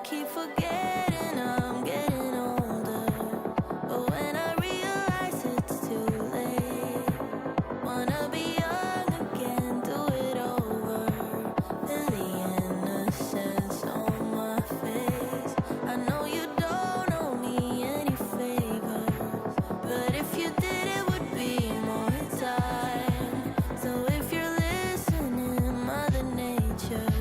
keep forgetting I'm getting older, but when I realize it's too late, wanna be young again, do it over. Feel the innocence on my face. I know you don't owe me any favors, but if you did, it would be more time. So if you're listening, Mother Nature,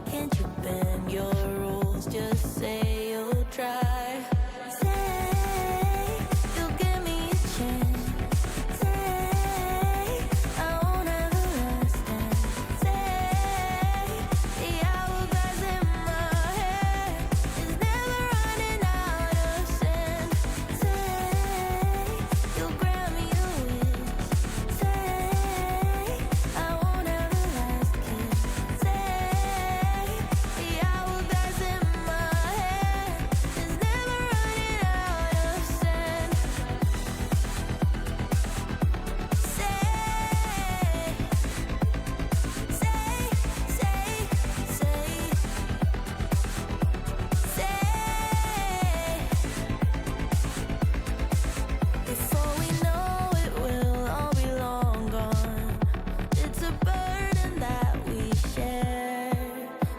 can't you bend your rules? Just say you'll try. Say you'll give me a chance. Say I won't have the last dance. Say the hourglass in my head is never running out of sand. Say you'll grant me a wish. Say I won't have the last kiss. Say the hourglass in my head is never running out of sand. Before we know it, we'll all be long gone. It's a burden that we share.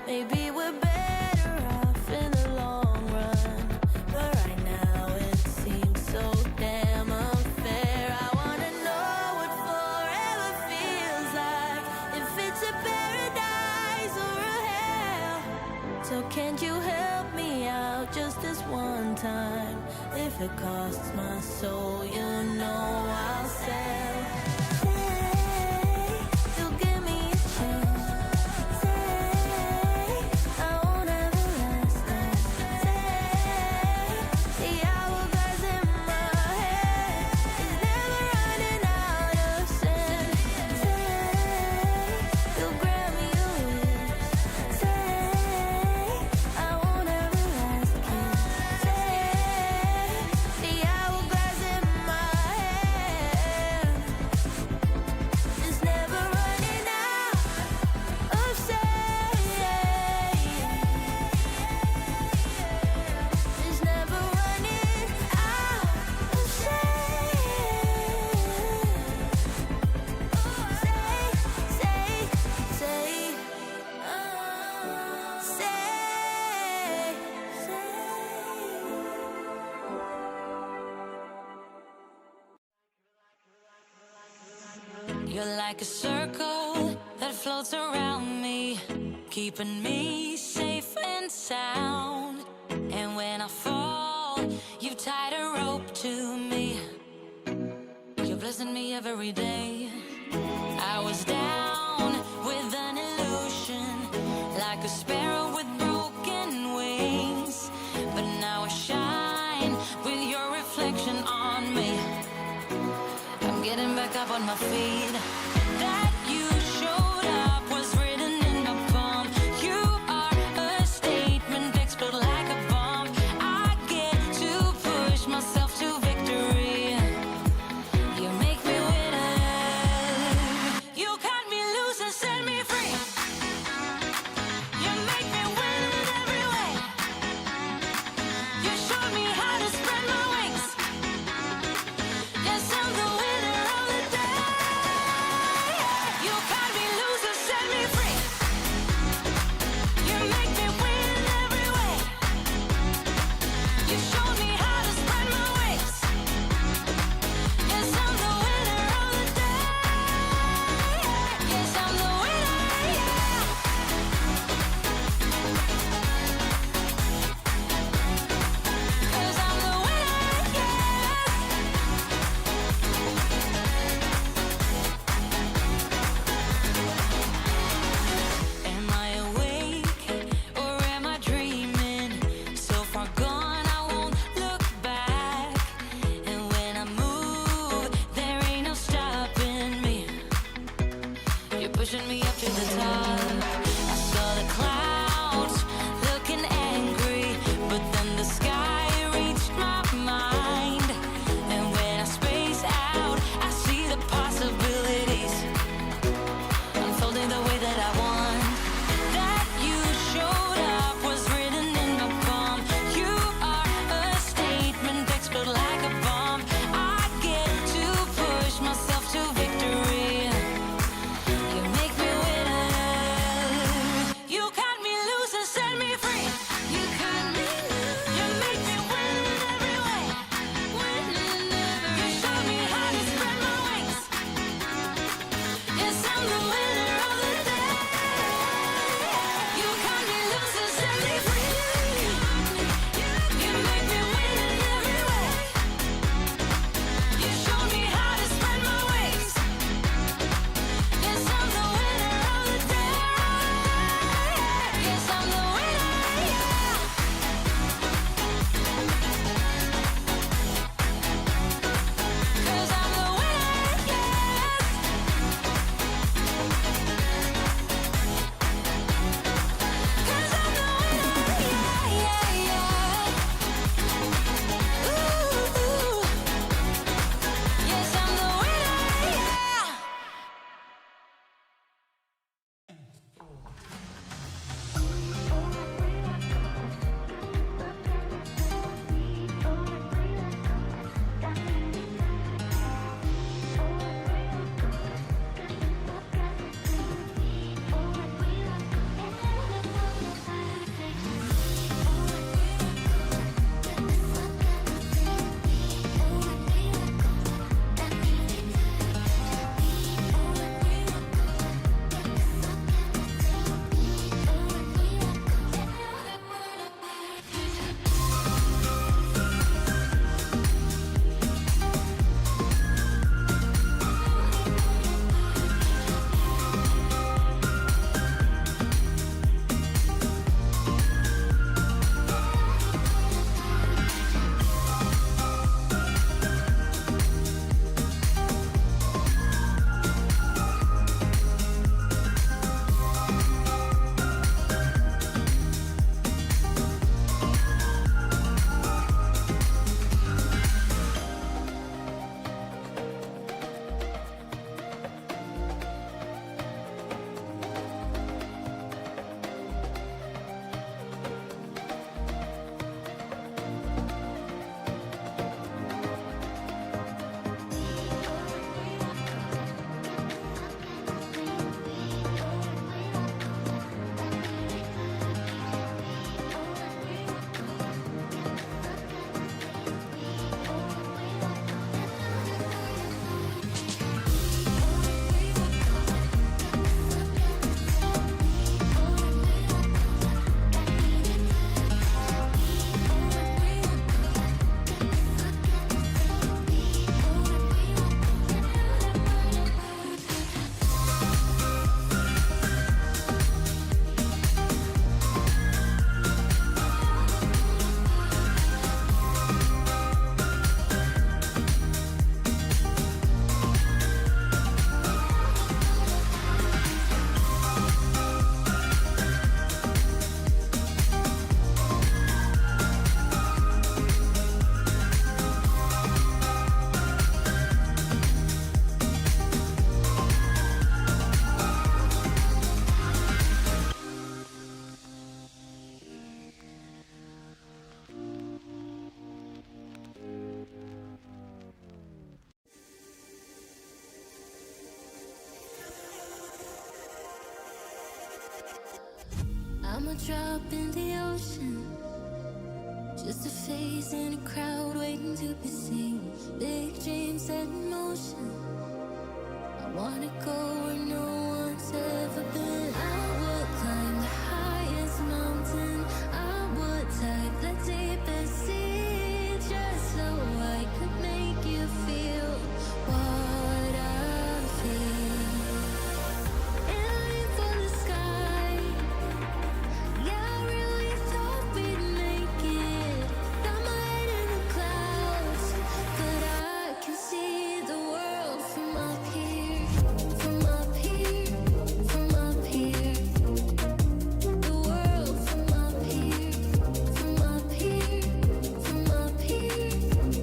Maybe we're better off in the long run, but right now it seems so damn unfair. I wanna know what forever feels like, if it's a paradise or a hell. So can't you help me out just this one time? If it costs my soul, you know I'll sell. Say you'll give me a chance. Say I won't have the last dance. Say the hourglass in my head is never running out of sand. Say you'll grant me a wish. Say I won't have the last kiss. Say the hourglass in my head is never running out of sand. It's never running out of You're like a circle that floats around me, keeping me safe and sound. And when I fall, you've tied a rope to me. You're blessing me every day. I was down with an illusion, like a sparrow with broken wings, but now I shine with your reflection on me. I'm getting back up on my feet. That you showed up was written in my palm. You are a statement, explode like a bomb. I get to push myself to victory. You make me winner. You cut me loose and set me free. You make me win in every way. You showed me how to spread my wings. Yes, I'm the winner of the day. I'm a drop in the ocean, just a face in a crowd waiting to be seen. Big dreams set in motion, I wanna go where no one's ever been. I would climb the highest mountain, I would dive the deepest sea, just so I could make you feel what I feel. Aiming for the sky, yeah, I really thought we'd make it. Got my head in the clouds, but I can see the world from up here, from up here, from up here. The world from up here, from up here, from up here.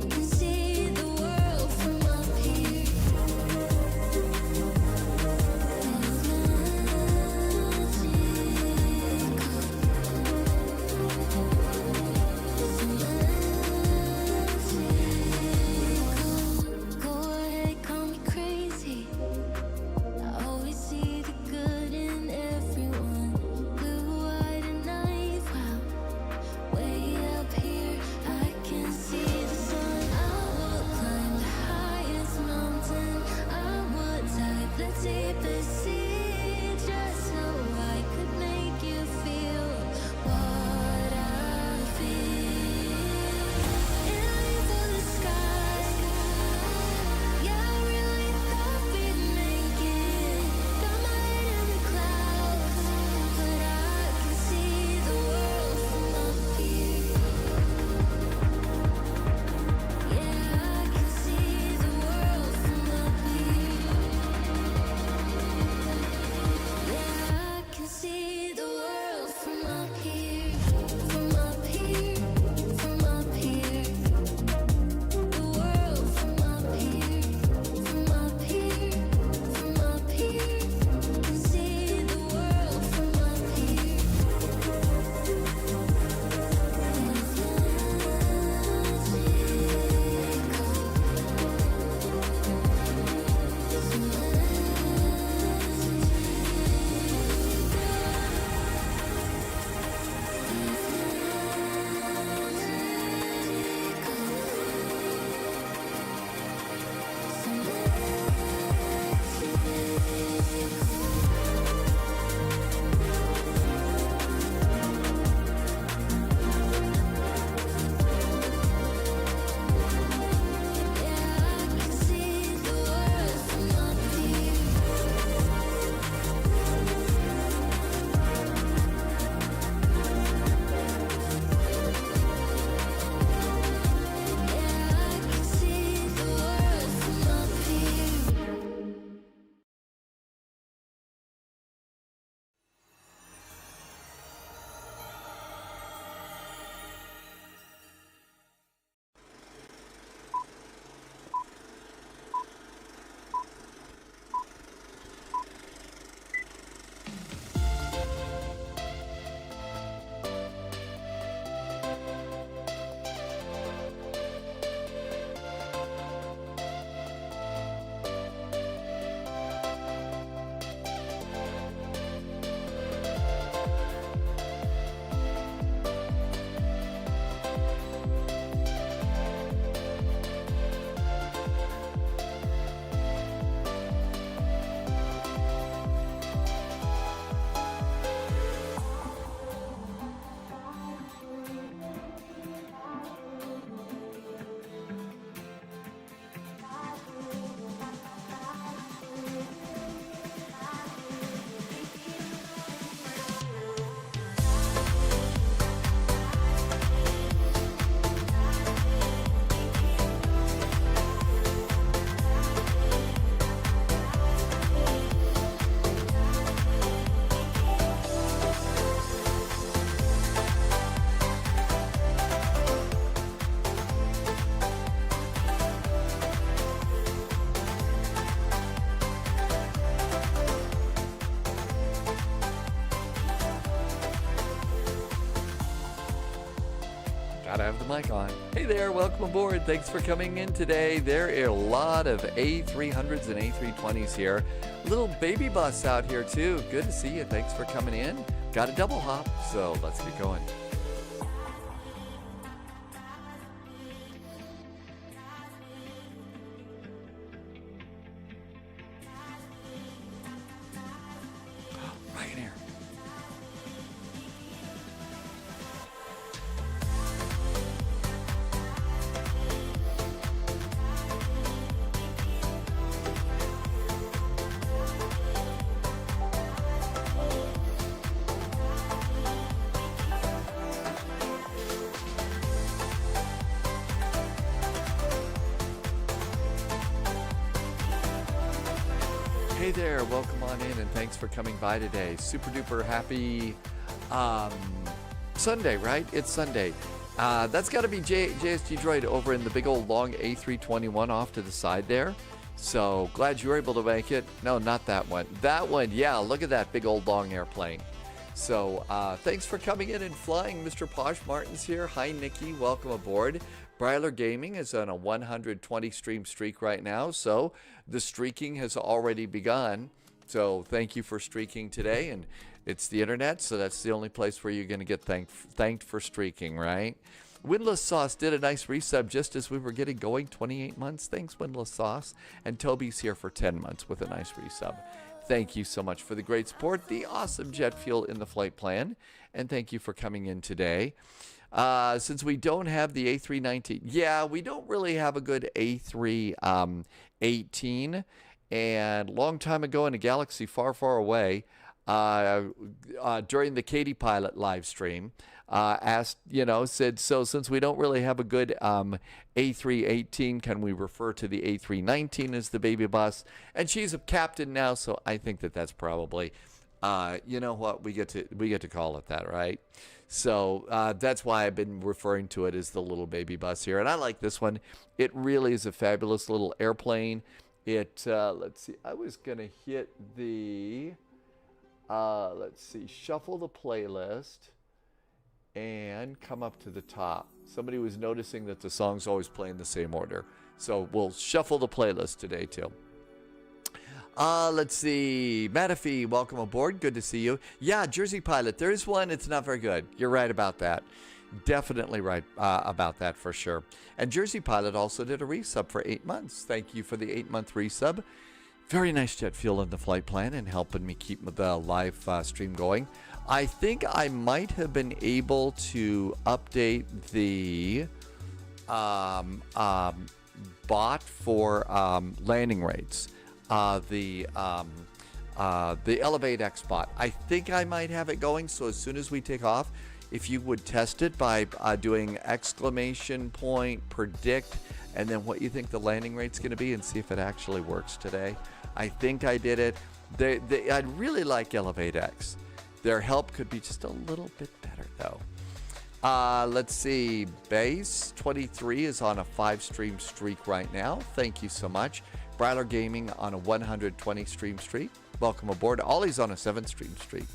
Can see the world from up here. Go ahead, call me crazy. I always see the good in everyone. Blue-eyed and naive, wow. Way up here, I can see the sun. I would climb the highest mountain, I would dive the deepest sea, just so I could make you feel what I feel. Aiming for the sky, yeah, I really thought we'd make it. Got my head in the clouds, but I can see the world from up here. Yeah, I can see the world from up here. Yeah, I can see the world from up here, from up here, from up here. The world from up here, from up here, from up here. Can see the world from up here. Gotta have the mic on. Hey there, welcome aboard. Thanks for coming in today. There are a lot of A300s and A320s here. Little baby bus out here too. Good to see you. Thanks for coming in. got a double hop, so let's get going. Ryanair. Hey there, welcome on in and thanks for coming by today. Super duper happy Sunday, right? It's Sunday. That's got to be JSG Droid over in the big old long A321 off to the side there. So glad you were able to make it. No, not that one. That one, yeah, look at that big old long airplane. So thanks for coming in and flying. Mr. Posh Martin's here. Hi, Nikki. Welcome aboard. Bryler Gaming is on a 120 stream streak right now, so the streaking has already begun. So thank you for streaking today, and it's the internet, so that's the only place where you're going to get thanked for streaking, right? Windless Sauce did a nice resub just as we were getting going, 28 months. Thanks, Windless Sauce. And Toby's here for 10 months with a nice resub. Thank you so much for the great support, the awesome jet fuel in the flight plan, and thank you for coming in today. Since we don't have the A319, yeah, we don't really have a good A318, and long time ago in a galaxy far, far away, during the Katie Pilot live stream, asked, said, so since we don't really have a good A318, can we refer to the A319 as the baby bus? And she's a captain now, so I think that's probably, you know what, we get to call it that, right? So that's why I've been referring to it as the little baby bus here. And I like this one. It really is a fabulous little airplane. It, let's see, I was going to hit the, let's see, shuffle the playlist and come up to the top. Somebody was noticing that the songs always play in the same order. So we'll shuffle the playlist today too. Let's see. Matafee, welcome aboard. Good to see you. Yeah, Jersey Pilot. There is one. It's not very good. You're right about that. Definitely right about that for sure. And Jersey Pilot also did a resub for 8 months. Thank you for the 8-month resub. Very nice jet fuel in the flight plan and helping me keep the live stream going. I think I might have been able to update the bot for landing rates. The ElevateX bot. I think I might have it going, so as soon as we take off, if you would test it by doing exclamation point, predict, and then what you think the landing rate's going to be and see if it actually works today. I think I did it. I'd really like ElevateX. Their help could be just a little bit better, though. Let's see. Base 23 is on a 5-stream streak right now. Thank you so much. Bryler Gaming on a 120 stream streak. Welcome aboard. Ollie's on a 7-stream streak.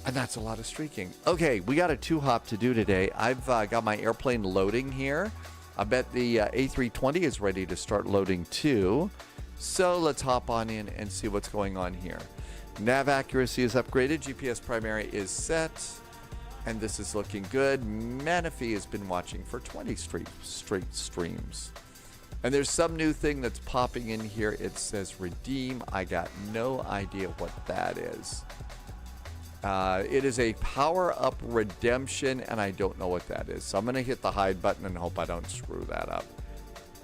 And that's a lot of streaking. Okay, we got a 2-hop to do today. I've got my airplane loading here. I bet the A320 is ready to start loading too. So let's hop on in and see what's going on here. Nav accuracy is upgraded. GPS primary is set. And this is looking good. Manafee has been watching for 20 straight streams. And there's some new thing that's popping in here. It says redeem. I got no idea what that is. It is a power-up redemption, and I don't know what that is. So I'm going to hit the hide button and hope I don't screw that up.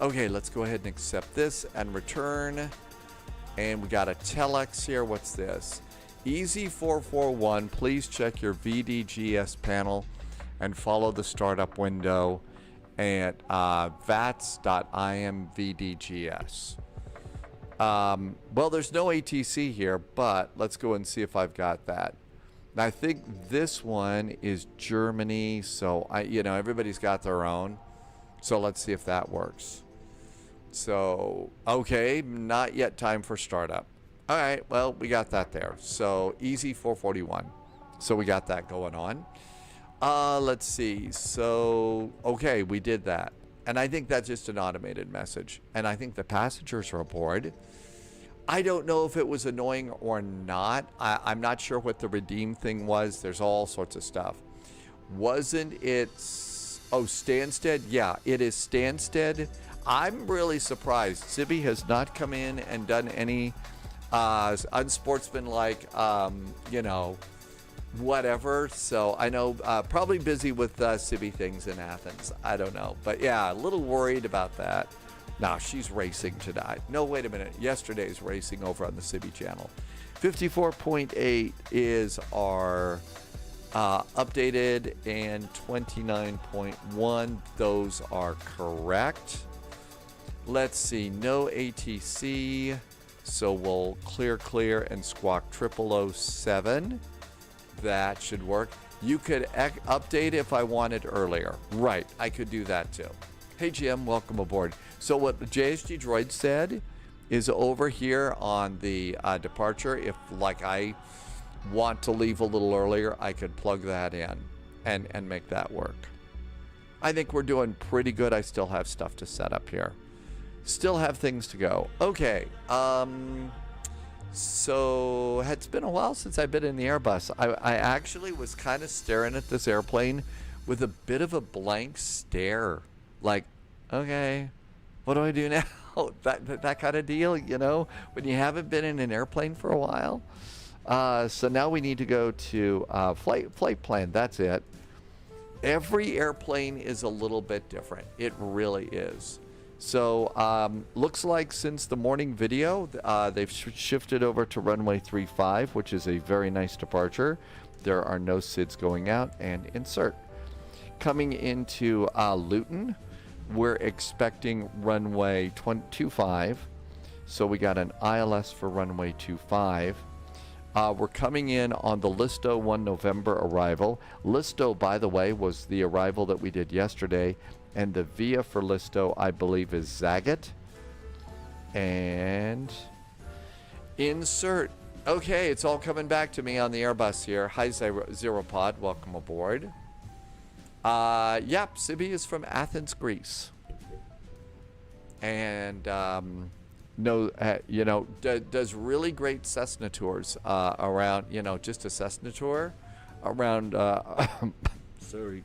Okay, let's go ahead and accept this and return. And we got a telex here. What's this? Easy441, please check your VDGS panel and follow the startup window at VATS.imVDGS. Well, there's no ATC here, but let's go and see if I've got that. And I think this one is Germany, so everybody's got their own. So let's see if that works. So, okay, not yet time for startup. All right, well, we got that there. So, easy 441. So we got that going on. Let's see. So, okay, we did that. And I think that's just an automated message. And I think the passengers are aboard. I don't know if it was annoying or not. I'm not sure what the redeem thing was. There's all sorts of stuff. Wasn't it? Oh, Stanstead? Yeah, it is Stanstead. I'm really surprised. Sibby has not come in and done any unsportsmanlike, whatever. So I know probably busy with Sibby things in Athens. I don't know. But yeah, a little worried about that. Now she's racing tonight. No, wait a minute. Yesterday's racing over on the Sibby channel. 54.8 is our updated, and 29.1. Those are correct. Let's see. No ATC. So we'll clear and squawk 0007. That should work. You could update if I wanted earlier. Right. I could do that too. Hey, Jim. Welcome aboard. So what the JSG Droid said is over here on the departure. If, like, I want to leave a little earlier, I could plug that in and make that work. I think we're doing pretty good. I still have stuff to set up here. Still have things to go. Okay. So it's been a while since I've been in the Airbus. I actually was kind of staring at this airplane with a bit of a blank stare. Like, okay, what do I do now? that kind of deal, when you haven't been in an airplane for a while. So now we need to go to flight plan. That's it. Every airplane is a little bit different. It really is. So looks like since the morning video, they've shifted over to runway 35, which is a very nice departure. There are no SIDs going out, and insert. Coming into Luton, we're expecting runway 25. So we got an ILS for runway 25. We're coming in on the Listo 1 November arrival. Listo, by the way, was the arrival that we did yesterday. And the VIA for Listo, I believe, is Zagat. And insert. Okay, it's all coming back to me on the Airbus here. Hi, Zero Pod. Welcome aboard. Yep, Sibby is from Athens, Greece. And, does really great Cessna tours around, just a Cessna tour around, sorry.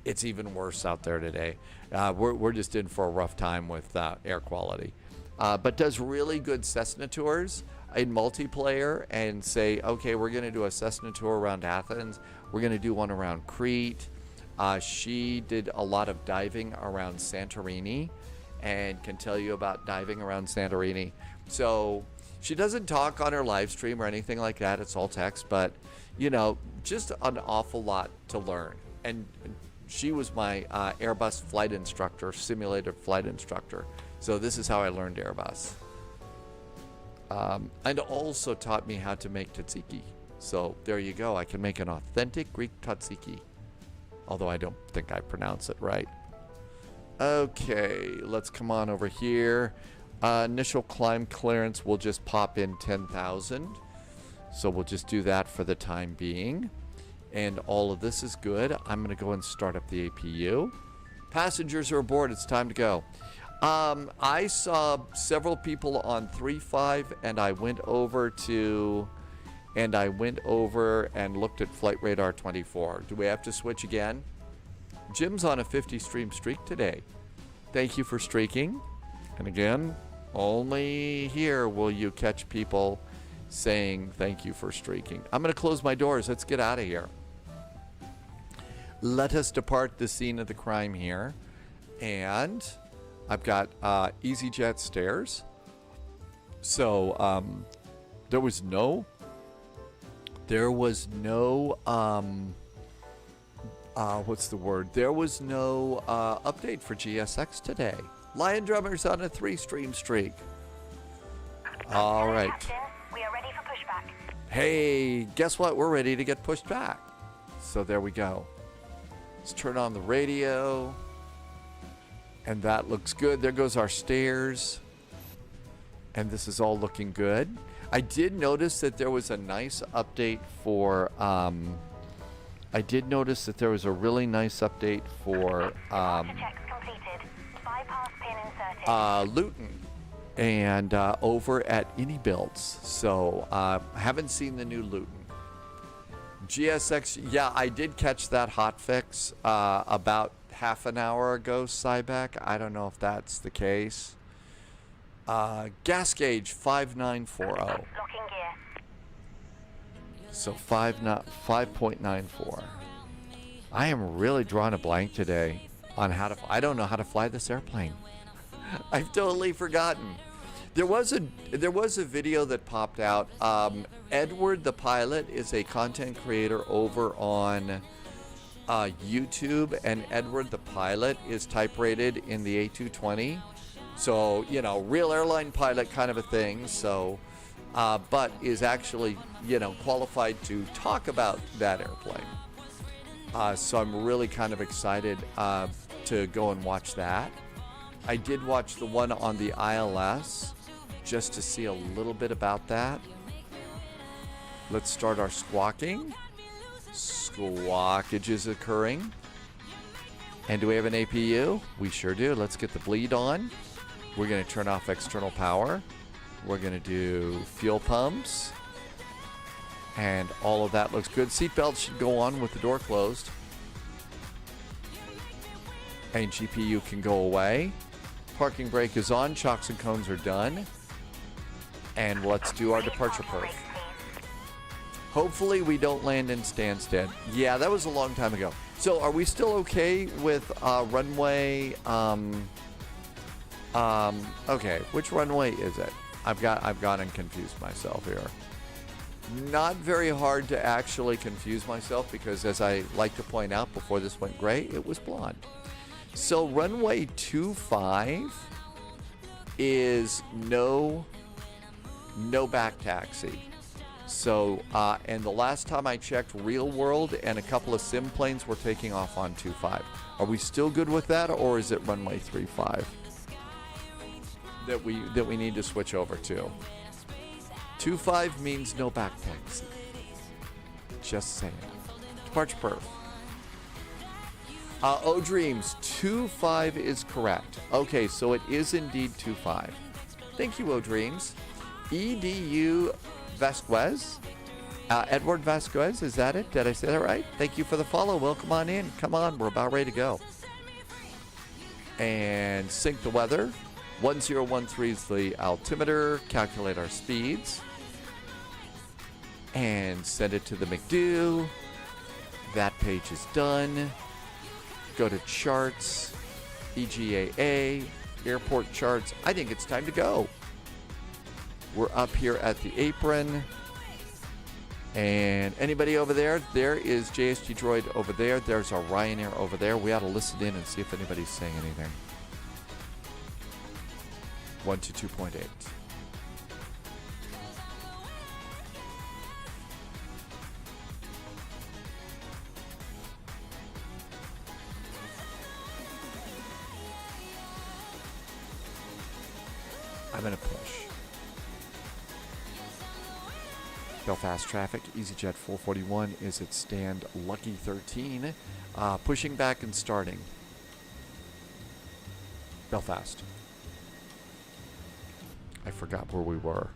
It's even worse out there today. We're just in for a rough time with air quality. But does really good Cessna tours in multiplayer and say, okay, we're going to do a Cessna tour around Athens. We're going to do one around Crete. She did a lot of diving around Santorini and can tell you about diving around Santorini. So she doesn't talk on her live stream or anything like that. It's all text, but, just an awful lot to learn. And she was my Airbus flight instructor, simulated flight instructor. So this is how I learned Airbus. And also taught me how to make tzatziki. So there you go. I can make an authentic Greek tzatziki. Although I don't think I pronounce it right. Okay, let's come on over here. Initial climb clearance will just pop in 10,000. So we'll just do that for the time being. And all of this is good. I'm going to go and start up the APU. Passengers are aboard. It's time to go. I saw several people on 3.5, and I went over and looked at Flight Radar 24. Do we have to switch again? Jim's on a 50 stream streak today. Thank you for streaking. And again, only here will you catch people saying thank you for streaking. I'm going to close my doors. Let's get out of here. Let us depart the scene of the crime here. And I've got EasyJet stairs. So there was no what's the word? There was no update for GSX today. Lion Drummer's on a 3 stream streak. All right. Captain, we are ready for pushback. Hey, guess what? We're ready to get pushed back. So there we go. Let's turn on the radio. And that looks good. There goes our stairs. And this is all looking good. I did notice that there was a nice update for I did notice that there was a really nice update for Checks completed. Bypass pin inserted. Luton. and over at Any Builds. So haven't seen the new Luton. GSX, yeah, I did catch that hotfix about half an hour ago, Cyback. I don't know if that's the case. Gas gauge 5940. Locking gear. So 5.94. I am really drawing a blank today on how to. I don't know how to fly this airplane. I've totally forgotten. There was a video that popped out. Edward the pilot is a content creator over on YouTube, and Edward the pilot is type rated in the A220. So, you know, real airline pilot kind of a thing. So, but is actually, you know, qualified to talk about that airplane. So I'm really kind of excited to go and watch that. I did watch the one on the ILS just to see a little bit about that. Let's start our squawking. Squawkage is occurring. And do we have an APU? We sure do. Let's get the bleed on. We're going to turn off external power. We're going to do fuel pumps. And all of that looks good. Seatbelt should go on with the door closed. And GPU can go away. Parking brake is on. Chocks and cones are done. And let's do our departure perf. Hopefully we don't land in Stanstead. Yeah, that was a long time ago. So are we still okay with runway? Okay, which runway is it? I've gone and confused myself here. Not very hard to actually confuse myself because, as I like to point out before this went gray, it was blonde. So runway 25 is no back taxi. So, and the last time I checked, Real World and a couple of sim planes were taking off on 25. Are we still good with that, or is it runway 35 that we need to switch over to? 25 means no back taxi. Just saying. Departure perf. O Dreams, 25 is correct. Okay, so it is indeed 25. Thank you, O Dreams. EDU Vasquez. Edward Vasquez, is that it? Did I say that right? Thank you for the follow. Welcome on in. Come on, we're about ready to go. And sync the weather. 1013 is the altimeter. Calculate our speeds. And send it to the McDo. That page is done. Go to charts. EGAA. Airport charts. I think it's time to go. We're up here at the apron. And anybody over there? There is JSG Droid over there. There's our Ryanair over there. We ought to listen in and see if anybody's saying anything. 122.8. I'm going to push. Belfast traffic, EasyJet 441 is at stand Lucky 13. Pushing back and starting. Belfast. I forgot where we were.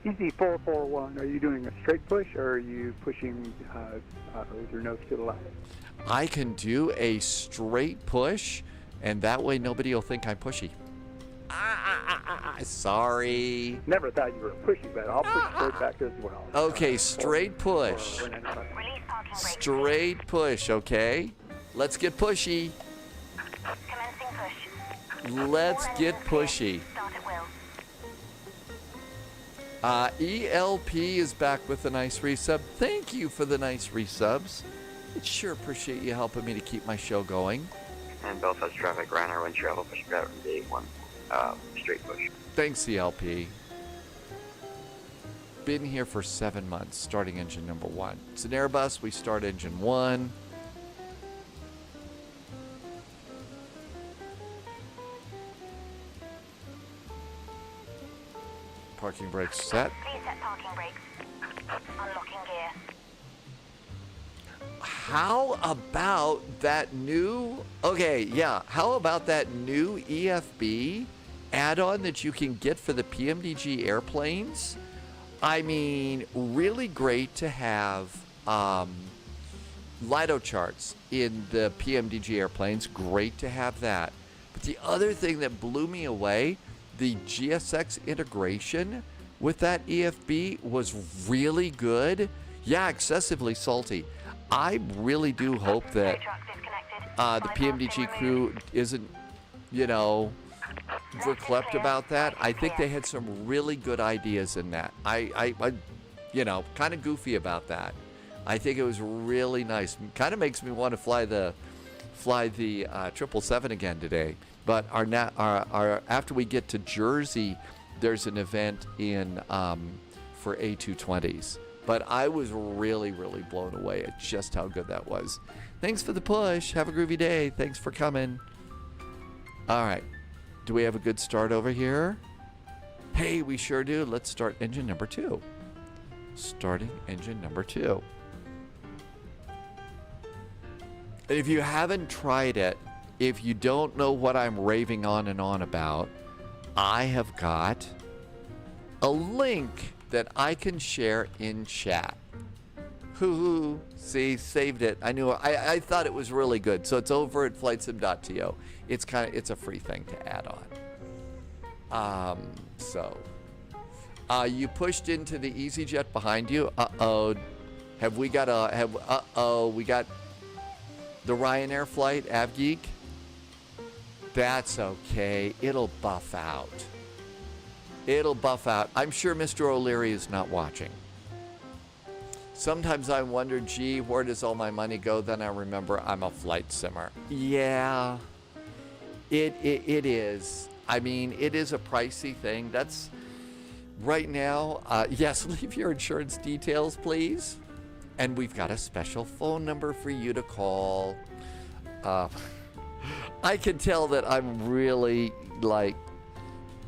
Easy 441, are you doing a straight push or are you pushing with your nose to the left? I can do a straight push, and that way nobody will think I'm pushy. Sorry. Never thought you were pushy, but I'll push straight back as well. Okay, straight push. Release parking brake. Straight push, okay? Let's get pushy. Commencing push. Let's get pushy. Start at will. ELP is back with a nice resub. Thank you for the nice resubs. I sure appreciate you helping me to keep my show going. And Belfast traffic, Ryanair wind travel, push back from the 81, straight push. Thanks, ELP. Been here for 7 months, starting engine number 1. It's an Airbus, we start engine 1. Parking brakes set. Please set parking brakes. Unlocking gear. How about that new... Okay, yeah. How about that new EFB add-on that you can get for the PMDG airplanes, I mean, really great to have Lido charts in the PMDG airplanes. Great to have that. But the other thing that blew me away, the GSX integration with that EFB was really good. Yeah, excessively salty. I really do hope that the PMDG crew isn't, verklempt about that. I think they had some really good ideas in that. I kind of goofy about that. I think it was really nice. Kind of makes me want to fly the 777 again today. But our after we get to Jersey, there's an event in for A220s. But I was really, really blown away at just how good that was. Thanks for the push. Have a groovy day. Thanks for coming. All right. Do we have a good start over here? Hey, we sure do. Let's start engine number 2. Starting engine number 2. And if you haven't tried it, if you don't know what I'm raving on and on about, I have got a link that I can share in chat. Hoo-hoo. See, saved it. I knew I thought it was really good. So it's over at flightsim.to. It's a free thing to add on. You pushed into the EasyJet behind you. We got the Ryanair flight, AvGeek? That's okay. It'll buff out. I'm sure Mr. O'Leary is not watching. Sometimes I wonder, gee, where does all my money go? Then I remember I'm a flight simmer. Yeah, it is. I mean, it is a pricey thing. That's right now. Yes, leave your insurance details, please. And we've got a special phone number for you to call. I can tell that I'm really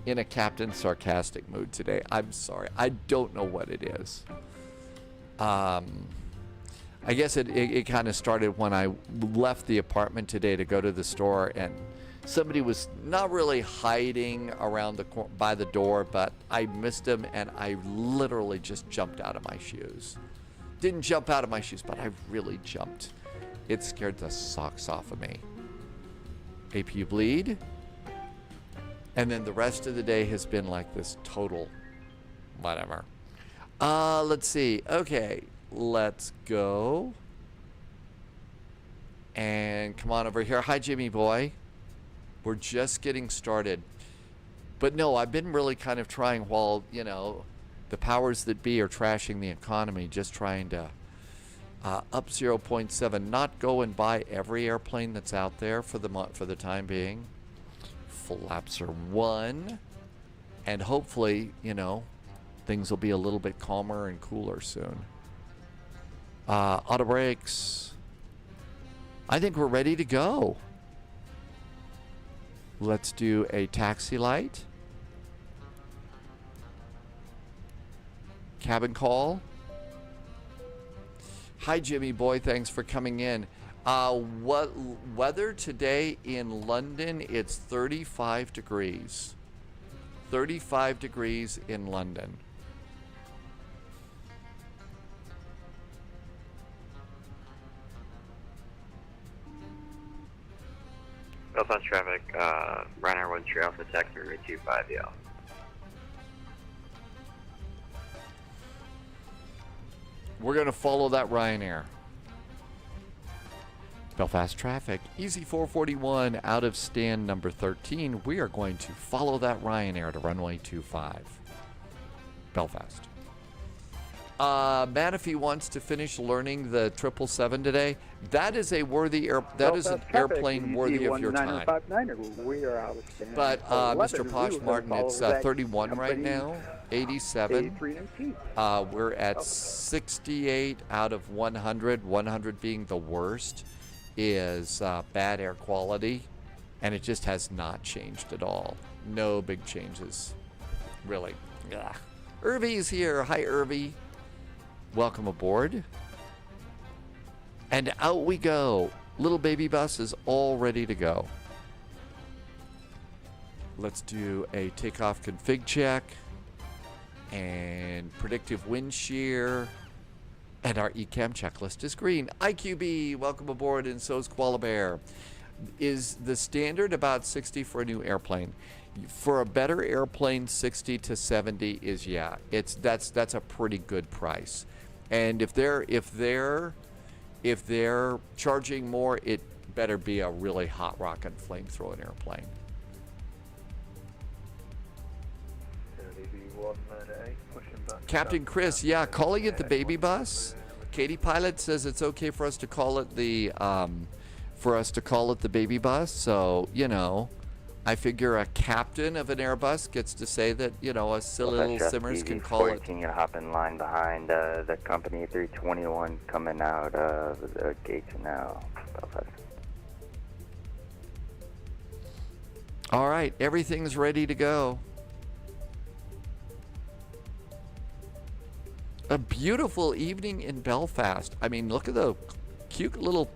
in a Captain Sarcastic mood today. I'm sorry. I don't know what it is. I guess it kind of started when I left the apartment today to go to the store, and somebody was not really hiding around by the door, but I missed him, and I literally just jumped out of my shoes. Didn't jump out of my shoes, but I really jumped. It scared the socks off of me. APU bleed. And then the rest of the day has been like this total whatever. Let's see. Okay, let's go. And come on over here. Hi, Jimmy boy. We're just getting started. But no, I've been really kind of trying while, the powers that be are trashing the economy, just trying to up 0.7, not go and buy every airplane that's out there for the time being. Flapser 1. And hopefully, things will be a little bit calmer and cooler soon. Auto brakes. I think we're ready to go. Let's do a taxi light. Cabin call. Hi, Jimmy boy. Thanks for coming in. What weather today in London? It's 35 degrees. 35 degrees in London. Belfast traffic, Ryanair 1 Tree Alpha Tech 325, yeah. We're going to follow that Ryanair. Belfast traffic, Easy 441 out of stand number 13. We are going to follow that Ryanair to runway 25. Belfast. Matt, if he wants to finish learning the 777 today, that is a worthy that is an airplane worthy of your time. We are out of stand. But Mr. Posh Martin, it's 31 right now, 87. A319. We're at 68 out of 100. 100 being the worst is bad air quality, and it just has not changed at all. No big changes, really. Ugh. Irvy's here. Hi, Irvy. Welcome aboard. And out we go. Little baby bus is all ready to go. Let's do a takeoff config check and predictive wind shear. And our ECAM checklist is green. IQB, welcome aboard, and so's Koala Bear. Is the standard about 60 for a new airplane? For a better airplane, 60 to 70 is, yeah, that's a pretty good price. And if they're charging more, it better be a really hot rocket flamethrower airplane. Captain Chris, yeah, calling it the baby bus. Katie Pilot says it's okay for us to call it the baby bus. So, you know, I figure a captain of an Airbus gets to say that, you know, us silly little simmers can call it. You hop in line behind the company 321 coming out of the gates now. Belfast. All right, everything's ready to go. A beautiful evening in Belfast. I mean, look at the cute little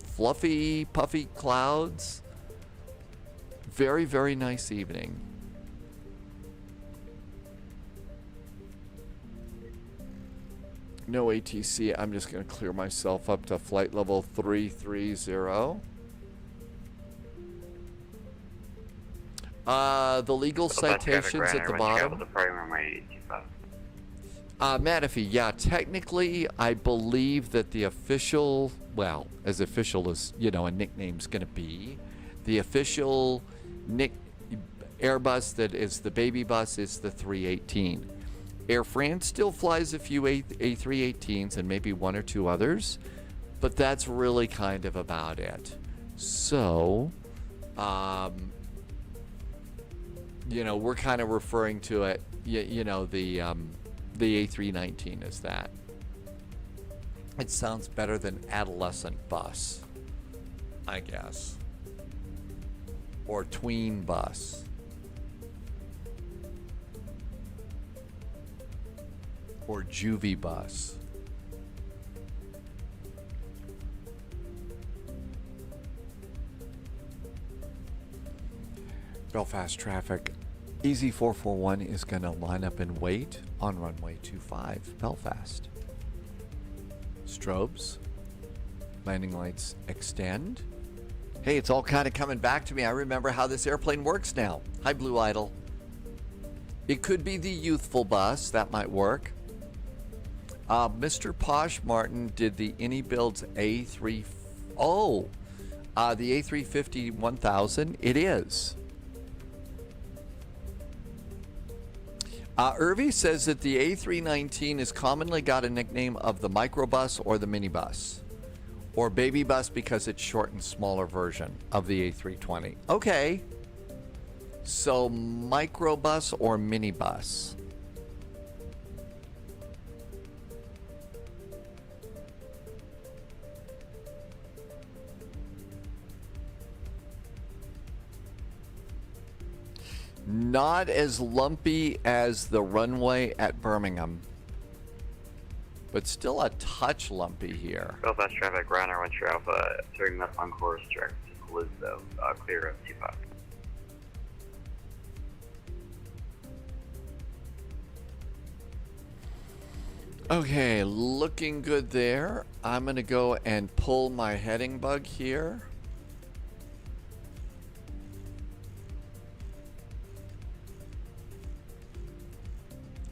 fluffy, puffy clouds. Very, very nice evening. No ATC. I'm just going to clear myself up to flight level 330. The legal citations at the bottom. Matafee, yeah, technically, I believe that the official, well, as official as, you know, a nickname's going to be, the official Airbus that is the baby bus is the 318. Air France still flies a few A318s and maybe one or two others, but that's really kind of about it. So, you know, we're kind of referring to it, you know, the A319 is that. It sounds better than adolescent bus, I guess. Or tween bus. Or juvie bus. Belfast traffic. Easy 441 is going to line up and wait on runway 25, Belfast. Strobes. Landing lights extend. Hey, it's all kind of coming back to me. I remember how this airplane works now. Hi, Blue Idol. It could be the youthful bus. That might work. Mr. Posh Martin did the AnyBuilds A3... Oh! The A350 1000. It is. Irvi says that the A319 is commonly got a nickname of the microbus or the minibus. Or baby bus because it's short and smaller version of the A320. Okay. So microbus or minibus. Not as lumpy as the runway at Birmingham, but still a touch lumpy here. Belfast traffic, Runner, Winter Alpha, turning left on course, direct to Lisbon, clear of T5. Okay, looking good there. I'm going to go and pull my heading bug here.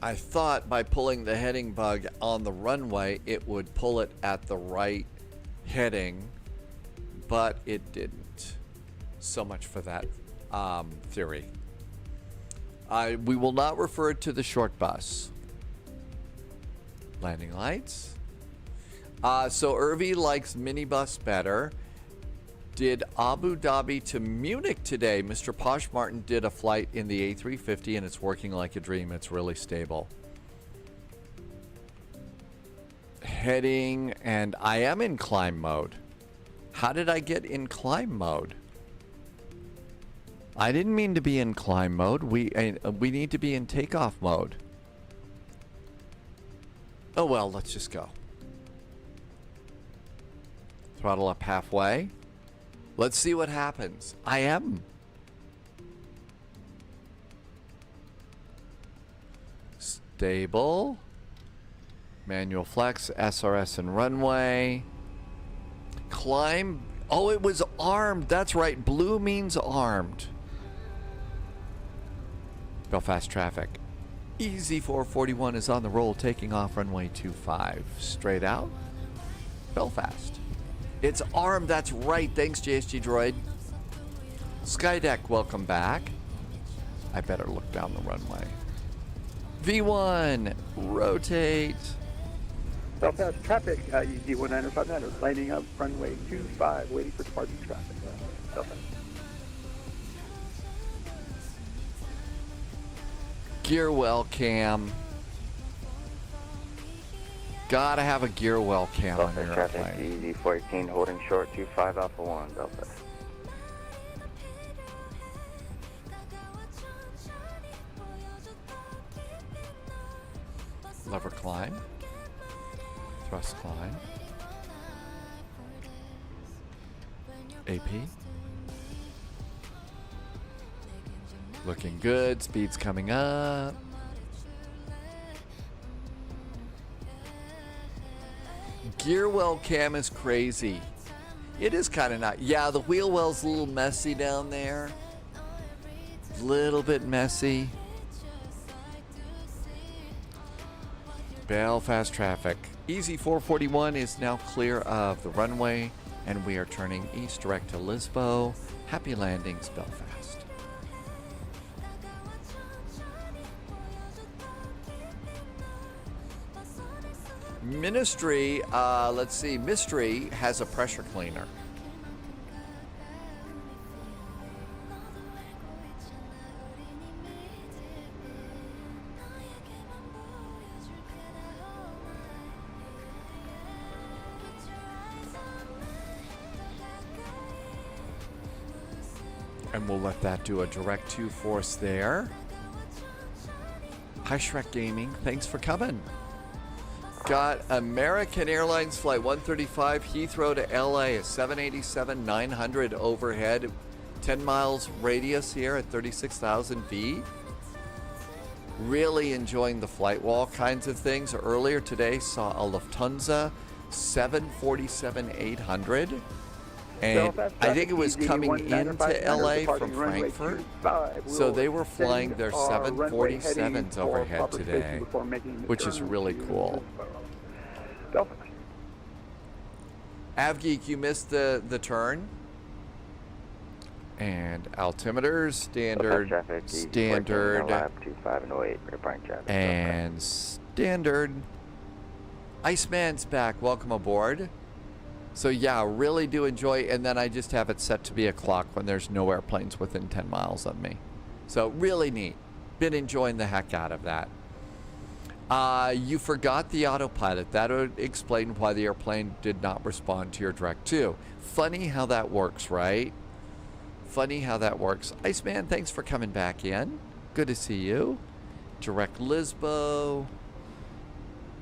I thought by pulling the heading bug on the runway, it would pull it at the right heading, but it didn't. So much for that theory. We will not refer to the short bus. Landing lights. So Irvi likes minibus better. Did Abu Dhabi to Munich today. Mr. Posh Martin did a flight in the A350 and it's working like a dream. It's really stable. Heading, and I am in climb mode. How did I get in climb mode? I didn't mean to be in climb mode. We need to be in takeoff mode. Oh well, let's just go. Throttle up halfway. Let's see what happens. I am. Stable. Manual flex, SRS and runway. Climb. Oh, it was armed. That's right. Blue means armed. Belfast traffic. Easy 441 is on the roll, taking off runway 25. Straight out. Belfast. It's armed. That's right. Thanks, JSG Droid. Skydeck, welcome back. I better look down the runway. V1, rotate. Belfast traffic, EG 1959, lining up runway 25, waiting for departure traffic. Belfast. Gear well cam. Gotta have a gear well cam on your Belfast traffic, airplane. EZ 14 holding short 25 Alpha 1, Belfast. Lever climb. Thrust climb. AP. Looking good. Speed's coming up. Gear well cam is crazy. It is kind of not. Yeah, the wheel well's a little messy down there. Little bit messy. Belfast traffic. Easy 441 is now clear of the runway, and we are turning east direct to Lisbo. Happy landings, Belfast. Ministry, let's see, Mystery has a pressure cleaner. And we'll let that do a direct to force there. Hi Shrek Gaming, thanks for coming. Got American Airlines Flight 135 Heathrow to LA, a 787-900 overhead, 10 miles radius here at 36,000 feet. Really enjoying the flight wall kinds of things. Earlier today saw a Lufthansa 747-800. And I think it was coming into LA from Frankfurt. So they were flying their 747s overhead today, which is really cool. Avgeek, you missed the turn. And altimeters, standard, and standard. Iceman's back. Welcome aboard. So yeah, really do enjoy, and then I just have it set to be a clock when there's no airplanes within 10 miles of me. So really neat. Been enjoying the heck out of that. You forgot the autopilot. That would explain why the airplane did not respond to your direct to. Funny how that works, right? Funny how that works. Iceman, thanks for coming back in. Good to see you. Direct Lisbo.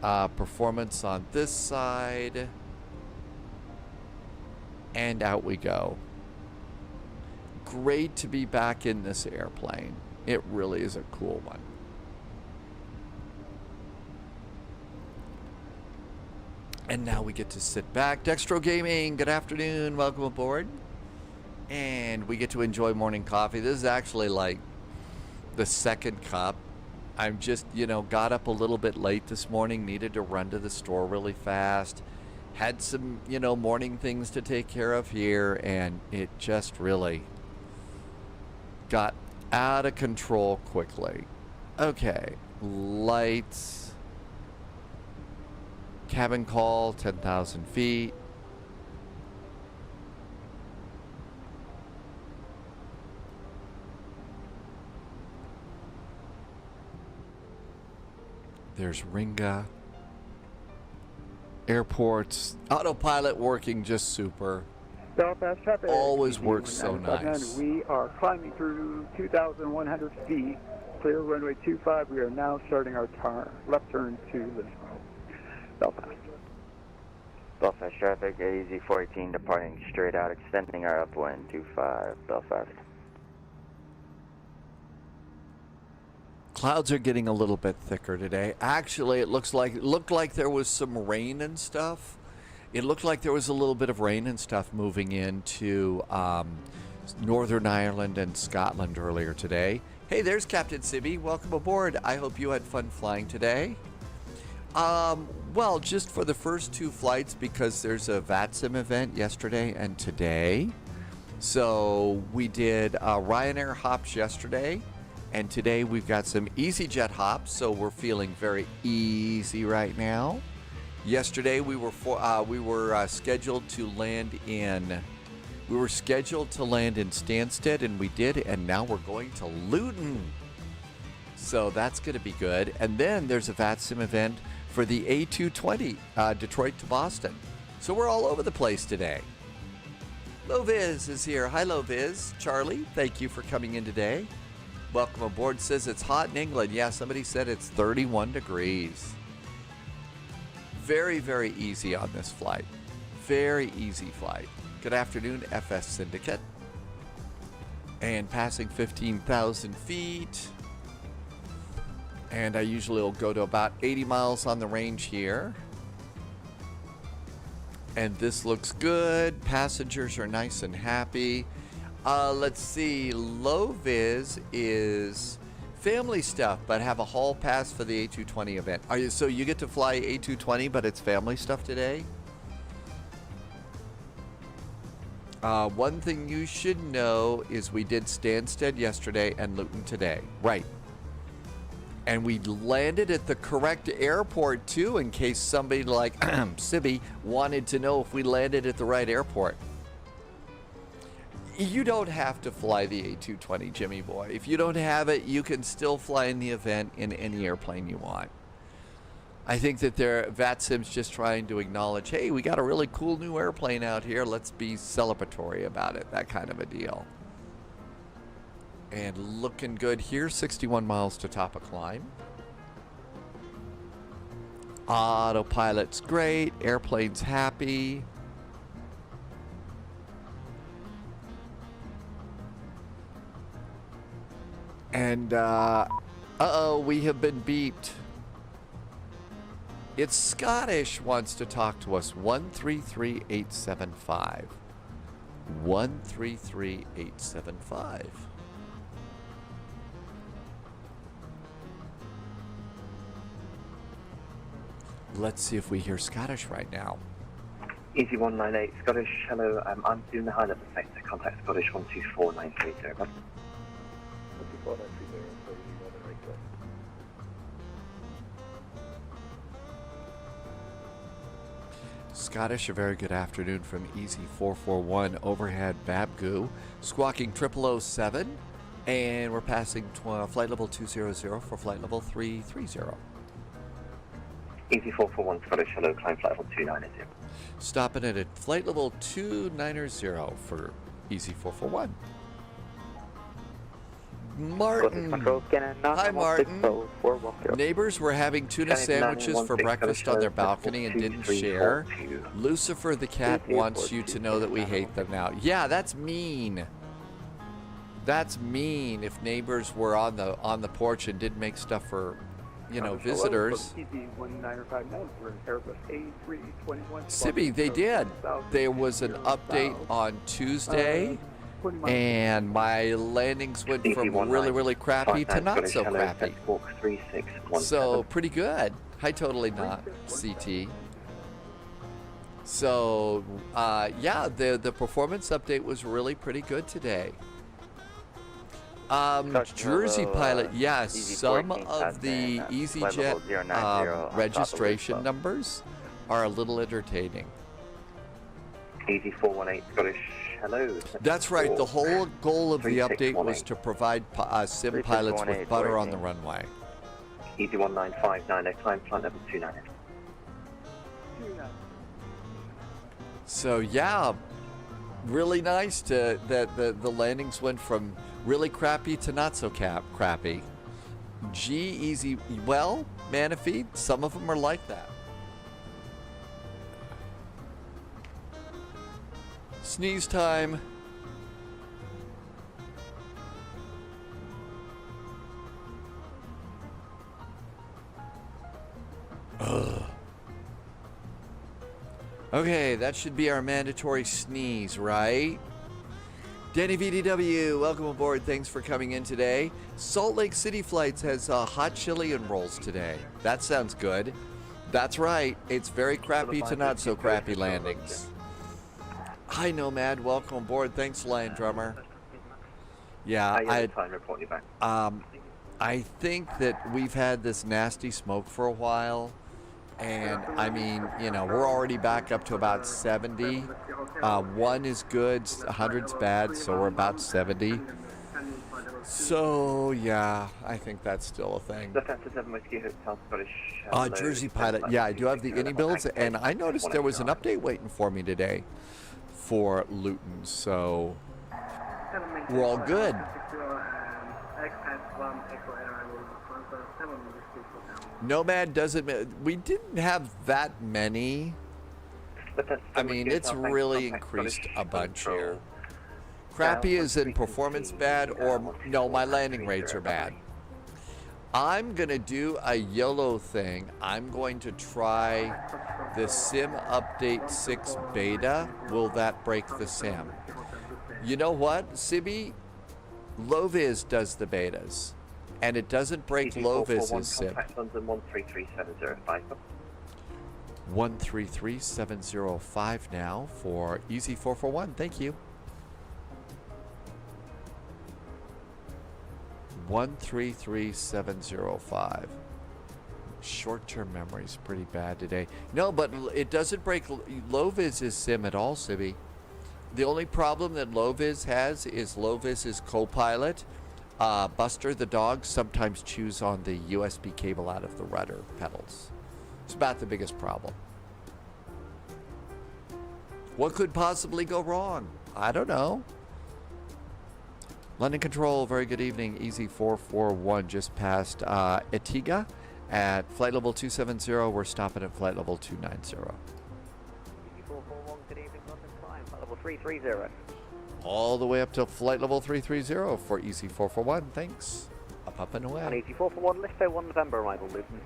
Performance on this side. And out we go. Great to be back in this airplane. It really is a cool one. And now we get to sit back. Dextro Gaming, good afternoon. Welcome aboard. And we get to enjoy morning coffee. This is actually like the second cup. I'm just, got up a little bit late this morning. Needed to run to the store really fast. Had some, morning things to take care of here, and it just really got out of control quickly. Okay, lights, cabin call, 10,000 feet. There's Ringa. Airports, autopilot working just super. Belfast traffic. Always works so nice. We are climbing through 2,100 feet. Clear runway 25. We are now starting our left turn to Lisbo. Belfast. Belfast traffic, AZ 14 departing straight out, extending our upwind 25, Belfast. Clouds are getting a little bit thicker today. Actually, it looked like there was some rain and stuff. It looked like there was a little bit of rain and stuff moving into Northern Ireland and Scotland earlier today. Hey, there's Captain Sibby. Welcome aboard. I hope you had fun flying today. Well, just for the first 2 flights, because there's a VATSIM event yesterday and today. So we did Ryanair hops yesterday. And today we've got some EasyJet hops, so we're feeling very easy right now. Yesterday we were scheduled to land in Stanstead, and we did, and now we're going to Luton. So that's going to be good. And then there's a VATSIM event for the A220, Detroit to Boston. So we're all over the place today. Loviz is here. Hi, Loviz. Charlie, thank you for coming in today. Welcome aboard. Says it's hot in England. Yeah, somebody said it's 31 degrees. Very, very easy on this flight. Very easy flight. Good afternoon, FS Syndicate. And passing 15,000 feet. And I usually will go to about 80 miles on the range here. And this looks good. Passengers are nice and happy. Let's see. Low vis is family stuff, but have a hall pass for the A220 event. So you get to fly A220, but it's family stuff today? One thing you should know is we did Stanstead yesterday and Luton today. Right. And we landed at the correct airport, too, in case somebody like Sibby wanted to know if we landed at the right airport. You don't have to fly the A220, Jimmy boy. If you don't have it, you can still fly in the event in any airplane you want. I think that VATSIM's just trying to acknowledge, hey, we got a really cool new airplane out here. Let's be celebratory about it, that kind of a deal. And looking good here, 61 miles to top of climb. Autopilot's great, airplane's happy. And, uh-oh, we have been beeped. It's Scottish wants to talk to us. 133875. 133875. Let's see if we hear Scottish right now. Easy 198 Scottish, hello, I'm doing the high level sector, contact Scottish 124930. Scottish, a very good afternoon from Easy 441 overhead Babgoo, squawking 0007, and we're passing flight level 200 for flight level 330. Easy 441 Scottish, hello, climb flight level 290. Stopping it at flight level 290 for Easy 441. Martin. Hi, Martin. Neighbors were having tuna sandwiches for breakfast on their balcony and didn't share. Lucifer the cat wants you to know that we hate them now. Yeah, that's mean. That's mean if neighbors were on the porch and didn't make stuff for, you know, visitors. Sibby, they did. There was an update on Tuesday. And my landings went from really, really crappy to not so crappy. So, pretty good. Hi, totally not, CT. So, yeah, the performance update was really pretty good today. Jersey pilot, yes, some of the EasyJet registration numbers are a little entertaining. Easy 418 Scottish. Hello. That's right. The whole goal of the update was to provide sim pilots with butter on the runway. Easy 1959, climb flight level 290. So yeah, really nice that the landings went from really crappy to not so crappy. Easy. Well, Manafeed, some of them are like that. Sneeze time. Okay, that should be our mandatory sneeze, right? Danny VDW, welcome aboard. Thanks for coming in today. Salt Lake City Flights has hot chili and rolls today. That sounds good. That's right. It's very crappy to not so crappy landings. Hi, Nomad. Welcome aboard. Thanks, Lion Drummer. Yeah, I think that we've had this nasty smoke for a while. And I mean, you know, we're already back up to about 70. 1 is good, 100's bad, so we're about 70. So yeah, I think that's still a thing. Jersey Pilot, yeah, I do have the ini builds, and I noticed there was an update waiting for me today for Luton, so we're all good. Nomad doesn't. We didn't have that many. I mean, it's really increased a bunch here. Crappy is in performance bad, or no, my landing rates are bad. I'm going to do a YOLO thing. I'm going to try the Sim Update 6 Beta. Will that break the Sim? You know what, Sibby? Loviz does the betas. And it doesn't break Loviz's Sim. 133705 now for Easy441. Thank you. 133705. Short-term memory is pretty bad today. No, but it doesn't break Loviz's Sim at all, Sibby. The only problem that Loviz has is Loviz's Copilot. Buster the dog sometimes chews on the USB cable out of the rudder pedals. It's about the biggest problem. What could possibly go wrong? I don't know. London Control, very good evening. Easy441 just passed EGGA at flight level 270. We're stopping at flight level 290. Easy441, good evening, London climb, flight level 330. All the way up to flight level 330 for Easy441. Thanks. Up and away. On Easy441, Listo 1 November arrival, Luton.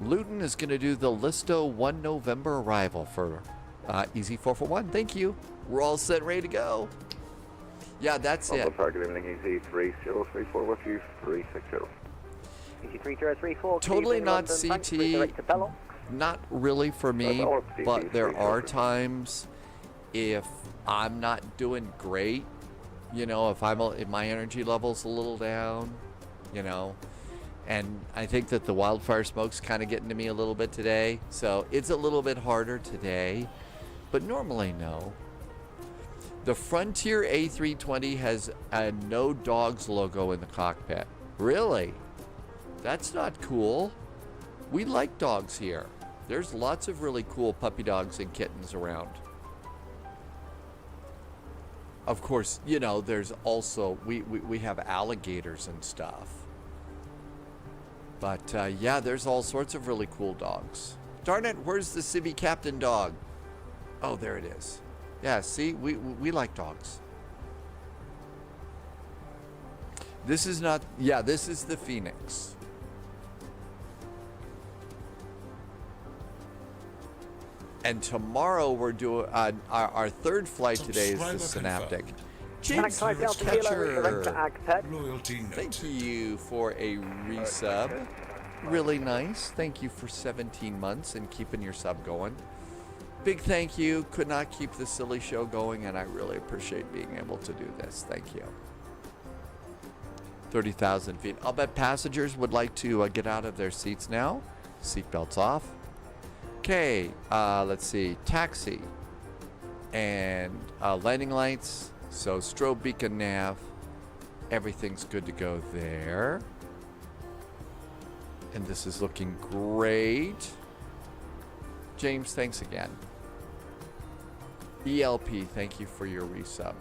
Luton is going to do the Listo 1 November arrival for Easy441. Thank you. We're all set, ready to go. Yeah, that's it. Good evening, Easy3034 with you, 360. Easy3034. Totally not London, CT. Not really for me, but there are times if I'm not doing great, you know, if my energy level's a little down, you know, and I think that the wildfire smoke's kind of getting to me a little bit today, so it's a little bit harder today, but normally no. The Frontier A320 has a no dogs logo in the cockpit. Really? That's not cool. We like dogs here. There's lots of really cool puppy dogs and kittens around. Of course, you know, there's also, we have alligators and stuff. But, yeah, there's all sorts of really cool dogs. Darn it, where's the Civi Captain dog? Oh, there it is. Yeah, see, we like dogs. This is not, yeah, this is the Phoenix. And tomorrow we're doing our third flight today is the Synaptic. James Catcher, thank you for a resub. Really nice. Thank you for 17 months and keeping your sub going. Big thank you. Could not keep the silly show going, and I really appreciate being able to do this. Thank you. 30,000 feet. I'll bet passengers would like to get out of their seats now. Seatbelts off. Okay, let's see, taxi and landing lights, so strobe beacon nav, everything's good to go there. And this is looking great. James, thanks again. ELP, thank you for your resub.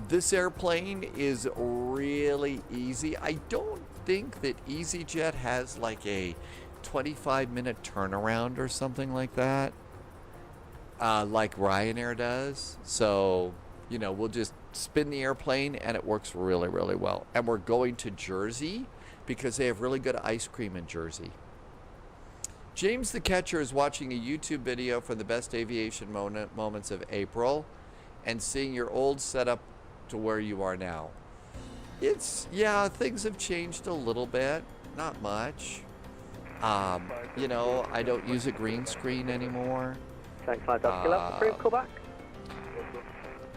This airplane is really easy. I don't think that EasyJet has like a 25-minute turnaround or something like that, like Ryanair does. So, you know, we'll just spin the airplane and it works really, really well. And we're going to Jersey because they have really good ice cream in Jersey. James the Catcher is watching a YouTube video for the best aviation moments of April and seeing your old setup to where you are now. Yeah, things have changed a little bit, not much. You know, I don't use a green screen anymore. Thanks, 5 Kilo. Approved, call back.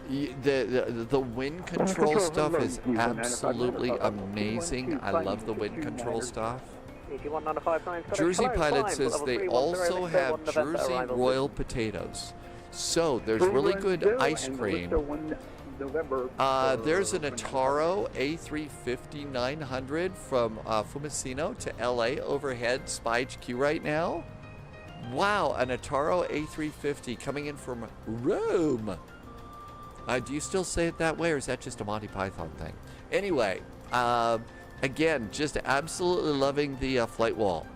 The wind control stuff is absolutely amazing. I love the wind control stuff. Jersey Pilot says they also have Jersey Royal potatoes. So there's really good ice cream. There's an Ataro A350-900 from Fumicino to LA overhead Spy HQ right now. Wow, an Ataro A350 coming in from Rome. Do you still say it that way, or is that just a Monty Python thing? Anyway, again, just absolutely loving the flight wall.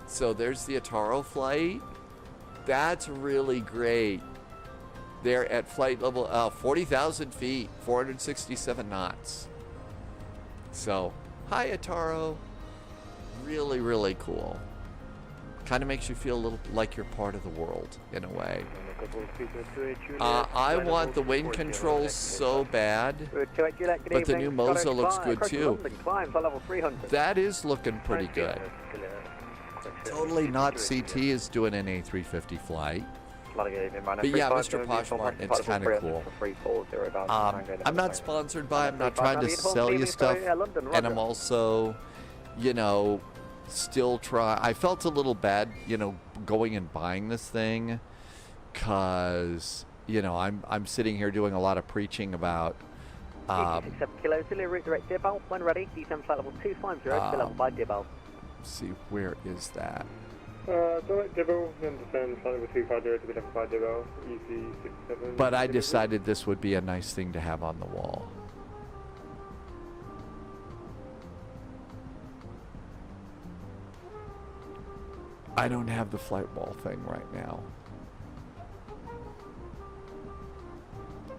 So there's the Ataro flight. That's really great. They're at flight level 40,000 feet, 467 knots. So, hi Ataro. Really, really cool. Kind of makes you feel a little like you're part of the world in a way. I want the wind controls so bad, but the new Mozo looks good too. That is looking pretty good. Totally Not CT is doing an A350 flight. But yeah, Mr. Poshmark, it's kind of cool. I'm not sponsored by, I'm not trying to sell you stuff, and I'm also, you know, still I felt a little bad, you know, going and buying this thing, cause, you know, I'm sitting here doing a lot of preaching about, 7 kilos, delivery direct Dibble, when ready, descend flight level 250, level 5 Dibble. See, where is that? Direct Dibble, then descend flight level 250 to level 5 Dibble, EC67. But I decided this would be a nice thing to have on the wall. I don't have the flight wall thing right now.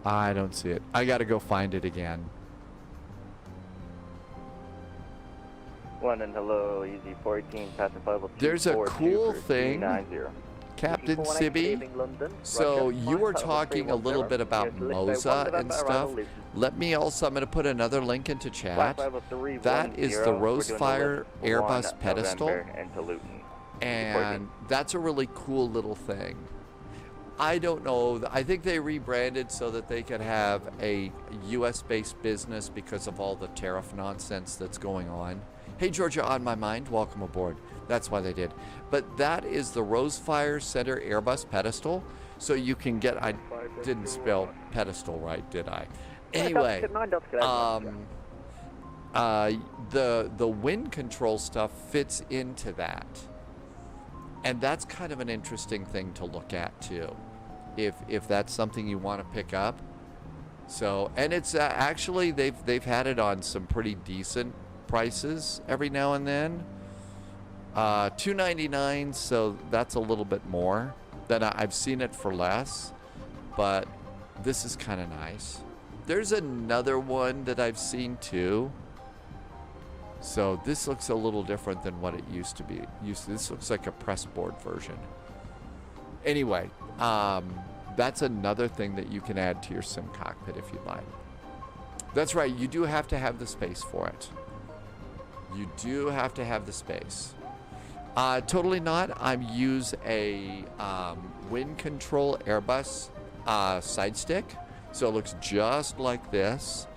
I don't see it. I gotta go find it again. London, hello, easy 14, passing flight level 242. There's a cool thing, 390. Captain Sibby. So you were talking a little bit about Moza and stuff. Let me also, I'm going to put another link into chat. That is the Rosefire Airbus pedestal. And that's a really cool little thing. I don't know. I think they rebranded so that they could have a US-based business because of all the tariff nonsense that's going on. Hey, Georgia, on my mind. Welcome aboard. That's why they did. But that is the Rosefire Center Airbus pedestal. So you can get, I didn't spell pedestal right, did I? Anyway, the wind control stuff fits into that. And that's kind of an interesting thing to look at too, if that's something you want to pick up. So, and it's actually they've had it on some pretty decent prices every now and then. $299, so that's a little bit more than I've seen it for less, but this is kind of nice. There's another one that I've seen too. So this looks a little different than what it used to be. This looks like a press board version. Anyway, that's another thing that you can add to your sim cockpit if you'd like. That's right, you do have to have the space for it. You do have to have the space. Totally not. I use a wind control Airbus side stick. So it looks just like this.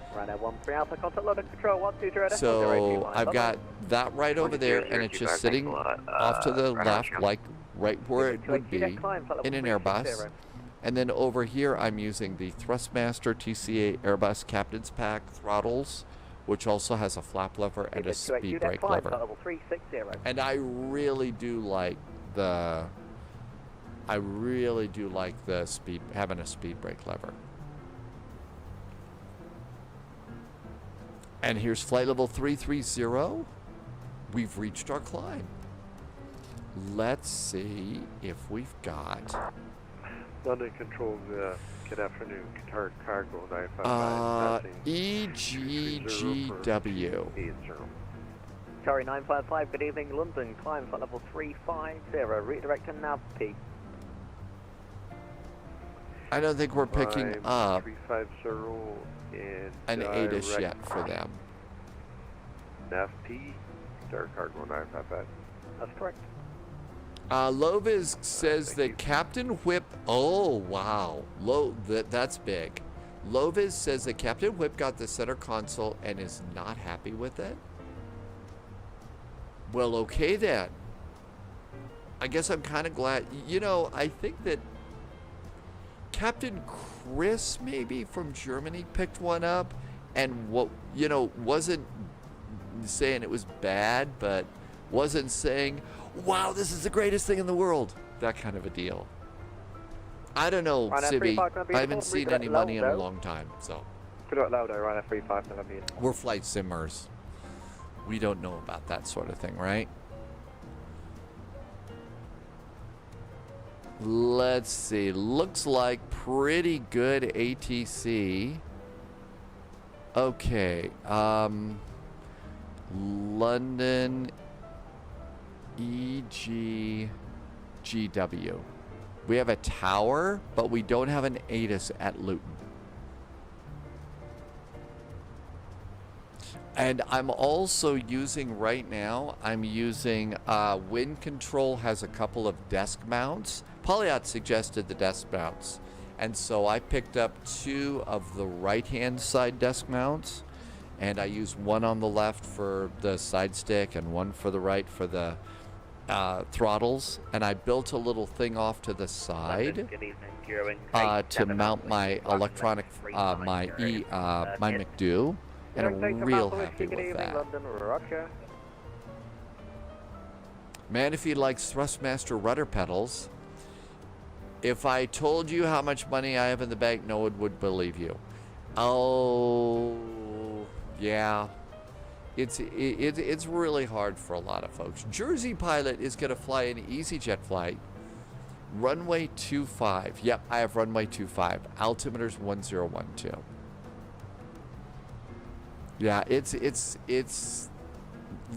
So I've got that right over there, and it's just sitting off to the left, like right where it would be in an Airbus. And then over here, I'm using the Thrustmaster TCA Airbus Captain's Pack throttles, which also has a flap lever and a speed brake lever. And I really do like the speed, having a speed brake lever. And here's flight level 330. We've reached our climb. Let's see if we've got London control, good afternoon, Qatar Cargo 959. EGGW. Sorry, 955, good evening, London, climb flight level 350, redirect to nav P. I don't think we're picking up 350 and an ATIS yet for them. Nav P, Star Cargo 955. That's correct. Lovis says that Captain Whip. Oh wow, that's big. Lovis says that Captain Whip got the center console and is not happy with it. Well, okay then. I guess I'm kind of glad. You know, I think that Captain Chris maybe from Germany picked one up, and wasn't saying it was bad, but wasn't saying, wow, this is the greatest thing in the world. That kind of a deal. I don't know, Sibby. I haven't seen any money in a long time, so. Put it louder, right? 35 millimeters. We're flight simmers. We don't know about that sort of thing, right? Let's see. Looks like pretty good ATC. Okay. London EGGW. We have a tower, but we don't have an ATIS at Luton. And I'm also using right now, Wind Control has a couple of desk mounts. Polyot suggested the desk mounts. And so I picked up 2 of the right-hand side desk mounts. And I use one on the left for the side stick and one for the right for the throttles. And I built a little thing off to the side to mount my electronic, my McDo. And I'm real happy with that. Man, if he likes Thrustmaster rudder pedals, if I told you how much money I have in the bank, no one would believe you. Oh, yeah. It's really hard for a lot of folks. Jersey Pilot is going to fly an EasyJet flight. Runway 25. Yep, I have runway 25. Altimeter's 1012. Yeah, it's a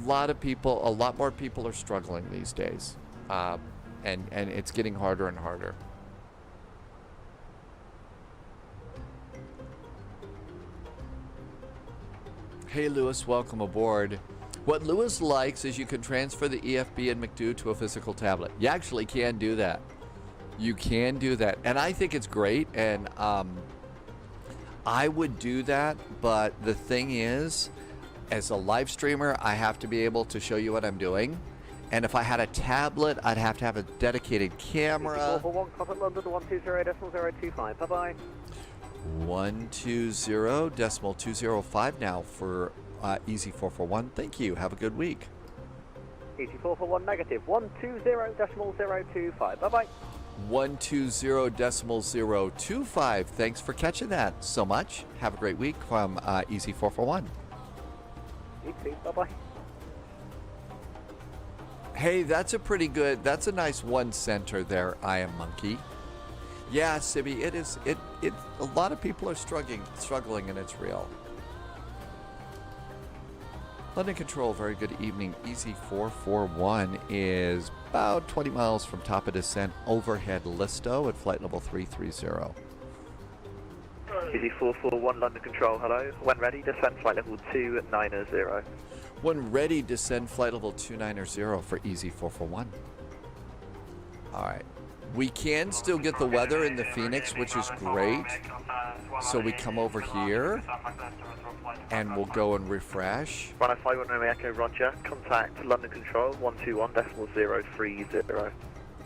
lot more people are struggling these days. And it's getting harder and harder. Hey Lewis, welcome aboard. What Lewis likes is you can transfer the EFB and McDo to a physical tablet. You actually can do that. You can do that. And I think it's great. And I would do that. But the thing is, as a live streamer, I have to be able to show you what I'm doing. And if I had a tablet, I'd have to have a dedicated camera. 441, London 120.025. Bye-bye. 120.205 now for Easy 441. Thank you. Have a good week. Easy 441 negative 120.025. Bye-bye. 120.025. Thanks for catching that so much. Have a great week from Easy 441. You too. Bye-bye. Hey, that's a nice one center there, I Am Monkey. Yeah, Sibby, it is. A lot of people are struggling, and it's real. London Control, very good evening. Easy 441 is about 20 miles from top of descent, overhead Listo at flight level 330. Easy 441, London Control, hello. When ready, descend flight level 290. When ready, descend flight level 290 for Easy 441. All right. We can still get the weather in the Phoenix, which is great. So we come over here, and we'll go and refresh. 105 Romeo Echo, roger. Contact London Control 121.030.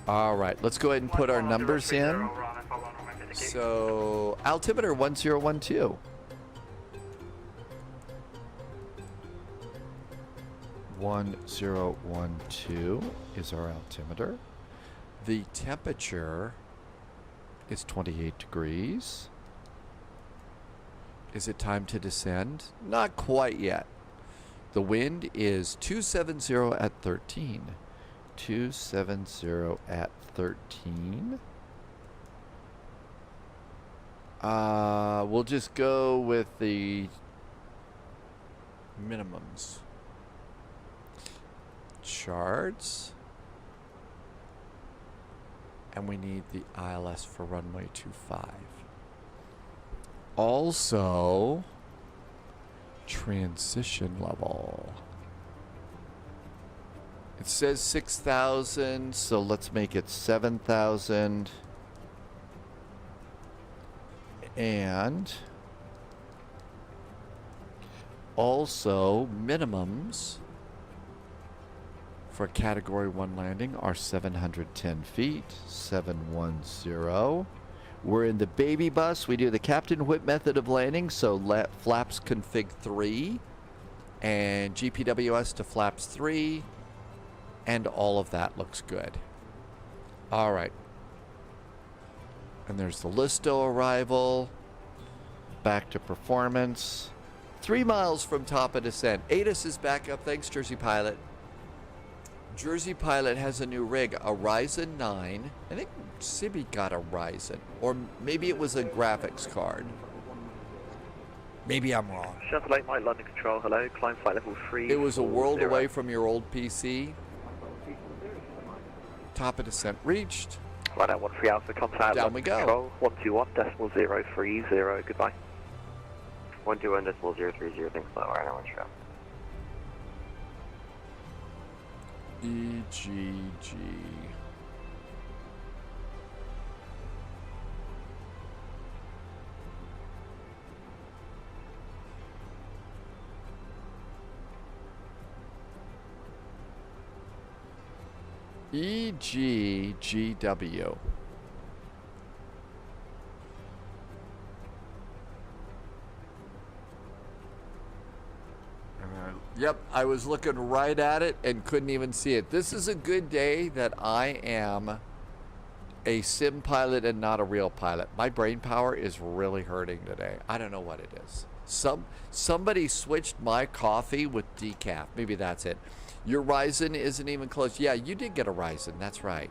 All right, let's go ahead and put our numbers in. So altimeter 1012. 1012 is our altimeter. The temperature is 28 degrees. Is it time to descend? Not quite yet. The wind is 270 at 13. 270 at 13. We'll just go with the minimums. charts. And we need the ILS for runway 25. Also, transition level. It says 6,000, so let's make it 7,000. And also minimums for Category 1 landing are 710 feet, 710. We're in the baby bus. We do the Captain Whip method of landing, so flaps config 3 and GPWS to flaps 3, and all of that looks good. All right. And there's the Listo arrival. Back to performance. 3 miles from top of descent. ATIS is back up. Thanks, Jersey Pilot. Jersey Pilot has a new rig, a Ryzen 9. I think Sibby got a Ryzen. Or maybe it was a graphics card. Maybe I'm wrong. Chevrolet, Mike London Control, hello. Climb flight level 3. It was a world away from your old PC. Top of descent reached. Right out 13 Alpha, contact Down we go. Control, 121.030, goodbye. 121.030, thanks a lot, right on show. EGG. EGGW. Yep, I was looking right at it and couldn't even see it. This is a good day that I am a sim pilot and not a real pilot. My brain power is really hurting today. I don't know what it is. Somebody switched my coffee with decaf. Maybe that's it. Your Ryzen isn't even close. Yeah, you did get a Ryzen. That's right.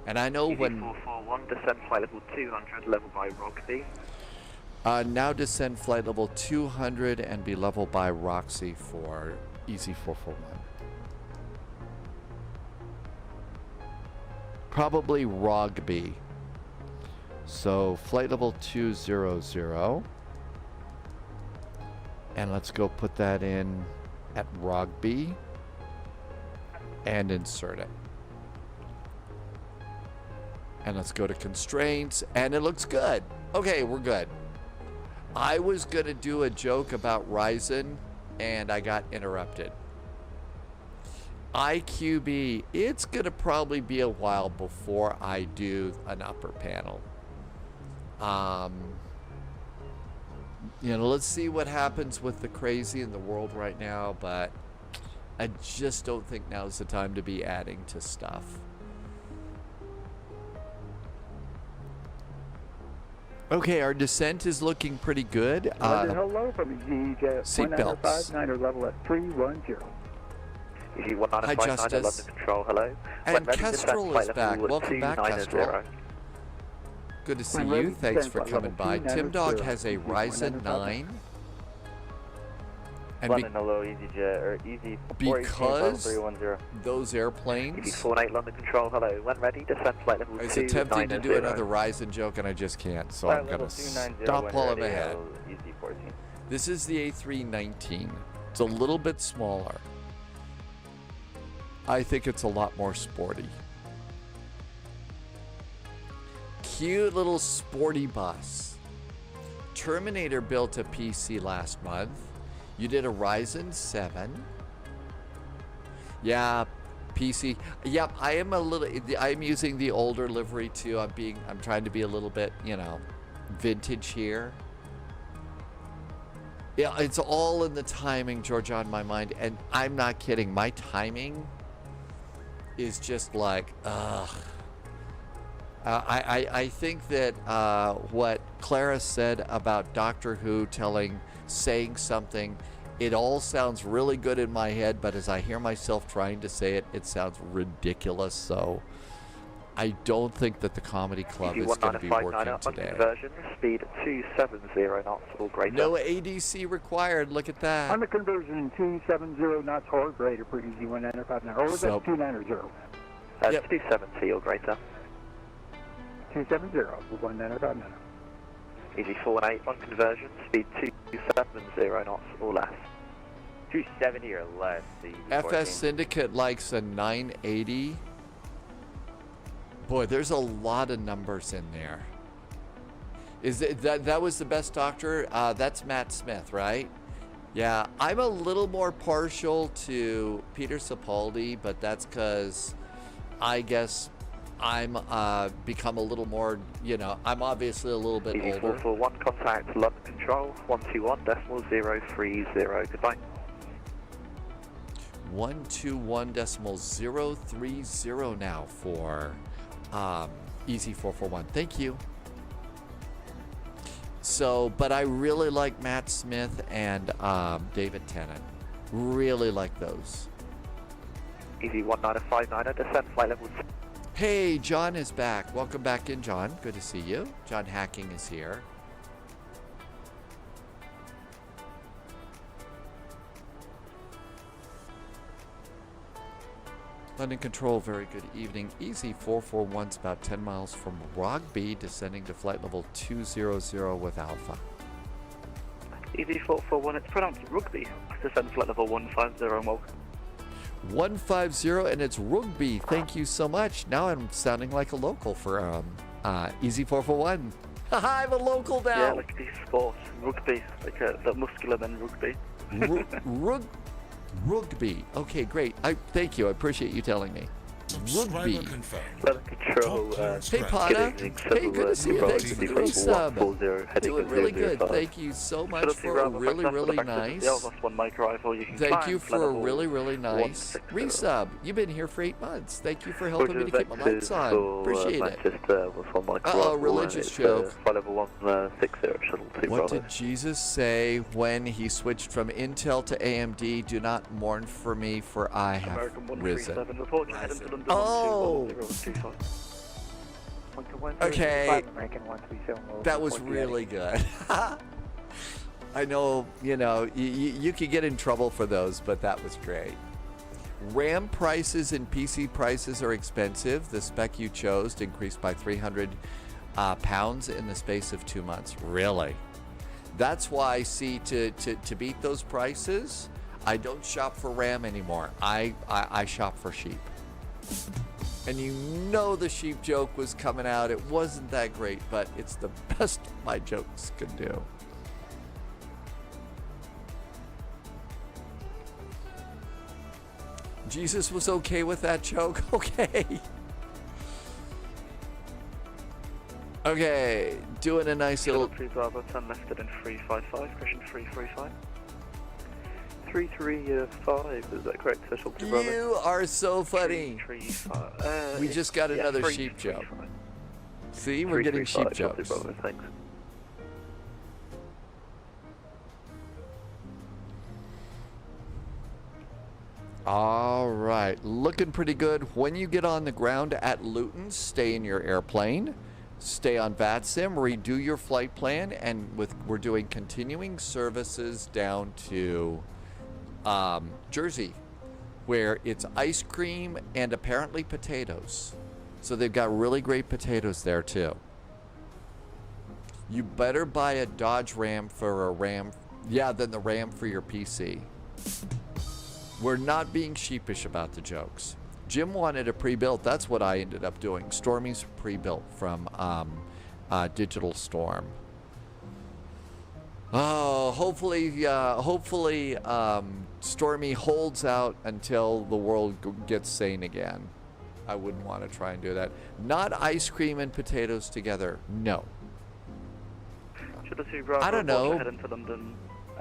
And I know when... 441, descend flight level 200, level by Rogby. Now descend flight level 200 and be leveled by Roxy for Easy 441. Probably Rogby. So flight level 200. And let's go put that in at Rogby and insert it. And let's go to constraints, and it looks good. Okay, we're good. I was gonna do a joke about Ryzen, and I got interrupted. IQB, it's gonna probably be a while before I do an upper panel. You know, let's see what happens with the crazy in the world right now, but I just don't think now's the time to be adding to stuff. Okay, our descent is looking pretty good. Hello from EGJJ. Seatbelts. 1959 level at 310. Hi, Justice. Control, hello. And Kestrel is back. Welcome back, Kestrel. Good to see you. Thanks for coming by. Tim Dog has a Ryzen 9. And hello, EasyJet, or Easy because 310. those airplanes... 48 London Control, hello. When ready, descend flight level 290. I was attempting to do another Ryzen joke, and I just can't, so I'm going to stop while I'm ahead. Easy 14. This is the A319. It's a little bit smaller. I think it's a lot more sporty. Cute little sporty bus. Terminator built a PC last month. You did a Ryzen 7. Yeah, PC. Yep, I am a little. I'm using the older livery too. I'm trying to be a little bit, you know, vintage here. Yeah, it's all in the timing, George, on my mind, and I'm not kidding. My timing is just like, ugh. I think that what Clara said about Doctor Who saying something, it all sounds really good in my head, but as I hear myself trying to say it, it sounds ridiculous. So I don't think that the comedy club is going to be working today. Conversion, speed 270 knots or greater. No ADC required. Look at that. On the conversion, 270 knots or greater for easy 195 now. Or was that 290? Yep. 270 or greater. 270 for 195 now. Easy 48 on conversion, speed 270 knots or less. 270 or less. The FS Syndicate likes a 980. Boy, there's a lot of numbers in there. Is it that was the best doctor? That's Matt Smith, right? Yeah, I'm a little more partial to Peter Sapoldi, but that's because I guess I'm become a little more, I'm obviously a little bit older. 441 contact London Control 121.030. Goodbye. 121.030 now for Easy 441. Thank you. So, but I really like Matt Smith and David Tennant. Really like those. Easy 1959, descend flight level. Hey, John is back. Welcome back in, John. Good to see you. John Hacking is here. London Control, very good evening. Easy 441's about 10 miles from Rugby, descending to flight level 200 with Alpha. Easy 441, it's pronounced Rugby. Descend flight level 150 and welcome. 150 and it's Rugby. Thank you so much. Now I'm sounding like a local for Easy 441. I'm a local now. Yeah, like the sport, rugby, like the muscular men rugby. Rugby. Okay, great. Thank you. I appreciate you telling me. Rugby. Control. Hey, Pana. Hey, good to see you. Thanks for the resub. Doing really good. Thank you so much for a really, really nice. Thank you for a really, really nice resub. You've been here for 8 months. Thank you for helping me to keep my lights on. Appreciate it. Uh-oh, religious joke. What did Jesus say when he switched from Intel to AMD? Do not mourn for me, for I have risen. Oh! Okay. That was really good. I know, you could get in trouble for those, but that was great. RAM prices and PC prices are expensive. The spec you chose to increase by 300 pounds in the space of 2 months. Really? That's why, see, to beat those prices, I don't shop for RAM anymore. I shop for sheep. And the sheep joke was coming out. It wasn't that great, but it's the best my jokes could do. Jesus was okay with that joke? Okay. Okay, doing a nice little... 3 10 left in 355, question 335. 335, is that correct? You are so funny. We just got another sheep joke. See, we're getting sheep jokes. Thanks. All right, looking pretty good. When you get on the ground at Luton, stay in your airplane. Stay on VATSIM, redo your flight plan, and we're doing continuing services down to Jersey, where it's ice cream and apparently potatoes. So they've got really great potatoes there too. You better buy a Dodge Ram for a Ram, than the Ram for your PC. We're not being sheepish about the jokes. Jim wanted a pre-built. That's what I ended up doing. Stormy's pre-built from Digital Storm. Oh, hopefully, Stormy holds out until the world gets sane again. I wouldn't want to try and do that. Not ice cream and potatoes together. No. I don't know.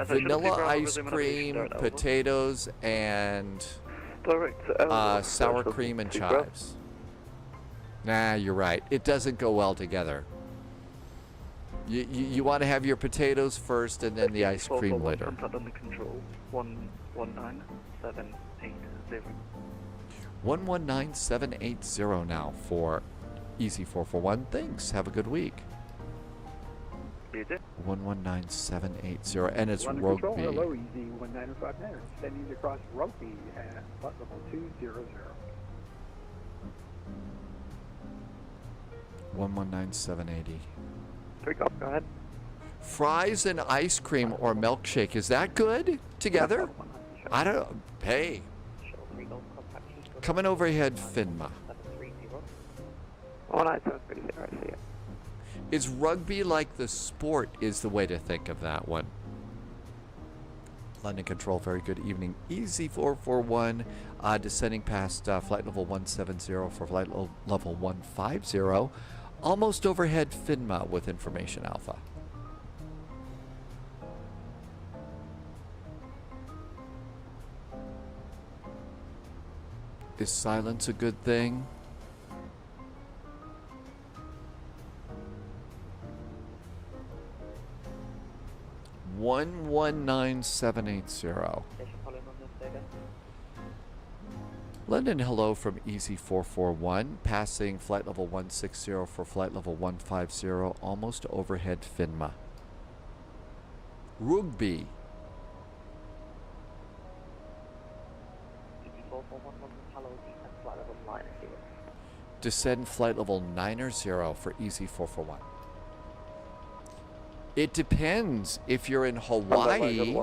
Vanilla ice cream, potatoes, and sour cream and chives. Nah, you're right. It doesn't go well together. You want to have your potatoes first and then the ice cream later. 119780. 119780 now for Easy 441. Thanks. Have a good week. You did. 119780. And it's London Rugby. Control, hello, easy 1959. Sending across Rugby at flight level 200. 119780. Go ahead. Fries and ice cream or milkshake. Is that good together? I don't. Hey. Coming overhead, Finma. Oh, no, sounds pretty there. I see it. Is rugby like the sport is the way to think of that one. London Control, very good evening. Easy 441, descending past flight level 170 for flight level 150. Almost overhead, Finma with information alpha. Is silence a good thing? One 19780. London, hello from Easy 441, passing flight level 160 for flight level 150, almost overhead Finma. Rugby. Descend flight level 90 for Easy 441. It depends. If you're in Hawaii,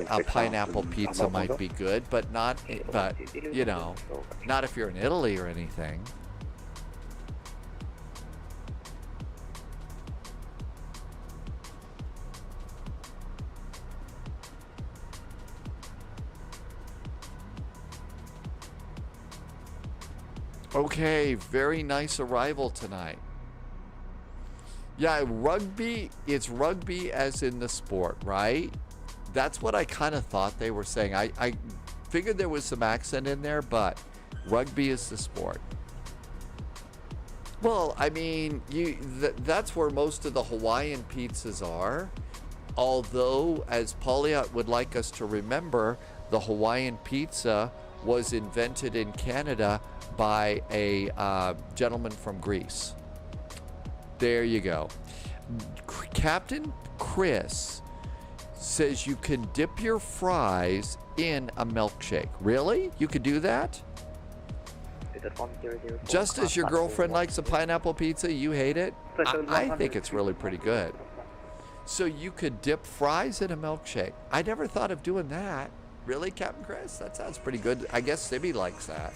a pineapple pizza might be good, but not, you know, not if you're in Italy or anything. Okay, very nice arrival tonight. Yeah, rugby, it's rugby as in the sport, right? That's what I kind of thought they were saying. I figured there was some accent in there, but rugby is the sport. Well, I mean, that's where most of the Hawaiian pizzas are. Although, as Pauliot would like us to remember, the Hawaiian pizza was invented in Canada by a gentleman from Greece. There you go. Captain Chris says you can dip your fries in a milkshake. Really? You could do that? Just as your girlfriend likes a pineapple pizza, you hate it? I think it's really pretty good. So you could dip fries in a milkshake. I never thought of doing that. Really, Captain Chris? That sounds pretty good. I guess Sibby likes that.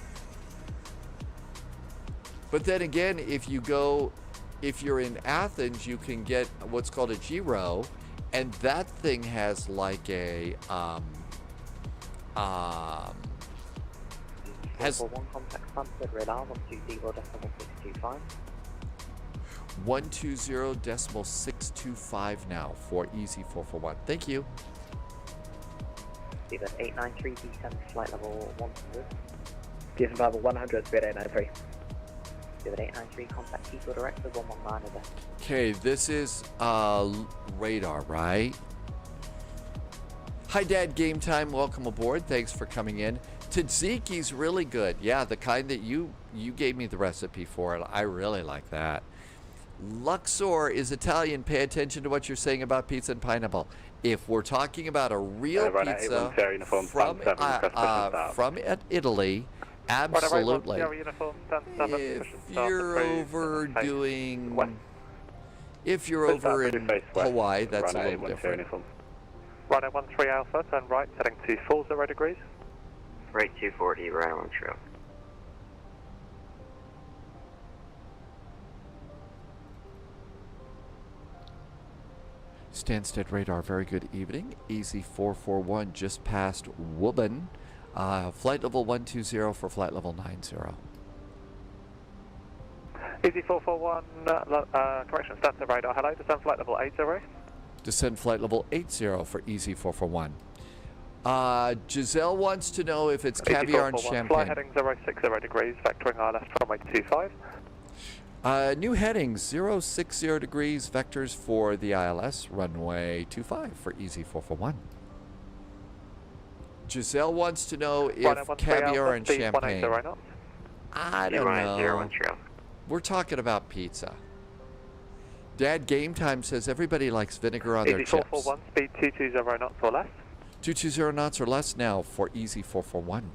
But then again, if you're in Athens, you can get what's called a gyro, and that thing has like a has 120.625 now for Easy 441. Thank you. 893 descend flight level 100. Descend level 100, speed 893. 893, contact Eagle Director 119 over. Okay, this is radar, right? Hi, Dad. Game time. Welcome aboard. Thanks for coming in. Tzatziki's really good. Yeah, the kind that you gave me the recipe for it. I really like that. Luxor is Italian. Pay attention to what you're saying about pizza and pineapple. If we're talking about a real pizza from Italy, absolutely. If you're over in Hawaii, that's a little different. Runway 13 Alpha, turn right, heading to 40 degrees. Right 240, right on trail. Stanstead radar, very good evening. Easy 441 just past Woburn. Flight level 120 for flight level 90. Easy 441, correction, Stanstead radar. Hello, descend flight level 80. Descend flight level 80 for Easy 441. Giselle wants to know if it's caviar and champagne. Fly heading 060 degrees, vectoring ILS runway 25. New heading 060 degrees, vectors for the ILS, runway 25 for Easy 441. Giselle wants to know if caviar and champagne. I don't know. We're talking about pizza. Dad Game Time says everybody likes vinegar on their chips. 441, speed 220 knots or less. 220 knots or less now for Easy 441.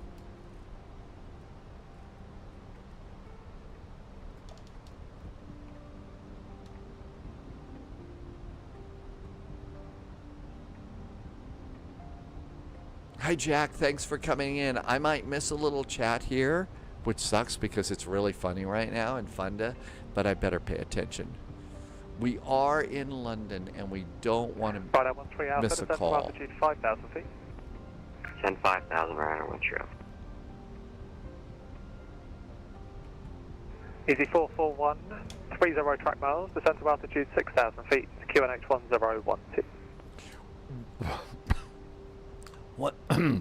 Hi Jack, thanks for coming in. I might miss a little chat here, which sucks because it's really funny right now and fun to, but I better pay attention. We are in London and we don't want to miss a call. Altitude 5,000 feet. Send 5,000 right on Montreal. Easy 441, 30 track miles, descent to altitude 6,000 feet, QNH 1012. What?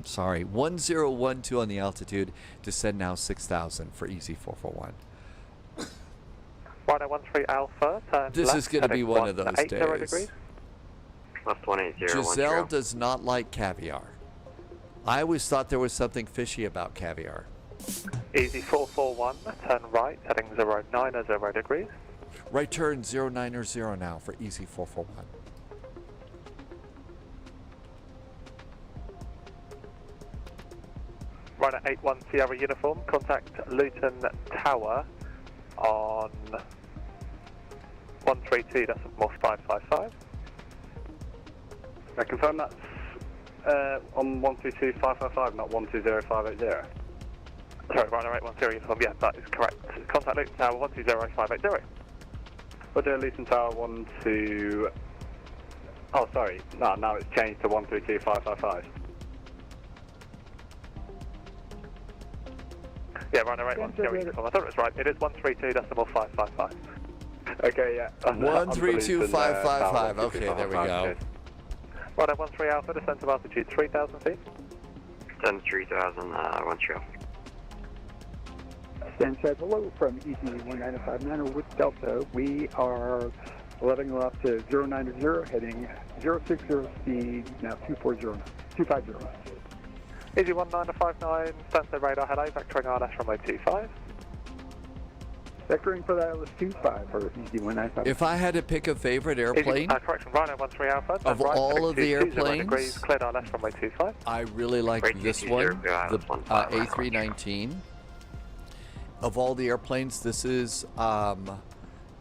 Sorry, 1012 on the altitude. Descend now 6,000 for Easy 441. 1013 Alpha, turn This left, is going to be one of those 80 days. degrees. Left 180, Giselle does not like caviar. I always thought there was something fishy about caviar. Easy 441, turn right, heading 090 degrees. Right turn 090 now for Easy 441. Right at 81 Sierra Uniform, contact Luton Tower on 132.555. I confirm that's on 122.555, not 120.580. Sorry, right at 81 Sierra Uniform, yeah, that is correct. Contact Luton Tower 120.580. Roger, Luton Tower 12... Oh, sorry. No, now it's changed to 132.555. Yeah, right at 81 Sierra Uniform. I thought it was right. It is 132.555. Okay, yeah. 132.555. Okay, there we go. Right at 13 Alpha, descent to altitude 3,000 feet. Send 3,000 Montreal. Stanstead, hello from EG1959 with Delta. We are leveling off to 090, heading 060 speed, now 250 knots. Easy 1959, Stanstead radar, hello, vectoring RLS runway 25. Vectoring for that was 25 for Easy 195. If I had to pick a favorite airplane correction, Rhino 13 Alpha, of right, all of the 20 airplanes, degrees, cleared RLS runway 25. I really like this one, the A319. Of all the airplanes, this is the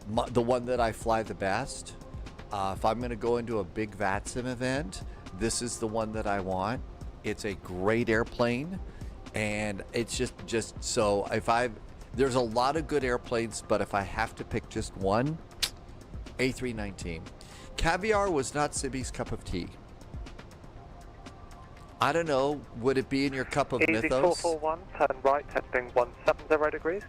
one that I fly the best. If I'm going to go into a big VATSIM event, this is the one that I want. It's a great airplane, and it's just so there's a lot of good airplanes, but if I have to pick just one, A319. Caviar was not Sibby's cup of tea. I don't know, would it be in your cup of Easy mythos? 441, turn right, heading 170 degrees.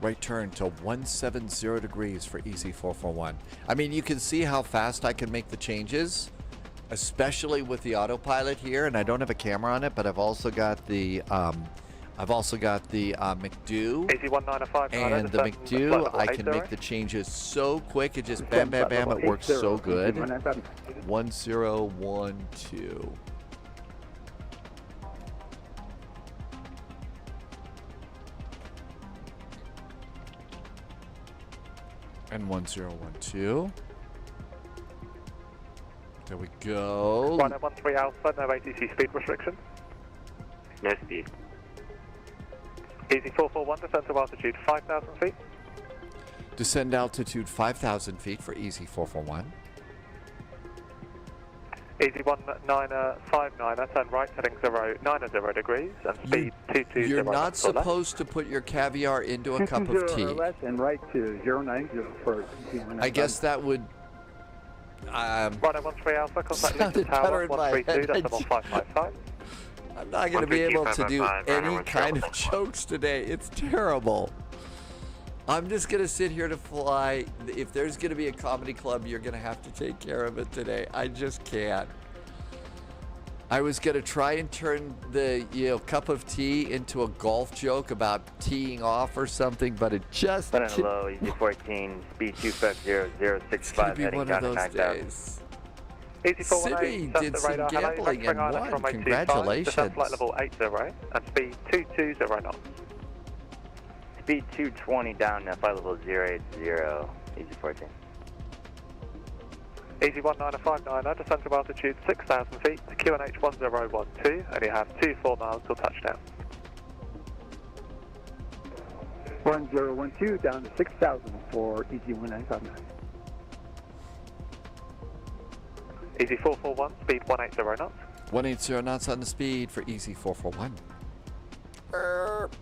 Right turn to 170 degrees for Easy 441. I mean, you can see how fast I can make the changes, especially with the autopilot here, and I don't have a camera on it, but I've also got the McDo, Easy 195, and the McDo, I can make the changes so quick. It just bam, bam, bam. It works so good. 1012. And 1012. There we go. 1013 Alpha, no ATC speed restriction. No speed. Easy 441, descent to altitude 5,000 feet. Descend altitude 5,000 feet for Easy 441. Easy 1959, turn right, heading 090 degrees, and speed 220. You're not supposed to put your caviar into a cup of tea. Less and right to 090 for I guess that would. Right at 13 Alpha, contact Luton better Tower in my head. 132.555. I'm not going to be able to do any kind of jokes today. It's terrible. I'm just going to sit here to fly. If there's going to be a comedy club, you're going to have to take care of it today. I just can't. I was going to try and turn the cup of tea into a golf joke about teeing off or something, but it just... Hello, Easy 14, speed 250.065, heading down to 9,000. Sibby did some gambling and won. Congratulations. Descent flight level 80 and speed 220 knots. Speed 220 down to flight level 080, easy 14. Easy 19590, descend to altitude 6,000 feet to QNH 1012, and you have 24 miles till touchdown. 1012 down to 6,000 for EG 1959. Easy 441, speed 180 knots. 180 knots on the speed for Easy 441.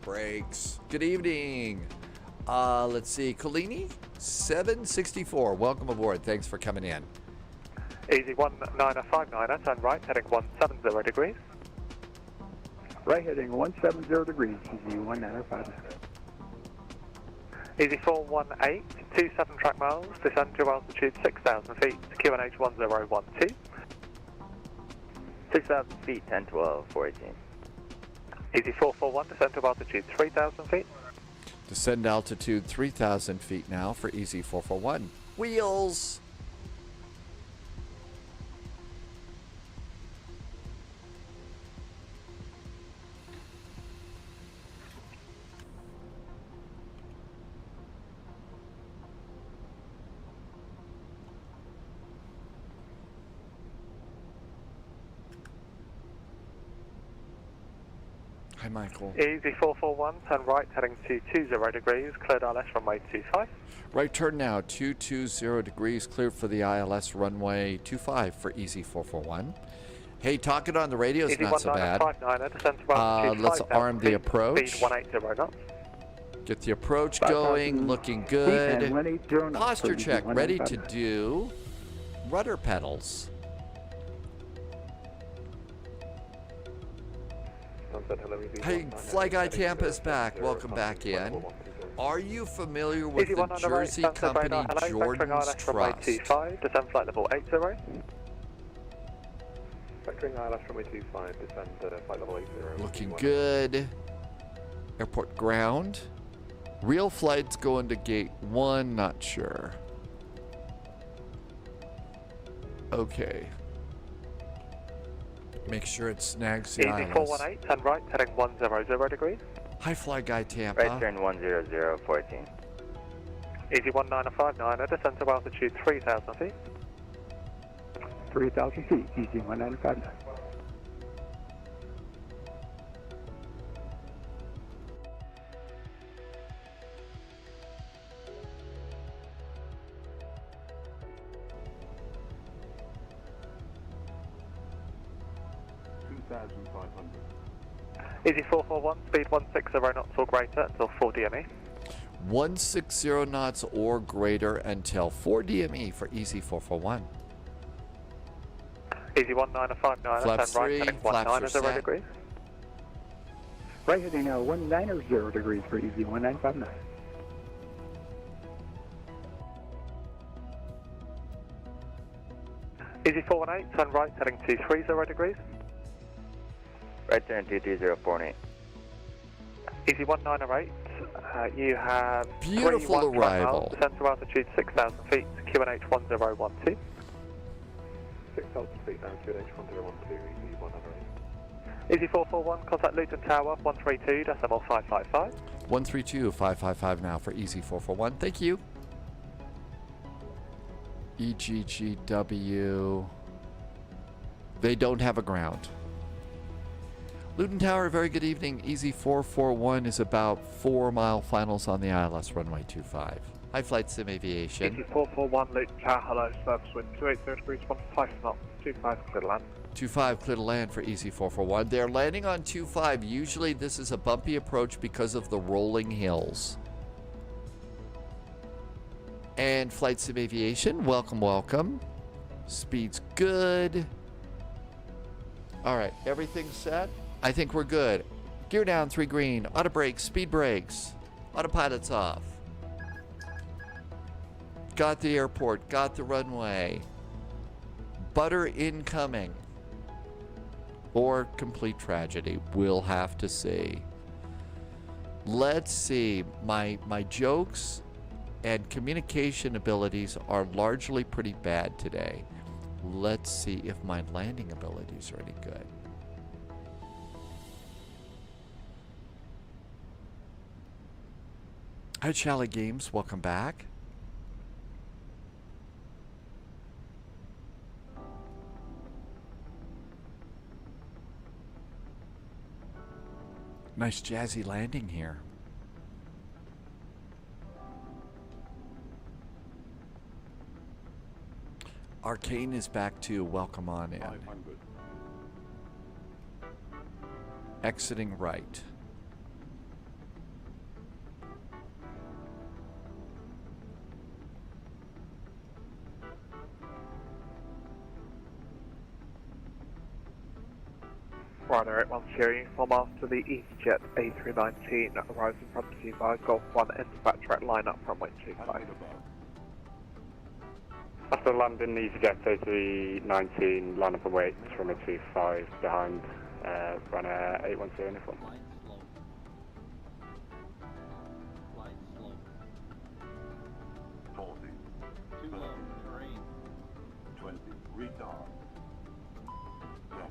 Brakes. Good evening. Let's see. Collini, 764. Welcome aboard. Thanks for coming in. Easy 19059, turn right, heading 170 degrees. Right heading 170 degrees, EG 1959. Easy 418, 27 track miles, descend to altitude 6,000 feet to QNH 1012. 6,000 feet, 1012, 418. Easy 441, descend to altitude 3,000 feet. Descend altitude 3,000 feet now for Easy 441. Wheels. Hi, Michael. Easy 441, turn right, heading to 20 degrees, cleared ILS runway 25. Right turn now, 220 degrees, cleared for the ILS runway 25 for Easy 441. Hey, talking on the radio is not so bad. Let's arm the approach. Speed 180 knots. Get the approach going, looking good. 180 knots Posture for check, EG ready to 1959. do rudder pedals. Hey, Fly Guy Tampa is back. Welcome back in. Are you familiar with Easy the 1 on the right, Jersey Stanstead company radar, hello, Jordan's vectoring ILS runway Trust? 25, descend flight level 80. Vectoring ILS runway 25, descend flight level 80. Looking good. Airport ground. Real flights going to gate 1, not sure. Okay. Make sure it snags the Easy ILS. 418, turn right, heading 100 degrees. Hi, Fly Guy Tampa. Right turn 100, 14. Easy 19059, descend to altitude 3,000 feet. 3,000 feet, EG 1959. Easy 441, speed 160 knots or greater until 4 DME. 160 knots or greater until 4 DME for Easy 441. Easy 19059, Flaps turn right, 3, heading flaps are 190 set. degrees. Right heading 190 degrees for EG 1959. Easy 418, turn right, heading 230 degrees. Right turn 22048. Easy 1908, you have Beautiful 31 arrival. miles, descend to altitude 6,000 feet to QNH 1012. 6,000 feet now, QNH 1012, easy 108. Easy 441, contact Luton Tower 132.555. 132.555 now for Easy 441. Thank you. EGGW. They don't have a ground. Luton Tower, very good evening. Easy 441 is about 4-mile finals on the ILS runway 25. Hi, Flight Sim Aviation. Easy 441, Luton Tower, hello, surface wind 280 degrees, 15 knots, 25 clear to land. 25 clear to land for Easy 441. They're landing on 25. Usually this is a bumpy approach because of the rolling hills. And Flight Sim Aviation, welcome, welcome. Speed's good. All right, everything's set. I think we're good. Gear down, 3 green. Auto brakes, speed brakes. Autopilot's off. Got the airport, got the runway. Butter incoming. Or complete tragedy. We'll have to see. Let's see. My jokes and communication abilities are largely pretty bad today. Let's see if my landing abilities are any good. Hi, Chalet Games. Welcome back. Nice jazzy landing here. Arcane is back too. Welcome on in. 500. Exiting right. Ryanair 81 Sierra Uniform after the EasyJet A319 arrives in front of you via Golf 1 end back track line up runway 25. After landing, EasyJet A319, line up and wait, runway 25 behind Ryanair 810 uniform. Flight slow. Flight slow. 40. Too low. Terrain. 20. Retard. Left.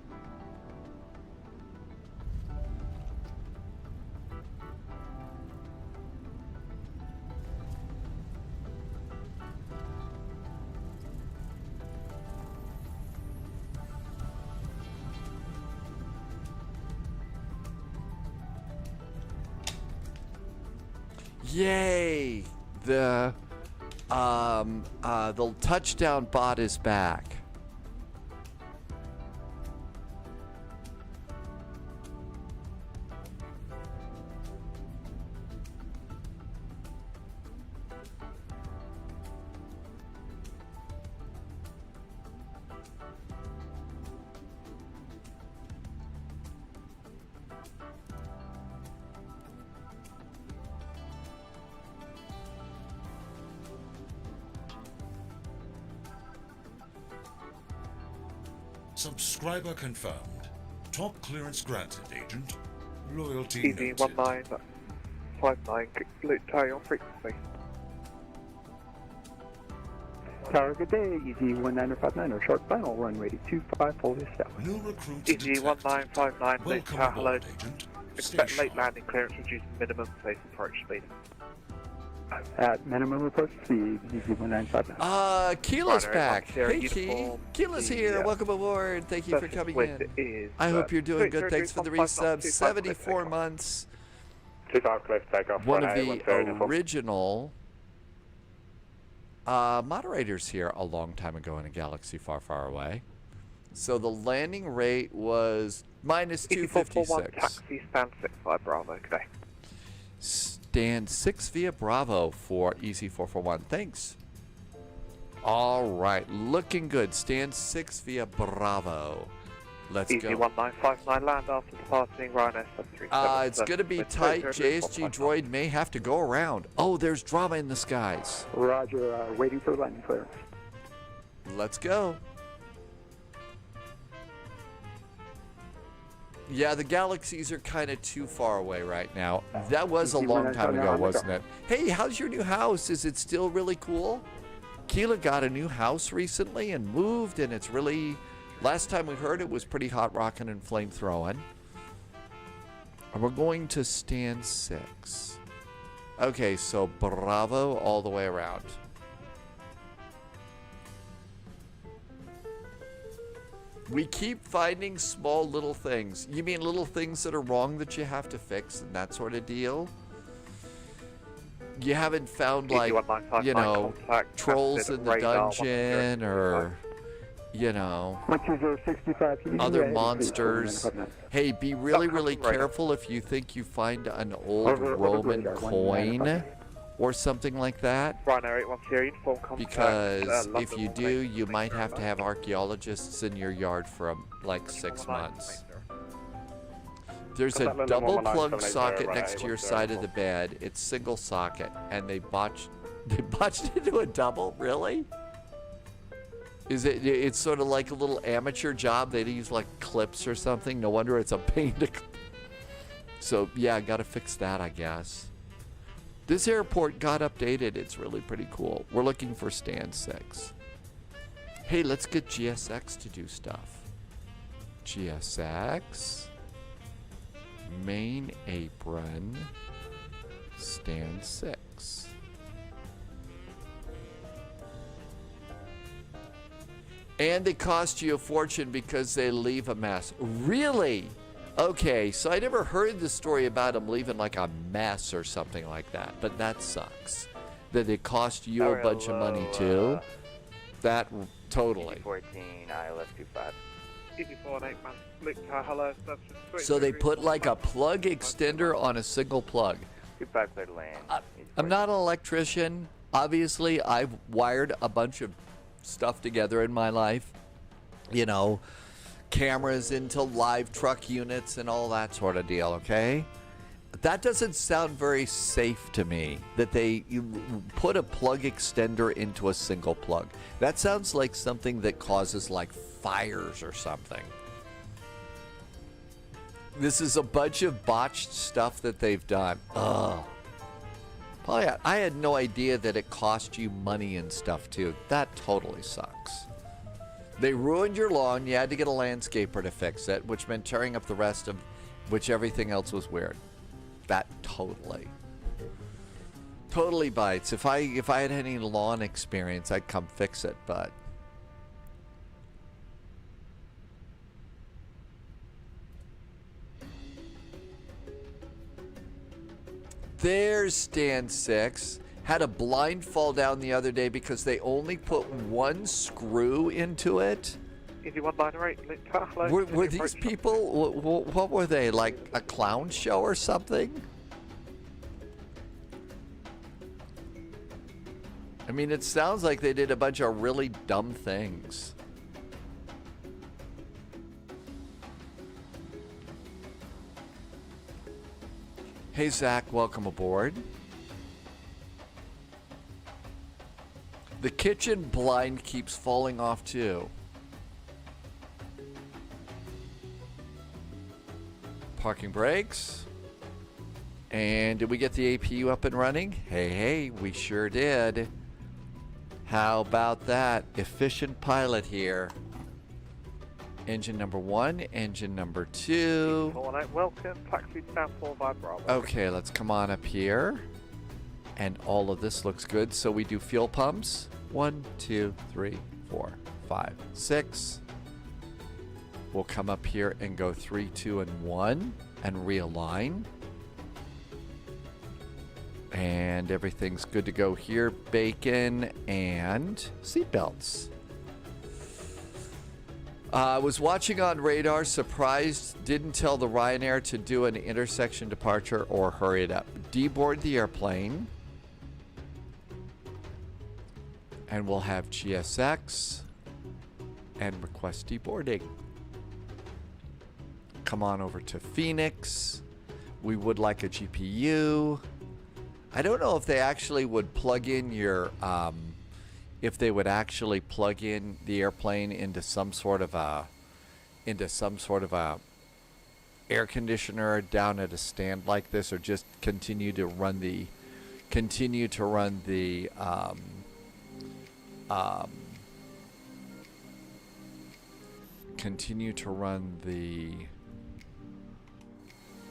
Yay! The touchdown bot is back. Subscriber confirmed. Top clearance granted, Agent. Loyalty Easy noted. 1959, Luton Tower on frequency. Tower, good day. Easy 1959, short final, runway 25, fully established. New recruit Easy detected. 1959, Luton Welcome Tower, hello. aboard, Agent. Expect Stay late sharp. landing clearance, reducing minimum safe approach speed. At minimum approach speed, Easy 1959. Keela's Ryanair back. 81 Sierra Hey, Key. uniform. Keela's The, here. Welcome aboard. Thank you for surface coming width in. is, I hope you're doing good. 3, Thanks for the 3, 5, resub. 25, 74 takeoff. months. 25 clear for takeoff. One of Ryanair the 810 uniform. original moderators here a long time ago in a galaxy far, far away. So the landing rate was minus Easy 441, 256. taxi stand 65 Bravo, good day. Stand 6 via Bravo for Easy 441. Thanks. All right, looking good. Stand 6 via Bravo. Let's Easy go. 1959, land after departing Ryanair 737. It's going to be tight. JSG droid may have to go around. Oh, there's drama in the skies. Roger, waiting for landing clearance. Let's go. Yeah, the galaxies are kind of too far away right now. That was a long time ago, wasn't it? Hey, how's your new house? Is it still really cool? Keela got a new house recently and moved, and it's really... Last time we heard it was pretty hot rocking and flame throwing. And we're going to stand 6. Okay, so Bravo all the way around. We keep finding small little things. You mean little things that are wrong that you have to fix and that sort of deal? You haven't found, like, you know, trolls in the dungeon or, you know, 12065, other monsters. Hey, be really, really careful if you think you find an old Roman coin or something like that. Ryanair 81 Sierra uniform contact. Because if London you runway do, you might have to have archaeologists in your yard for like 6 months. There's a London double 119, plug 780, socket right, next to your 80, side of the bed. It's single socket, and they botched it into a double. Really? Is it? It's sort of like a little amateur job. They use like clips or something. No wonder it's a pain to. So yeah, got to fix that, I guess. This airport got updated. It's really pretty cool. We're looking for stand 6. Hey, let's get GSX to do stuff. GSX. Main apron. Stand 6. And they cost you a fortune because they leave a mess. Really? Okay, so I never heard the story about them leaving like a mess or something like that. But that sucks. That it cost you a bunch of money too. That totally. 14 ILS 25. Hello. So they put like a plug extender on a single plug. 25 clear to land. I'm not an electrician. Obviously, I've wired a bunch of stuff together in my life. You know, cameras into live truck units and all that sort of deal, okay? That doesn't sound very safe to me, that you put a plug extender into a single plug. That sounds like something that causes like fires or something. This is a bunch of botched stuff that they've done. Ugh. Probably, I had no idea that it cost you money and stuff too. That totally sucks. They ruined your lawn. You had to get a landscaper to fix it, which meant tearing up the rest of which everything else was weird. That totally bites. If I had any lawn experience, I'd come fix it, but there's Stand 6. Had a blind fall down the other day because they only put one screw into it. Were these people, what were they, like a clown show or something? I mean, it sounds like they did a bunch of really dumb things. Hey, Zach, welcome aboard. The kitchen blind keeps falling off, too. Parking brakes. And did we get the APU up and running? Hey, we sure did. How about that? Efficient pilot here. Engine number 1, engine number 2. Welcome, taxi Stanford by Bravo. Okay, let's come on up here. And all of this looks good. So we do fuel pumps. 1, 2, 3, 4, 5, 6. We'll come up here and go 3, 2, and 1 and realign. And everything's good to go here. Bacon and seatbelts. I was watching on radar, surprised, didn't tell the Ryanair to do an intersection departure or hurry it up. Deboard the airplane. And we'll have GSX and request deboarding. Come on over to Phoenix. We would like a GPU. I don't know if they actually would plug in your, if they would actually plug in the airplane into some sort of a air conditioner down at a stand like this, or just continue to run the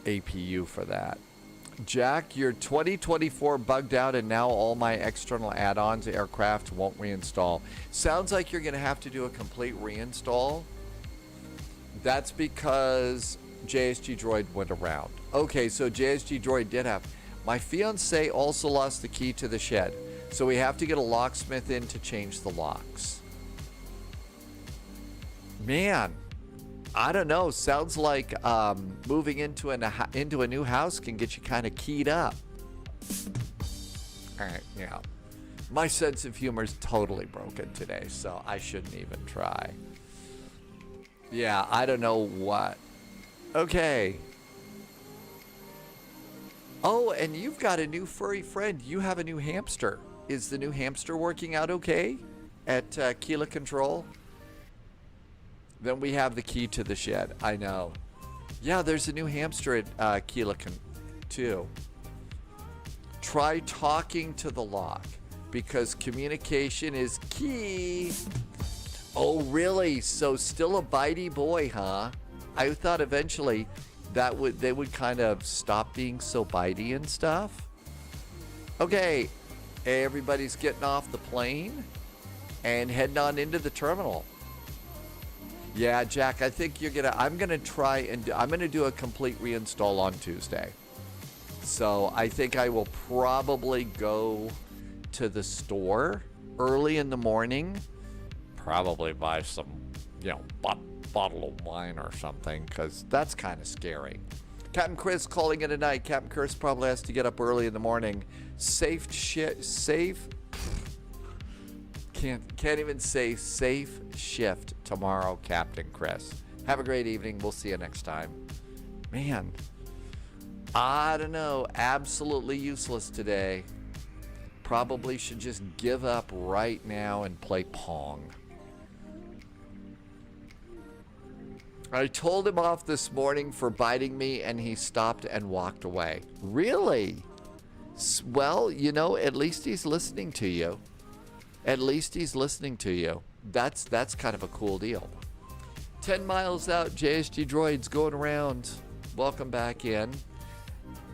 APU for that. Jack, your 2024 bugged out and now all my external add-ons aircraft won't reinstall. Sounds like you're going to have to do a complete reinstall. That's because JSG Droid went around. Okay, so JSG Droid did have. My fiance also lost the key to the shed, so we have to get a locksmith in to change the locks. Man, I don't know. Sounds like moving into a new house can get you kind of keyed up. All right, yeah. My sense of humor is totally broken today, so I shouldn't even try. Yeah, I don't know what. Okay. Oh, and you've got a new furry friend. You have a new hamster. Is the new hamster working out okay at Keela Control? Then we have the key to the shed. I know. Yeah, there's a new hamster at Keela too. Try talking to the lock because communication is key. Oh, really? So still a bitey boy, huh? I thought eventually they would kind of stop being so bitey and stuff. Okay, everybody's getting off the plane and heading on into the terminal. Yeah, Jack, I think I'm gonna try and I'm gonna do a complete reinstall on Tuesday. So I think I will probably go to the store early in the morning, probably buy some, bottle of wine or something, because that's kind of scary. Captain Chris calling it a night. Captain Chris probably has to get up early in the morning. Can't even say safe shift tomorrow, Captain Chris. Have a great evening. We'll see you next time. Man, I don't know. Absolutely useless today. Probably should just give up right now and play Pong. I told him off this morning for biting me, and he stopped and walked away. Really? Well, at least he's listening to you. At least he's listening to you. That's kind of a cool deal. 10 miles out, JSG droids going around. Welcome back in.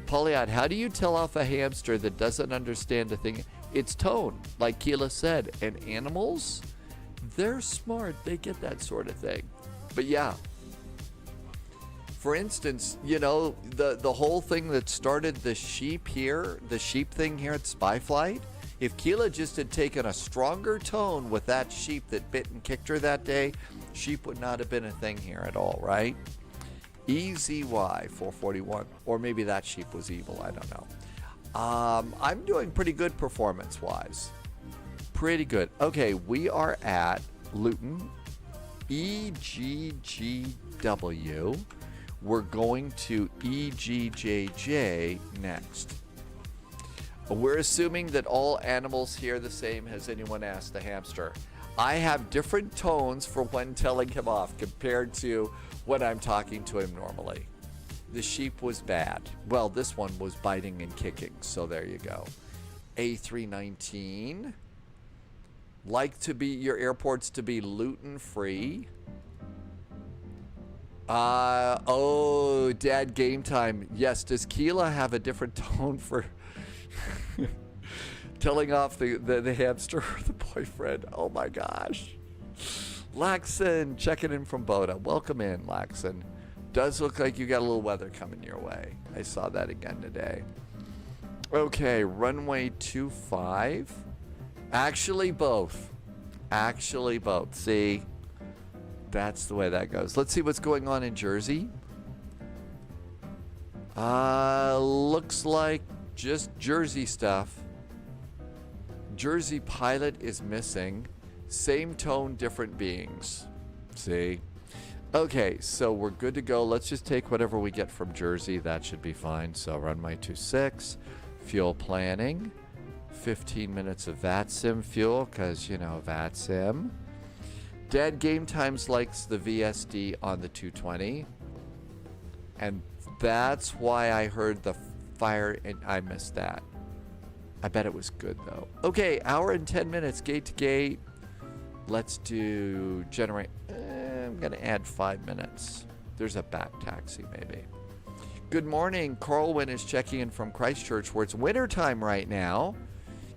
Pauliot, how do you tell off a hamster that doesn't understand a thing? It's tone, like Keela said. And animals, they're smart. They get that sort of thing. But yeah. For instance, the whole thing that started the sheep thing here at Spy Flight, if Keela just had taken a stronger tone with that sheep that bit and kicked her that day, sheep would not have been a thing here at all, right? EZY441. Or maybe that sheep was evil, I don't know. I'm doing pretty good performance-wise. Pretty good. Okay, we are at Luton, EGGW. We're going to EGJJ next. We're assuming that all animals hear the same. Has anyone asked the hamster? I have different tones for when telling him off compared to when I'm talking to him normally. The sheep was bad. Well, this one was biting and kicking, so there you go. A319. Like to be your airports to be Luton free. Dad game time. Yes, does Keela have a different tone for telling off the hamster or the boyfriend? Oh my gosh. Laxon checking in from Boda. Welcome in, Laxon. Does look like you got a little weather coming your way. I saw that again today. Okay, runway 25. Actually both. See? That's the way that goes. Let's see what's going on in Jersey. Looks like just Jersey stuff. Jersey pilot is missing. Same tone, different beings. See? Okay, so we're good to go. Let's just take whatever we get from Jersey. That should be fine. So runway 26, fuel planning, 15 minutes of VATSIM fuel, because, VATSIM. Dad Game Times likes the VSD on the 220. And that's why I heard the fire and I missed that. I bet it was good though. Okay, hour and 10 minutes, gate to gate. Let's do generate. I'm gonna add 5 minutes. There's a back taxi maybe. Good morning. Carlwyn is checking in from Christchurch where it's wintertime right now.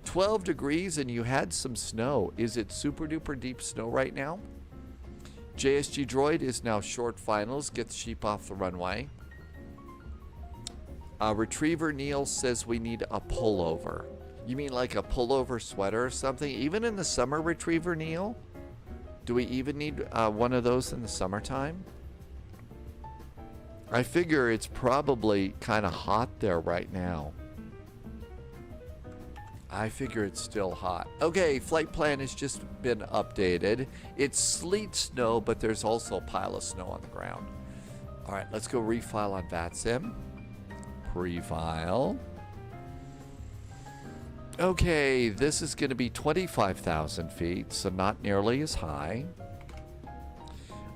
12 degrees and you had some snow. Is it super duper deep snow right now? JSG Droid is now short finals. Gets sheep off the runway. Retriever Neil says we need a pullover. You mean like a pullover sweater or something? Even in the summer, Retriever Neil? Do we even need one of those in the summertime? I figure it's probably kind of hot there right now. I figure it's still hot. Okay, flight plan has just been updated. It's sleet snow, but there's also a pile of snow on the ground. All right, let's go refile on VATSIM. Pre-file. Okay, this is going to be 25,000 feet, so not nearly as high.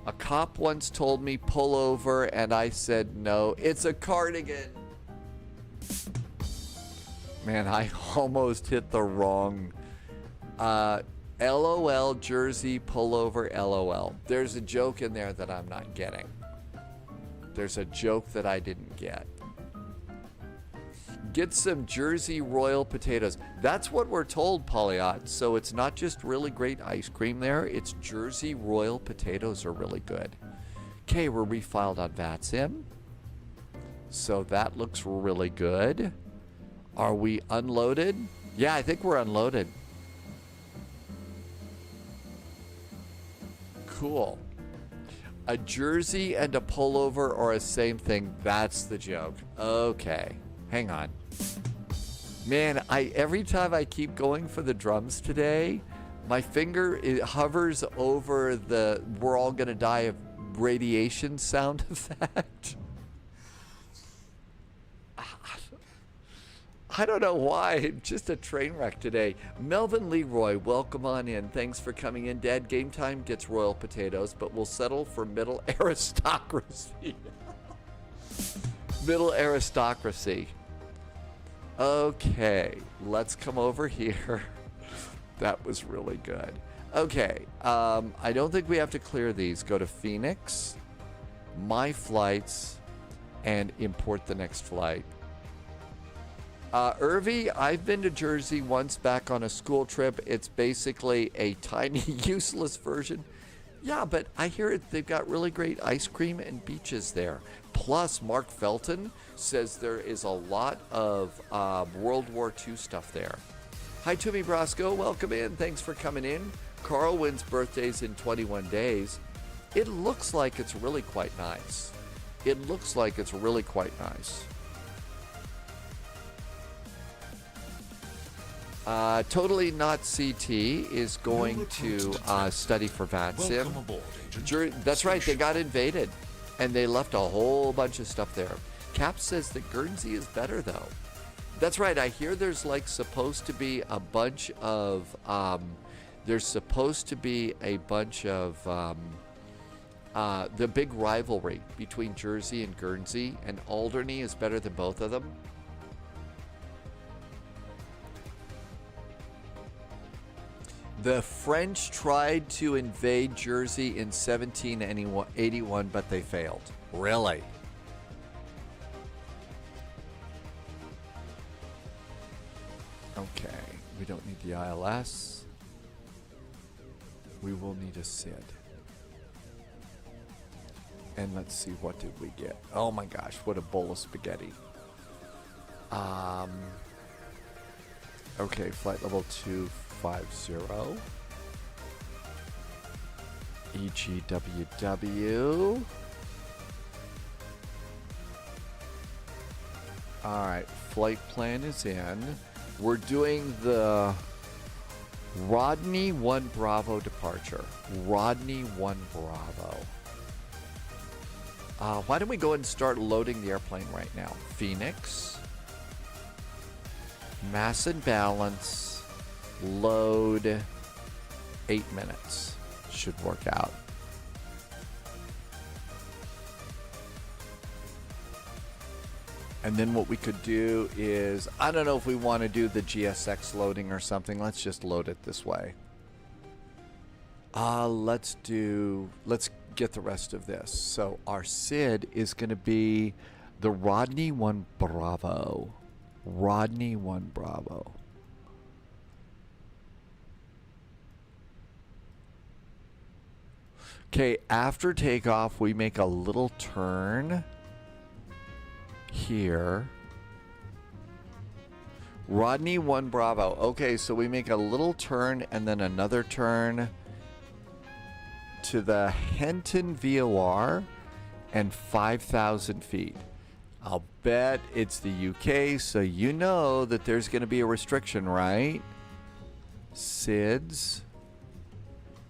A cop once told me pull over, and I said no. It's a cardigan. Man, I almost hit the wrong. LOL, Jersey, pullover, LOL. There's a joke in there that I'm not getting. There's a joke that I didn't get. Get some Jersey Royal potatoes. That's what we're told, Polyot. So it's not just really great ice cream there. It's Jersey Royal potatoes are really good. Okay, we're refiled on VATSIM. So that looks really good. Are we unloaded? Yeah, I think we're unloaded. Cool. A jersey and a pullover are the same thing. That's the joke. Okay. Hang on. Man, every time I keep going for the drums today, my finger hovers over the "we're all gonna die of radiation" sound effect. I don't know why. Just a train wreck today. Melvin Leroy, welcome on in. Thanks for coming in. Dad, game time gets royal potatoes, but we'll settle for middle aristocracy. Middle aristocracy. Okay, let's come over here. That was really good. Okay, I don't think we have to clear these. Go to Phoenix, My Flights, and import the next flight. Irvi, I've been to Jersey once back on a school trip. It's basically a tiny, useless version. Yeah, but I hear they've got really great ice cream and beaches there. Plus, Mark Felton says there is a lot of World War II stuff there. Hi, Toomey Brasco. Welcome in. Thanks for coming in. Carlwyn's birthday's in 21 days. It looks like it's really quite nice. It looks like it's really quite nice. Totally Not CT is going to study for VATSIM. That's right, they got invaded, and they left a whole bunch of stuff there. Cap says that Guernsey is better, though. That's right, I hear there's like supposed to be a bunch of, the big rivalry between Jersey and Guernsey, and Alderney is better than both of them. The French tried to invade Jersey in 1781, but they failed. Really? Okay, we don't need the ILS. We will need a SID. And let's see, what did we get? Oh my gosh, what a bowl of spaghetti. Okay, flight level 250. EGWW. Alright, flight plan is in. We're doing the Rodney 1 Bravo departure. Rodney 1 Bravo. Why don't we go ahead and start loading the airplane right now? Phoenix. Mass and balance. Load. 8 minutes. Should work out. And then what we could do is, I don't know if we want to do the GSX loading or something. Let's just load it this way. Let's get the rest of this. So our SID is going to be the Rodney 1 Bravo. Rodney 1 Bravo. Okay, after takeoff, we make a little turn here. Rodney 1 Bravo. Okay, so we make a little turn and then another turn to the Henton VOR and 5,000 feet. I'll bet it's the UK, so you know that there's going to be a restriction, right? SIDS.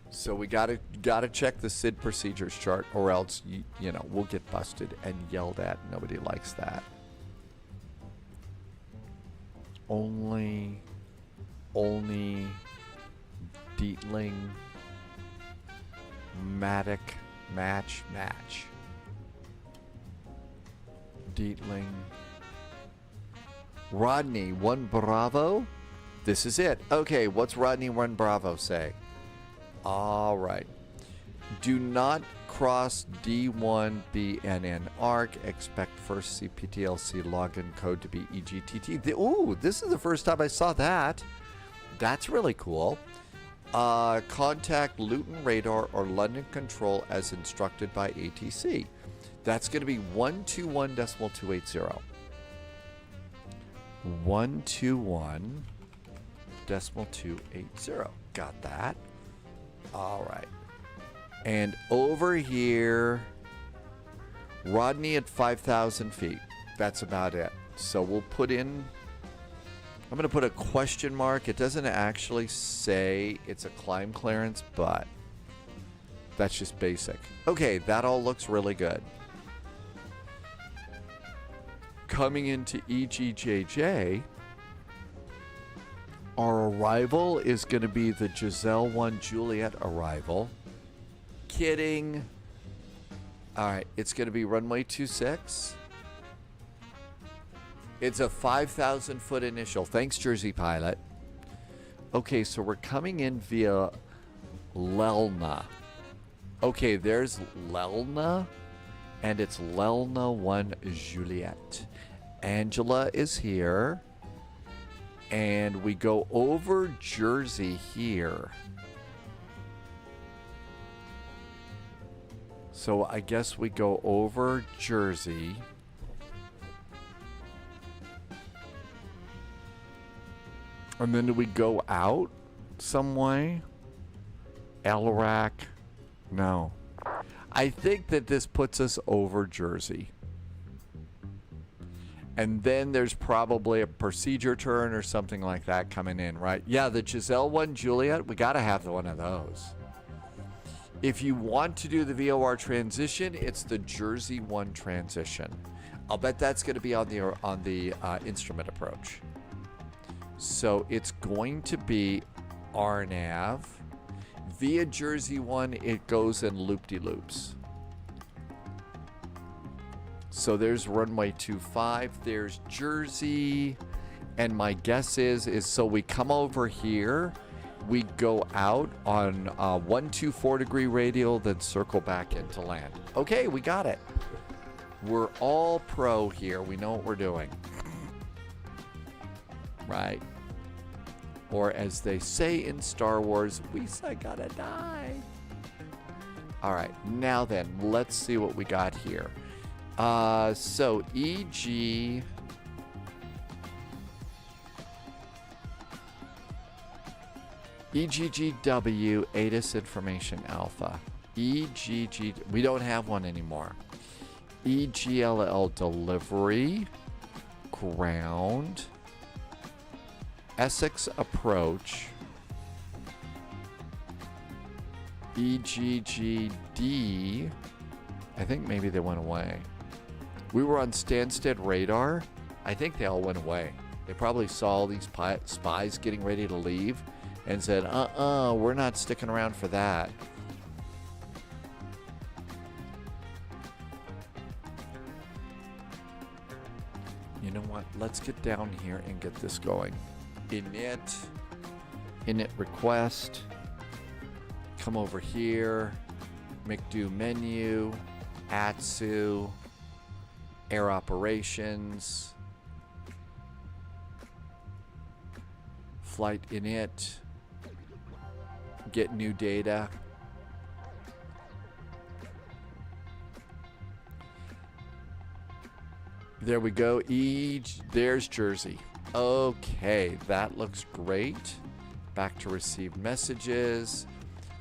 So we gotta check the SID procedures chart, or else you know we'll get busted and yelled at. Nobody likes that. Only Dietling Matic match. Dietling Rodney 1 Bravo. This is it. Okay, what's Rodney 1 Bravo say? All right. Do not cross D1BNN ARC. Expect first CPTLC login code to be EGTT. Ooh, this is the first time I saw that. That's really cool. Contact Luton Radar or London Control as instructed by ATC. That's going to be 121.280. 121.280. Got that. All right. And over here, Rodney at 5,000 feet. That's about it. So we'll put in, I'm going to put a question mark. It doesn't actually say it's a climb clearance, but that's just basic. Okay, that all looks really good. Coming into EGJJ, our arrival is going to be the Giselle 1 Juliet arrival. Kidding. All right, it's going to be runway 26. It's a 5,000 foot initial. Thanks, Jersey Pilot. Okay, so we're coming in via Lelna. Okay, there's Lelna, and it's Lelna 1 Juliet. Angela is here, and we go over Jersey here. So I guess we go over Jersey. And then do we go out some way? Elrac? No. I think that this puts us over Jersey. And then there's probably a procedure turn or something like that coming in, right? Yeah, the Giselle 1 Juliet, we got to have one of those. If you want to do the VOR transition, it's the Jersey 1 transition. I'll bet that's going to be on the instrument approach. So it's going to be RNAV. Via Jersey 1, it goes in loop-de-loops. So there's runway 25, there's Jersey, and my guess is so we come over here, we go out on 124 degree radial, then circle back into land. Okay, we got it. We're all pro here. We know what we're doing. Right. Or as they say in Star Wars, we say gotta die. All right, now then, let's see what we got here. So EGGW ATIS Information Alpha. EGG, we don't have one anymore. EGLL Delivery, Ground, Essex Approach, EGGD, I think maybe they went away. We were on Stanstead radar. I think they all went away. They probably saw all these spies getting ready to leave and said, we're not sticking around for that. You know what? Let's get down here and get this going. Init request. Come over here. McDo menu. ATSU. Air operations. Flight init. Get new data. There we go. There's Jersey. Okay, that looks great. Back to received messages.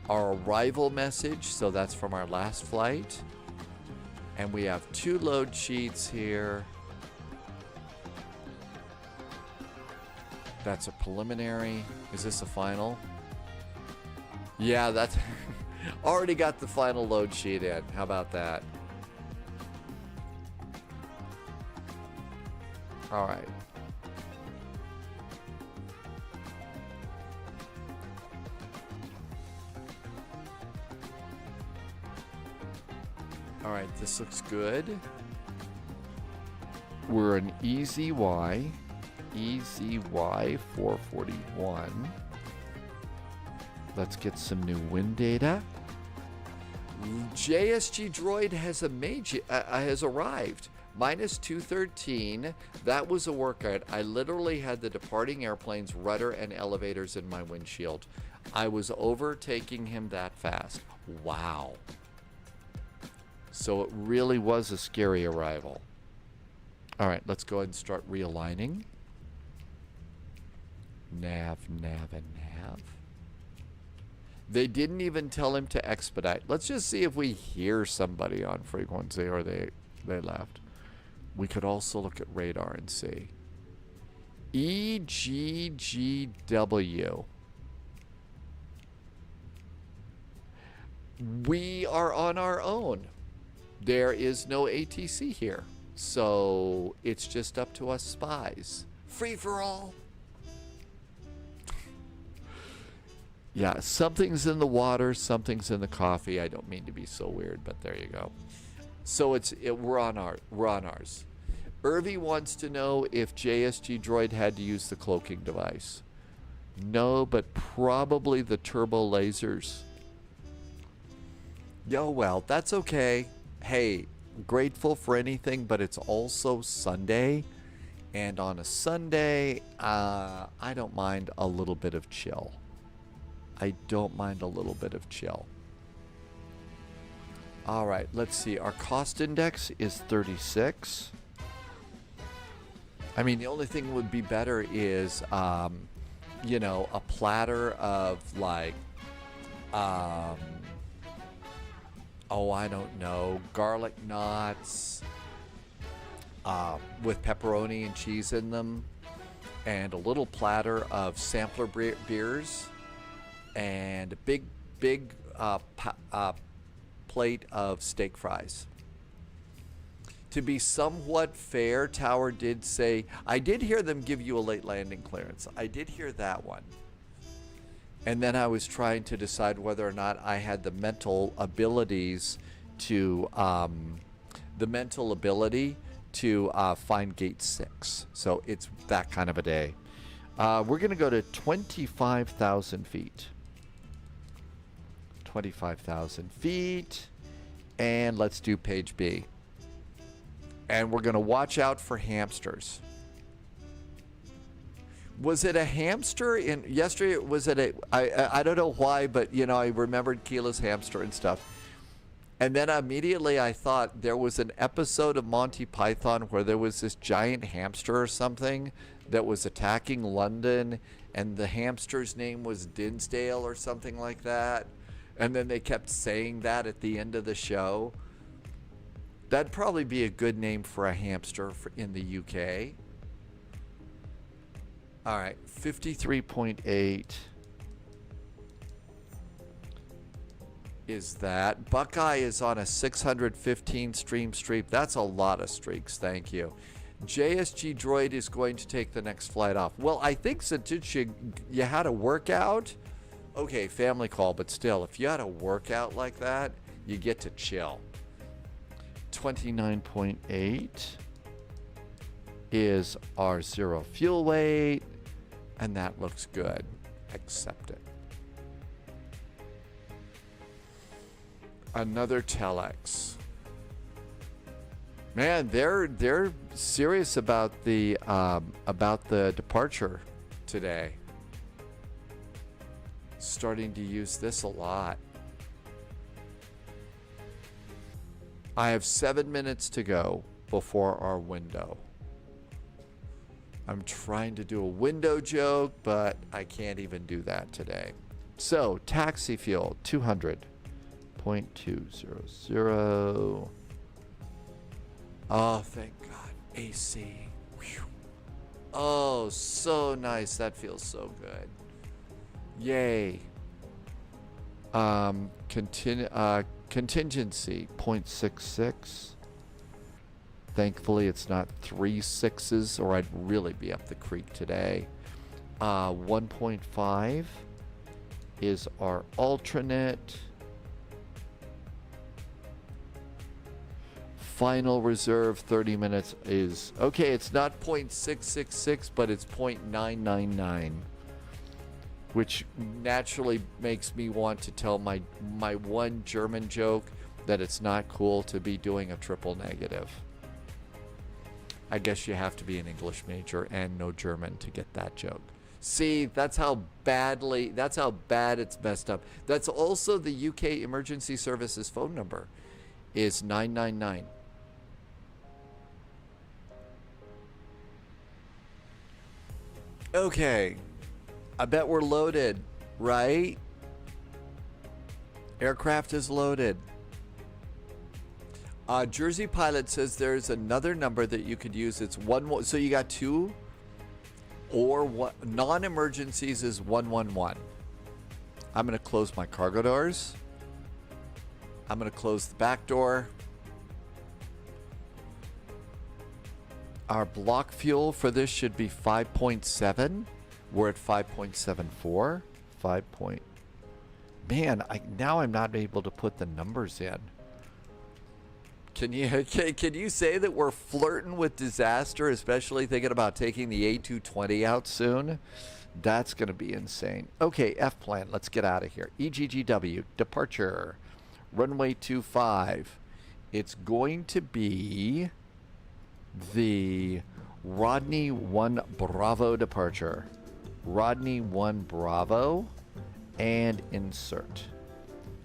Our arrival message, so that's from our last flight. And we have 2 load sheets here. That's a preliminary. Is this a final? Yeah, that's already got the final load sheet in. How about that? All right. All right, this looks good. We're an EZY 441. Let's get some new wind data. JSG Droid has arrived. Minus 213. That was a workout. I literally had the departing airplane's rudder and elevators in my windshield. I was overtaking him that fast. Wow. So it really was a scary arrival. All right, let's go ahead and start realigning. Nav, nav, and nav. They didn't even tell him to expedite. Let's just see if we hear somebody on frequency or they left. We could also look at radar and see. EGGW. We are on our own. There is no ATC here. So it's just up to us spies. Free for all. Yeah, something's in the water, something's in the coffee. I don't mean to be so weird, but there you go. So we're on ours. Irvi wants to know if JSG Droid had to use the cloaking device. No, but probably the turbo lasers. Yo, well, that's okay. Hey, grateful for anything, but it's also Sunday. And on a Sunday, I don't mind a little bit of chill. All right, let's see. Our cost index is 36. I mean, the only thing would be better is, you know, a platter of like, oh, I don't know, garlic knots with pepperoni and cheese in them, and a little platter of sampler beers, and a big plate of steak fries. To be somewhat fair, Tower did say, I did hear them give you a late landing clearance. I did hear that one. And then I was trying to decide whether or not I had the mental abilities to, find gate 6. So it's that kind of a day. We're going to go to 25,000 feet. 25,000 feet. And let's do page B. And we're going to watch out for hamsters. Was it a hamster in yesterday? Was it I don't know why, but you know, I remembered Keela's hamster and stuff. And then immediately I thought there was an episode of Monty Python where there was this giant hamster or something that was attacking London, and the hamster's name was Dinsdale or something like that. And then they kept saying that at the end of the show. That'd probably be a good name for a hamster in the UK. All right, 53.8 is that. Buckeye is on a 615 streak. That's a lot of streaks, thank you. JSG Droid is going to take the next flight off. Well, I think since you had a workout, okay, family call, but still, if you had a workout like that, you get to chill. 29.8 is our zero fuel weight, and that looks good. Accept it. Another telex. Man, they're serious about the departure today. Starting to use this a lot. I have 7 minutes to go before our window. I'm trying to do a window joke, but I can't even do that today. So, taxi fuel, 200.200. Oh, thank God. AC. Whew. Oh, so nice. That feels so good. Yay. Contingency, 0.66. Thankfully, it's not 3 6s, or I'd really be up the creek today. 1.5 is our alternate. Final reserve, 30 minutes is... Okay, it's not 0.666, but it's 0.999. which naturally makes me want to tell my one German joke that it's not cool to be doing a triple negative. I guess you have to be an English major and know German to get that joke. See, that's how bad it's messed up. That's also the UK Emergency Services phone number is 999. Okay. I bet we're loaded, right? Aircraft is loaded. Jersey Pilot says there's another number that you could use. It's one. So you got two, or one. Non-emergencies is 111. I'm gonna close my cargo doors. I'm gonna close the back door. Our block fuel for this should be 5.7. We're at 5.74. Man, now I'm not able to put the numbers in. Can you say that we're flirting with disaster, especially thinking about taking the A220 out soon? That's going to be insane. Okay, F plan. Let's get out of here. EGGW, departure. Runway 25. It's going to be the Rodney 1 Bravo departure. Rodney 1 Bravo and insert.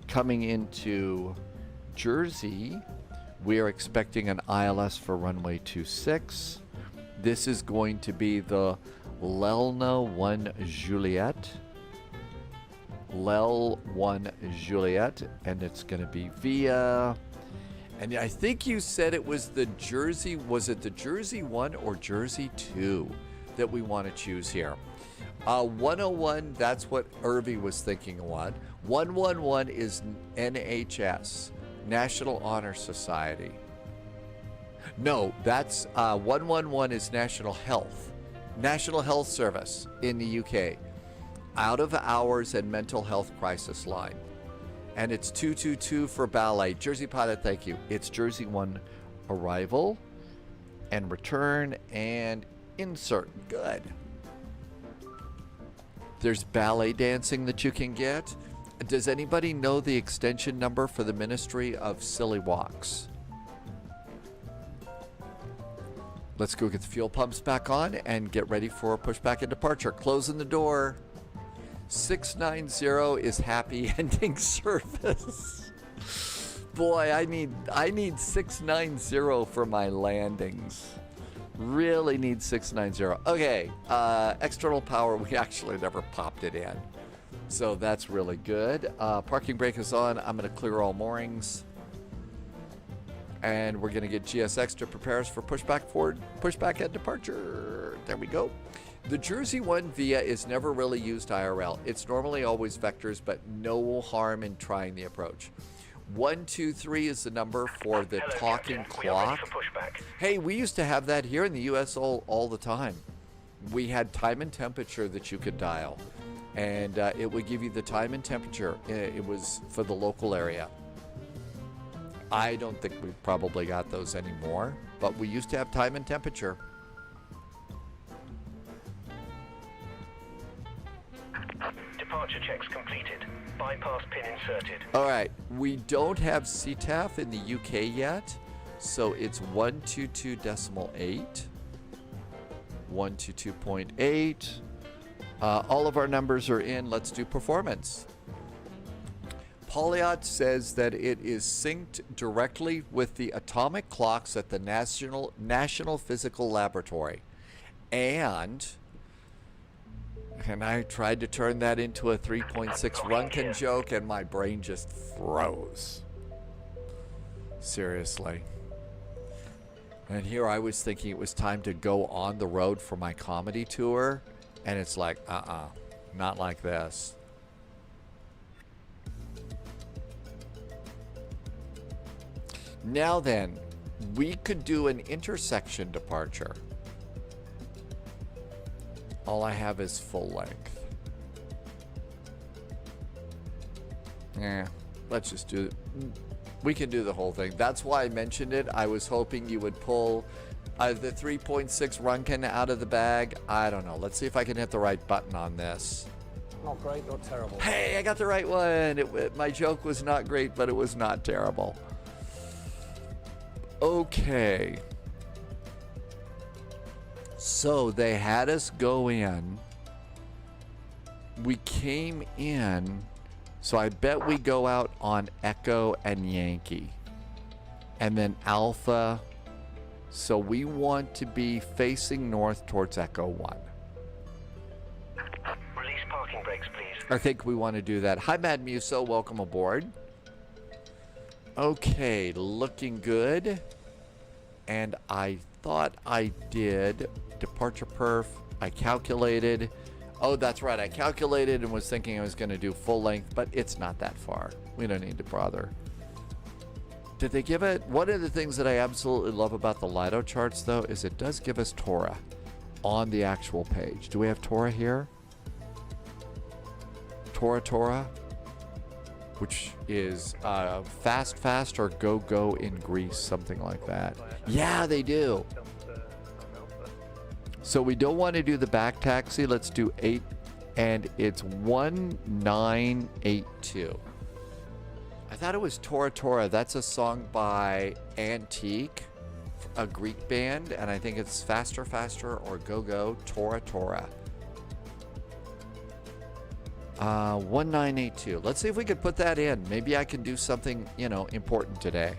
Coming into Jersey, we are expecting an ILS for runway 26. This is going to be the Lelna 1 Juliet. Lel 1 Juliet, and it's going to be via... And I think you said it was the Jersey... Was it the Jersey 1 or Jersey 2 that we want to choose here? 101, that's what Irby was thinking on. 111 is NHS, National Honor Society. No, that's 111 is National Health Service in the UK. Out of hours and mental health crisis line. And it's 222 for ballet. Jersey Pilot, thank you. It's Jersey 1 arrival and return and insert. Good. There's ballet dancing that you can get. Does anybody know the extension number for the Ministry of Silly Walks? Let's go get the fuel pumps back on and get ready for pushback and departure. Closing the door. 690 is happy ending service. Boy, I need 690 for my landings. Really need 690. Okay, external power, we actually never popped it in. So that's really good. Parking brake is on. I'm going to clear all moorings. And we're going to get GSX to prepare us for pushback and departure. There we go. The Jersey 1 VIA is never really used IRL. It's normally always vectors, but no harm in trying the approach. 123 is the number for the talking clock. Hey, we used to have that here in the US all the time. We had time and temperature that you could dial, and it would give you the time and temperature. It was for the local area. I don't think we probably got those anymore, but we used to have time and temperature. Departure checks completed. Bypass pin inserted. All right, we don't have CTAF in the UK yet, so it's 122.8, 122.8. All of our numbers are in. Let's do performance. Polyot says that it is synced directly with the atomic clocks at the National Physical Laboratory, and I tried to turn that into a 3.6 Runkin joke, and my brain just froze. Seriously. And here I was thinking it was time to go on the road for my comedy tour, and it's like, not like this. Now then, we could do an intersection departure. All I have is full length. Let's just do it. We can do the whole thing. That's why I mentioned it. I was hoping you would pull the 3.6 Runkin out of the bag. I don't know. Let's see if I can hit the right button on this. not great, not terrible. Hey, I got the right one. My joke was not great, but it was not terrible. Okay. So they had us go in. We came in. So I bet we go out on Echo and Yankee. And then Alpha. So we want to be facing north towards Echo 1. Release parking brakes, please. I think we want to do that. Hi, Mad Muso. Welcome aboard. Okay, looking good. And I thought I did departure perf. I calculated. Oh, that's right. I calculated and was thinking I was going to do full length, but it's not that far. We don't need to bother. Did they give it? One of the things that I absolutely love about the Lido charts, though, is it does give us Tora on the actual page. Do we have Tora here? Tora, which is fast or go in Greece, something like that. Yeah, they do. So we don't want to do the back taxi. Let's do 8, and it's 1982. I thought it was Tora. That's a song by Antique, a Greek band, and I think it's Faster or Go Tora. 1982. Let's see if we could put that in. Maybe I can do something, important today.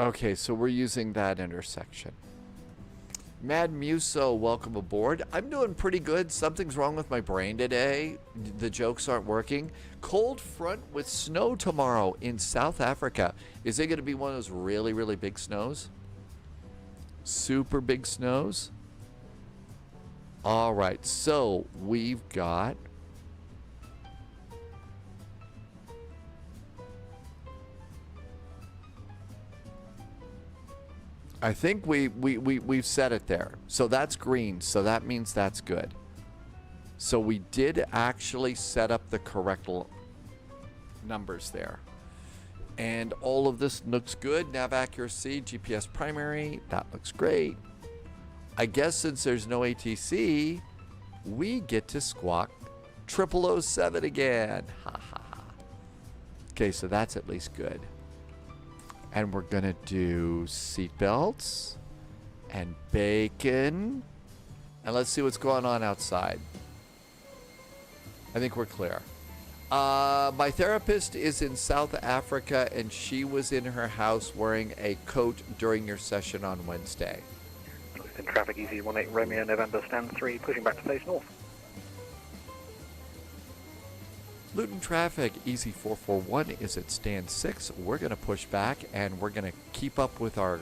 Okay, so we're using that intersection. Mad Muso, welcome aboard. I'm doing pretty good. Something's wrong with my brain today. The jokes aren't working. Cold front with snow tomorrow in South Africa. Is it going to be one of those really, really big snows? Super big snows? All right, so we've got... I think we've set it there. So that's green. So that means that's good. So we did actually set up the correct numbers there. And all of this looks good. Nav accuracy, GPS primary. That looks great. I guess since there's no ATC, we get to squawk 0007 again. Ha ha ha. Okay, so that's at least good. And we're going to do seatbelts and bacon. And let's see what's going on outside. I think we're clear. My therapist is in South Africa, and she was in her house wearing a coat during your session on Wednesday. In traffic, EZ18 Romeo November stand 3, pushing back to face north. Luton traffic, EZ441 is at stand 6. We're going to push back, and we're going to keep up with our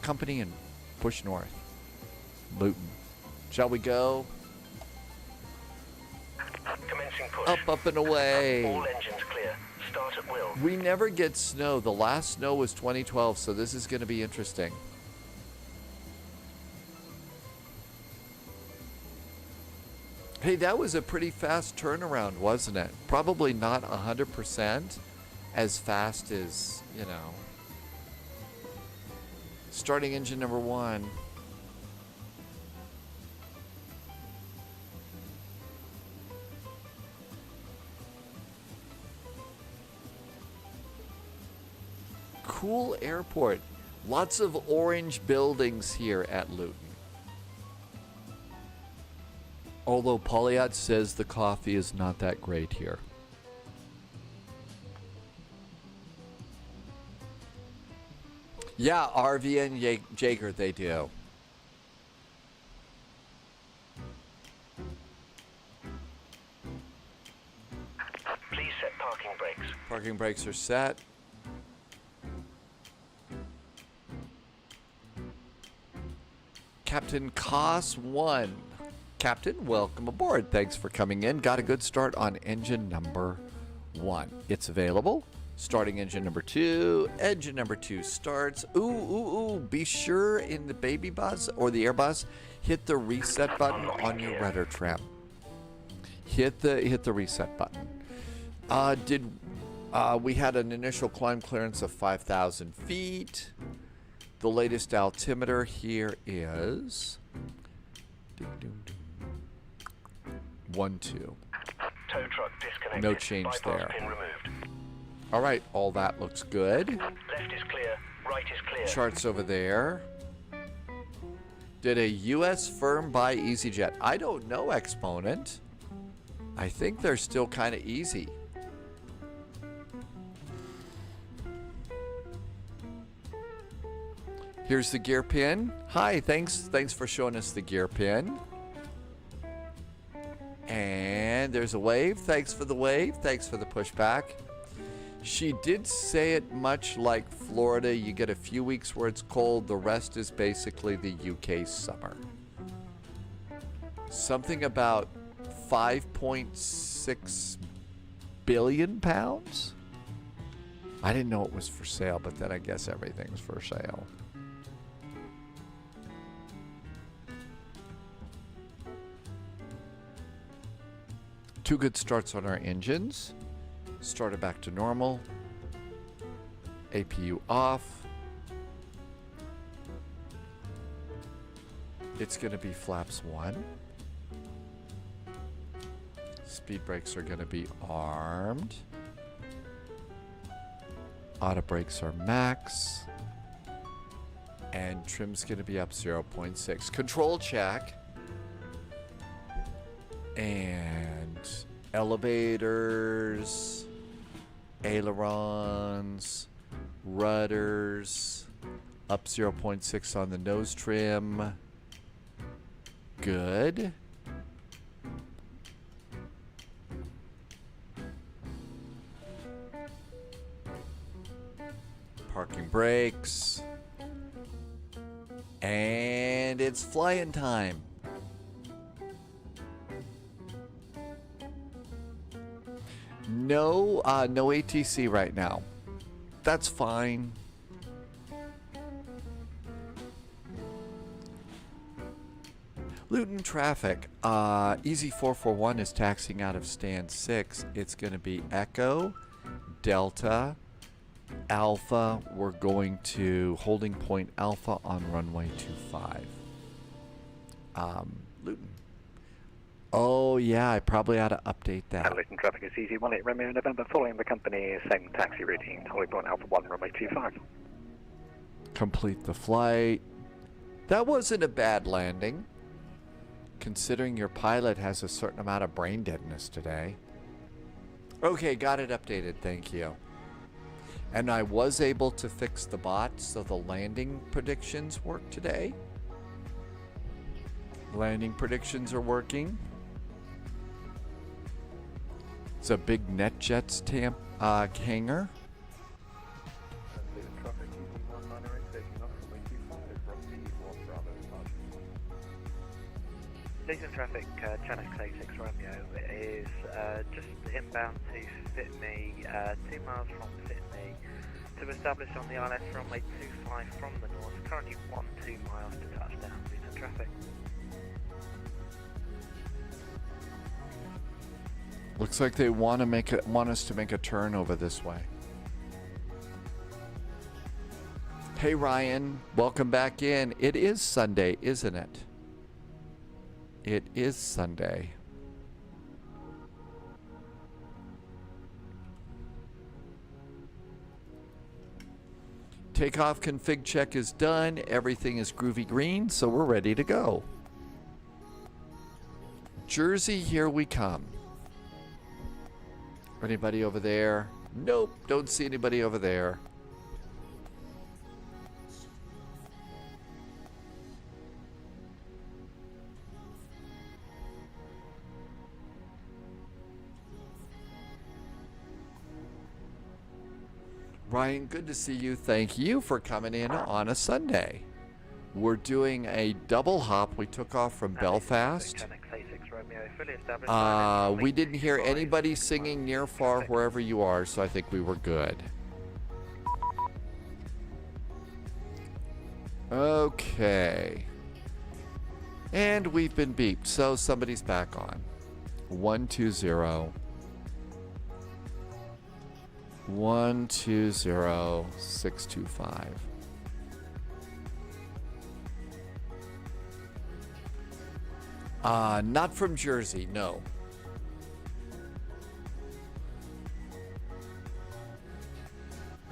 company and push north. Luton. Shall we go? Commencing push. Up and away. All engines clear. Start at will. We never get snow. The last snow was 2012, so this is going to be interesting. Hey, that was a pretty fast turnaround, wasn't it? Probably not 100% as fast as, starting engine number 1. Cool airport. Lots of orange buildings here at Luton. Although Polyot says the coffee is not that great here. Yeah, RV and Jaeger, they do. Please set parking brakes. Parking brakes are set. Captain Cos 1. Captain, welcome aboard. Thanks for coming in. Got a good start on engine number 1. It's available. Starting engine number 2. Engine number 2 starts. Ooh. Be sure in the baby bus or the Airbus, hit the reset button on your rudder trim. Hit the reset button. We had an initial climb clearance of 5,000 feet. The latest altimeter here is 12. Tow truck disconnected. No change Bypass there. pin removed. All right, all that looks good. Left is clear. Right is clear. Charts over there. Did a U.S. firm buy EasyJet? I don't know, Exponent. I think they're still kind of easy. Here's the gear pin. Hi, thanks for showing us the gear pin. And there's a wave. Thanks for the wave. Thanks for the pushback. She did say it much like Florida. You get a few weeks where it's cold. The rest is basically the UK summer. Something about 5.6 billion pounds? I didn't know it was for sale, but then I guess everything's for sale. Two good starts on our engines. Started back to normal. APU off. It's going to be flaps 1. Speed brakes are going to be armed. Auto brakes are max. And trim's going to be up 0.6. Control check. And elevators, ailerons, rudders, up 0.6 on the nose trim. Good. Parking brakes. And it's flying time. No ATC right now. That's fine. Luton traffic. Easy 441 is taxiing out of stand 6. It's going to be Echo, Delta, Alpha. We're going to holding point Alpha on runway 25. Luton. Oh, yeah, I probably ought to update that. Luton traffic is easy 18 Romeo November, following the company, same taxi routine, holding point Alpha 1, runway 25. Complete the flight. That wasn't a bad landing, considering your pilot has a certain amount of brain deadness today. Okay, got it updated, thank you. And I was able to fix the bot, so the landing predictions work today. Landing predictions are working. It's a big NetJets hangar. Luton traffic, Channel 86 Romeo is just inbound to Sydney, 2 miles from Sydney, to establish on the ILS runway 25 from the north, currently 12 miles to touchdown. Luton traffic. Looks like they want us to make a turn over this way. Hey Ryan, welcome back in. It is Sunday, isn't it? It is Sunday. Takeoff config check is done. Everything is groovy green, so we're ready to go. Jersey, here we come. Anybody over there? Nope, don't see anybody over there. Ryan, good to see you. Thank you for coming in on a Sunday. We're doing a double hop. We took off from Belfast. Romeo, fully established. We didn't hear anybody singing near, far, wherever you are, so I think we were good. Okay. And we've been beeped, so somebody's back on. 120. 120625. Not from Jersey, no.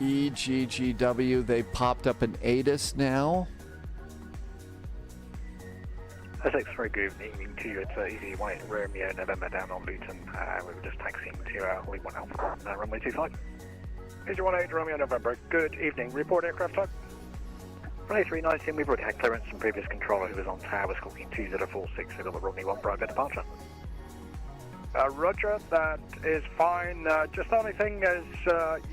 EGGW, they popped up an ATIS now. Essex, very good evening to you. It's Easy White Romeo November down on Luton. We were just taxiing to Holly 1 Alpha on runway 25. Easy 18 Romeo November, good evening. Report aircraft type. From A319, we've already had clearance from previous controller who was on tower squawking 2046 with Rodney 1 private departure. Roger, that is fine. Just the only thing is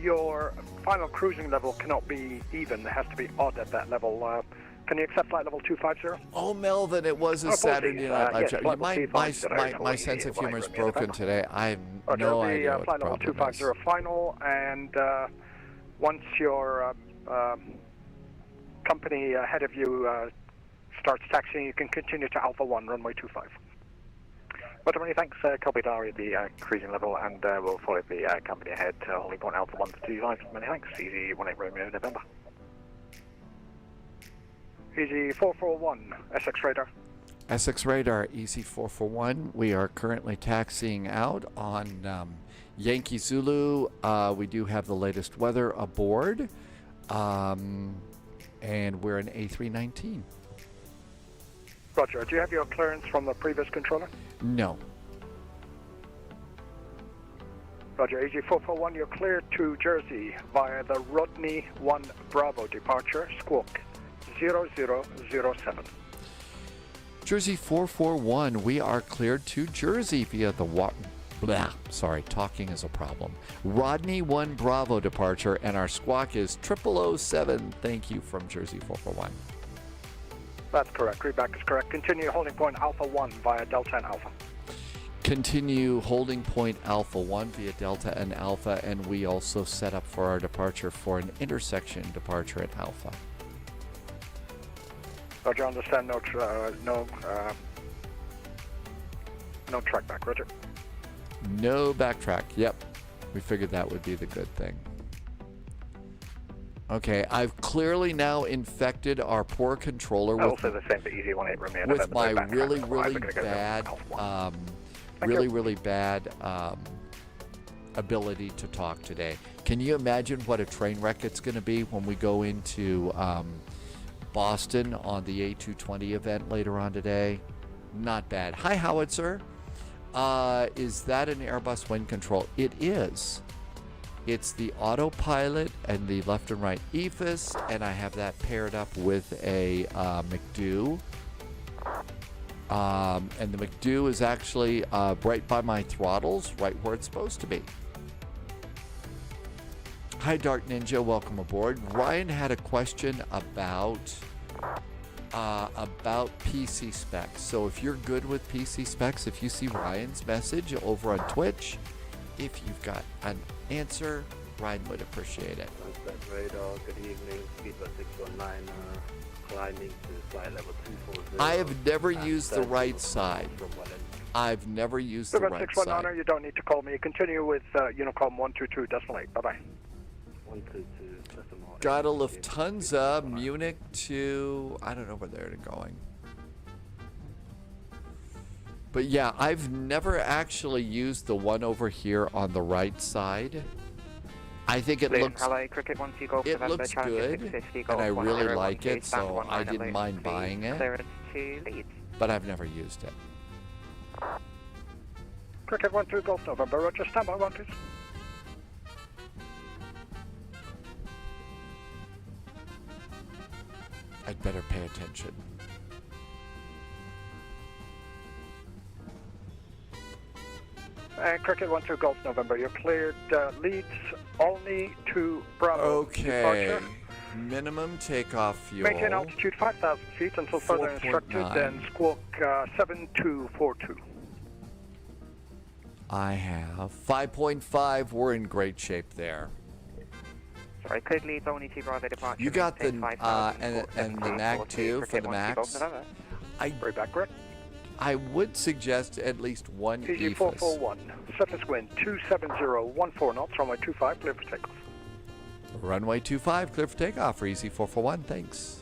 your final cruising level cannot be even. It has to be odd at that level. Can you accept flight level 250? Oh, Melvin, it was a Saturday night live chat. My sense of humor is broken today. I have no idea what the flight level 250 final, and once your company ahead of you starts taxiing, you can continue to Alpha 1, runway 25. But many thanks, copy diary the cruising level, and we'll follow the company ahead to Holly Point Alpha 125. Many thanks, Easy 18 Romeo November. Easy 441, Essex Radar. Essex Radar, Easy 441. We are currently taxiing out on Yankee Zulu. We do have the latest weather aboard, and we're an A319. Roger. Do you have your clearance from the previous controller? No. Roger. Easy 441, you're cleared to Jersey via the Rodney 1 Bravo departure, squawk 0007. Jersey 441, we are cleared to Jersey via the talking is a problem. Rodney 1 Bravo departure, and our squawk is 0007. Thank you from Jersey 441. That's correct. Readback is correct. Continue holding point Alpha 1 via Delta and Alpha. Continue holding point Alpha 1 via Delta and Alpha, and we also set up for our departure for an intersection departure at Alpha. Roger, understand. No track back. Roger. No backtrack. Yep. We figured that would be the good thing. Okay, I've clearly now infected our poor controller with, also the same, but Easy 18 Romeo with November, my back really bad ability to talk today. Can you imagine what a train wreck it's going to be when we go into Boston on the A220 event later on today? Not bad. Hi, Howitzer. Is that an Airbus wind control? It is. It's the autopilot and the left and right EFIS, and I have that paired up with a McDo. And the McDo is actually right by my throttles, right where it's supposed to be. Hi, Dark Ninja. Welcome aboard. Ryan had a question about PC specs. So if you're good with PC specs, if you see Ryan's message over on Twitch, if you've got an answer, Ryan would appreciate it. Radar, good evening. Speedbird 619, climbing to flight level 240. I have never used the right side. I've never used the right 619, side. you don't need to call me. Continue with Unicom 122.8. Bye-bye. 122.8. Got a Lufthansa, Munich to, I don't know where they're going. But yeah, I've never actually used the one over here on the right side. I think it looks Cricket 12 Golf it November, looks Challenger good, 650, and I Golf really 1012, like it, stand so 19 I didn't at mind Luton, buying it. clearance to Leeds. But I've never used it. Cricket 12 Golf November, Roger, stand by 1, please. I'd better pay attention. Cricket 12 Golf November, you're cleared Leeds, Olney to Bravo. Okay. Departure. Minimum takeoff fuel. Maintain altitude 5,000 feet until further instructed, 4.9. then squawk 7242. I have 5.5. We're in great shape there. Sorry, code leads only to Bravo departure. You got the maintain and the NAC too for the max. I would suggest at least one PG EFIS. 441, surface wind 270, 14 knots, runway 25, clear for takeoff. Runway 25, clear for takeoff for Easy 441. Thanks.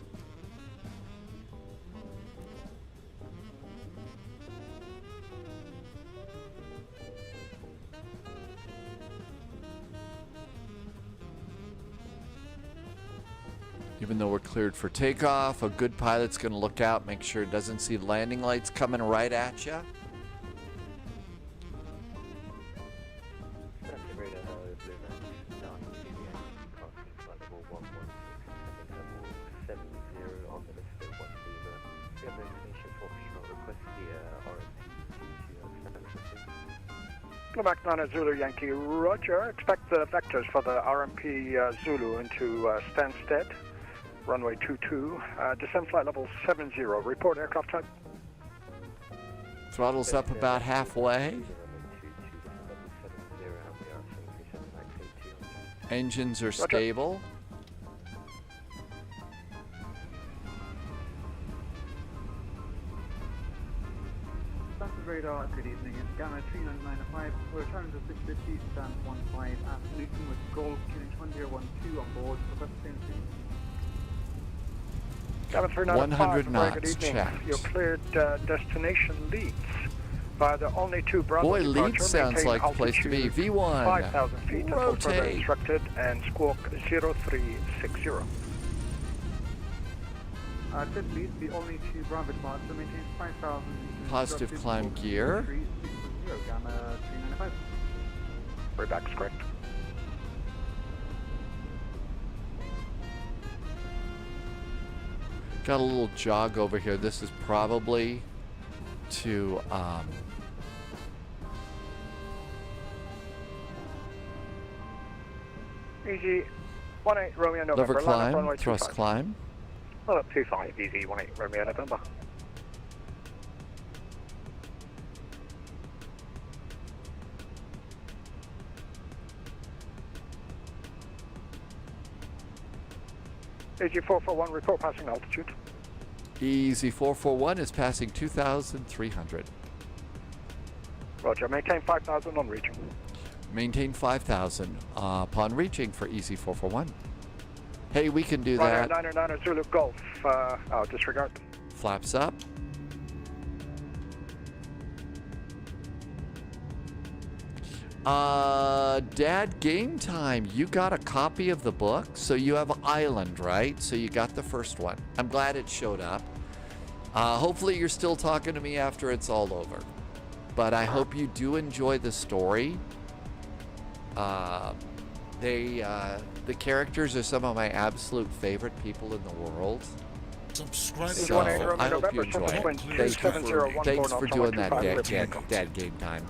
Even though we're cleared for takeoff, a good pilot's going to look out, make sure it doesn't see landing lights coming right at you. Mac 9 Zulu Yankee, roger. Expect the vectors for the RMP Zulu into Stanstead, runway 22, descend flight level 70. Report aircraft type. Throttle's up about halfway. Engines are stable. Stanford radar, good evening. It's Gamma 3995. We're returning to 650, stand 15 at Luton with Golf tuning 1012 on board. Request same. Gamma 395, 100 very good knots, evening. check. Your cleared destination Leeds via the only two Bravo Boy, departure. Leeds sounds Maintain like the place to be. altitude V1. 5,000 feet until further Rotate. instructed and squawk 0360. Tip Leeds, the only two Bravo departure, maintain 5,000 feet. Positive climb gear. 360, Gamma 395. Right back is correct. Got a little jog over here. This is probably to Easy 18 Romeo November. lever line up climb, runway thrust 25. climb. Line up 25, easy 18 Romeo November. Easy 441, report passing altitude. Easy 441 is passing 2,300. Roger, maintain 5,000 on reaching. Maintain 5,000 upon reaching for Easy 441. Hey, we can do that. 909 Zulu Golf, disregard. Flaps up. Dad, game time. You got a copy of the book, so you have Island, right? So you got the first one. I'm glad it showed up. Hopefully you're still talking to me after it's all over. But I hope you do enjoy the story. The characters are some of my absolute favorite people in the world. Subscribe So I hope you enjoy it. Thanks for doing that, Dad Game Time.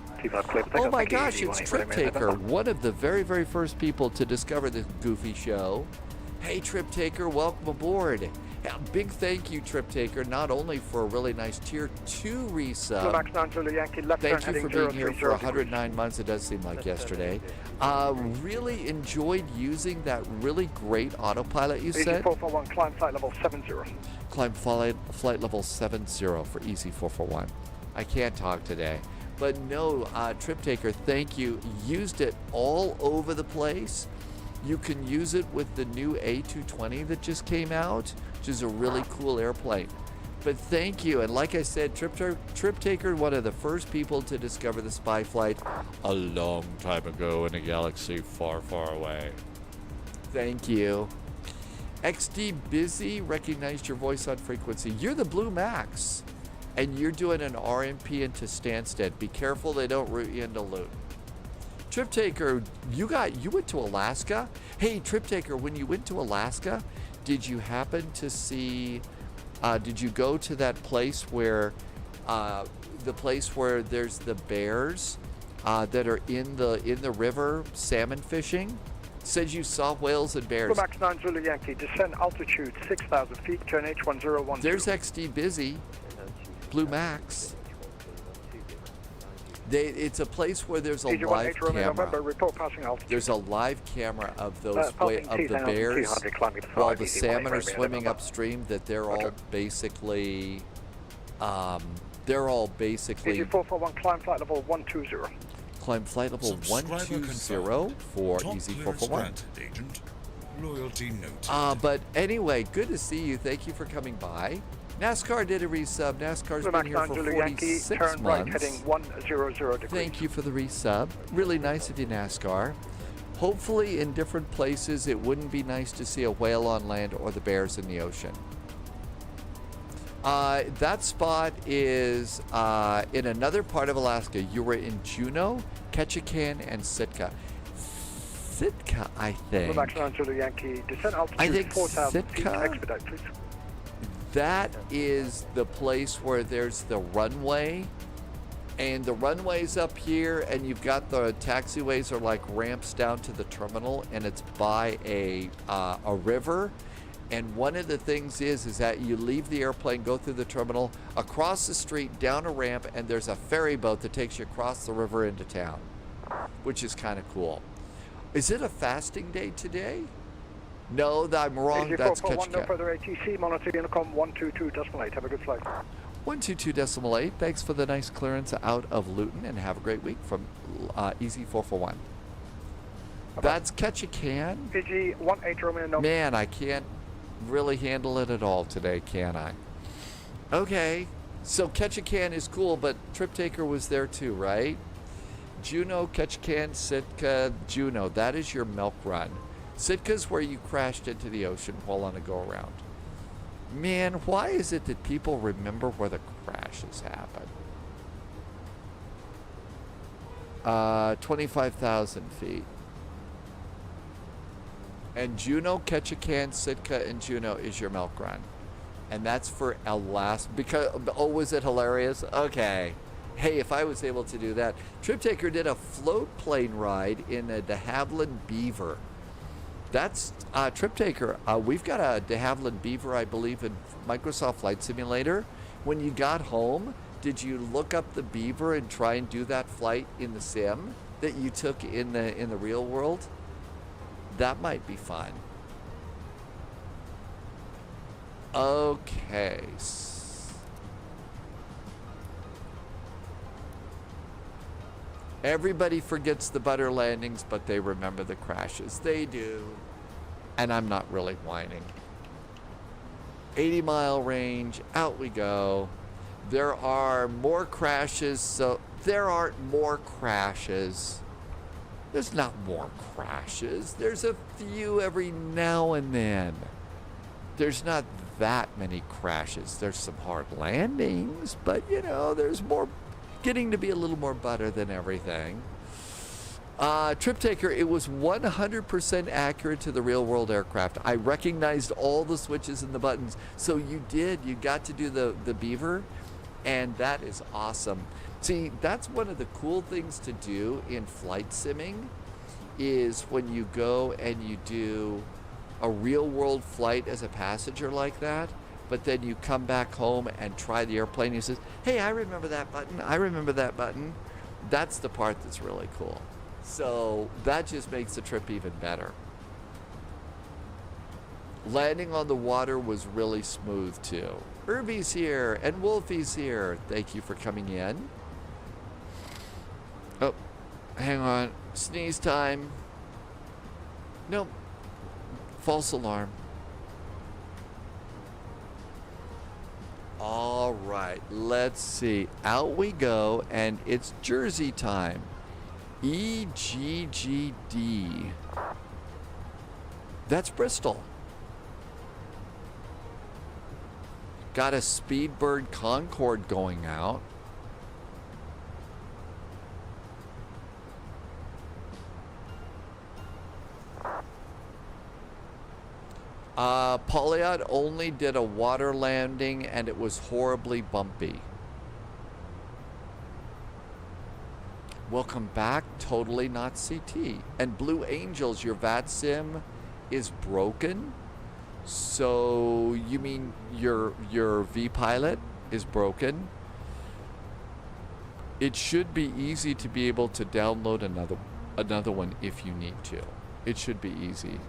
Oh my gosh, it's Trip Taker, one of the very, very first people to discover this goofy show. Hey, Trip Taker, welcome aboard. Yeah, big thank you, Trip Taker, not only for a really nice Tier 2 resub. Thank you for being here for 109 months. It does seem like yesterday. Really enjoyed using that really great autopilot you said. EC441, climb flight level 70. Climb flight level 70 for EC441. I can't talk today. But no, Trip Taker, thank you. Used it all over the place. You can use it with the new A220 that just came out, which is a really cool airplane. But thank you, and like I said, Trip Taker, one of the first people to discover the spy flight a long time ago in a galaxy far, far away. Thank you. XD Busy recognized your voice on frequency. You're the Blue Max, and you're doing an RMP into Stanstead. Be careful they don't route you into Luton. Trip Taker, you went to Alaska? Hey, Trip Taker, when you went to Alaska, did you happen to see, did you go to that place where, there's the bears that are in the river salmon fishing? Said you saw whales and bears. Max 9 Zulu Yankee, descend altitude 6,000 feet, turn H1010. There's XD Busy, Blue Max. It's a place where there's a live EG18 Romeo camera. November, report passing altitude. There's a live camera of those Passing of the 2,200 bears climbing to while 5, the EG18 salmon are Romeo swimming November. upstream. That they're all basically, they're all basically EG441, climb flight level 120. climb flight level Subscriber 120 for Top EZ441. clearance granted, Agent. Loyalty noted. But anyway, good to see you. Thank you for coming by. NASCAR did a resub. NASCAR's been here for Zulu Yankee, 46 turn right months. heading 100 degrees. Thank you for the resub. Really nice of you, NASCAR. Hopefully in different places it wouldn't be nice to see a whale on land or the bears in the ocean. That spot is in another part of Alaska. You were in Juneau, Ketchikan, and Sitka. Sitka, I think. Zulu Yankee, descent altitude I think 4,000 feet, Sitka. expedite please. That is the place where there's the runway, and the runway's up here, and you've got the taxiways are like ramps down to the terminal, and it's by a river. And one of the things is that you leave the airplane, go through the terminal, across the street, down a ramp, and there's a ferry boat that takes you across the river into town, which is kind of cool. Is it a fasting day today? No, I'm wrong. That's EG441, no Ketchikan. further ATC, monitor Unicom 122.8. Have a good flight. 122.8. Thanks for the nice clearance out of Luton, and have a great week from EZ441. That's Ketchikan. EG18 Romeo November. Man, I can't really handle it at all today, can I? Okay, so Ketchikan is cool, but Trip Taker was there too, right? Juneau, Ketchikan, Sitka, Juneau. That is your milk run. Sitka's where you crashed into the ocean while on a go-around. Man, why is it that people remember where the crashes happen? 25,000 feet. And Juneau, Ketchikan, Sitka, and Juneau is your milk run. And that's for Alaska. Because, oh, was it hilarious? Okay. Hey, if I was able to do that. Trip Taker did a float plane ride in a de Havilland Beaver. That's Trip Taker. We've got a de Havilland Beaver, I believe, in Microsoft Flight Simulator. When you got home, did you look up the Beaver and try and do that flight in the sim that you took in the real world? That might be fun. Okay. Everybody forgets the butter landings, but they remember the crashes. They do. And I'm not really whining. 80-mile range, out we go. There are more crashes, so there aren't more crashes. There's not more crashes. There's a few every now and then. There's not that many crashes. There's some hard landings, but you know, there's more, getting to be a little more butter than everything. Trip Taker, it was 100% accurate to the real world aircraft. I recognized all the switches and the buttons. So you got to do the Beaver, and that is awesome. See, that's one of the cool things to do in flight simming is when you go and you do a real world flight as a passenger like that, but then you come back home and try the airplane. You say, hey, I remember that button. I remember that button. That's the part that's really cool. So that just makes the trip even better. Landing on the water was really smooth too. Irby's here and Wolfie's here. Thank you for coming in. Oh, hang on. Sneeze time. Nope. False alarm. All right, let's see. Out we go, and it's Jersey time. EGGD. That's Bristol. Got a Speedbird Concorde going out. Polyot only did a water landing and it was horribly bumpy. Welcome back, totally not CT. And Blue Angels, your VATSIM is broken? So you mean your V-Pilot is broken? It should be easy to be able to download another one if you need to. It should be easy.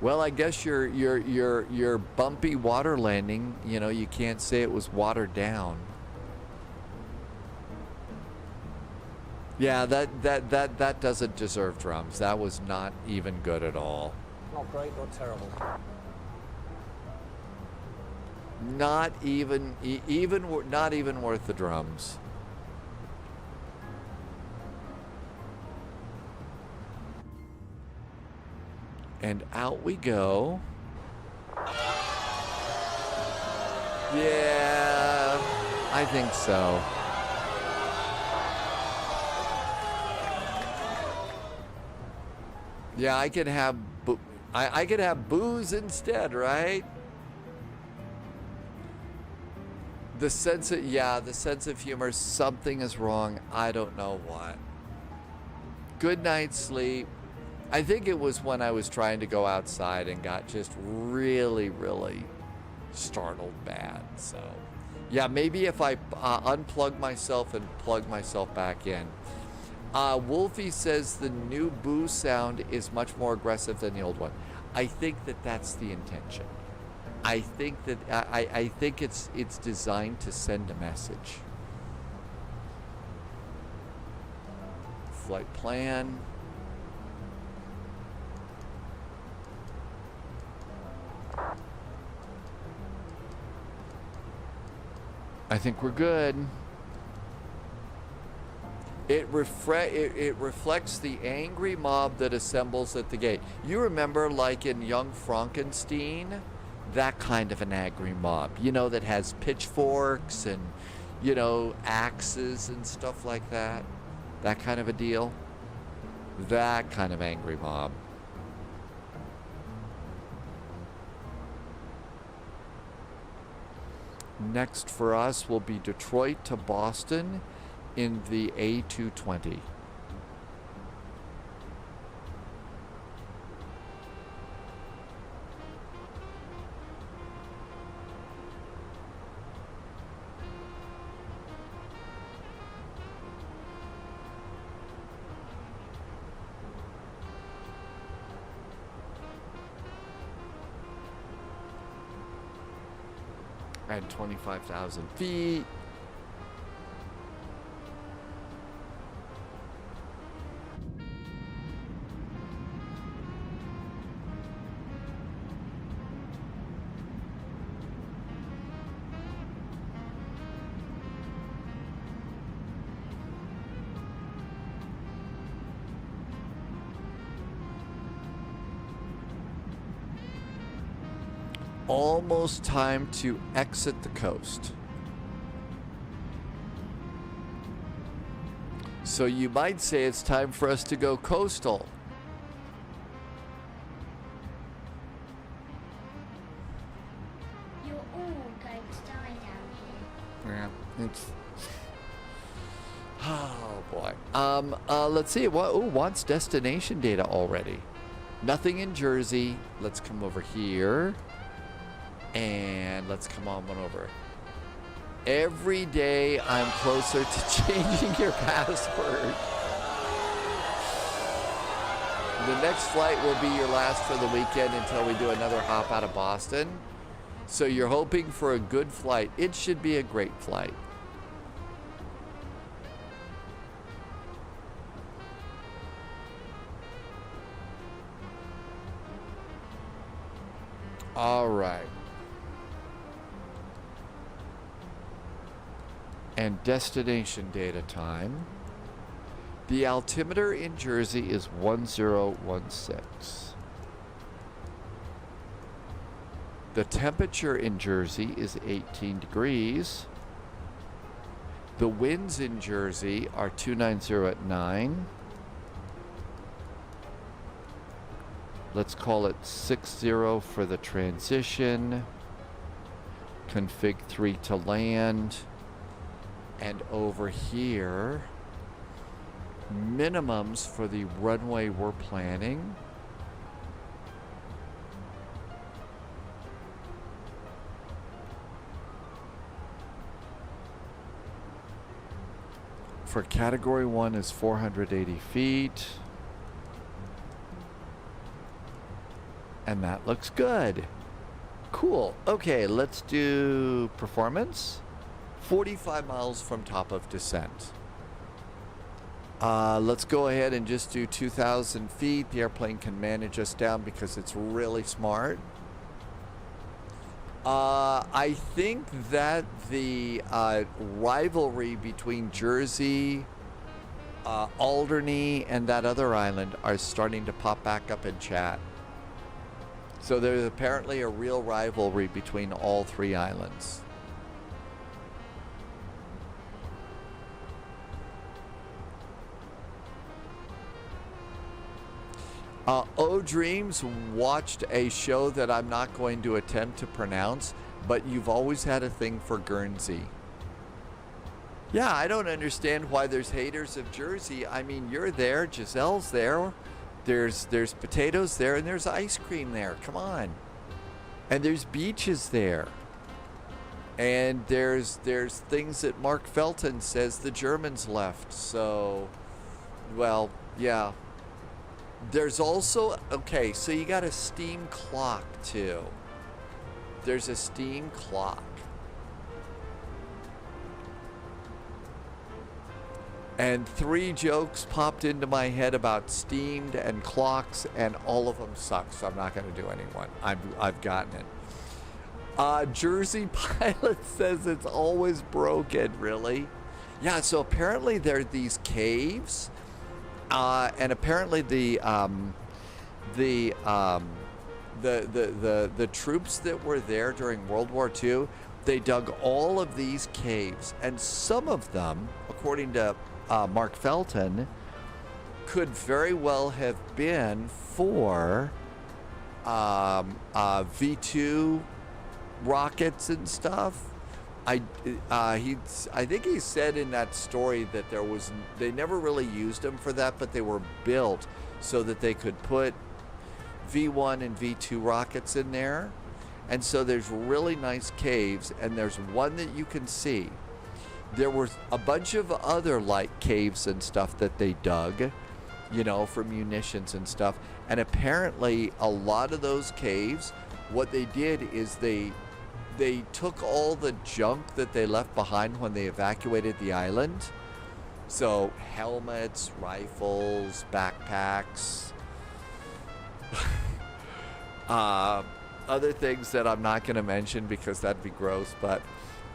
Well, I guess your bumpy water landing, you know, you can't say it was watered down. Yeah, that doesn't deserve drums. That was not even good at all. Not great, not terrible. Not even not even worth the drums. And out we go. Yeah, I think so. Yeah, I could have I could have booze instead, right? The sense of humor, something is wrong. I don't know what. Good night's sleep. I think it was when I was trying to go outside and got just really, really startled bad. So, yeah, maybe if I unplug myself and plug myself back in. Wolfie says the new boo sound is much more aggressive than the old one. I think that that's the intention. I think that I think it's designed to send a message. Flight plan. I think we're good. It reflects the angry mob that assembles at the gate. You remember, like in Young Frankenstein, that kind of an angry mob, you know, that has pitchforks and, you know, axes and stuff like that. That kind of a deal. That kind of angry mob. Next for us will be Detroit to Boston in the A220. At 25,000 feet. Almost time to exit the coast. So you might say it's time for us to go coastal. You're all going to die down here. Yeah, it's... Oh boy. Let's see. Wants destination data already. Nothing in Jersey. Let's come over here. And let's come on over. Every day I'm closer to changing your password. The next flight will be your last for the weekend until we do another hop out of Boston. So you're hoping for a good flight. It should be a great flight. All right. And destination data time. The altimeter in Jersey is 1016. The temperature in Jersey is 18 degrees. The winds in Jersey are 290 at 9. Let's call it 60 for the transition. Config 3 to land. And over here, minimums for the runway we're planning. for category 1 is 480 feet. And that looks good. Cool. Okay, let's do performance. 45 miles from top of descent. Let's go ahead and just do 2,000 feet. The airplane can manage us down because it's really smart. I think that the rivalry between Jersey, Alderney, and that other island are starting to pop back up in chat. So there's apparently a real rivalry between all three islands. O-Dreams watched a show that I'm not going to attempt to pronounce, but you've always had a thing for Guernsey. Yeah, I don't understand why there's haters of Jersey. I mean, you're there, Giselle's there, there's potatoes there, and there's ice cream there. Come on. And there's beaches there. And there's things that Mark Felton says the Germans left. So, well, yeah. There's also, okay, so you got a steam clock too. There's a steam clock. And 3 jokes popped into my head about steamed and clocks, and all of them suck, so I'm not going to do any one. I've gotten it. Jersey Pilot says it's always broken, really? Yeah, so apparently there are these caves. And apparently the troops that were there during World War II, they dug all of these caves, and some of them, according to Mark Felton, could very well have been for V2 rockets and stuff. I think he said in that story that they never really used them for that, but they were built so that they could put V1 and V2 rockets in there. And so there's really nice caves, and there's one that you can see. There were a bunch of other like caves and stuff that they dug, you know, for munitions and stuff. And apparently a lot of those caves, what they did is they took all the junk that they left behind when they evacuated the island. So helmets, rifles, backpacks, other things that I'm not going to mention because that'd be gross, but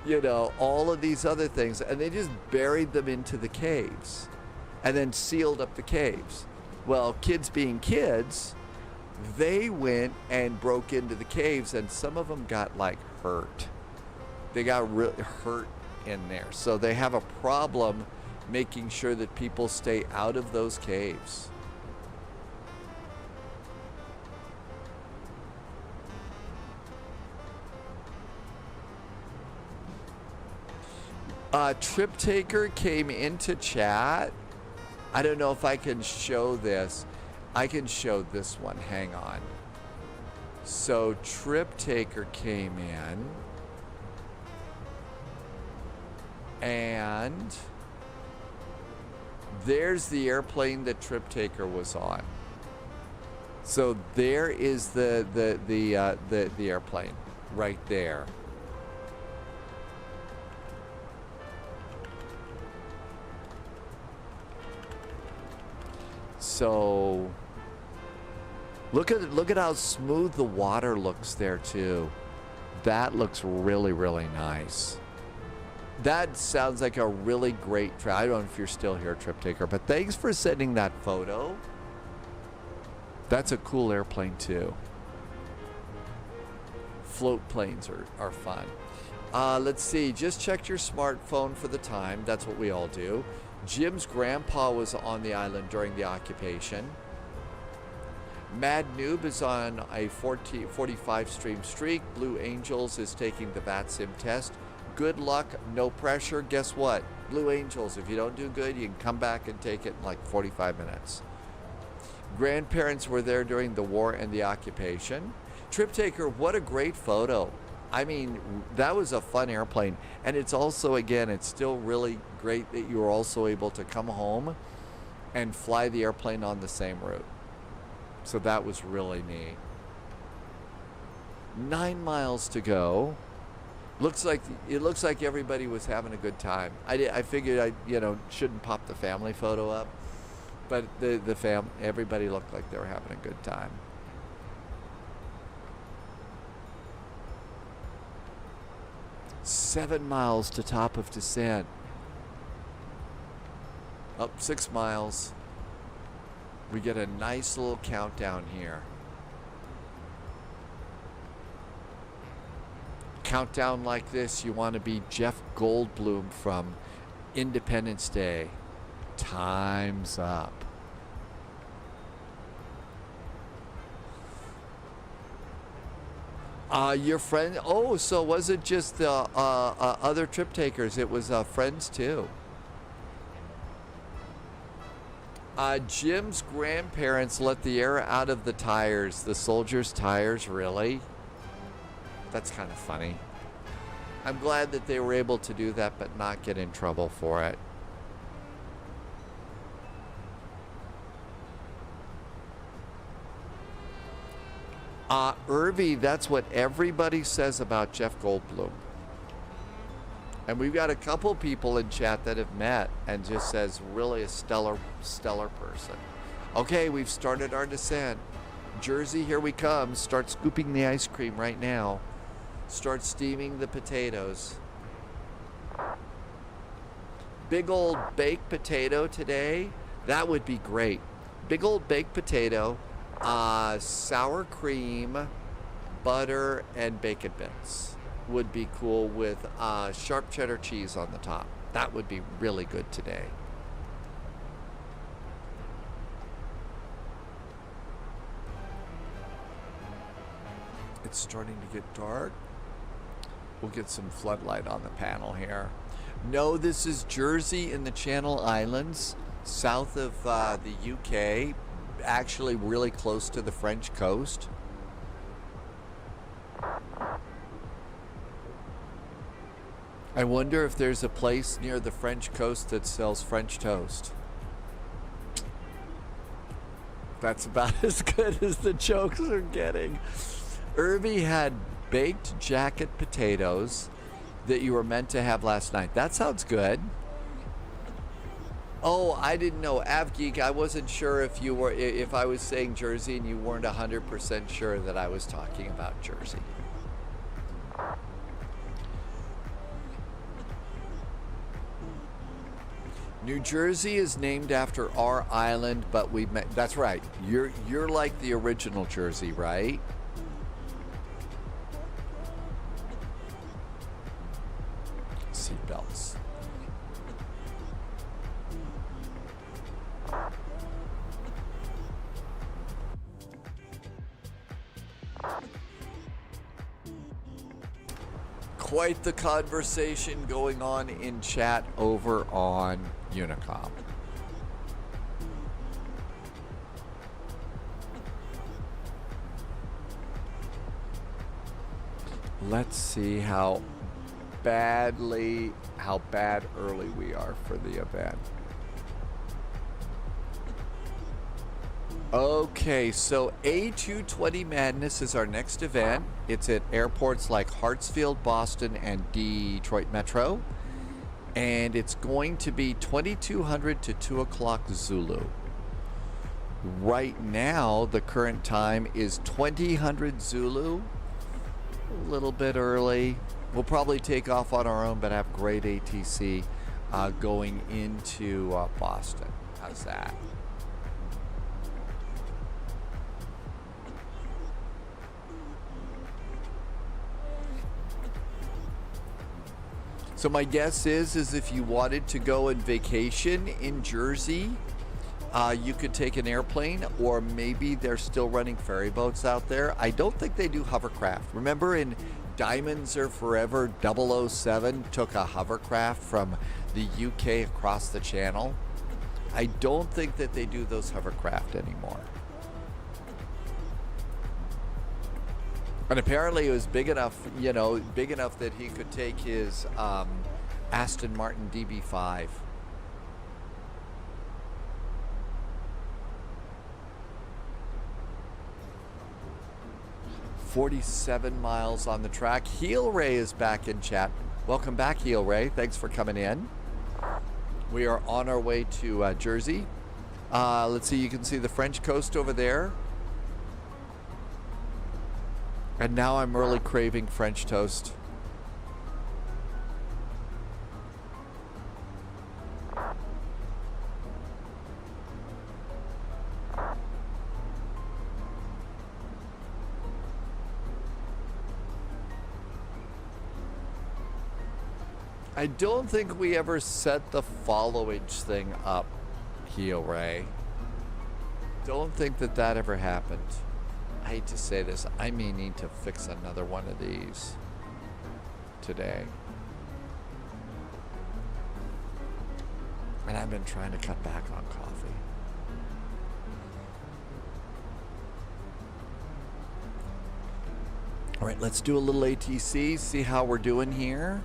you know, all of these other things, and they just buried them into the caves and then sealed up the caves. Well, kids being kids, they went and broke into the caves, and some of them got like hurt. They got really hurt in there. So they have a problem making sure that people stay out of those caves. Trip Taker came into chat. I don't know if I can show this. I can show this one. Hang on. So Trip Taker came in, and there's the airplane that Trip Taker was on. So there is the airplane right there. So look at how smooth the water looks there too. That looks really, really nice. That sounds like a really great trip. I don't know if you're still here, Trip Taker, but thanks for sending that photo. That's a cool airplane too. Float planes are fun. Let's see, just checked your smartphone for the time. That's what we all do. Jim's grandpa was on the island during the occupation. Mad Noob is on a 45 stream streak. Blue Angels is taking the VATSIM test. Good luck, no pressure. Guess what? Blue Angels, if you don't do good, you can come back and take it in like 45 minutes. Grandparents were there during the war and the occupation. Trip Taker, what a great photo. I mean, that was a fun airplane. And it's also, again, it's still really great that you were also able to come home and fly the airplane on the same route. So that was really neat. 9 miles to go. It looks like everybody was having a good time. I figured I shouldn't pop the family photo up, but everybody looked like they were having a good time. Seven miles to top of descent. Up 6 miles. We get a nice little countdown here. Countdown like this, you want to be Jeff Goldblum from Independence Day. Time's up. Your friend, so was it just the other trip takers? It was friends too. Jim's grandparents let the air out of the tires, the soldiers' tires, really? That's kind of funny. I'm glad that they were able to do that but not get in trouble for it. Irvy, that's what everybody says about Jeff Goldblum. And we've got a couple people in chat that have met and just says really a stellar person. Okay, we've started our descent. Jersey, here we come. Start scooping the ice cream right now. Start steaming the potatoes. Big old baked potato today. That would be great. Big old baked potato, sour cream, butter, and bacon bits would be cool with sharp cheddar cheese on the top. That would be really good today. It's starting to get dark. We'll get some floodlight on the panel here. No, this is Jersey in the Channel Islands, south of the UK, actually really close to the French coast. I wonder if there's a place near the French coast that sells French toast. That's about as good as the jokes are getting. Irby had baked jacket potatoes that you were meant to have last night. That sounds good. Oh, I didn't know. AvGeek, I wasn't sure if I was saying Jersey and you weren't 100% sure that I was talking about Jersey. New Jersey is named after our island, but that's right. You're like the original Jersey, right? Seatbelts. Quite the conversation going on in chat over on Unicom. Let's see how bad early we are for the event. Okay, so A220 Madness is our next event. It's at airports like Hartsfield, Boston, and Detroit Metro. And it's going to be 2200 to 2 o'clock Zulu. Right now, the current time is 2000 Zulu. A little bit early. We'll probably take off on our own, but have great ATC going into Boston. How's that? So my guess is if you wanted to go and vacation in Jersey, you could take an airplane, or maybe they're still running ferry boats out there. I don't think they do hovercraft. Remember in Diamonds Are Forever, 007 took a hovercraft from the UK across the channel? I don't think that they do those hovercraft anymore. And apparently it was big enough, you know, big enough that he could take his Aston Martin DB5. "47 miles on the track." Heel Ray is back in chat. Welcome back, Heel Ray. Thanks for coming in. We are on our way to Jersey. Let's see, you can see the French coast over there. And now I'm really craving French toast. I don't think we ever set the followage thing up, Heel Ray. Don't think that that ever happened. I hate to say this, I may need to fix another one of these today. And I've been trying to cut back on coffee. All right, let's do a little ATC, see how we're doing here.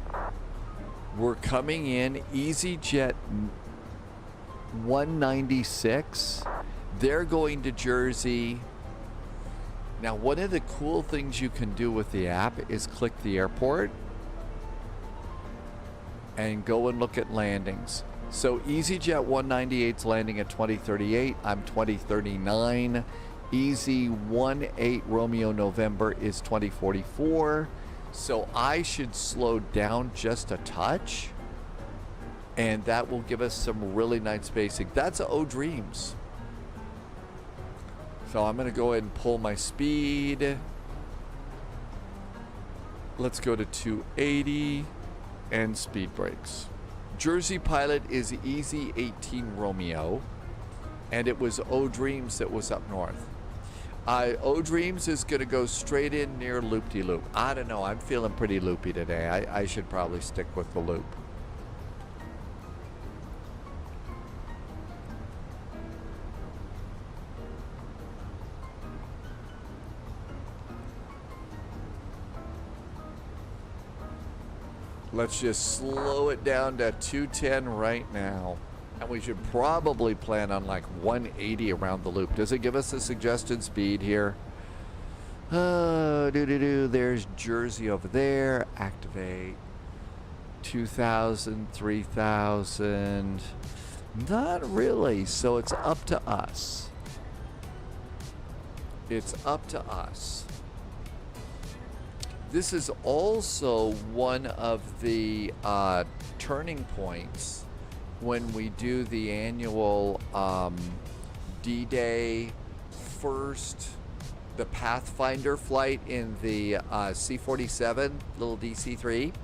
We're coming in EasyJet 196. They're going to Jersey. Now, one of the cool things you can do with the app is click the airport and go and look at landings. So EasyJet 198's landing at 2038. I'm 2039. Easy 18 Romeo November is 2044. So I should slow down just a touch, and that will give us some really nice spacing. That's O Dreams. So I'm going to go ahead and pull my speed. Let's go to 280 and speed brakes. Jersey Pilot is Easy 18 Romeo, and it was O Dreams that was up north. O Dreams is going to go straight in near Loop-de-Loop. I don't know. I'm feeling pretty loopy today. I should probably stick with the loop. Let's just slow it down to 210 right now. And we should probably plan on like 180 around the loop. Does it give us a suggested speed here? There's Jersey over there. Activate. 2,000, 3,000. Not really. So it's up to us. It's up to us. This is also one of the turning points when we do the annual D-Day first, the Pathfinder flight in the C-47, little DC-3.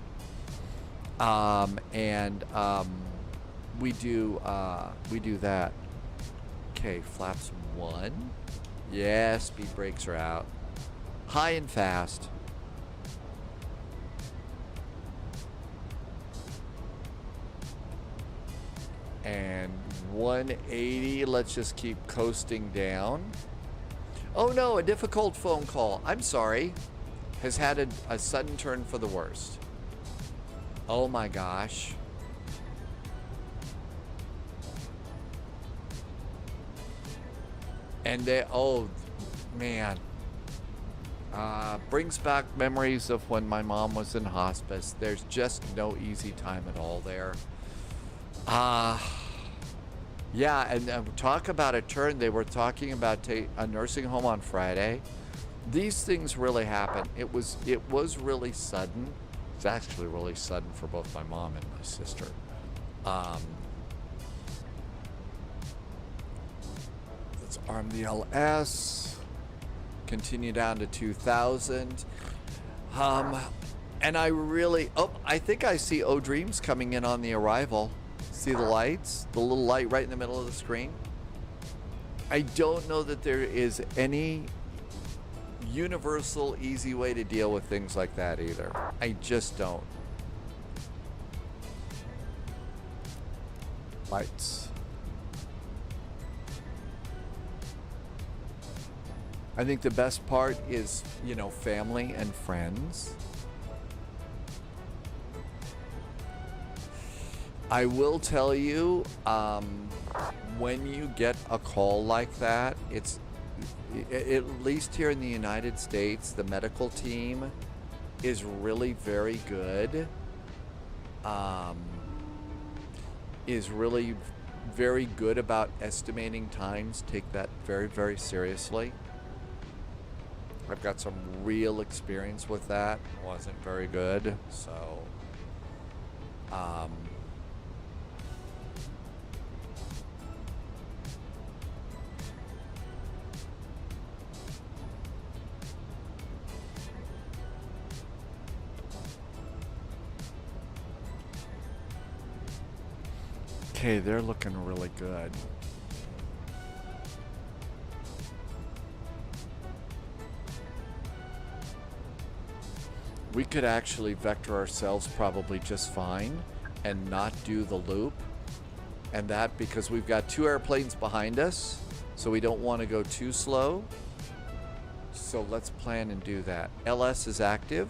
We do that. Okay, flaps 1. Yeah, speed brakes are out. High and fast. And 180, let's just keep coasting down. Oh no, a difficult phone call. I'm sorry. Has had a sudden turn for the worst. Oh my gosh. And they, oh man. Brings back memories of when my mom was in hospice. There's just no easy time at all there. Yeah, and talk about a turn. They were talking about a nursing home on Friday. These things really happen. It was really sudden. It's actually really sudden for both my mom and my sister. Let's arm the LS. Continue down to 2,000. And I really, I think I see O Dreams coming in on the arrival. See the lights? The little light right in the middle of the screen? I don't know that there is any universal, easy way to deal with things like that either. I just don't. Lights. I think the best part is, you know, family and friends. I will tell you, when you get a call like that, it's, at least here in the United States, the medical team is really very good. Is really very good about estimating times. Take that very, very seriously. I've got some real experience with that. Wasn't very good, so okay, they're looking really good. We could actually vector ourselves probably just fine and not do the loop. And that because we've got 2 airplanes behind us, so we don't want to go too slow. So let's plan and do that. LS is active.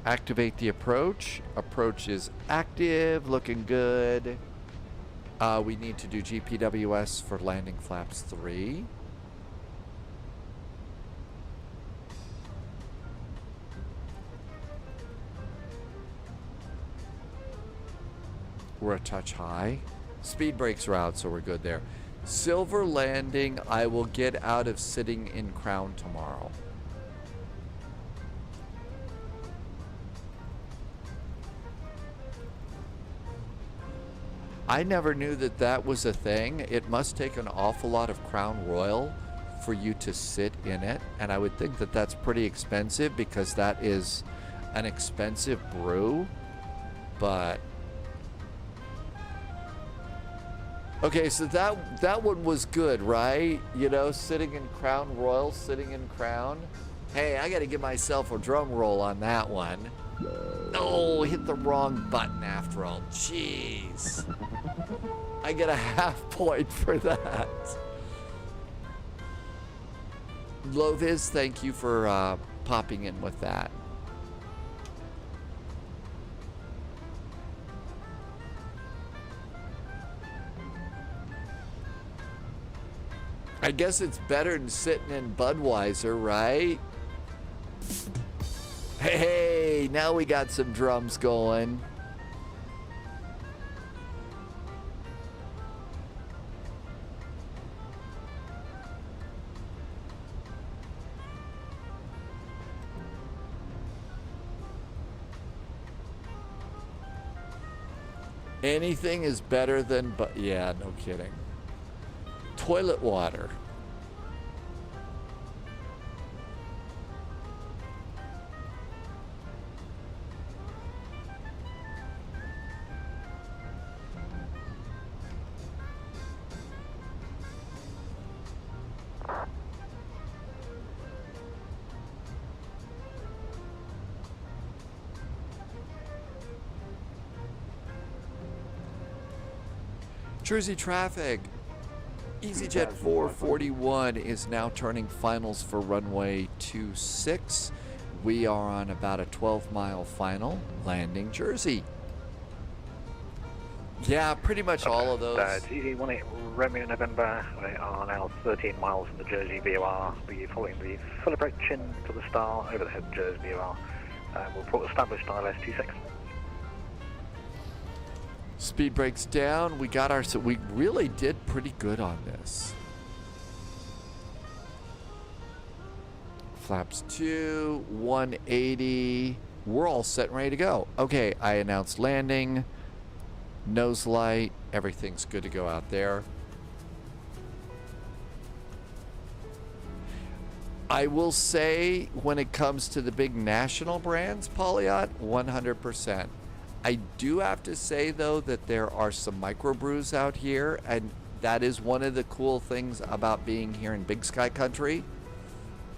Activate the approach. Approach is active, looking good. We need to do GPWS for landing flaps 3. We're a touch high. Speed brakes are out, so we're good there. Silver landing, I will get out of sitting in crown tomorrow. I never knew that that was a thing. It must take an awful lot of Crown Royal for you to sit in it. And I would think that that's pretty expensive because that is an expensive brew. But okay, so that one was good, right? You know, sitting in Crown Royal, sitting in Crown. Hey, I got to give myself a drum roll on that one. Oh, hit the wrong button after all. Jeez. I get a half point for that. Loviz, thank you for popping in with that. I guess it's better than sitting in Budweiser, right? Hey, now we got some drums going. Anything is better than, but yeah, no kidding. Toilet water. Jersey traffic. EasyJet 441 is now turning finals for runway 26. We are on about a 12-mile final, landing Jersey. Yeah, pretty much all of those. It's EG18 Romeo November. We are now 13 miles from the Jersey VOR. We're following the full approach in to the star over the head Jersey VOR. We'll put established ILS 26. Speed brakes down. We got our, so we really did pretty good on this. Flaps 2, 180. We're all set and ready to go. Okay, I announced landing. Nose light. Everything's good to go out there. I will say when it comes to the big national brands, Polyot, 100%. I do have to say, though, that there are some microbrews out here, and that is one of the cool things about being here in Big Sky Country.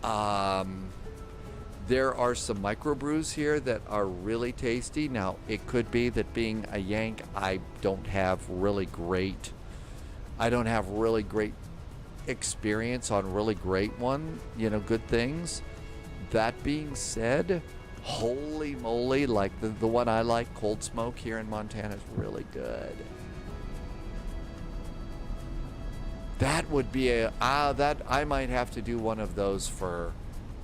There are some microbrews here that are really tasty. Now, it could be that being a Yank, I don't have really great I don't have really great experience on really great one, good things. That being said, holy moly, like the one I like, Cold Smoke here in Montana, is really good. That would be that I might have to do one of those for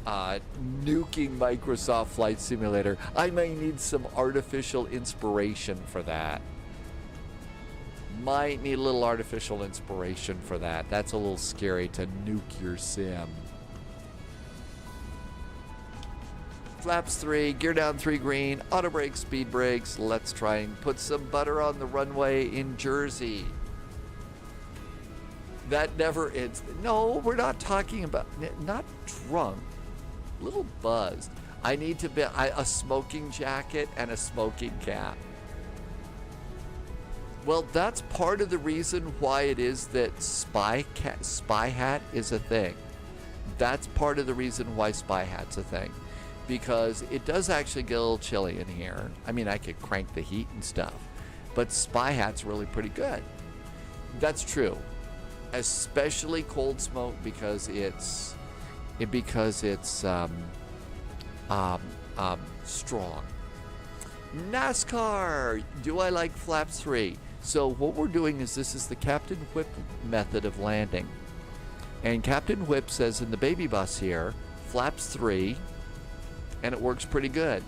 nuking Microsoft Flight Simulator. I may need some artificial inspiration for that. Might need a little artificial inspiration for that. That's a little scary to nuke your sim. Flaps 3, gear down 3 green, auto brakes, speed brakes. Let's try and put some butter on the runway in Jersey. That never ends. No, we're not talking about, not drunk, a little buzzed. I need to be a smoking jacket and a smoking cap. Well, that's part of the reason why it is that spy hat is a thing. That's part of the reason why spy hat's a thing. Because it does actually get a little chilly in here. I mean, I could crank the heat and stuff, but spy hat's really pretty good. That's true. Especially Cold Smoke because it's strong. NASCAR. Do I like flaps 3? So what we're doing is this is the Captain Whip method of landing. And Captain Whip says in the baby bus here, flaps 3, and it works pretty good.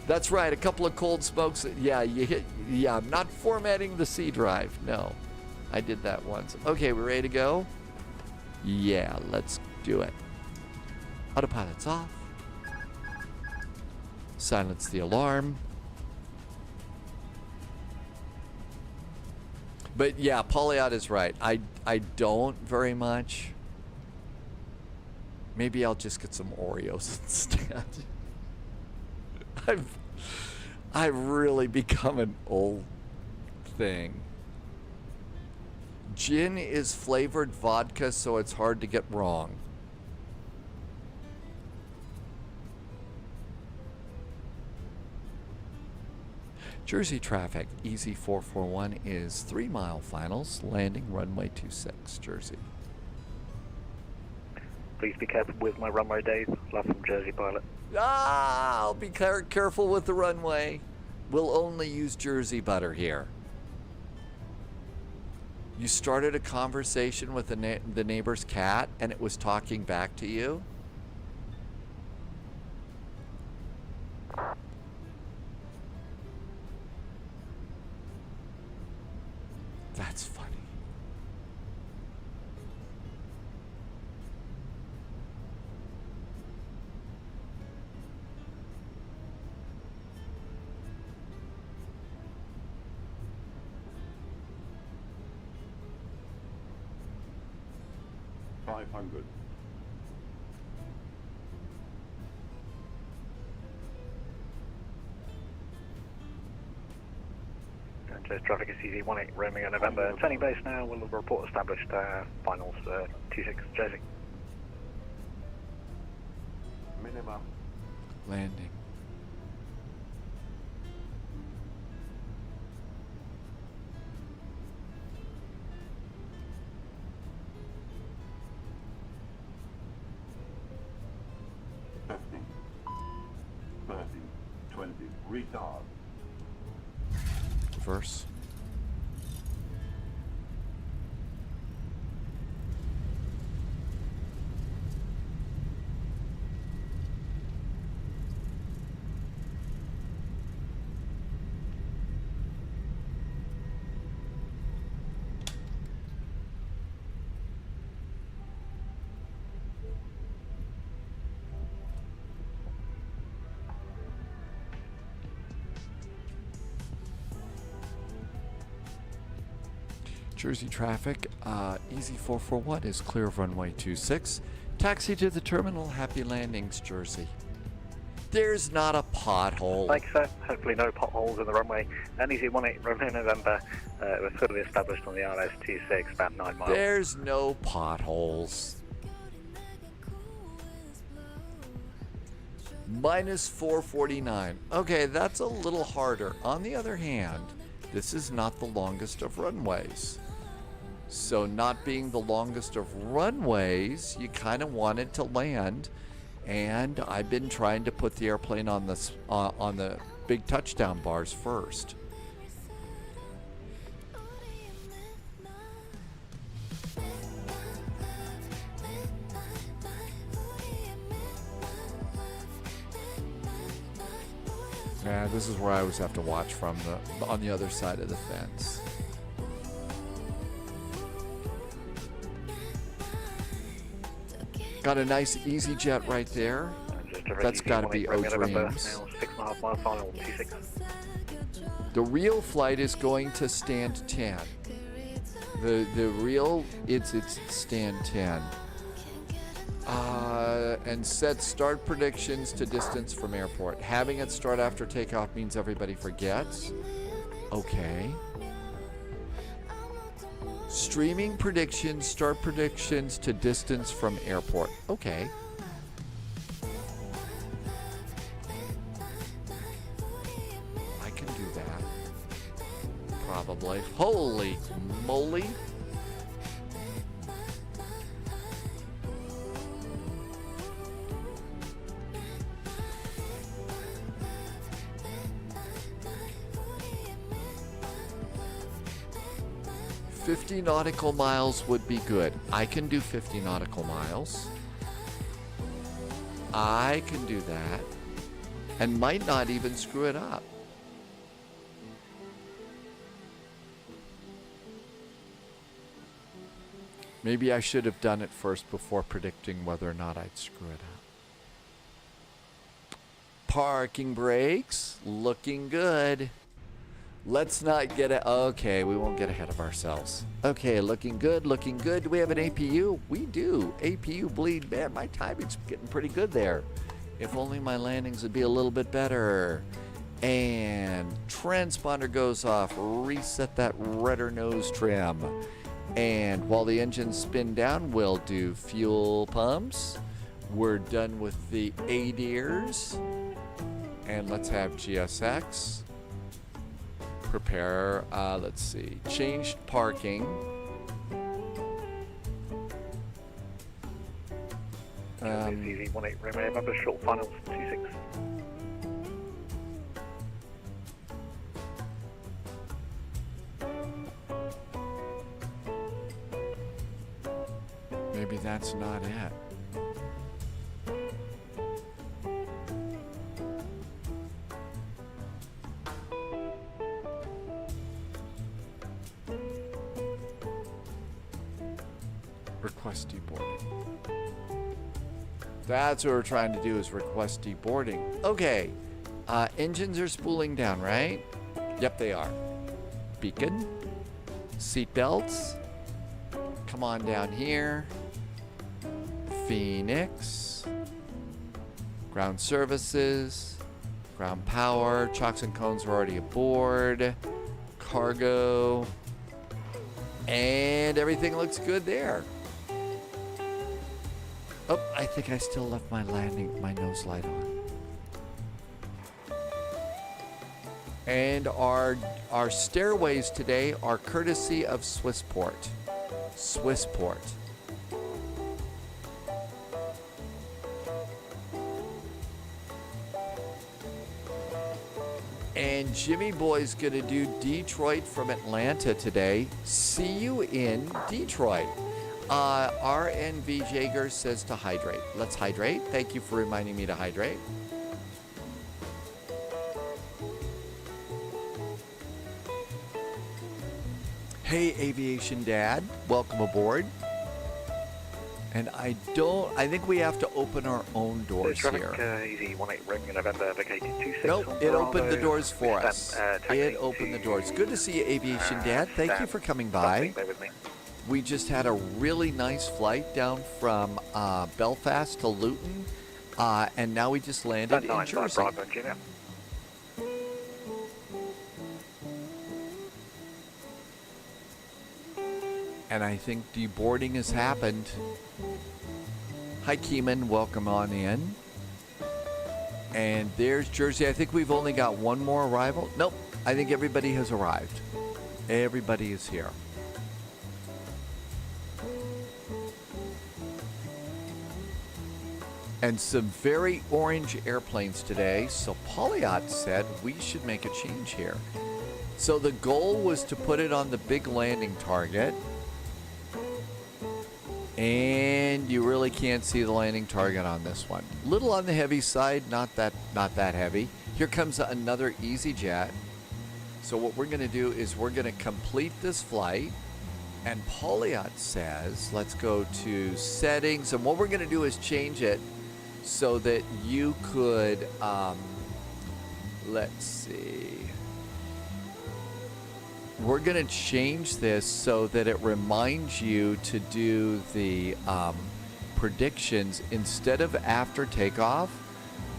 That's right, a couple of Cold Smokes. Yeah, I'm not formatting the C drive. No, I did that once. Okay, we ready to go? Yeah, let's do it. Autopilot's off. Silence the alarm. But yeah, Polyot is right. I don't very much. Maybe I'll just get some Oreos instead. I've really become an old thing. Gin is flavored vodka, so it's hard to get wrong. Jersey traffic, EZ441 is 3 mile finals, landing runway 26, Jersey. Please be careful with my runway days. Love from Jersey pilot. I'll be careful with the runway. We'll only use Jersey butter here. You started a conversation with the neighbor's cat and it was talking back to you? That's funny. $500. Jersey traffic is CZ18 Romeo November. Turning base now. We'll report established finals 26 Jersey. Minimum. Landing. Retard. Reverse. Jersey traffic, EZ441 is clear of runway 26. Taxi to the terminal, happy landings, Jersey. There's not a pothole. Thank you, sir. Hopefully no potholes in the runway. And EZ18 Romeo November, we're fully established on the RS26, about 9 miles. There's no potholes. Minus 449. Okay, that's a little harder. On the other hand, this is not the longest of runways. So not being the longest of runways, you kind of want it to land. And I've been trying to put the airplane on the big touchdown bars first. Yeah, this is where I always have to watch from on the other side of the fence. Got a nice EasyJet right there. That's got to be O-Dreams. 6.5 mile final, 26. The real flight is going to stand 10. The real, it's stand 10. And set start predictions to distance from airport. Having it start after takeoff means everybody forgets. Okay. Streaming predictions, start predictions to distance from airport. Okay. I can do that. Probably. Holy moly. $50 nautical miles would be good. I can do 50 nautical miles. I can do that. And might not even screw it up. Maybe I should have done it first before predicting whether or not I'd screw it up. Parking brakes, looking good. Let's not get it. Okay, we won't get ahead of ourselves. Okay, looking good, looking good. Do we have an APU? We do. APU bleed. Man, my timing's getting pretty good there. If only my landings would be a little bit better. And transponder goes off. Reset that rudder nose trim. And while the engines spin down, we'll do fuel pumps. We're done with the ADIRs. And let's have GSX. Prepare, let's see, changed parking. Easy 18 Romeo, remember short finals, 26. Maybe that's not it. Request deboarding. That's what we're trying to do, is request deboarding. Okay. Engines are spooling down, right? Yep, they are. Beacon. Seat belts. Come on down here. Phoenix. Ground services. Ground power. Chocks and cones are already aboard. Cargo. And everything looks good there. Oh, I think I still left my nose light on. And our stairways today are courtesy of Swissport. Swissport. And Jimmy Boy's gonna do Detroit from Atlanta today. See you in Detroit. RNV Jager says to hydrate. Let's hydrate. Thank you for reminding me to hydrate. Hey, Aviation Dad. Welcome aboard. And I think we have to open our own doors traffic, here. Easy 18 Romeo, November, vacated 26. Nope, it opened the doors for us. It opened the doors. Good to see you, Aviation Dad. Thank you for coming by. Bear with me. We just had a really nice flight down from Belfast to Luton, and now we just landed in Jersey. And I think deboarding has happened. Hi, Keeman. Welcome on in. And there's Jersey. I think we've only got one more arrival. Nope. I think everybody has arrived. Everybody is here. and some very orange airplanes today. So Polyot said we should make a change here. So the goal was to put it on the big landing target. And you really can't see the landing target on this one. Little on the heavy side, not that heavy. Here comes another EasyJet. So what we're going to do is we're going to complete this flight. And Polyot says, let's go to settings. And what we're going to do is change it so that you could, let's see. We're going to change this so that it reminds you to do the predictions instead of after takeoff,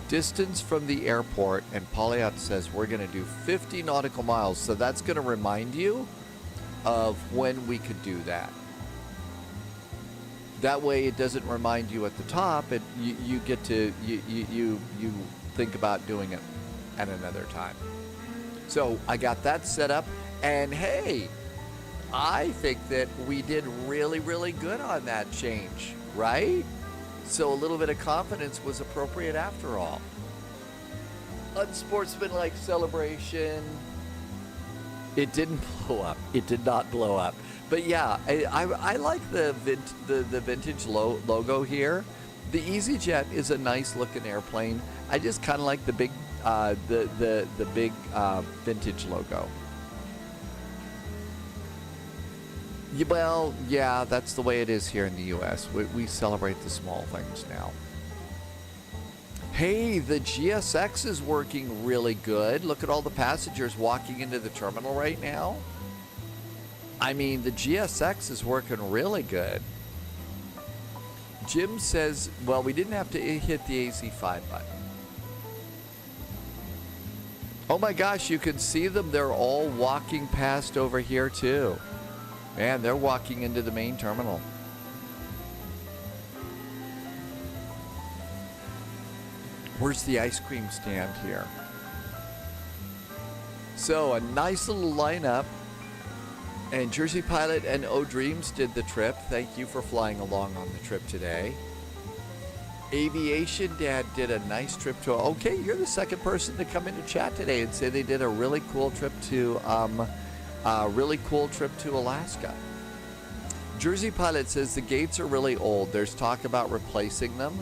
distance from the airport, and Polyot says we're going to do 50 nautical miles. So that's going to remind you of when we could do that. That way it doesn't remind you at the top. You get to, you think about doing it at another time. So I got that set up. And hey, I think that we did really, really good on that change, right? So a little bit of confidence was appropriate after all. Unsportsmanlike celebration. It didn't blow up. It did not blow up. But yeah, I like the vintage logo here. The EasyJet is a nice looking airplane. I just kind of like the big big vintage logo. Well, yeah, that's the way it is here in the U.S. We celebrate the small things now. Hey, the GSX is working really good. Look at all the passengers walking into the terminal right now. I mean, the GSX is working really good. Jim says, well, we didn't have to hit the AZ5 button. Oh my gosh, you can see them. They're all walking past over here too. Man, they're walking into the main terminal. Where's the ice cream stand here? So a nice little lineup. And Jersey Pilot and O-Dreams did the trip. Thank you for flying along on the trip today. Aviation Dad did a nice trip to... Okay, you're the second person to come into chat today and say they did a really cool trip to... Alaska. Jersey Pilot says the gates are really old. There's talk about replacing them.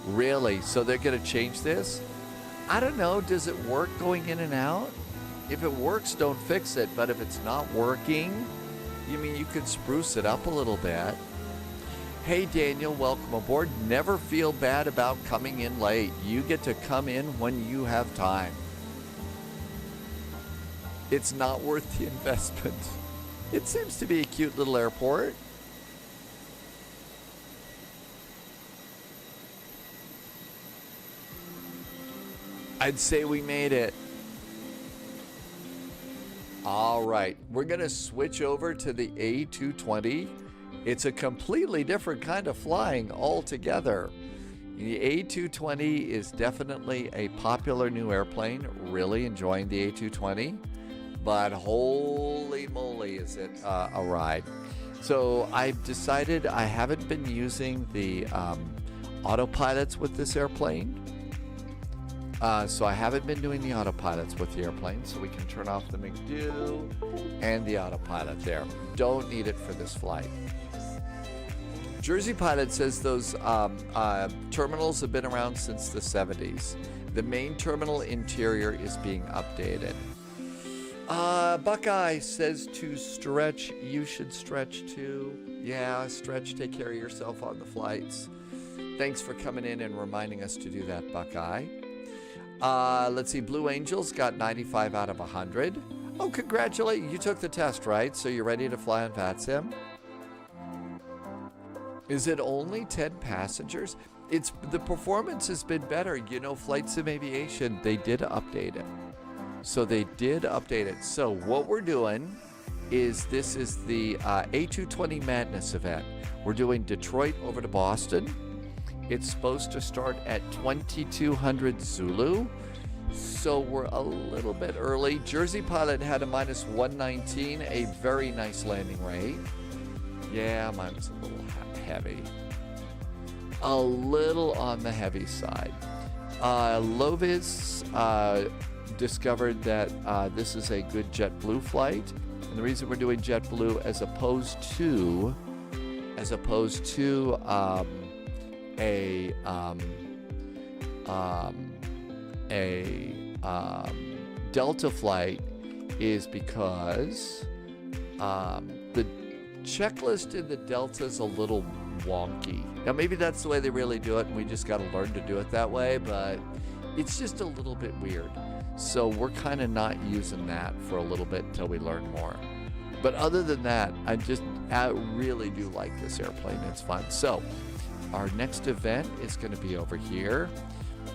Really? So they're going to change this? I don't know. Does it work going in and out? If it works, don't fix it. But if it's not working, you mean you could spruce it up a little bit. Hey, Daniel, welcome aboard. Never feel bad about coming in late. You get to come in when you have time. It's not worth the investment. It seems to be a cute little airport. I'd say we made it. All right, we're gonna switch over to the A220. It's a completely different kind of flying altogether. The A220 is definitely a popular new airplane. Really enjoying the A220. But holy moly, is it a ride. So I've decided I haven't been using the autopilots with this airplane. So I haven't been doing the autopilots with the airplane, so we can turn off the McDo and the autopilot there. Don't need it for this flight. Jersey Pilot says those terminals have been around since the 70s. The main terminal interior is being updated. Buckeye says to stretch. You should stretch too. Yeah, stretch. Take care of yourself on the flights. Thanks for coming in and reminding us to do that, Buckeye. Let's see. Blue Angels got 95 out of 100. Oh, congratulations. You took the test, right? So you're ready to fly on VATSIM? Is it only 10 passengers? The performance has been better. You know, Flight Sim Aviation, they did update it. So they did update it. So what we're doing is this is the A220 Madness event. We're doing Detroit over to Boston. It's supposed to start at 2200 Zulu. So we're a little bit early. Jersey Pilot had a minus 119, a very nice landing rate. Yeah, mine was a little heavy. a little on the heavy side. Lovis discovered that this is a good JetBlue flight, and the reason we're doing JetBlue as opposed to a Delta flight is because the checklist in the Delta is a little wonky. Now maybe that's the way they really do it and we just got to learn to do it that way, but it's just a little bit weird. So we're kind of not using that for a little bit until we learn more. But other than that, I really do like this airplane. It's fun. So our next event is going to be over here.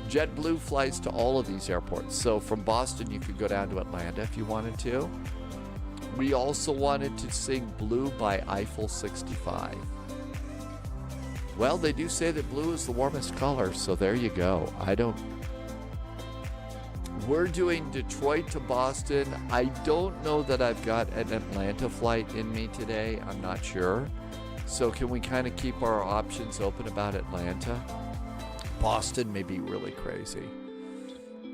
JetBlue flies to all of these airports. So from Boston, you could go down to Atlanta if you wanted to. We also wanted to sing Blue by Eiffel 65. Well, they do say that blue is the warmest color, so there you go. We're doing Detroit to Boston. I don't know that I've got an Atlanta flight in me today. I'm not sure. So can we kind of keep our options open about Atlanta? Boston may be really crazy.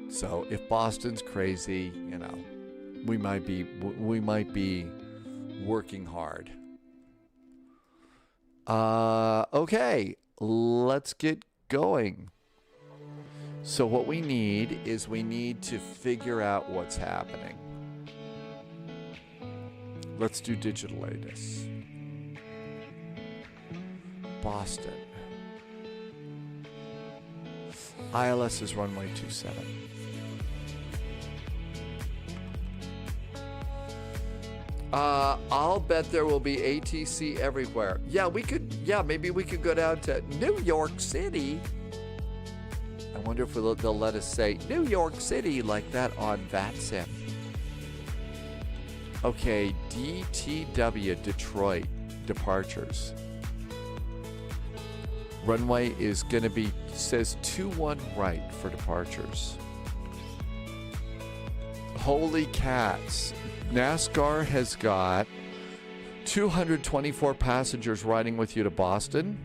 So if Boston's crazy, you know, we might be working hard. Okay, let's get going. So what we need to figure out what's happening. Let's do digital ATIS. Boston. ILS is runway 27. I'll bet there will be ATC everywhere. Maybe we could go down to New York City. I wonder if they'll let us say New York City like that on VATSIM. Okay, DTW, Detroit, departures. Runway is going to be, says 21 right for departures. Holy cats. NASCAR has got 224 passengers riding with you to Boston.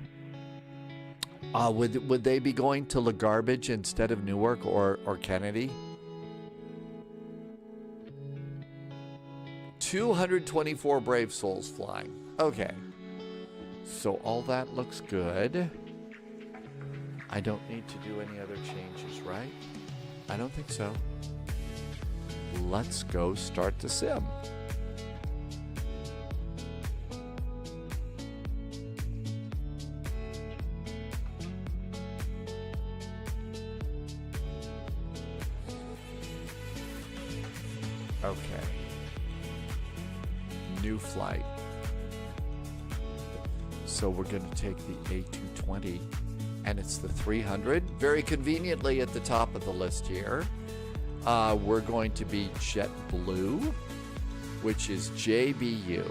Would they be going to La Garbage instead of Newark or Kennedy? 224 brave souls flying. Okay. So all that looks good. I don't need to do any other changes, right? I don't think so. Let's go start the sim. Okay. New flight. So we're going to take the A220, and it's the 300. Very conveniently at the top of the list here. We're going to be JetBlue, which is JBU.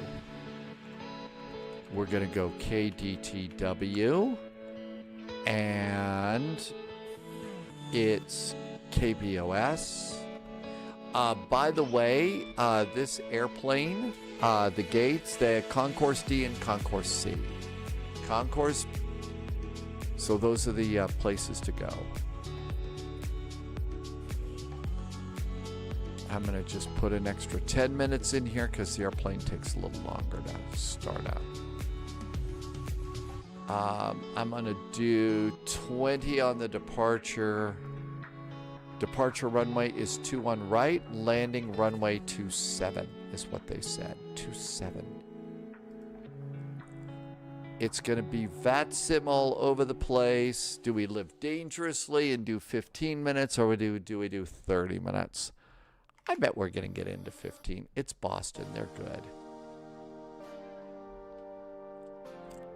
We're going to go KDTW, and it's KBOS. By the way, this airplane, the gates, the Concourse D and Concourse C. Concourse, so those are the places to go. I'm going to just put an extra 10 minutes in here because the airplane takes a little longer to start up. I'm going to do 20 on the departure. Departure runway is 21 right. Landing runway 27 is what they said. 27. It's going to be VATSIM all over the place. Do we live dangerously and do 15 minutes or do we do 30 minutes? I bet we're going to get into 15. It's Boston. They're good.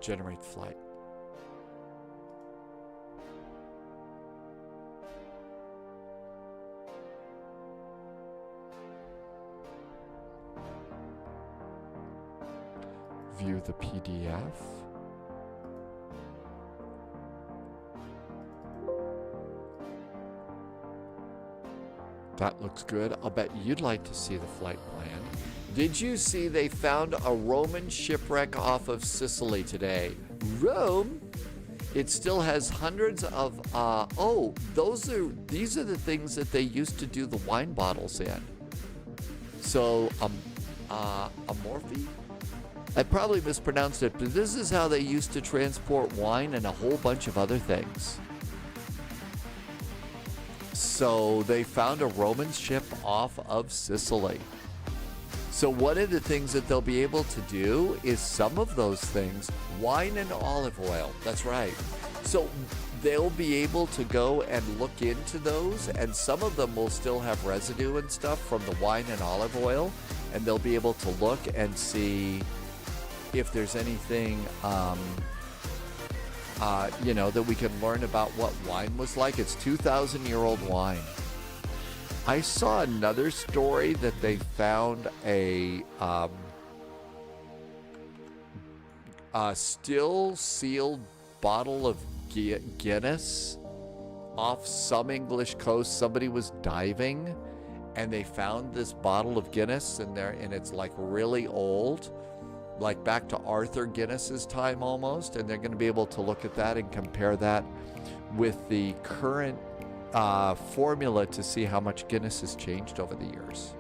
Generate flight. View the PDF. That looks good. I'll bet you'd like to see the flight plan. Did you see they found a Roman shipwreck off of Sicily today? Rome? It still has hundreds of, these are the things that they used to do the wine bottles in. So, Amorphe? I probably mispronounced it, but this is how they used to transport wine and a whole bunch of other things. So they found a Roman ship off of Sicily. So one of the things that they'll be able to do is some of those things, wine and olive oil. That's right. So they'll be able to go and look into those, and some of them will still have residue and stuff from the wine and olive oil, and they'll be able to look and see if there's anything, that we can learn about what wine was like. It's 2,000-year-old wine. I saw another story that they found a still sealed bottle of Guinness off some English coast. Somebody was diving and they found this bottle of Guinness in there, and it's like really old, like back to Arthur Guinness's time almost, and they're going to be able to look at that and compare that with the current formula to see how much Guinness has changed over the years.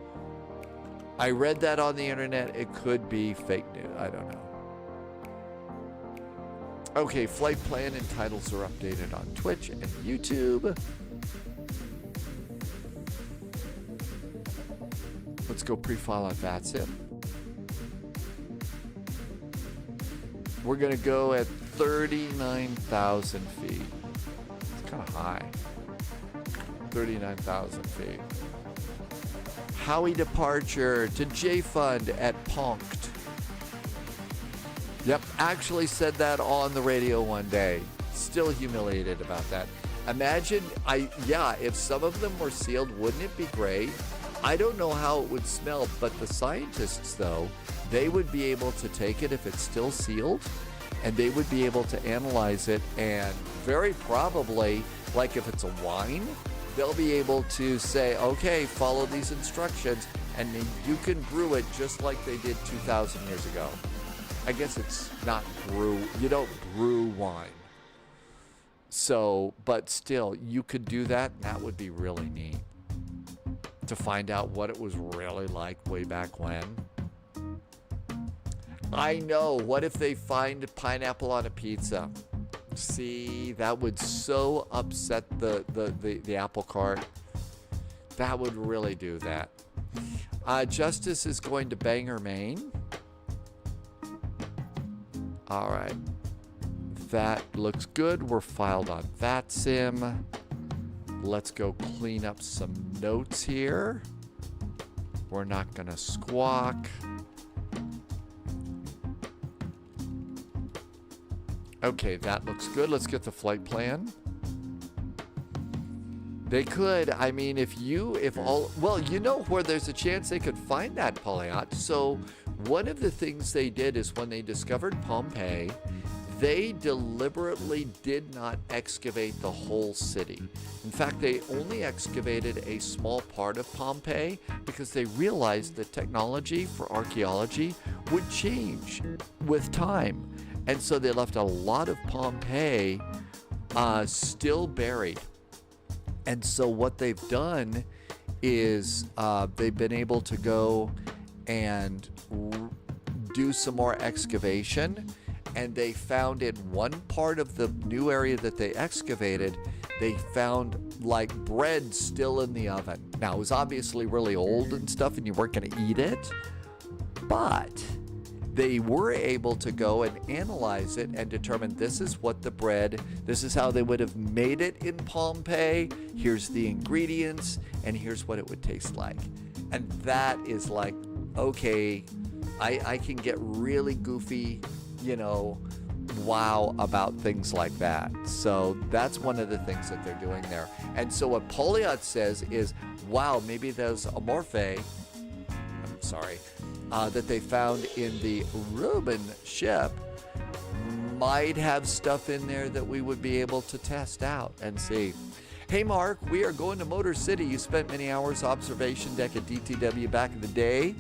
I read that on the internet. It could be fake news. I don't know. Okay, flight plan and titles are updated on Twitch and YouTube. Let's go pre-file on VATSIM. We're going to go at 39,000 feet. It's kind of high. 39,000 feet. Howie departure to J-Fund at Punked. Yep, actually said that on the radio one day. Still humiliated about that. Imagine, if some of them were sealed, wouldn't it be great? I don't know how it would smell, but the scientists, though, they would be able to take it if it's still sealed, and they would be able to analyze it, and very probably, like if it's a wine, they'll be able to say, okay, follow these instructions, and then you can brew it just like they did 2,000 years ago. I guess it's not brew. You don't brew wine. So, but still, you could do that, and that would be really neat to find out what it was really like way back when. I know. What if they find pineapple on a pizza? See, that would so upset the apple cart. That would really do that. Justice is going to Bangor, Maine. All right. That looks good. We're filed on VATSIM. Let's go clean up some notes here. We're not going to squawk. Okay, that looks good. Let's get the flight plan. They could, I mean, you know where there's a chance they could find that Polyot. So one of the things they did is when they discovered Pompeii, they deliberately did not excavate the whole city. In fact, they only excavated a small part of Pompeii because they realized that technology for archaeology would change with time. And so they left a lot of Pompeii still buried. And so what they've done is they've been able to go and do some more excavation. And they found in one part of the new area that they excavated, they found like bread still in the oven. Now, it was obviously really old and stuff, and you weren't going to eat it. But they were able to go and analyze it and determine this is what the bread, this is how they would have made it in Pompeii. Here's the ingredients, and here's what it would taste like. And that is like, okay, I can get really goofy, wow about things like that. So that's one of the things that they're doing there. And so what Polyot says is, wow, maybe those amorphe, that they found in the Roman ship might have stuff in there that we would be able to test out and see. Hey Mark, we are going to Motor City. You spent many hours observation deck at DTW back in the day.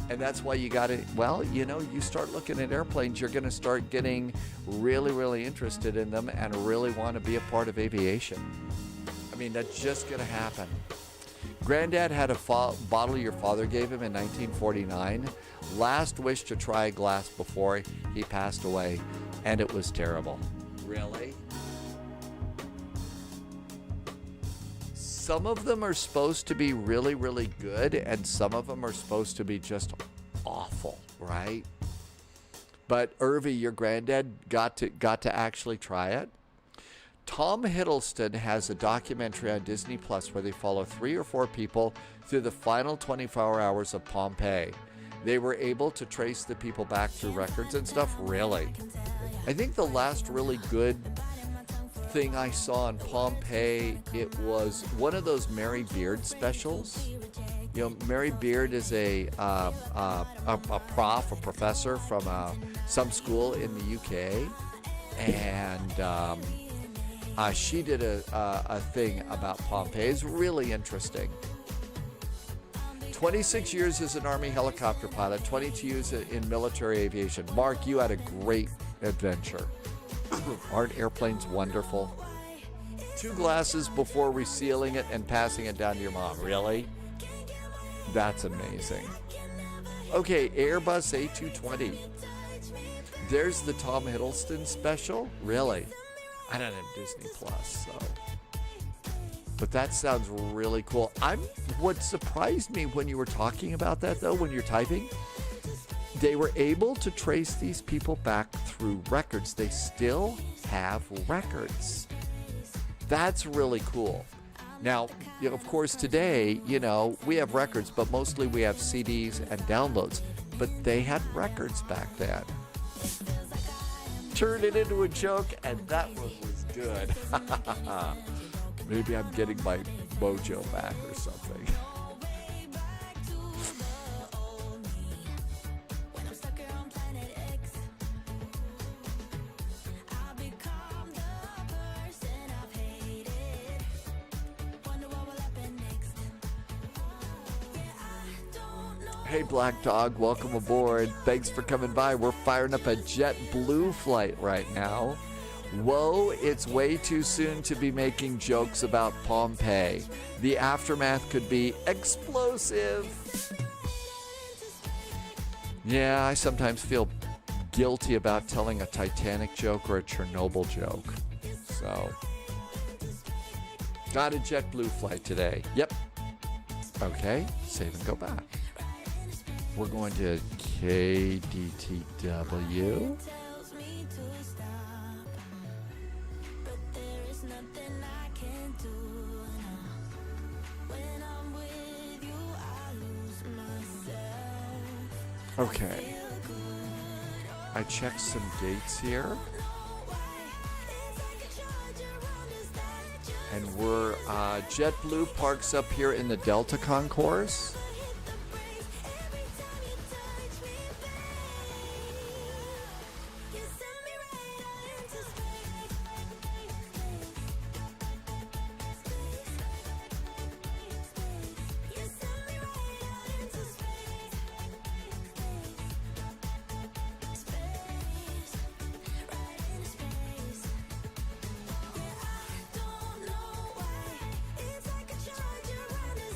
And that's why you got to, well, you know, you start looking at airplanes, you're going to start getting really, really interested in them and really want to be a part of aviation. I mean, that's just going to happen. Granddad had a bottle your father gave him in 1949. Last wish to try a glass before he passed away, and it was terrible. Really? Some of them are supposed to be really, really good, and some of them are supposed to be just awful, right? But Irvy, your granddad, got to actually try it. Tom Hiddleston has a documentary on Disney Plus where they follow 3 or 4 people through the final 24 hours of Pompeii. They were able to trace the people back through records and stuff. Really? I think the last really good thing I saw in Pompeii, it was one of those Mary Beard specials. You know, Mary Beard is a professor from some school in the UK, and she did a thing about Pompeii. It's really interesting. 26 years as an Army helicopter pilot, 22 years in military aviation. Mark, you had a great adventure. Aren't airplanes wonderful? 2 glasses before resealing it and passing it down to your mom. Really? That's amazing. Okay, Airbus A220. There's the Tom Hiddleston special. Really? I don't have Disney Plus, so. But that sounds really cool. What surprised me when you were talking about that, though, when you're typing, they were able to trace these people back through records. They still have records. That's really cool. Now, you know, of course, today, you know, we have records, but mostly we have CDs and downloads. But they had records back then. Turned it into a joke, and that one was good. Maybe I'm getting my mojo back or something. Hey, Black Dog, welcome aboard. Thanks for coming by. We're firing up a JetBlue flight right now. Whoa, it's way too soon to be making jokes about Pompeii. The aftermath could be explosive. Yeah, I sometimes feel guilty about telling a Titanic joke or a Chernobyl joke. So, got a JetBlue flight today. Yep. Okay, save and go back. We're going to KDTW. Okay. I checked some dates here. And we're, JetBlue parks up here in the Delta Concourse.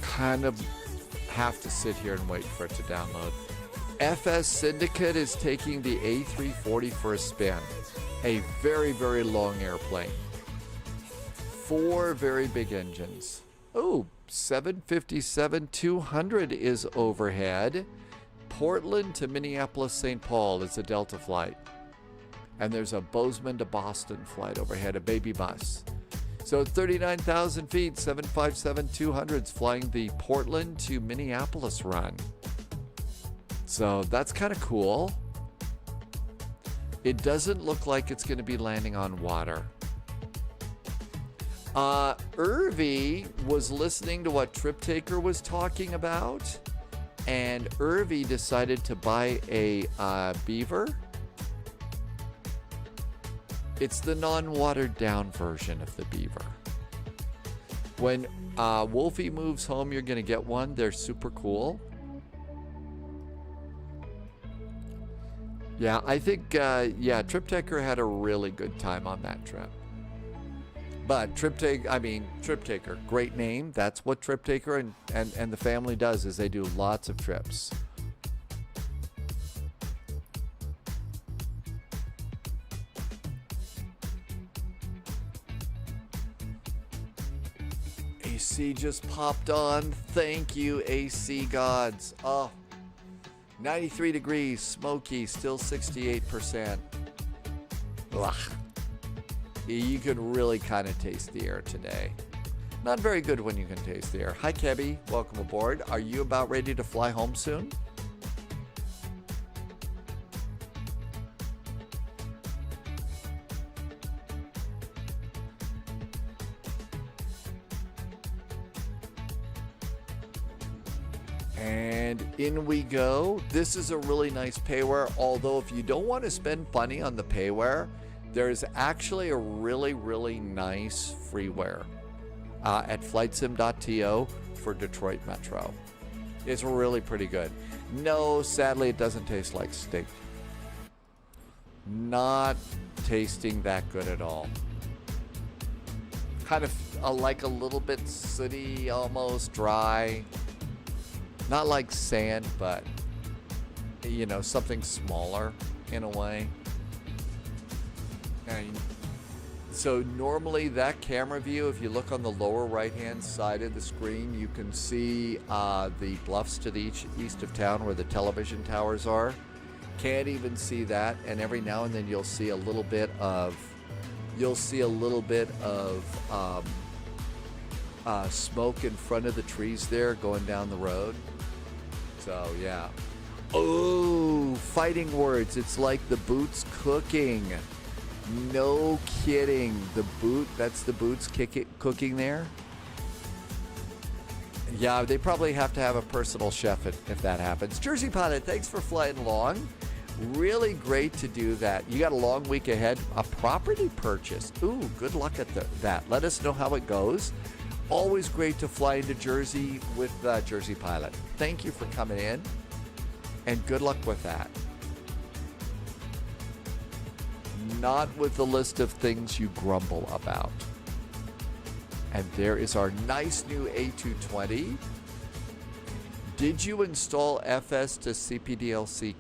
Kind of have to sit here and wait for it to download. FS Syndicate is taking the A340 for a spin. A very, very long airplane. 4 very big engines. Oh, 757-200 is overhead. Portland to Minneapolis, St. Paul is a Delta flight. And there's a Bozeman to Boston flight overhead, a baby bus. So 39,000 feet, 757-200s flying the Portland to Minneapolis run. So that's kind of cool. It doesn't look like it's going to be landing on water. Irvy was listening to what TripTaker was talking about, and Irvy decided to buy a Beaver. It's the non-watered down version of the Beaver. When Wolfie moves home, you're going to get one. They're super cool. Yeah, I think, TripTaker had a really good time on that trip. But TripTaker, great name. That's what TripTaker and the family does, is they do lots of trips. AC just popped on. Thank you, AC gods. Oh, 93 degrees, smoky, still 68%. Ugh. You can really kind of taste the air today. Not very good when you can taste the air. Hi, Kebby. Welcome aboard. Are you about ready to fly home soon? And in we go. This is a really nice payware, although if you don't want to spend money on the payware, there's actually a really, really nice freeware at flightsim.to for Detroit Metro. It's really pretty good. No, sadly, it doesn't taste like steak. Not tasting that good at all. Kind of like a little bit sooty, almost dry. Not like sand, but, you know, something smaller in a way. And so normally that camera view, if you look on the lower right-hand side of the screen, you can see the bluffs to the east of town where the television towers are. Can't even see that, and every now and then you'll see a little bit of smoke in front of the trees there going down the road. So yeah. Oh, fighting words. It's like the boot's cooking. No kidding. That's the boots cooking there. Yeah, they probably have to have a personal chef if that happens. Jersey Pilot, thanks for flying along. Really great to do that. You got a long week ahead. A property purchase. Ooh, good luck at that. Let us know how it goes. Always great to fly into Jersey with Jersey Pilot. Thank you for coming in, and good luck with that. Not with the list of things you grumble about. And there is our nice new A220. Did you install FS to CPDLC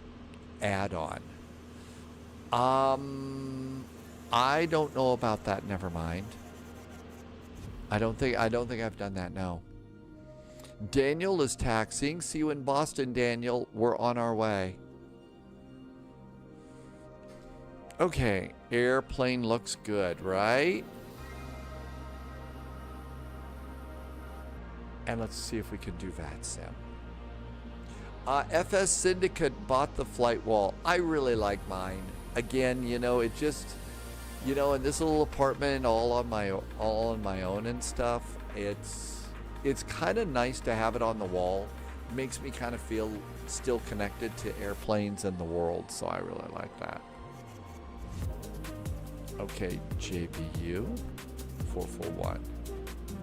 add-on? I don't know about that. Never mind. I don't think I've done that. No. Daniel is taxiing. See you in Boston, Daniel. We're on our way. Okay, airplane looks good, right? And let's see if we can do VATSIM. FS Syndicate bought the flight wall. I really like mine. Again, you know, it just, you know, in this little apartment, all on my own and stuff. It's kind of nice to have it on the wall. It makes me kind of feel still connected to airplanes and the world. So I really like that. Okay, JBU 441.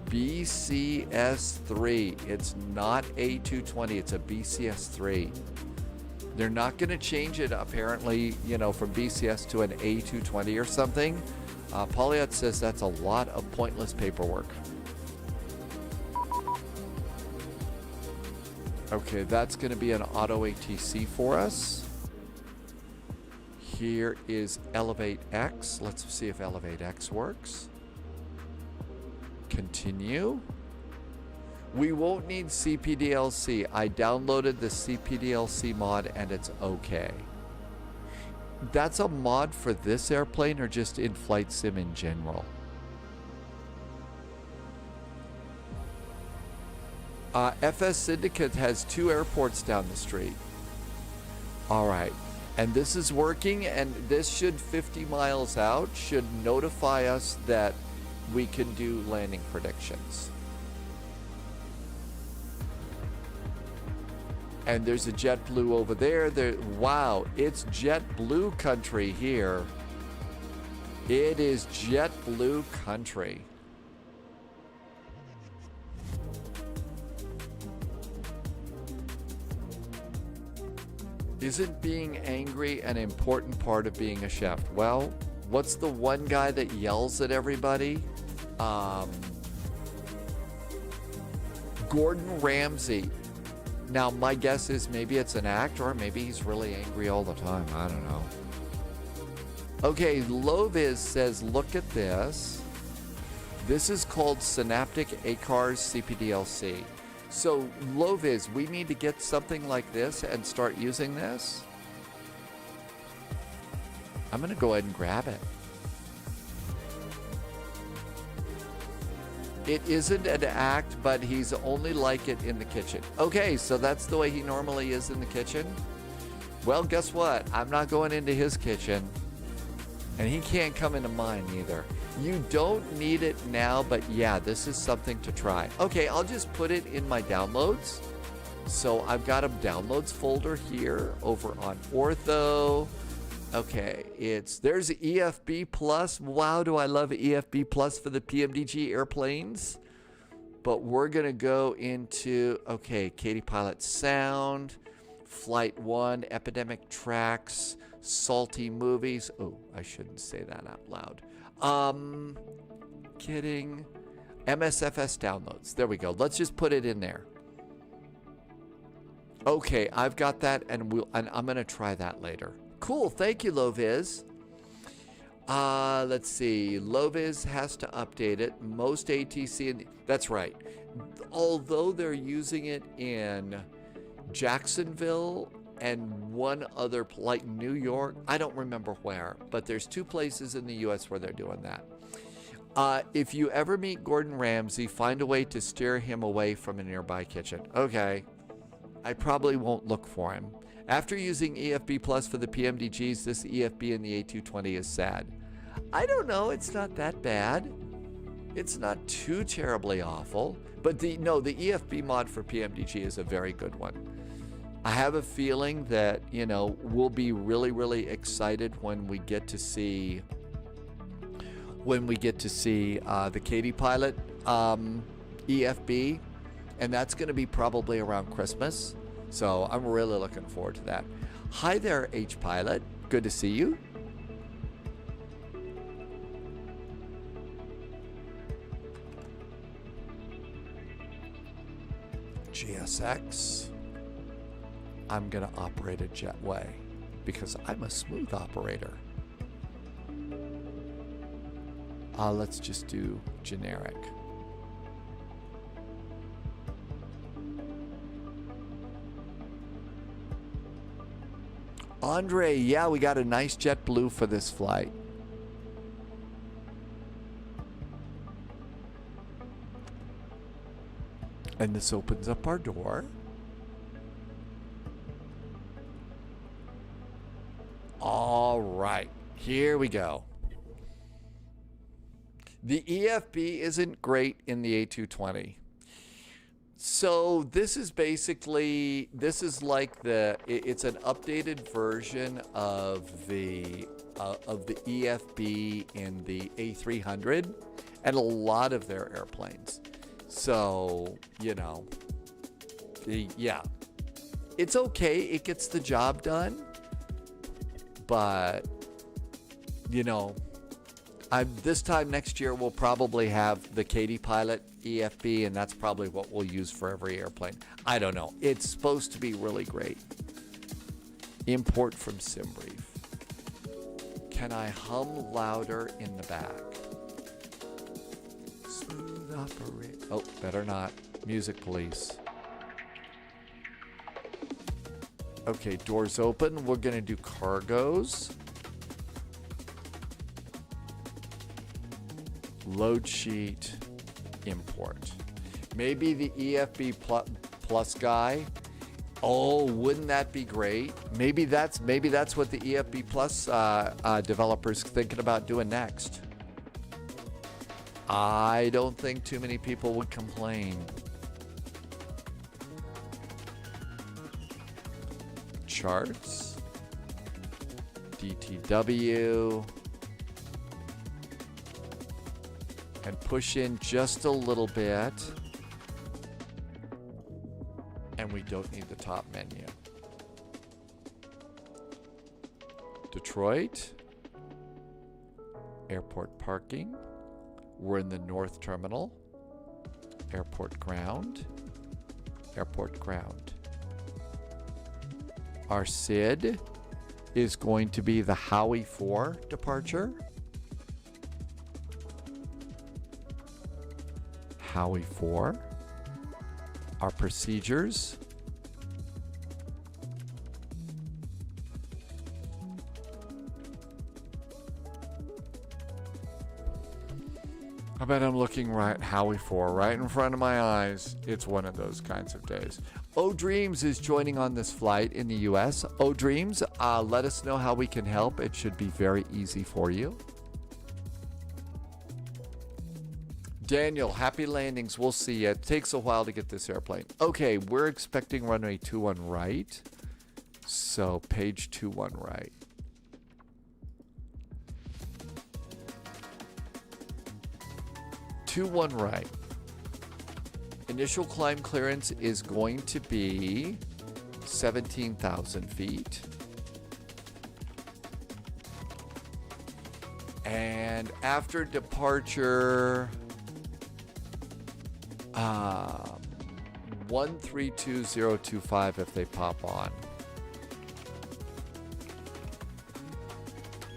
BCS3. It's not A220, it's a BCS3. They're not going to change it, apparently, you know, from BCS to an A220 or something. Polyot says that's a lot of pointless paperwork. Okay, that's going to be an auto ATC for us. Here is Elevate X. Let's see if Elevate X works. Continue. We won't need CPDLC. I downloaded the CPDLC mod and it's okay. That's a mod for this airplane or just in Flight Sim in general? FS Syndicate has 2 airports down the street. All right. And this is working, and this should 50 miles out should notify us that we can do landing predictions. And there's a JetBlue over there. Wow, it's JetBlue country here. It is JetBlue country. Isn't being angry an important part of being a chef? Well, what's the one guy that yells at everybody? Gordon Ramsay. Now, my guess is maybe it's an act, or maybe he's really angry all the time. I don't know. Okay, Loviz says, look at this. This is called Synaptic ACARS CPDLC. So, Loviz, we need to get something like this and start using this. I'm going to go ahead and grab it. It isn't an act, but he's only like it in the kitchen. Okay, so that's the way he normally is in the kitchen. Well, guess what? I'm not going into his kitchen, and he can't come into mine either. You don't need it now, but yeah, this is something to try. Okay, I'll just put it in my downloads. So I've got a downloads folder here over on Ortho. Okay, there's EFB Plus. Wow, do I love EFB Plus for the PMDG airplanes. But we're going to go into, okay, Katie Pilot Sound, Flight 1, Epidemic Tracks, Salty Movies. Oh, I shouldn't say that out loud. Kidding. MSFS downloads. There we go. Let's just put it in there. Okay, I've got that, and I'm going to try that later. Cool. Thank you, Loviz. Let's see. Loviz has to update it. Most ATC, that's right. Although they're using it in Jacksonville and one other, like New York, I don't remember where, but there's 2 places in the U.S. where they're doing that. If you ever meet Gordon Ramsay, find a way to steer him away from a nearby kitchen. Okay. I probably won't look for him. After using EFB Plus for the PMDGs, this EFB in the A220 is sad. I don't know. It's not that bad. It's not too terribly awful. But the EFB mod for PMDG is a very good one. I have a feeling that, we'll be really, really excited when we get to see the Katie Pilot EFB, and that's going to be probably around Christmas. So I'm really looking forward to that. Hi there, H Pilot. Good to see you. GSX. I'm going to operate a jetway because I'm a smooth operator. Let's just do generic. Andre, yeah, we got a nice JetBlue for this flight. And this opens up our door. All right, here we go. The EFB isn't great in the A220. So this is basically, like it's an updated version of the EFB in the A300 and a lot of their airplanes. So, yeah, it's okay. It gets the job done, but, this time next year we'll probably have the Katie Pilot EFB, and that's probably what we'll use for every airplane. I don't know. It's supposed to be really great. Import from SimBrief. Can I hum louder in the back? Smooth operate. Oh, better not. Music police. Okay, doors open. We're going to do cargos. Load sheet, import. Maybe the EFB plus guy. Oh, wouldn't that be great? Maybe that's what the EFB plus developers thinking about doing next. I don't think too many people would complain. Charts, DTW. And push in just a little bit. And we don't need the top menu. Detroit. Airport parking. We're in the north terminal. Airport ground. Airport ground. Our SID is going to be the Howie 4 departure. Howie 4. Our procedures. I bet I'm looking right, Howie 4, right in front of my eyes. It's one of those kinds of days. O Dreams is joining on this flight in the US. O Dreams, let us know how we can help. It should be very easy for you. Daniel, happy landings. We'll see you. It takes a while to get this airplane. Okay, we're expecting runway 21 right. So page 21 right. One right. Initial climb clearance is going to be 17,000 feet. And after departure, 132025 if they pop on.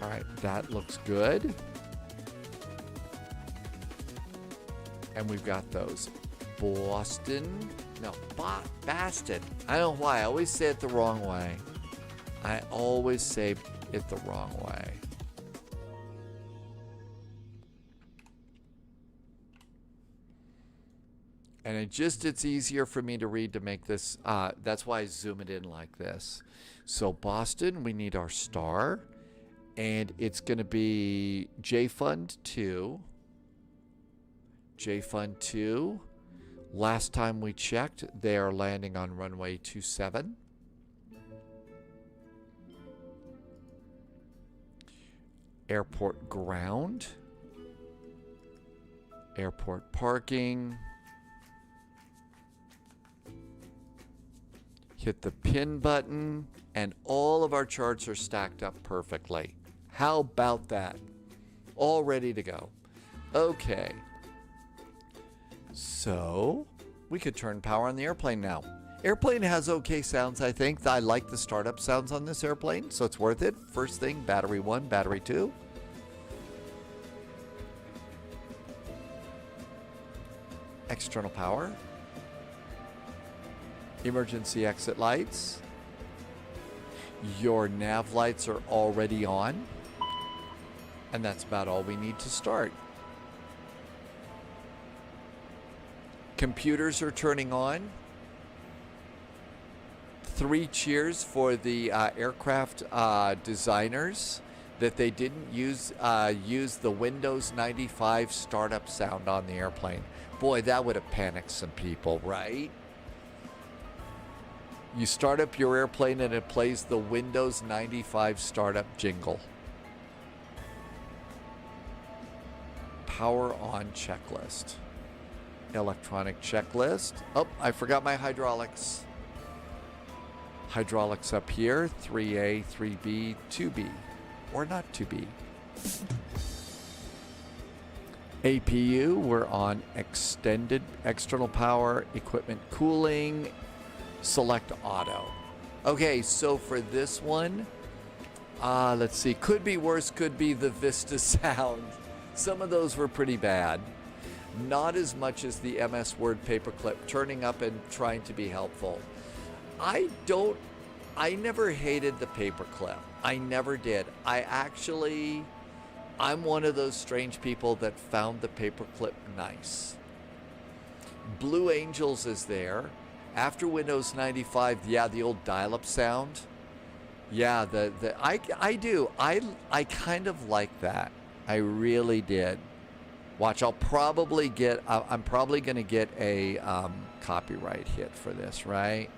All right, that looks good. And we've got those. Boston. No, Baston. I don't know why. I always say it the wrong way. I always say it the wrong way. And it's easier for me to read to make this. That's why I zoom it in like this. So Boston, we need our star. And it's going to be JFund 2. JFund 2. Last time we checked, they are landing on runway 27. Airport ground. Airport parking. Hit the pin button, and all of our charts are stacked up perfectly. How about that? All ready to go. Okay. So, we could turn power on the airplane now. Airplane has okay sounds, I think. I like the startup sounds on this airplane, so it's worth it. First thing, battery 1, battery 2. External power. Emergency exit lights. Your nav lights are already on. And that's about all we need to start. Computers are turning on. 3 cheers for the aircraft designers that they didn't use the Windows 95 startup sound on the airplane. Boy, that would have panicked some people, right? You start up your airplane and it plays the Windows 95 startup jingle. Power on checklist. Electronic checklist. Oh, I forgot my hydraulics. Hydraulics up here. 3A, 3B, 2B. Or not 2B. APU, we're on extended external power, equipment cooling, select auto. Okay, so for this one, let's see, could be worse, could be the Vista sound. Some of those were pretty bad. Not as much as the MS Word paperclip, turning up and trying to be helpful. I never hated the paperclip. I never did. I'm one of those strange people that found the paperclip nice. Blue Angels is there. After Windows 95, yeah, the old dial-up sound. Yeah, I do. I kind of like that. I really did. Watch, I'm probably going to get a copyright hit for this, right?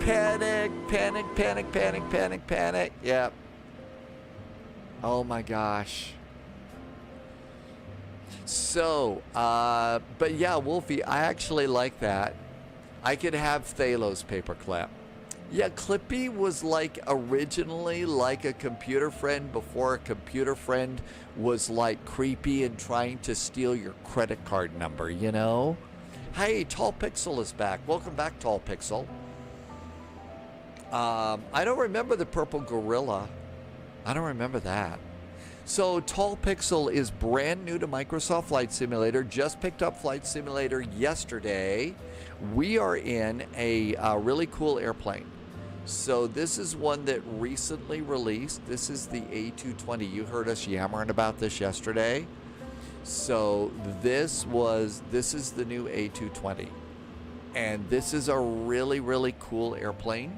Panic, panic, panic, panic, panic, panic. Yep. Oh my gosh. So, but yeah, Wolfie, I actually like that. I could have Thalos paperclip. Yeah, Clippy was like originally like a computer friend before a computer friend was like creepy and trying to steal your credit card number, you know? Hey, Tall Pixel is back. Welcome back, Tall Pixel. I don't remember the purple gorilla. I don't remember that. So Tall Pixel is brand new to Microsoft Flight Simulator. Just picked up Flight Simulator yesterday. We are in a really cool airplane. So this is one that recently released. This is the A220. You heard us yammering about this yesterday. So this is the new A220. And this is a really, really cool airplane.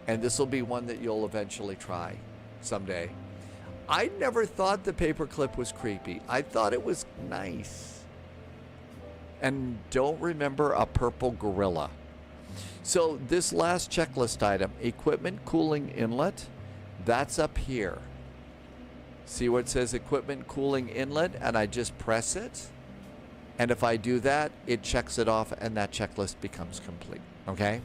And this will be one that you'll eventually try someday. I never thought the paperclip was creepy. I thought it was nice. And don't remember a purple gorilla. So this last checklist item, equipment cooling inlet, that's up here. See where it says equipment cooling inlet, and I just press it. And if I do that, it checks it off and that checklist becomes complete, okay?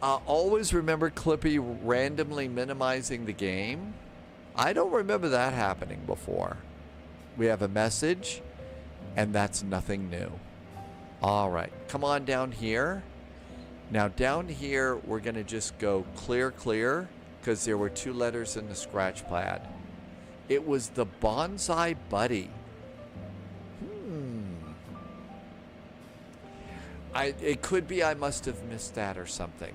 Always remember Clippy randomly minimizing the game. I don't remember that happening before. We have a message, and that's nothing new. All right, come on down here. Now down here, we're going to just go clear, clear, because there were 2 letters in the scratch pad. It was the Bonsai Buddy. It could be I must have missed that or something.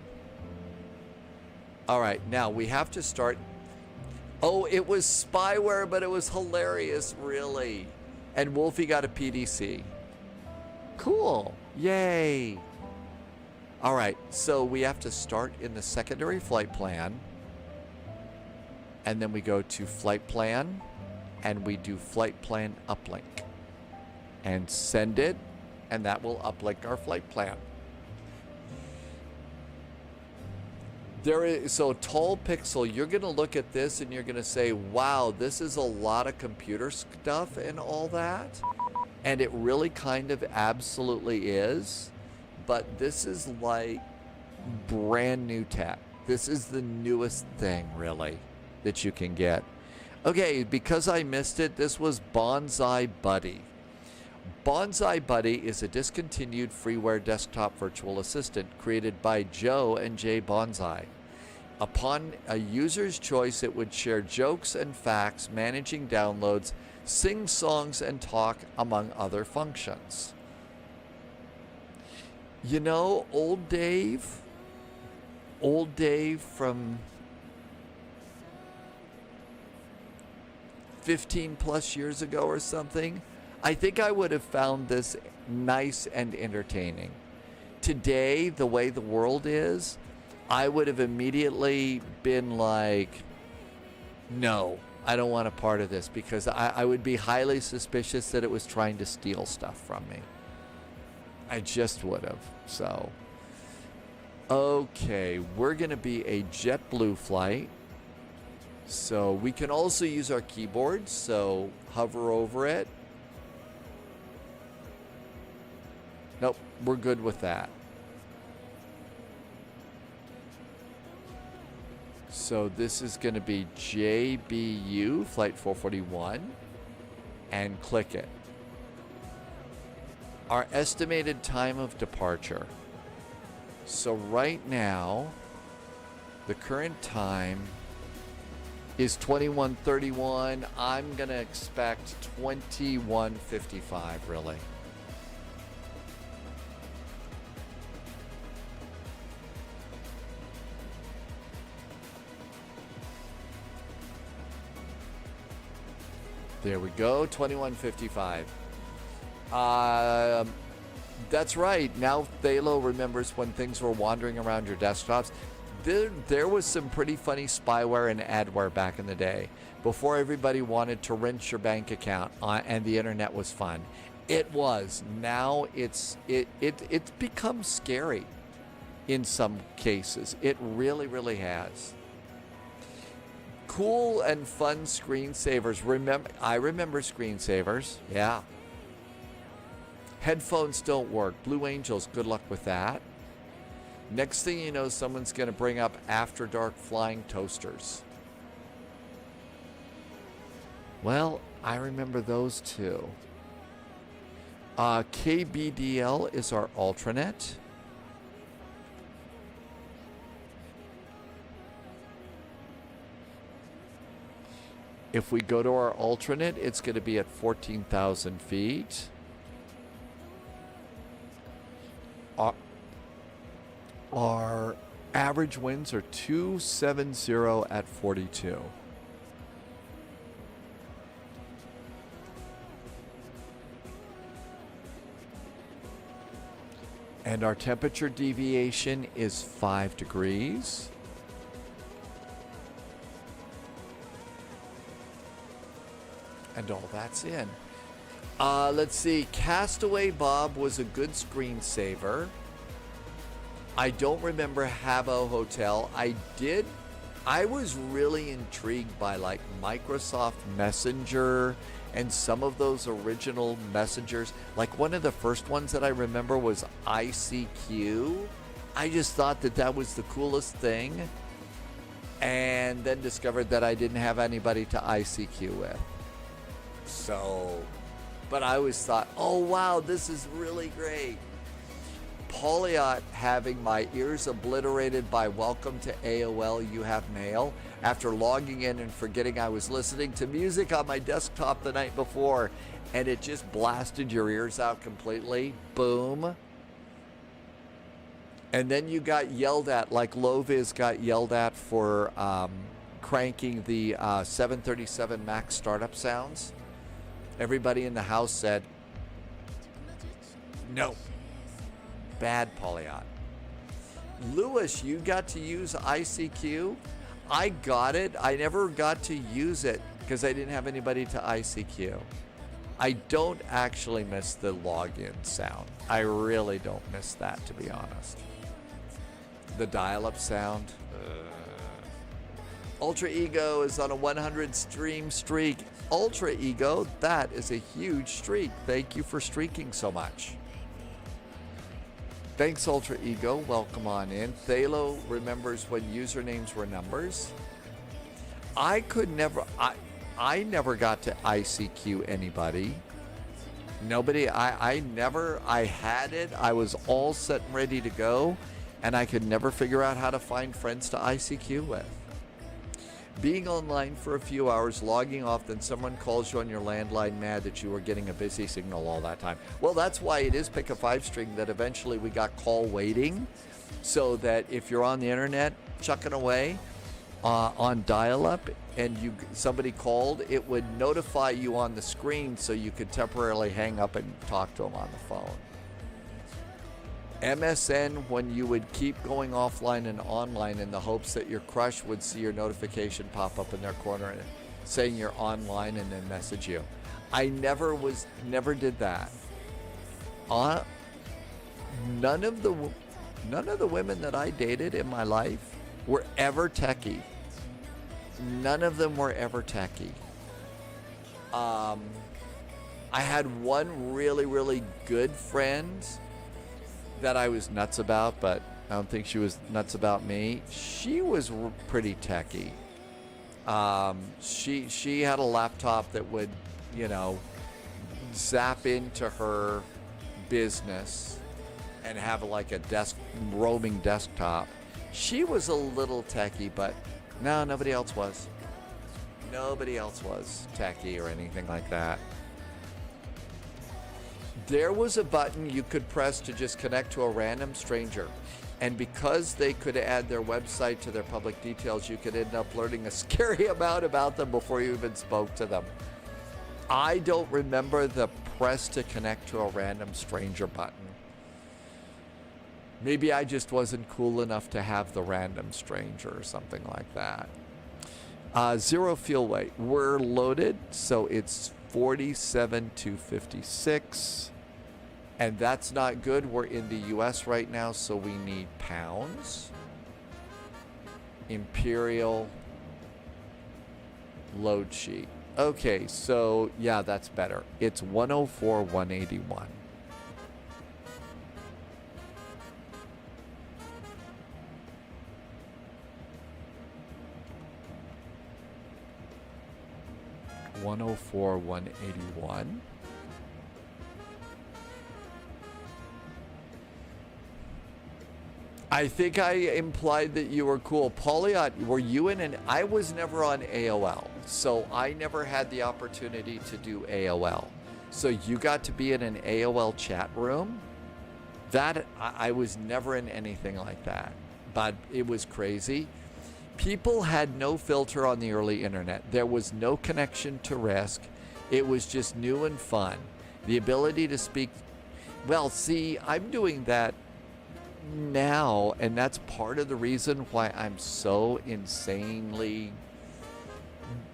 All right, now we have to start. Oh, it was spyware, but it was hilarious, really. And Wolfie got a PDC. Cool. Yay. All right, so we have to start in the secondary flight plan. And then we go to flight plan. And we do flight plan uplink. And send it. And that will uplink our flight plan. So Tall Pixel, you're going to look at this and you're going to say, wow, this is a lot of computer stuff and all that. And it really kind of absolutely is. But this is like brand new tech. This is the newest thing, really, that you can get. Okay, because I missed it, this was Bonsai Buddy. Bonsai Buddy is a discontinued freeware desktop virtual assistant created by Joe and Jay Bonsai. Upon a user's choice, it would share jokes and facts, managing downloads, sing songs, and talk, among other functions. You know, old Dave from 15 plus years ago or something, I think I would have found this nice and entertaining. Today, the way the world is, I would have immediately been like, no, I don't want a part of this, because I would be highly suspicious that it was trying to steal stuff from me. I just would have. So, okay, we're going to be a JetBlue flight. So we can also use our keyboard, so hover over it. Nope, we're good with that. So this is going to be JBU, Flight 441, and click it. Our estimated time of departure. So right now, the current time is 21:31. I'm going to expect 21:55, really. There we go, 21:55. That's right. Now Thalo remembers when things were wandering around your desktops. There was some pretty funny spyware and adware back in the day, before everybody wanted to rinse your bank account and the internet was fun. It was. Now it's become scary in some cases. It really, really has. Cool and fun screensavers. I remember screensavers. Yeah. Headphones don't work. Blue Angels, good luck with that. Next thing you know, someone's going to bring up After Dark flying toasters. Well, I remember those two. KBDL is our Ultranet. If we go to our Ultranet, it's going to be at 14,000 feet. Our average winds are 270 at 42. And our temperature deviation is 5 degrees. And all that's in. Let's see. Castaway Bob was a good screensaver. I don't remember Habbo Hotel. I was really intrigued by like Microsoft Messenger and some of those original messengers. Like one of the first ones that I remember was ICQ. I just thought that that was the coolest thing. And then discovered that I didn't have anybody to ICQ with. So, but I always thought, oh wow, this is really great. Polyot having my ears obliterated by welcome to AOL, you have mail, after logging in and forgetting I was listening to music on my desktop the night before, and it just blasted your ears out completely. Boom. And then you got yelled at, like Loviz got yelled at for cranking the 737 MAX startup sounds. Everybody in the house said, no. Bad Polyot. Lewis, you got to use ICQ? I got it. I never got to use it because I didn't have anybody to ICQ. I don't actually miss the login sound. I really don't miss that, to be honest. The dial-up sound. Ultra Ego is on a 100 stream streak. Ultra Ego, that is a huge streak. Thank you for streaking so much. Thanks, Ultra Ego. Welcome on in. Thalo remembers when usernames were numbers. I never got to ICQ anybody. Nobody, I had it. I was all set and ready to go, and I could never figure out how to find friends to ICQ with. Being online for a few hours, logging off, then someone calls you on your landline mad that you were getting a busy signal all that time. Well, that's why it is Pick a 5-string that eventually we got call waiting, so that if you're on the internet chucking away on dial-up and somebody called, it would notify you on the screen so you could temporarily hang up and talk to them on the phone. MSN, when you would keep going offline and online in the hopes that your crush would see your notification pop up in their corner saying you're online and then message you. I never did that. None of the women that I dated in my life were ever techie. None of them were ever techie. I had one really, really good friend that I was nuts about, but I don't think she was nuts about me. She was pretty techie. She had a laptop that would, zap into her business and have like a roaming desktop. She was a little techie, but no, nobody else was. Nobody else was techie or anything like that. There was a button you could press to just connect to a random stranger. And because they could add their website to their public details, you could end up learning a scary amount about them before you even spoke to them. I don't remember the press to connect to a random stranger button. Maybe I just wasn't cool enough to have the random stranger or something like that. Zero fuel weight. We're loaded, so it's 47,256. And that's not good. We're in the US right now, so we need pounds. Imperial load sheet. Okay, so yeah, that's better. It's 104,181. 104, 181. I think I implied that you were cool. Pauliot, were you in I was never on AOL, so I never had the opportunity to do AOL. So you got to be in an AOL chat room? That, I was never in anything like that, but it was crazy. People had no filter on the early internet. There was no connection to risk. It was just new and fun. The ability to speak, well, see, I'm doing that now, and that's part of the reason why I'm so insanely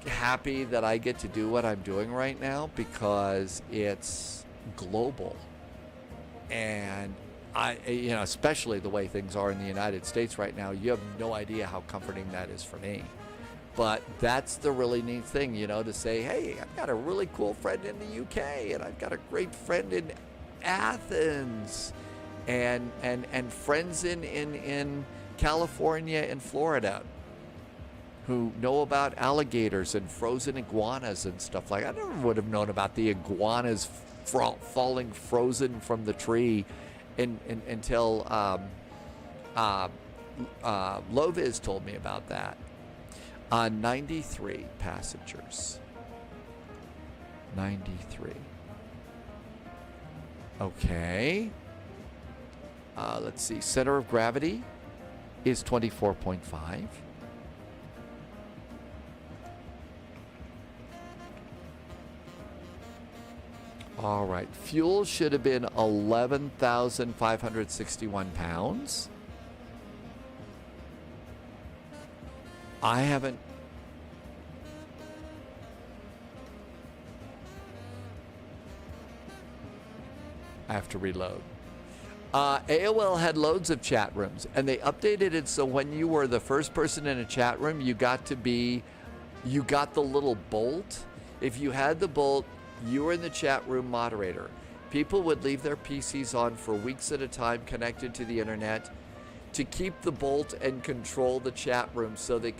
happy that I get to do what I'm doing right now, because it's global. And especially the way things are in the United States right now, you have no idea how comforting that is for me. But that's the really neat thing, to say, hey, I've got a really cool friend in the UK, and I've got a great friend in Athens, and friends in California and Florida who know about alligators and frozen iguanas and stuff like that. I never would have known about the iguanas falling frozen from the tree until Loviz told me about that. 93 passengers. 93. Okay. Let's see. Center of gravity is 24.5. All right. Fuel should have been 11,561 pounds. I haven't. I have to reload. AOL had loads of chat rooms, and they updated it so when you were the first person in a chat room, you got the little bolt. If you had the bolt, you were in the chat room moderator. People would leave their PCs on for weeks at a time connected to the internet to keep the bolt and control the chat room so they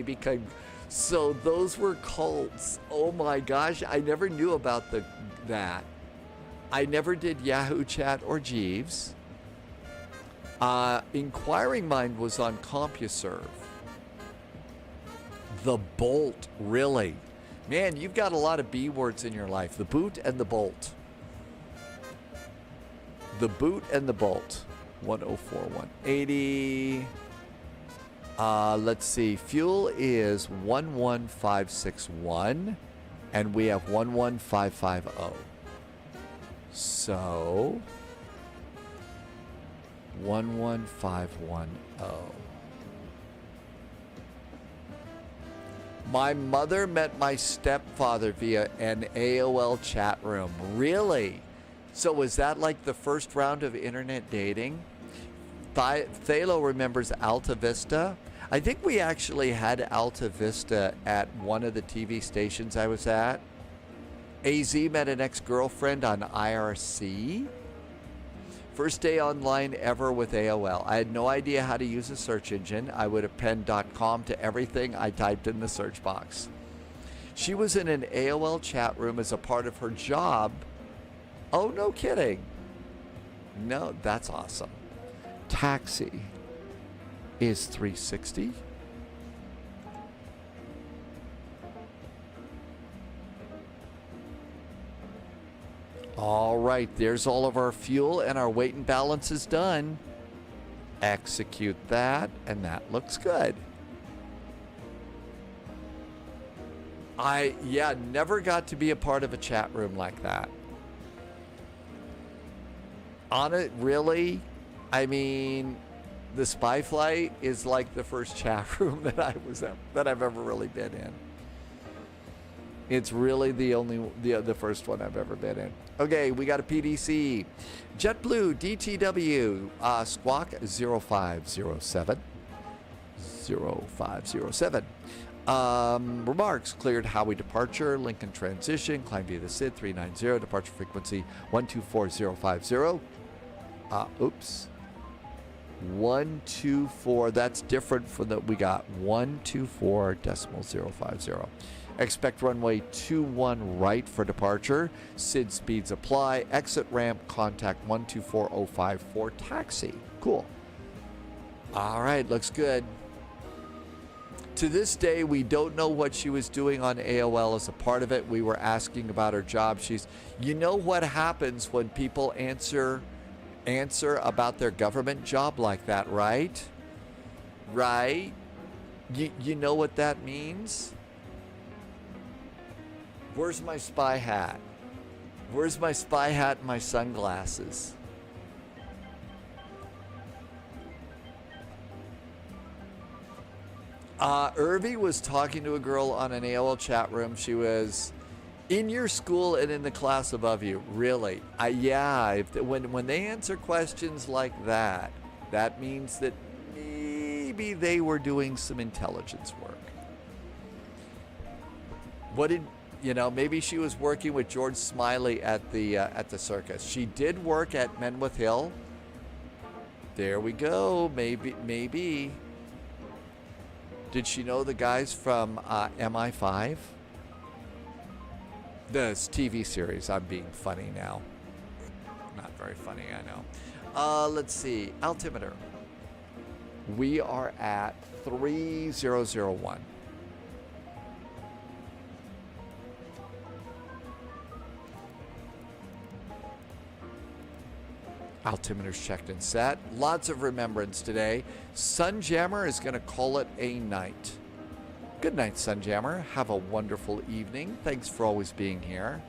became, so those were cults. Oh my gosh, I never knew about that. I never did Yahoo Chat or Jeeves. Inquiring Mind was on CompuServe. The Bolt, really. Man, you've got a lot of B words in your life. The boot and the bolt. The boot and the bolt. 104, 180. Let's see. Fuel is 11561, and we have 11550. So 11510. My mother met my stepfather via an AOL chat room. Really? So was that like the first round of internet dating? Thalo remembers Alta Vista. I think we actually had Alta Vista at one of the TV stations I was at. AZ met an ex-girlfriend on IRC. First day online ever with AOL. I had no idea how to use a search engine. I would append .com to everything I typed in the search box. She was in an AOL chat room as a part of her job. Oh, no kidding. No, that's awesome. Taxi is 360. All right, there's all of our fuel, and our weight and balance is done. Execute that, and that looks good. Never got to be a part of a chat room like that. On it, really? I mean, the Spy Flight is like the first chat room that I've ever really been in. It's really the first one I've ever been in. Okay, we got a PDC. JetBlue DTW Squawk 0507. 0507. Remarks: cleared Howie departure, Lincoln transition, climb via the SID 390, departure frequency 124050. Oops. 124. That's different from that we got 124.050. Expect runway 21 right for departure. SID speeds apply. Exit ramp, contact 12405 for taxi. Cool. All right, looks good. To this day, we don't know what she was doing on AOL as a part of it. We were asking about her job. You know what happens when people answer about their government job like that, right? Right? You know what that means? Where's my spy hat? Where's my spy hat and my sunglasses? Irvi was talking to a girl on an AOL chat room. She was in your school and in the class above you. Really? Yeah. When they answer questions like that, that means that maybe they were doing some intelligence work. Maybe she was working with George Smiley at the circus. She did work at Menwith Hill. There we go. Maybe. Did she know the guys from MI5? The TV series. I'm being funny now. Not very funny, I know. Let's see. Altimeter. We are at 3001. Altimeter's checked and set. Lots of remembrance today. Sunjammer is going to call it a night. Good night, Sunjammer. Have a wonderful evening. Thanks for always being here.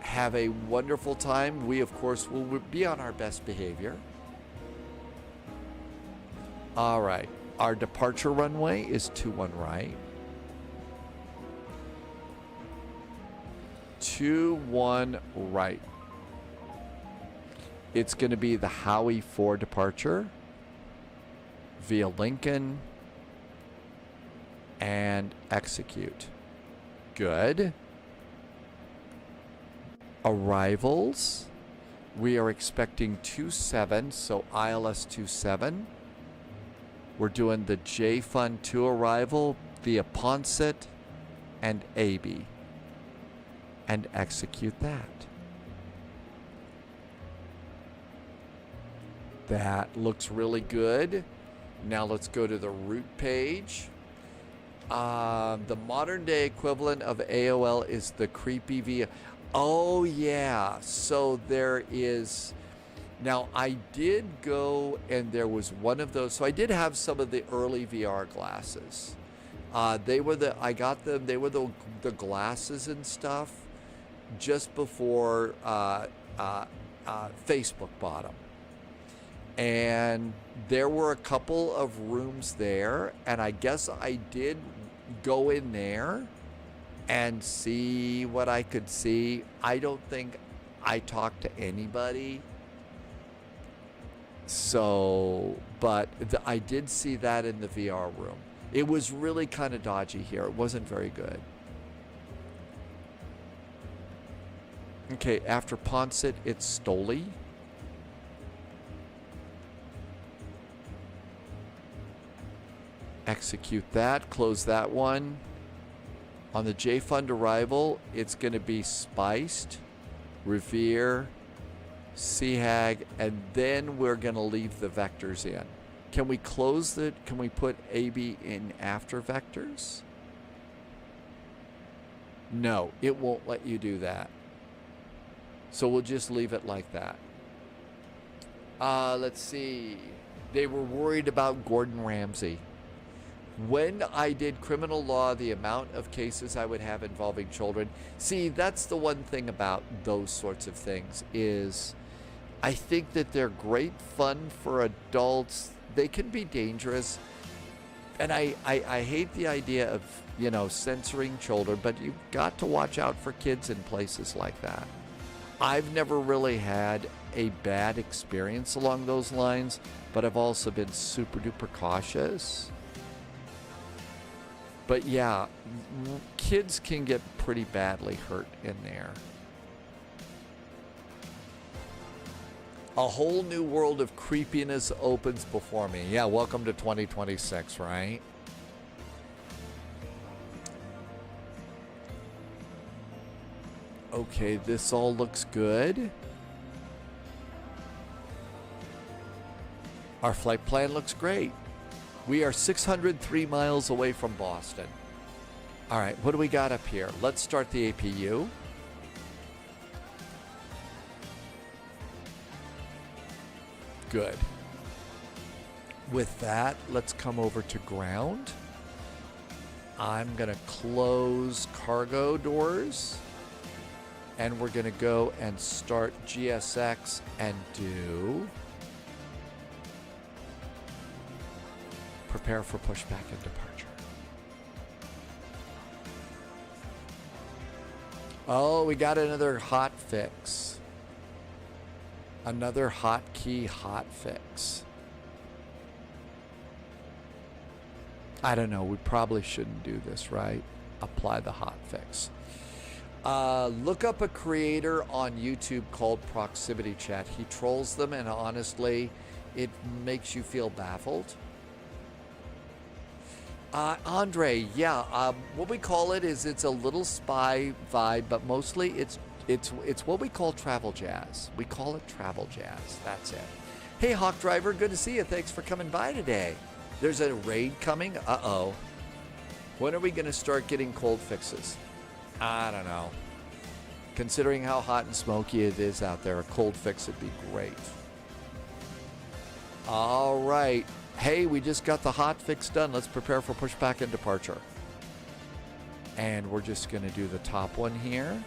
Have a wonderful time. We, of course, will be on our best behavior. All right. Our departure runway is 21 right. 21 right. It's going to be the Howie 4 departure via Lincoln and execute. Good. Arrivals. We are expecting 27, so ILS 27. We're doing the J-Fun 2 arrival via Ponset and AB. And execute that. That looks really good. Now let's go to the route page. The modern day equivalent of AOL is the creepy via. Oh yeah, so there is. Now I did go and there was one of those. So I did have some of the early VR glasses. They were I got them. They were the glasses and stuff just before Facebook bought them. And there were a couple of rooms there, and I guess I did go in there and see what I could see. I don't think I talked to anybody. So, but I did see that in the VR room. It was really kind of dodgy here. It wasn't very good. Okay, after Ponset, it's Stoli. Execute that, close that one. On the J-Fund arrival, it's going to be Spiced, Revere, CHAG, and then we're going to leave the vectors in. Can we close the, can we put AB in after vectors? No, it won't let you do that. So we'll just leave it like that. Let's see. They were worried about Gordon Ramsay. When I did criminal law, the amount of cases I would have involving children. See, that's the one thing about those sorts of things is I think that they're great fun for adults. They can be dangerous. And I hate the idea of, you know, censoring children, but you've got to watch out for kids in places like that. I've never really had a bad experience along those lines, but I've also been super duper cautious. But yeah, kids can get pretty badly hurt in there. A whole new world of creepiness opens before me. Yeah, welcome to 2026, right? Okay, this all looks good. Our flight plan looks great. We are 603 miles away from Boston. All right, what do we got up here? Let's start the APU. Good. With that, let's come over to ground. I'm going to close cargo doors. And we're going to go and start GSX and do prepare for pushback and departure. Oh, we got another hot fix. Another hotkey hot fix. I don't know. We probably shouldn't do this, right? Apply the hot fix. Look up a creator on YouTube called Proximity Chat. He trolls them, and honestly, it makes you feel baffled. Andre, yeah, what we call it is it's a little spy vibe, but mostly it's what we call travel jazz. We call it travel jazz. That's it. Hey, Hawk Driver, good to see you. Thanks for coming by today. There's a raid coming. Uh-oh. When are we going to start getting cold fixes? I don't know. Considering how hot and smoky it is out there, a cold fix would be great. All right. Hey, we just got the hot fix done. Let's prepare for pushback and departure. And we're just going to do the top one here.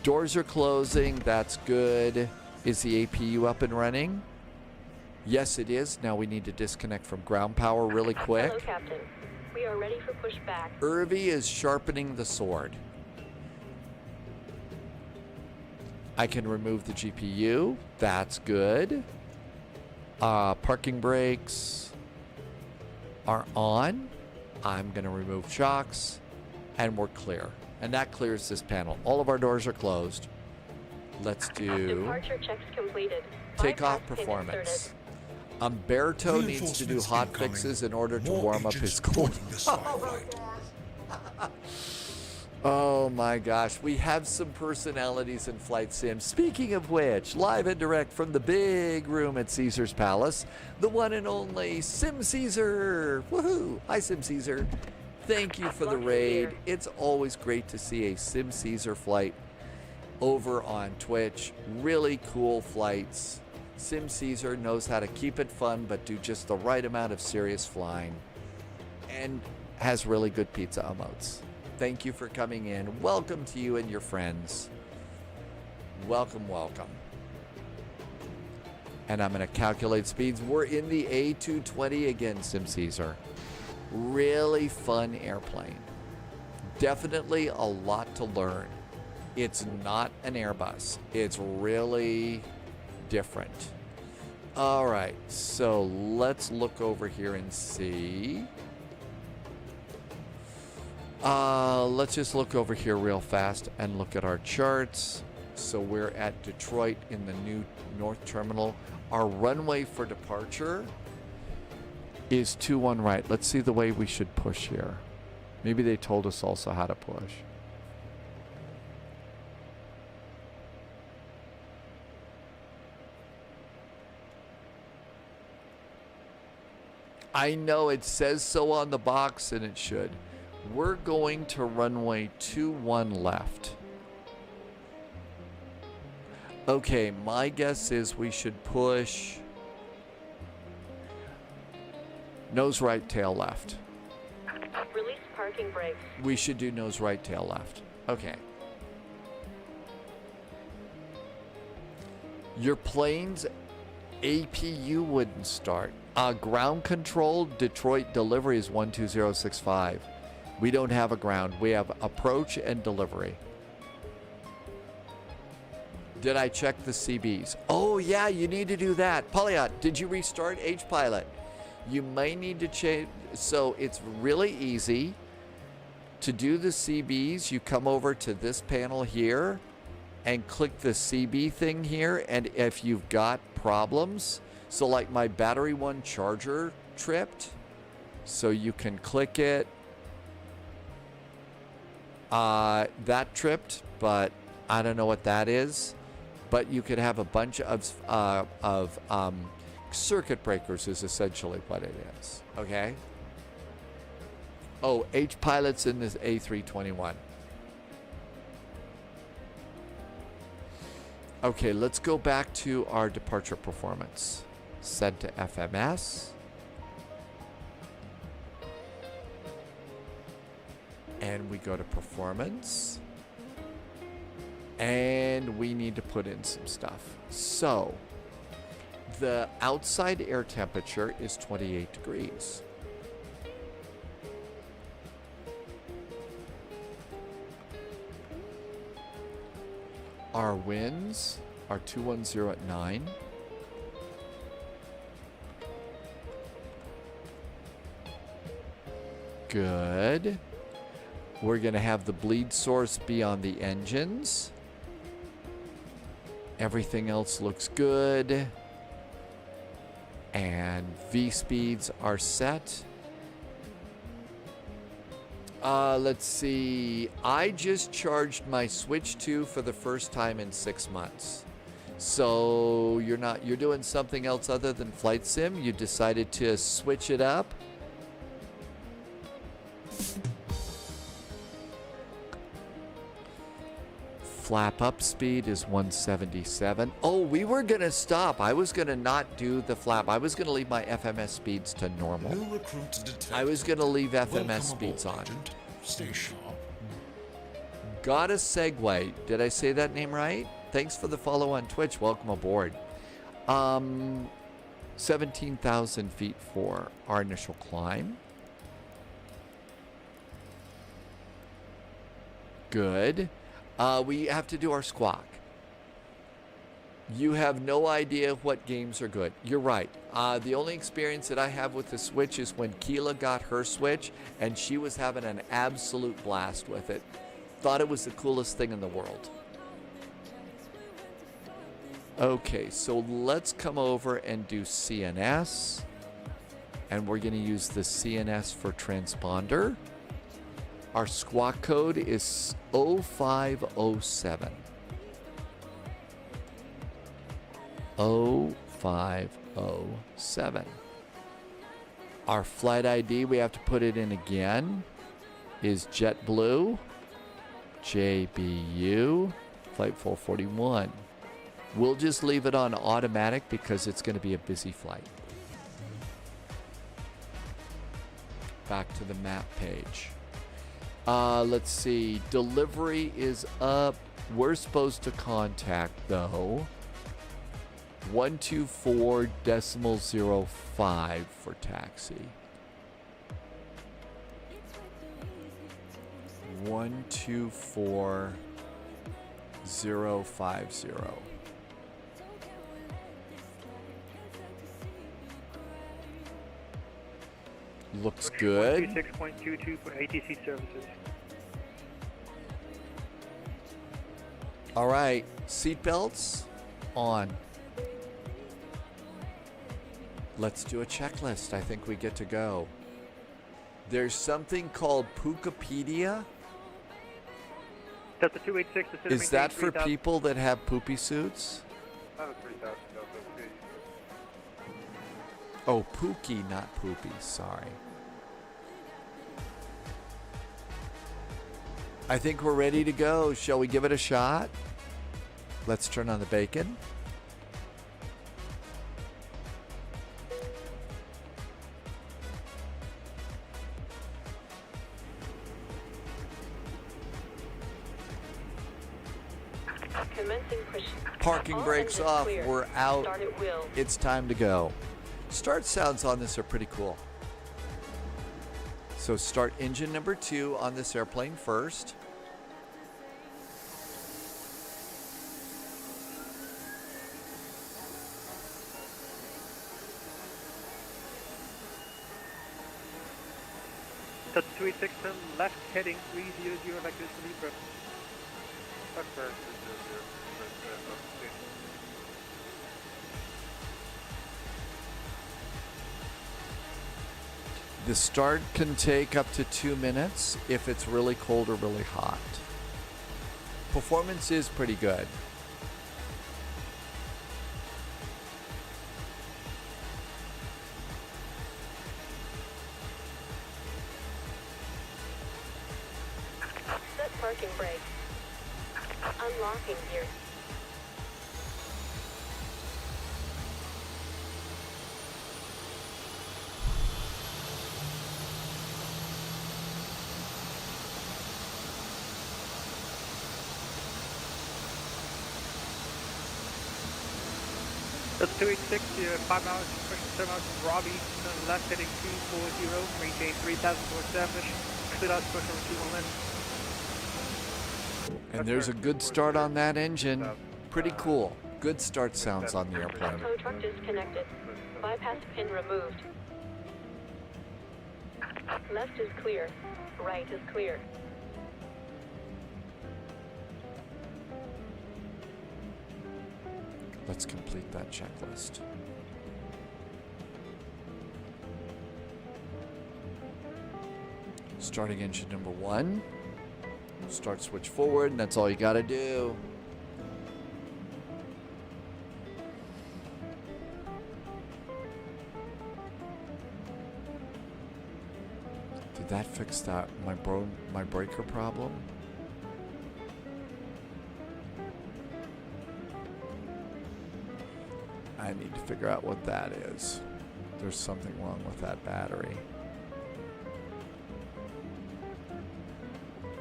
Doors are closing. That's good. Is the APU up and running? Yes, it is. Now we need to disconnect from ground power really quick. Hello, Captain. We are ready for pushback. Irvi is sharpening the sword. I can remove the GPU. That's good. Parking brakes are on. I'm going to remove shocks. And we're clear. And that clears this panel. All of our doors are closed. Let's do Departure checks completed. takeoff performance. Umberto needs to do hot fixes in order to warm up his core. Oh my gosh, we have some personalities in Flight Sim. Speaking of which, live and direct from the big room at Caesar's Palace, the one and only Sim Caesar. Woohoo! Hi, Sim Caesar. Thank you for the raid. It's always great to see a Sim Caesar flight over on Twitch. Really cool flights. Sim Caesar knows how to keep it fun, but do just the right amount of serious flying. And has really good pizza emotes. Thank you for coming in. Welcome to you and your friends. Welcome, welcome. And I'm going to calculate speeds. We're in the A220 again, Sim Caesar. Really fun airplane. Definitely a lot to learn. It's not an Airbus. It's really different. All right, so let's look over here and see. Let's just look over here real fast and look at our charts. So we're at Detroit in the new North Terminal. Our runway for departure is 21 right. Let's see the way we should push here. Maybe they told us also how to push. I know it says so on the box, and it should. We're going to runway 21 left. Okay, my guess is we should push nose right, tail left. Release parking brakes. We should do nose right, tail left. Okay. Your plane's APU wouldn't start. Ground control, Detroit delivery is 12065. We don't have a ground. We have approach and delivery. Did I check the CBs? Oh, yeah, you need to do that. Polyot, did you restart H-Pilot? You may need to change. So it's really easy to do the CBs. You come over to this panel here and click the CB thing here. And if you've got problems, so like my battery one charger tripped, so you can click it. That tripped, but I don't know what that is. But you could have a bunch of circuit breakers is essentially what it is. Okay. Oh, H pilots in this A321. Okay, let's go back to our departure performance. Set to FMS. And we go to performance. And we need to put in some stuff. So, the outside air temperature is 28 degrees. Our winds are 210 at 9. Good. We're going to have the bleed source be on the engines. Everything else looks good. And V speeds are set. Let's see. I just charged my Switch 2 for the first time in 6 months. So you're doing something else other than flight sim? You decided to switch it up? Flap up speed is 177. Oh, we were going to stop. I was going to not do the flap. I was going to leave my FMS speeds to normal. New recruit detected. I was going to leave FMS Welcome speeds aboard, on. Agent. Stay sharp. Got a segue. Did I say that name right? Thanks for the follow on Twitch. Welcome aboard. 17,000 feet for our initial climb. Good. We have to do our squawk. You have no idea what games are good. You're right. The only experience that I have with the Switch is when Keela got her Switch, and she was having an absolute blast with it. Thought it was the coolest thing in the world. Okay, so let's come over and do CNS. And we're going to use the CNS for transponder. Our squawk code is 0507. 0507. Our flight ID, we have to put it in again, is JetBlue, JBU, Flight 441. We'll just leave it on automatic because it's going to be a busy flight. Back to the map page. Let's see. Delivery is up. We're supposed to contact, though, 124.05 for taxi. 124.050. Looks good. 126.22 for ATC services. All right, seatbelts on. Let's do a checklist. I think we get to go. There's something called Pookapedia. Delta 286 to Is that for people that have poopy suits? Oh, Pookie, not Poopy. Sorry. I think we're ready to go. Shall we give it a shot? Let's turn on the bacon. Commencing push. Parking All brakes engines off. clear. We're out. Start at will. It's time to go. Start sounds on this are pretty cool. So start engine number 2 on this airplane first. Delta 286 turn left heading 300 vectors to Libra. The start can take up to 2 minutes if it's really cold or really hot. Performance is pretty good. Set parking brake. Unlocking gear. That's 286, 5 hours, pushing 7 hours from Robbie, left heading 240, maintain 3000 to establish, clear out push over 21 And there's a good start on that engine. Pretty cool. Good start sounds on the airplane. Tow truck disconnected. Bypass pin removed. Left is clear. Right is clear. Let's complete that checklist. Starting engine number 1. Start switch forward, and that's all you gotta do. Did that fix that my breaker problem? I need to figure out what that is. There's something wrong with that battery.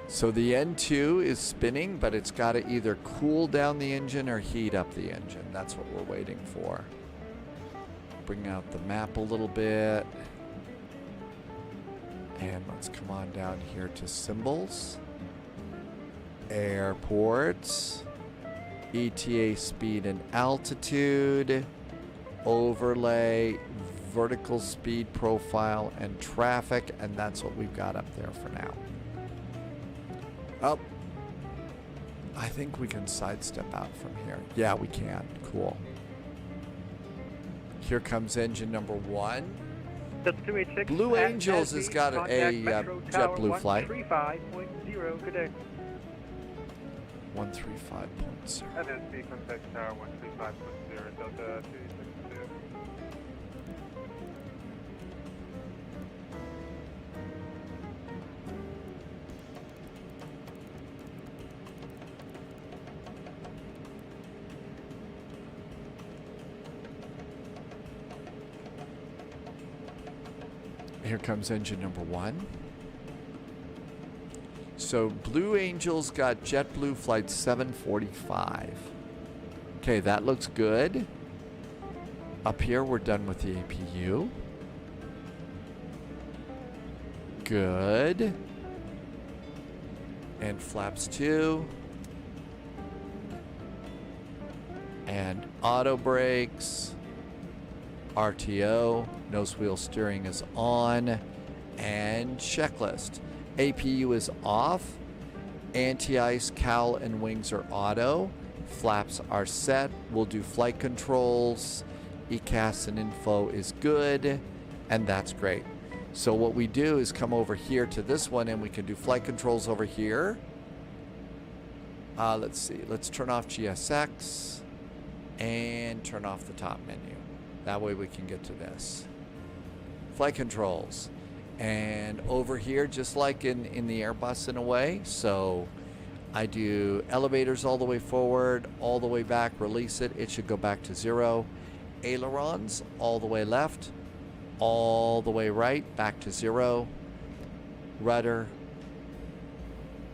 So the N2 is spinning, but it's got to either cool down the engine or heat up the engine. That's what we're waiting for. Bring out the map a little bit. And let's come on down here to symbols. Airports. ETA speed and altitude. Overlay. Vertical speed profile and traffic. And that's what we've got up there for now. Oh, I think we can sidestep out from here. Yeah, we can. Cool. Here comes engine number 1. That's 286. Blue Angels has got a JetBlue flight. 135.0, good day. 135.0. NSB contact tower 135.0, Delta 262. Here comes engine number 1. So Blue Angels got JetBlue flight 745. Okay, that looks good. Up here, we're done with the APU. Good. And flaps 2. And auto brakes. RTO, nose wheel steering is on, and checklist. APU is off, anti-ice, cowl, and wings are auto, flaps are set, we'll do flight controls, ECAS and info is good, and that's great. So what we do is come over here to this one, and we can do flight controls over here. Let's see, let's turn off GSX, and turn off the top menu. That way we can get to this. Flight controls. And over here, just like in the Airbus in a way. So I do elevators all the way forward, all the way back, release it. It should go back to 0. Ailerons all the way left, all the way right, back to 0. Rudder.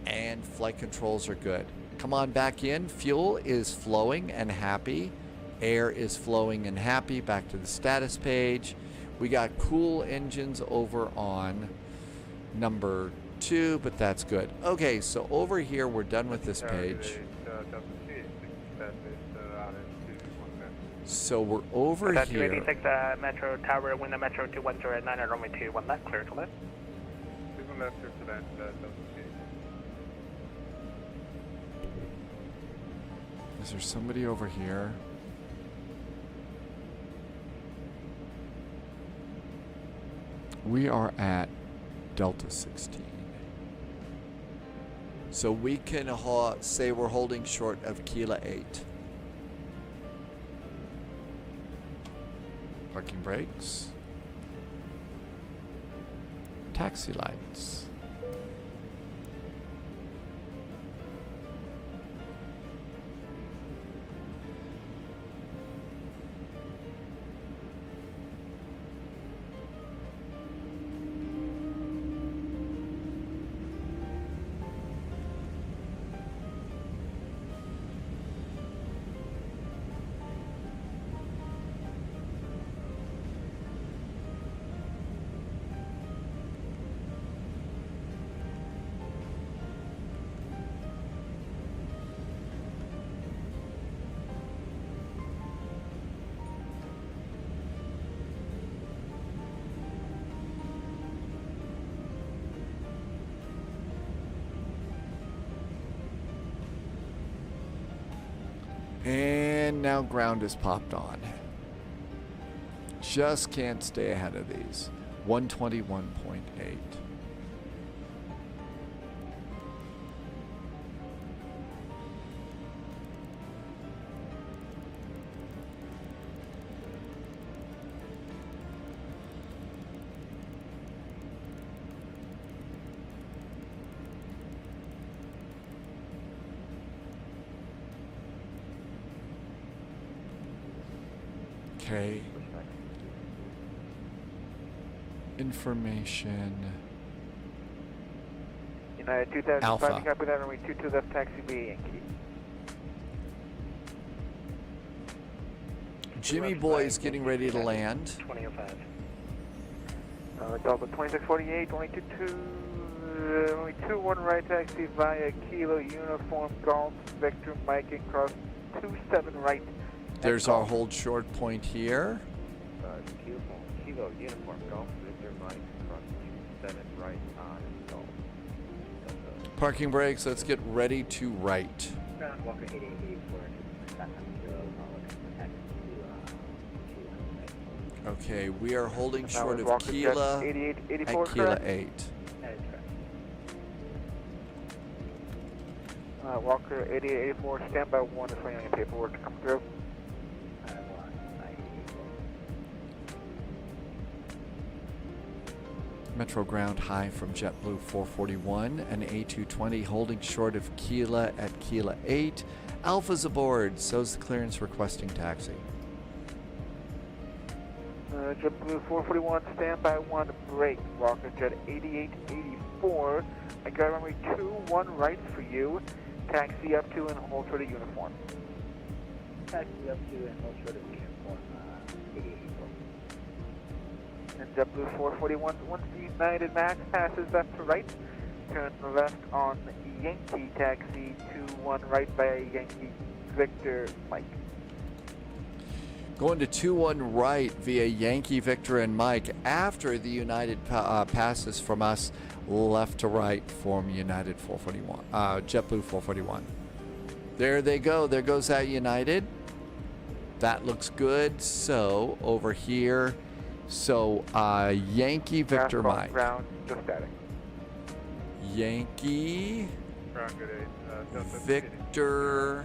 And flight controls are good. Come on back in. Fuel is flowing and happy. Air is flowing and happy. Back to the status page. We got cool engines over on number 2, but that's good. Okay, so over here we're done with this page. So we're over here. 286 Metro Tower, window Metro 210 at 9 at runway 21 left, clear to left. Is there somebody over here? We are at Delta 16. So we can say we're holding short of Kilo 8. Parking brakes. Taxi lights. And now ground is popped on. Just can't stay ahead of these. 121.8. Okay. Information. United 2005, Alpha. copy that, runway 22 left, taxi B, Yankee. Jimmy Boy's getting ready to land. 2005. Delta 2648, only 21 right taxi via Kilo Uniform Golf Victor Mike and cross 27 right. There's our hold short point here. Kilo Uniform Golf Victor Mike cross 27 right on Golf. Parking brakes, let's get ready to right. Ground Walker 8884. Okay, we are holding Now short with of Walker Kilo Jet 8884, at Kilo correct? 8. Walker 8884, standby 1 is waiting on your paperwork to come through. Metro ground high from JetBlue 441 and A220 holding short of Kilo at Kilo 8. Alpha's aboard, so's the clearance requesting taxi. JetBlue 441, standby 1, break. Walker Jet 8884. I got runway 21 right for you. Taxi up to and hold short of uniform. Taxi up to and hold short of uniform 8884. And JetBlue 441, once the United Max passes left to right, turn left on Yankee taxi to 1 right by Yankee Victor Mike. Going to 21 right via Yankee Victor and Mike after the United passes from us left to right from United 441, JetBlue 441. There they go. There goes that United. That looks good. So over here, so Yankee Victor Mike. Ground, just static. Yankee Ground good 8. Victor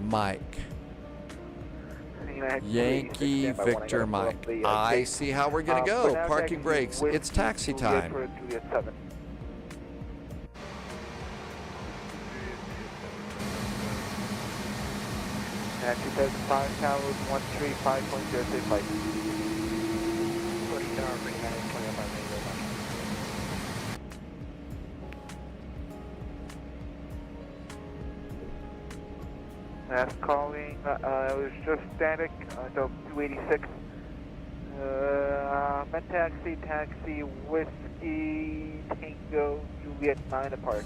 Mike. Yankee Victor Mike. I see how we're going to go. Parking brakes. It's taxi time. And 2005 Tower 135.06 flight. 40 tower, 29, 25 Last calling, it was just static until 286. Met taxi, Whiskey, Tango, Juliet 9 apart.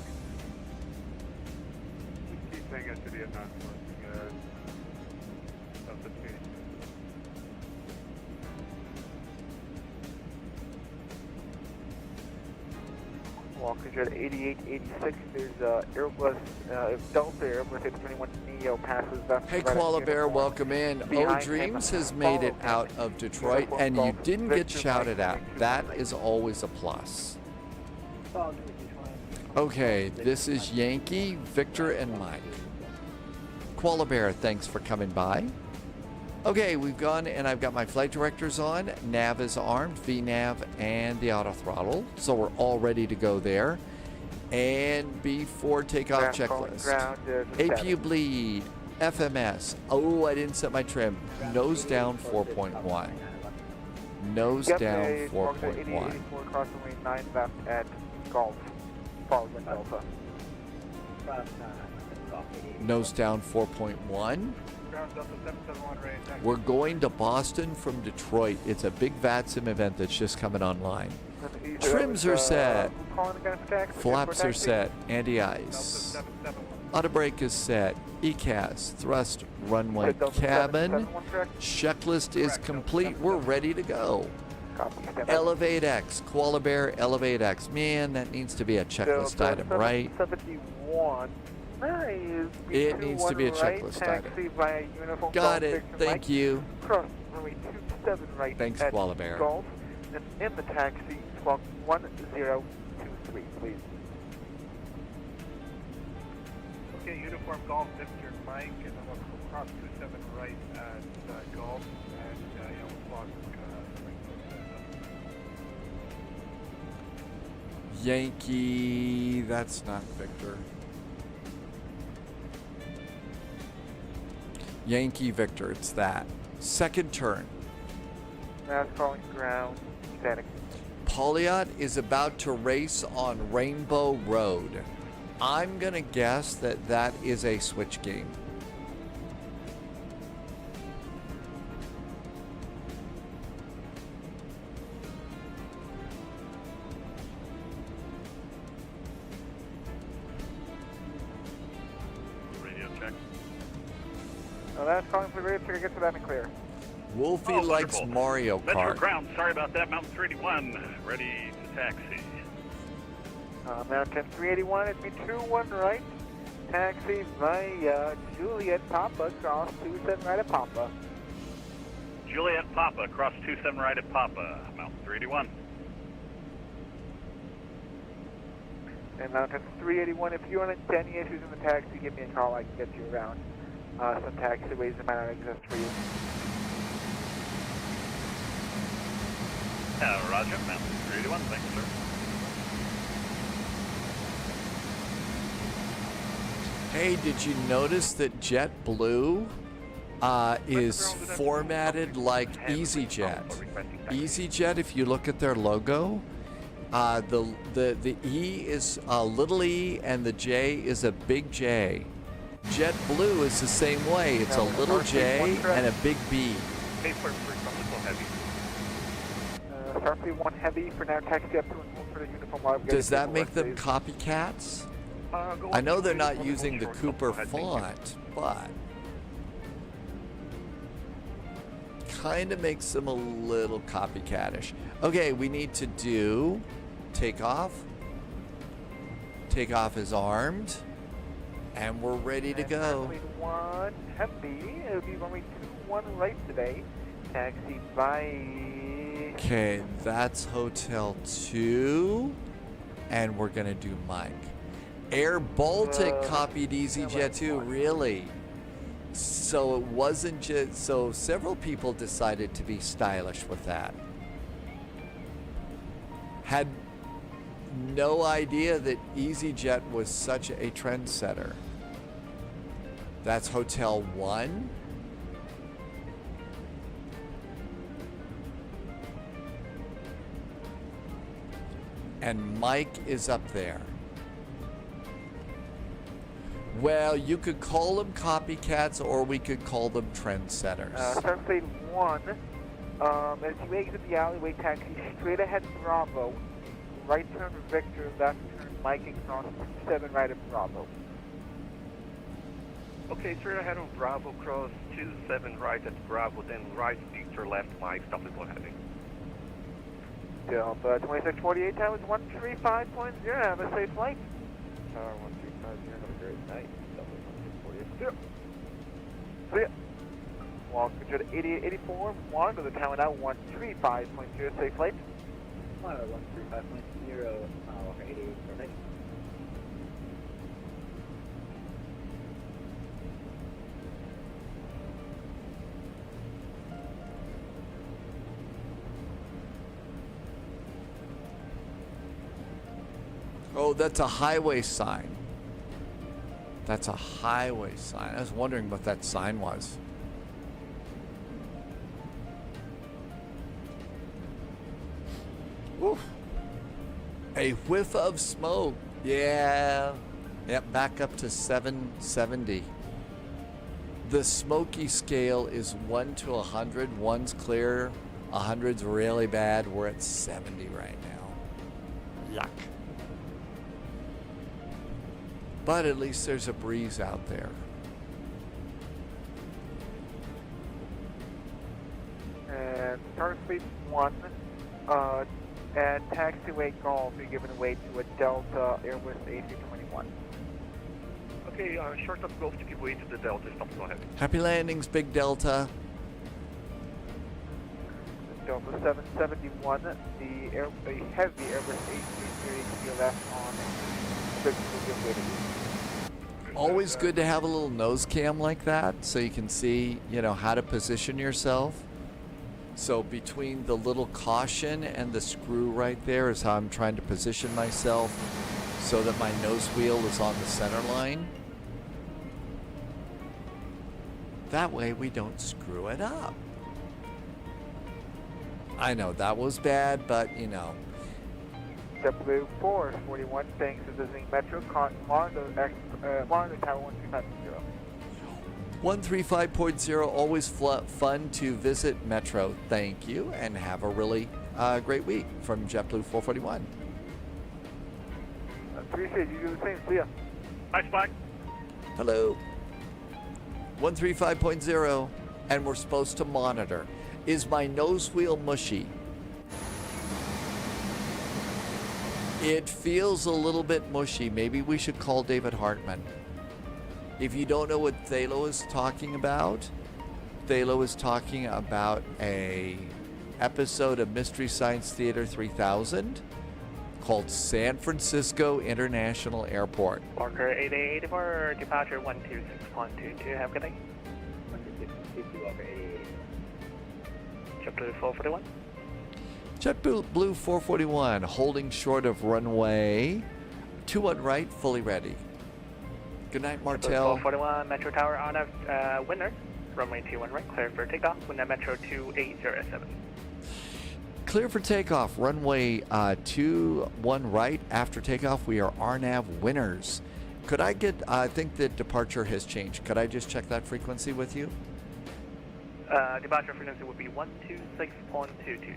Whiskey Tango, Juliet 9 apart. Delta 2. Walker Jet 8886, there's Airbus, if Delta Airbus A321 Neo passes that. Hey, Koala Bear, welcome in. Oh, Dreams has made it out of Detroit, and you didn't get shouted at. That is always a plus. Okay, this is Yankee, Victor, and Mike. Koala Bear, thanks for coming by. Okay, we've gone, and I've got my flight directors on. Nav is armed, VNav, and the auto throttle. So we're all ready to go there. And before takeoff checklist. APU bleed, FMS. Oh, I didn't set my trim. Nose down 4.1. Nose down 4.1. Crossing 9 left at Golf, followed by Delta. Nose down 4.1. We're going to Boston from Detroit. It's a big VATSIM event that's just coming online. Trims are set. Flaps are set. Anti-ice. Auto brake is set. ECAS. Thrust runway cabin. Checklist is complete. We're ready to go. Elevate X. Koala Bear, Elevate X. Man, that needs to be a checklist item, right? 71. It needs to be a checklist item. Got it. Thank you. Cross runway 27 right. Thanks, at Koala Bear. Golf, and in the taxi, squawk 1023, please. Okay, uniform Golf, Victor, Mike, and then we'll cross 27 right at Golf, and you'll squawk Yankee, that's not Victor. Yankee Victor, it's that. Second turn. Now calling ground, static. Poliot is about to race on Rainbow Road. I'm going to guess that that is a switch game. Now that's calling for radio check, get to that and clear. Wolfie likes Mario Metro Kart. ground, sorry about that. Mountain 381, ready to taxi. Mountain 381, it's me 21 right. Taxi via Juliet Papa, cross 27 right at Papa. Juliet Papa, cross 27 right at Papa, Mountain 381. And Mountain 381, if you run into any issues in the taxi, give me a call, I can get you around. Some taxiways that might not exist for you. Roger, Mountain 381, thank you, sir. Hey, did you notice that JetBlue is formatted like EasyJet? EasyJet, if you look at their logo, the E is a little e and the J is a big J. JetBlue is the same way. It's a little J and a big B. Starfleet 1 Heavy for now, taxi up to and hold for the uniform while Does that make them copycats? I know they're not using the Cooper font, but kind of makes them a little copycatish. Okay, we need to do takeoff. Takeoff is armed, and we're ready to go. Starfleet 1 Heavy, it'll be runway 21 right today. Taxi by... Okay, that's Hotel 2, and we're gonna do Mike. Air Baltic copied EasyJet 2, really? So it wasn't just, so several people decided to be stylish with that. Had no idea that EasyJet was such a trendsetter. That's Hotel 1. And Mike is up there. Well, you could call them copycats, or we could call them trendsetters. Starfleet 1, as you exit the alleyway, taxi straight ahead Bravo, right turn Victor, left turn Mike, and cross 27 right at Bravo. Okay, straight ahead of Bravo, cross 27 right at Bravo, then right Victor, left Mike, stop at 1 heading. Delta 2648, Towers 135.0. Have a safe flight. Tower 1350, have a great night. Delta 2648. See ya. Welcome to the 8884, 1 to the tower now 135.0, safe flight. Tower 135.0, Walker 88 for night. Oh, that's a highway sign. That's a highway sign. I was wondering what that sign was. Oof. A whiff of smoke. Yeah. Yep, back up to 770. The smoky scale is 1 to 100. 1's clear. 100's really bad. We're at 70 right now. Yuck. But at least there's a breeze out there. And Starfleet 1, at taxiway Golf, you're giving way to a Delta Airbus A321. Okay, short of Golf to give way to the Delta. Stop, go ahead. Happy landings, Big Delta. Delta 771, the heavy Airbus A330 to your left on the Always good to have a little nose cam like that so you can see, you know, how to position yourself. So between the little caution and the screw right there is how I'm trying to position myself so that my nose wheel is on the center line. That way we don't screw it up. I know that was bad, but you know. W441, thanks for visiting Metro, monitor Tower 135.0. 135.0, always fun to visit Metro. Thank you, and have a really great week from JetBlue 441. Appreciate you do the same. See ya. Hi, Spike. Hello. 135.0, and we're supposed to monitor. Is my nose wheel mushy? It feels a little bit mushy. Maybe we should call David Hartman. If you don't know what Thalo is talking about, Thalo is talking about a episode of Mystery Science Theater 3000 called San Francisco International Airport. Parker 8884, departure 126.22. Have a good day. 126.22, Walker 88. JetBlue 441. JetBlue 441, holding short of runway 21 right, fully ready. Good night, Martel. 441, Metro Tower on a winner. Runway 21 right, clear for takeoff. Winner Metro 2807. Clear for takeoff, runway 21 right. After takeoff, we are RNAV winners. Could I get, I think the departure has changed. Could I just check that frequency with you? Departure frequency would be 126.22,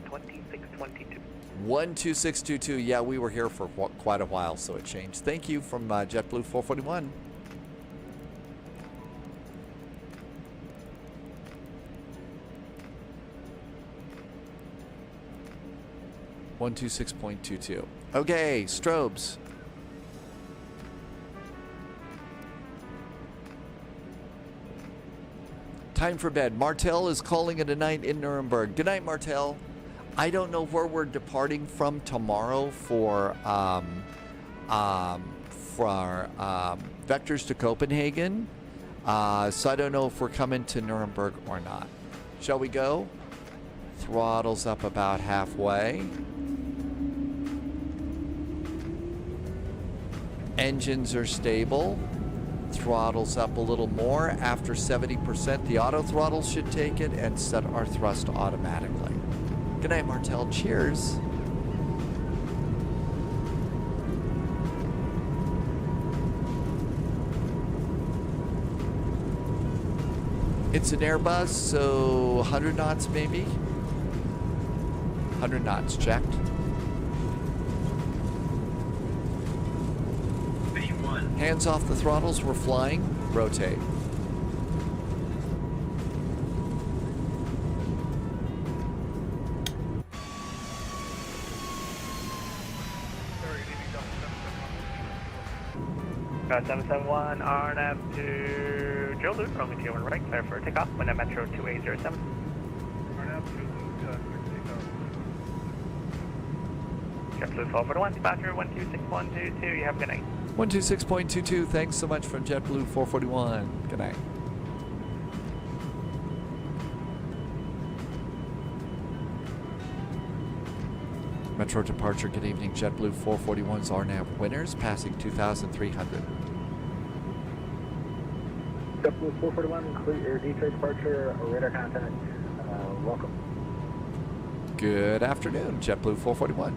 2622. 12622, yeah, we were here for quite a while, so it changed. Thank you from JetBlue 441. .22. Okay, strobes. Time for bed. Martel is calling it a night in Nuremberg. Good night, Martel. I don't know where we're departing from tomorrow for vectors to Copenhagen. So I don't know if we're coming to Nuremberg or not. Shall we go? Throttles up about halfway. Engines are stable. Throttles up a little more. After 70%, the auto throttle should take it and set our thrust automatically. Good night, Martel. Cheers. It's an Airbus, so 100 knots maybe? 100 knots, checked. Hands off the throttles, we're flying. Rotate. 771 RNF to Jolu, runway 21 right, clear for takeoff, wind at Metro 2807. JetBlue 441, departure 126.22, you have a good night. 126.22, thanks so much from JetBlue 441. Good night. Metro departure, good evening. JetBlue 441's RNAV winners, passing 2,300. JetBlue 441, clear Detroit departure, radar contact, welcome. Good afternoon, JetBlue 441.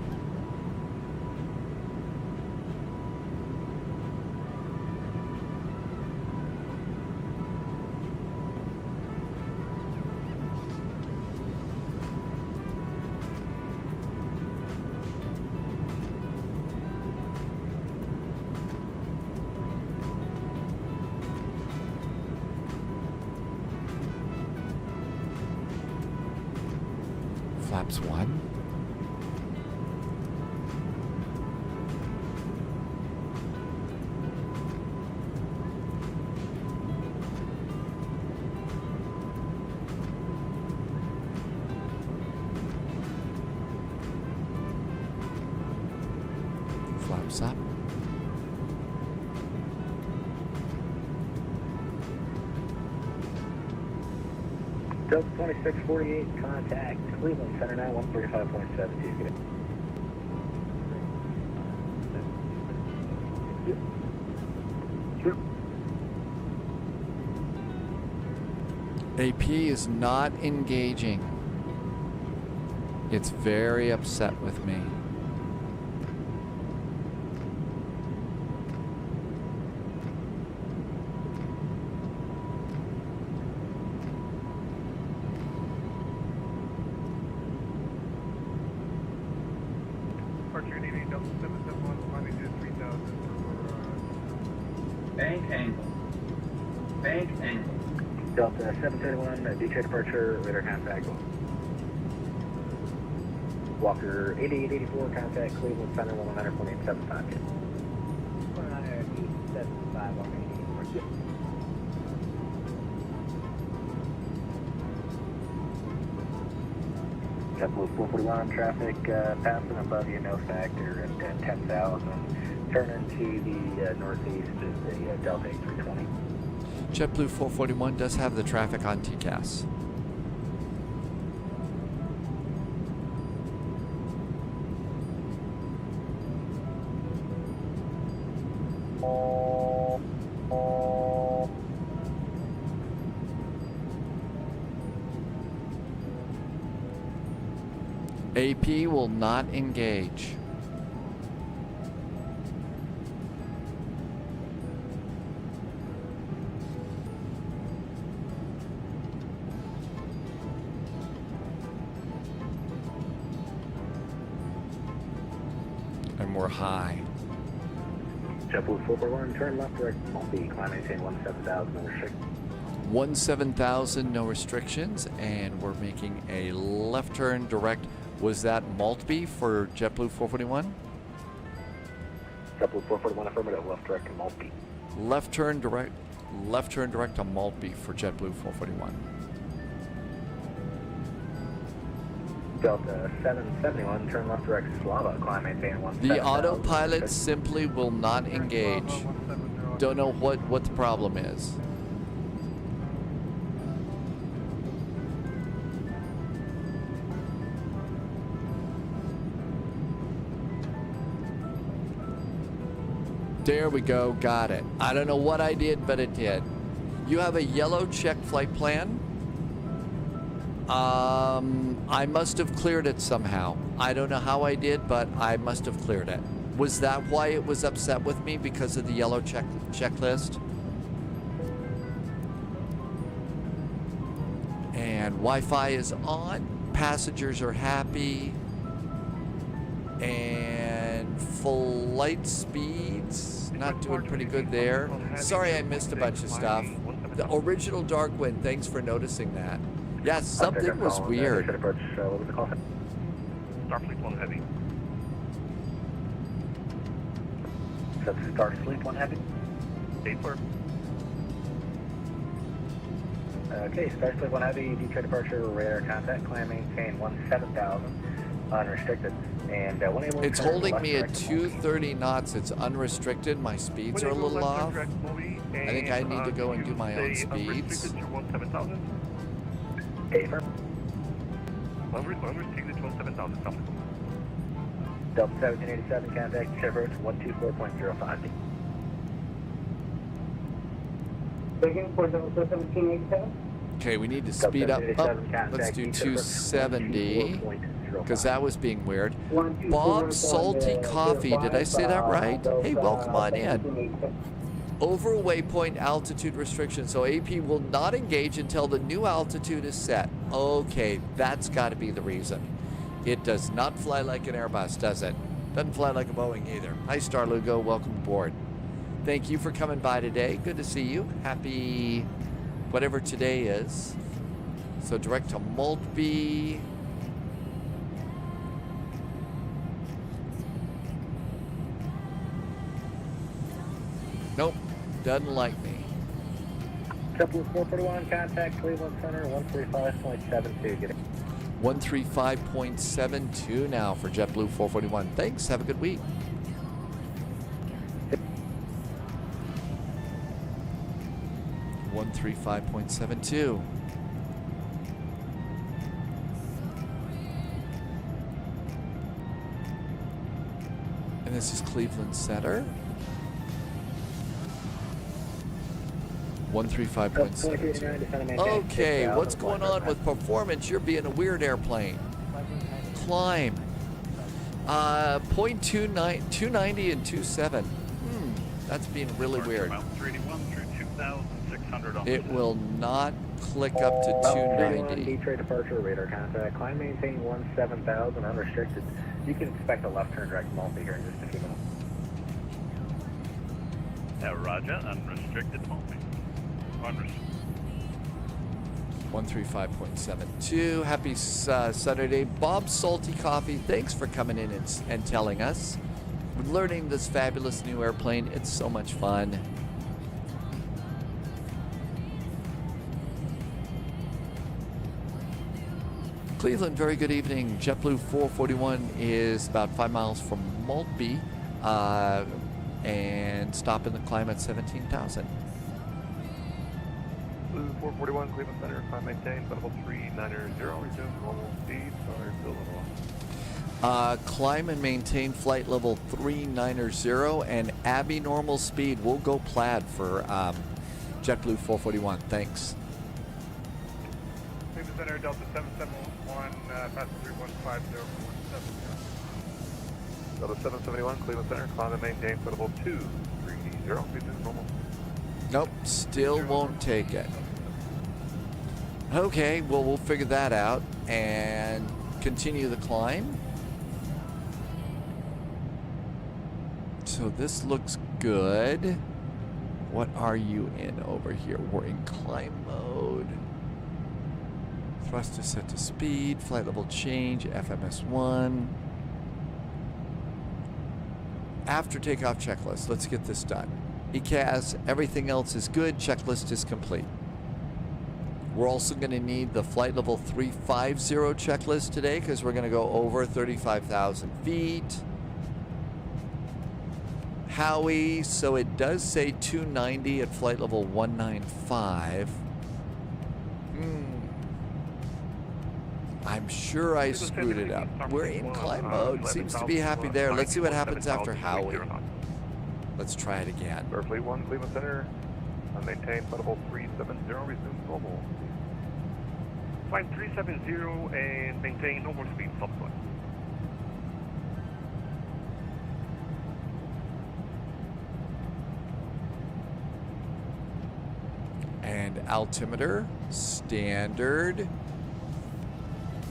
Flaps 1. Flaps up. Delta 2648, contact Cleveland Center now, 135.72. Good. Sure. AP is not engaging. It's very upset with me. Bank angle. Bank angle. Delta 731, Detroit departure, radar contact. Walker 8884, contact Cleveland Center, 100.875. 100.875, Walker 8884. JetBlue 441 traffic passing above you, no factor at 10,000. Turn into the northeast is the Delta A320. JetBlue 441 does have the traffic on TCAS. AP will not engage. And we're high. JetBlue 441, turn left direct, Multi, climb maintain 17,000, no restrictions. 17,000, no restrictions, and we're making a left turn direct. Was that Maltby for JetBlue 441? JetBlue 441, affirmative, left direct to Maltby. Left turn direct to Maltby for JetBlue 441. Delta 771, turn left direct Slava, climb maintain 17,000. The autopilot simply will not engage. Don't know what the problem is. There we go, got it. I don't know what I did, but it did. You have a yellow check flight plan. I must have cleared it somehow. I don't know how I did, but I must have cleared it. Was that why it was upset with me, because of the yellow checklist? And Wi-Fi is on. Passengers are happy. And flight speeds, not doing pretty good there. Sorry I missed a bunch of stuff. The original dark wind, thanks for noticing that. Yeah, something was weird. Starfleet 1 Heavy. Starfleet 1 Heavy. 8-4. Okay, Specialist 1 Heavy, Detroit departure, radar contact, climb maintain 17,000, unrestricted. And It's holding me at 230 knots. It's unrestricted. My speeds are a little off. I think I need to go and do my own speeds. 17,000. Okay, firm. Unrestricted 17,000. Delta 1787, contact Chevrolet 124.05. Beginning for Delta 1787. Okay, we need to speed up. Oh, let's do 270 because that was being weird. Bob Salty Coffee, did I say that right? Hey, welcome on in. Over waypoint altitude restriction, so AP will not engage until the new altitude is set. Okay, that's got to be the reason. It does not fly like an Airbus, does it? Doesn't fly like a Boeing either. Hi, Star Lugo, welcome aboard. Thank you for coming by today. Good to see you. Happy whatever today is. So direct to Maltby. Nope, doesn't like me. JetBlue 441, contact Cleveland Center 135.72. Get it. 135.72 now for JetBlue 441. Thanks, have a good week. $135.72. And this is Cleveland Center. 135.72. Okay, what's going on with performance? You're being a weird airplane. Climb. 290 and 27. That's being really weird. It will not click up to 290. Detroit departure, radar contact. Climb maintain 17,000, unrestricted. You can expect a left turn direct Maltby here in just a few minutes. Roger, unrestricted Maltby. 135.72. Happy Saturday. Bob Salty Coffee, thanks for coming in and telling us. We're learning this fabulous new airplane. It's so much fun. Cleveland, very good evening. JetBlue 441 is about 5 miles from Maltby and stopping the climb at 17,000. Blue 441, Cleveland Center, climb maintain, level 390, resume normal speed, sorry, still a little off. Climb and maintain flight level 390 and Abbey normal speed. We'll go plaid for JetBlue 441. Thanks. Cleveland Center, Delta 771, passenger 150.170. Delta 771, Cleveland Center, climb and maintain flight level 230, resume normal. Nope, still won't take it. Okay, well, we'll figure that out and continue the climb. So this looks good. What are you in over here? We're in climb mode. Thrust is set to speed. Flight level change. FMS1. After takeoff checklist. Let's get this done. ECAS, everything else is good. Checklist is complete. We're also going to need the flight level 350 checklist today because we're going to go over 35,000 feet. Howie, so it does say 290 at flight level 195. I'm sure I screwed it up. We're in climb mode. Seems to be happy there. Let's see what happens after Howie. Let's try it again. Fleet 1, Cleveland Center, maintain flight level 370, resume normal. Climb 370 and maintain normal speed, subsequent. And altimeter, standard.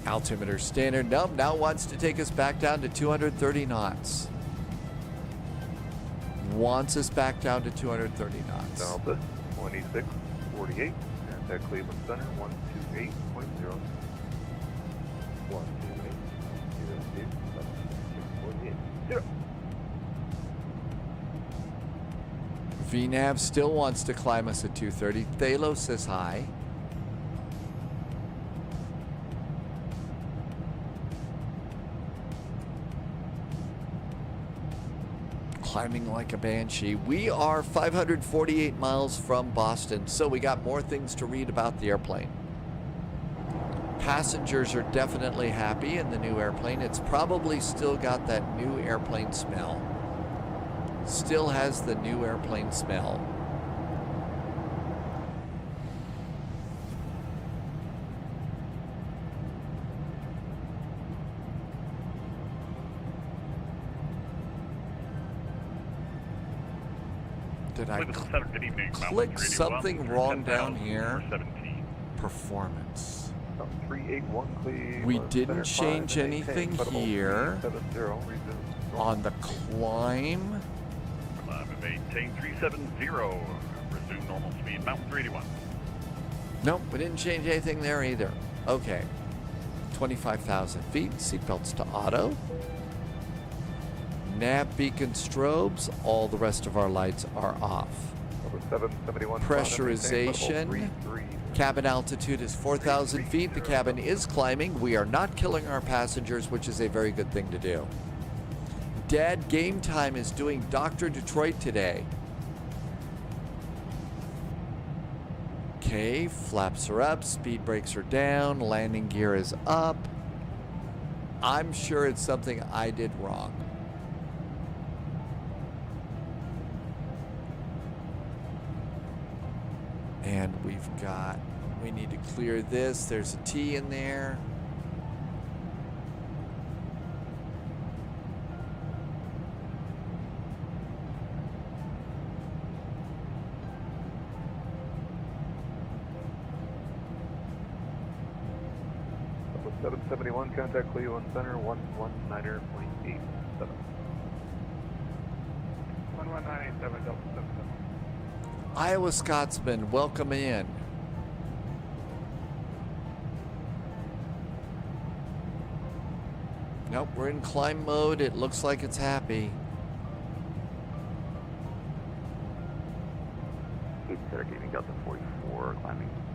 Altimeter, standard. Nope, now wants to take us back down to 230 knots. Wants us back down to 230 knots. Delta 2648, contact Cleveland Center 128.0. 128.0. VNAV still wants to climb us at 230. Thalo says hi. Climbing like a banshee. We are 548 miles from Boston, so we got more things to read about the airplane. Passengers are definitely happy in the new airplane. It's probably still got that new airplane smell. Still has the new airplane smell. Did I click something wrong down here? Performance. 381, please. We didn't change anything here on the climb. Maintain 370. Resume normal speed. Mountain 381. Nope, we didn't change anything there either. Okay. 25,000 feet. Seatbelts to auto. Nav beacon strobes. All the rest of our lights are off. 771. Pressurization. Cabin altitude is 4,000 feet. The cabin is climbing. We are not killing our passengers, which is a very good thing to do. Dad Game Time is doing Dr. Detroit today. Okay, flaps are up, speed brakes are down, landing gear is up. I'm sure it's something I did wrong. And we need to clear this. There's a T in there. With 771, contact Cleveland Center, 119.87. 1198.7. Iowa Scotsman, welcome in. Nope, we're in climb mode. It looks like it's happy.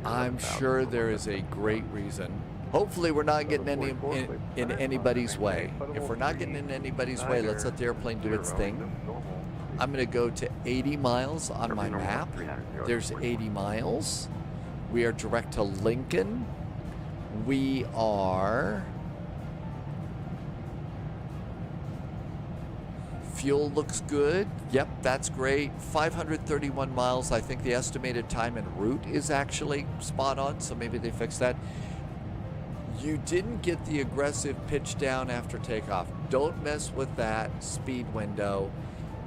I'm sure there is a great reason. Hopefully we're not getting in anybody's way. If we're not getting in anybody's way, let's let the airplane do its thing. I'm going to go to 80 miles on my map. There's 80 miles. We are direct to Lincoln. We are... Fuel looks good. Yep, that's great. 531 miles. I think the estimated time en route is actually spot on, so maybe they fixed that. You didn't get the aggressive pitch down after takeoff. Don't mess with that speed window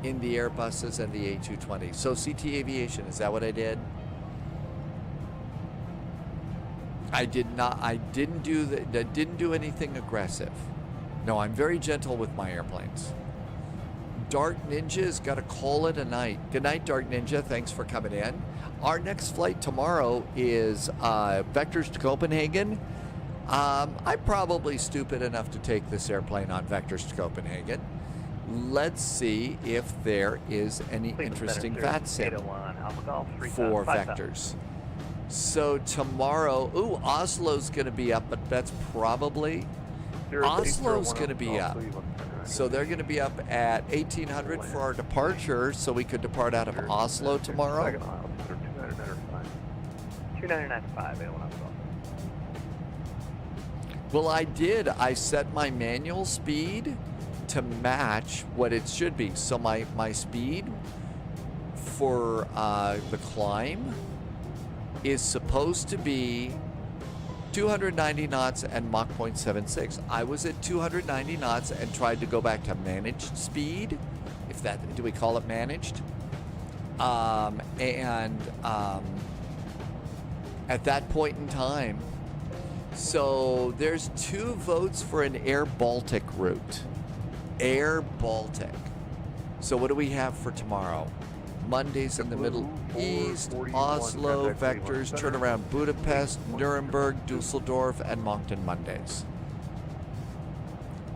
in the Airbuses and the A220. So CT Aviation, is that what I did? I didn't do anything aggressive. No, I'm very gentle with my airplanes. Dark Ninja's got to call it a night. Good night, Dark Ninja. Thanks for coming in. Our next flight tomorrow is Vectors to Copenhagen. I'm probably stupid enough to take this airplane on Vectors to Copenhagen. Let's see if there is any interesting VATSIM for Vectors. So tomorrow, Oslo's going to be up, but that's probably... Oslo's going to be up. So they're going to be up at 1800 for our departure, so we could depart out of Oslo tomorrow. 2995, Well, I did. I set my manual speed to match what it should be. So my speed for the climb is supposed to be 290 knots and Mach 0.76. I was at 290 knots and tried to go back to managed speed, do we call it managed? At that point in time, so there's 2 votes for an Air Baltic route. Air Baltic. So what do we have for tomorrow? Mondays in the Middle East, Oslo, Vectors, turnaround Budapest, Nuremberg, Dusseldorf, and Moncton Mondays.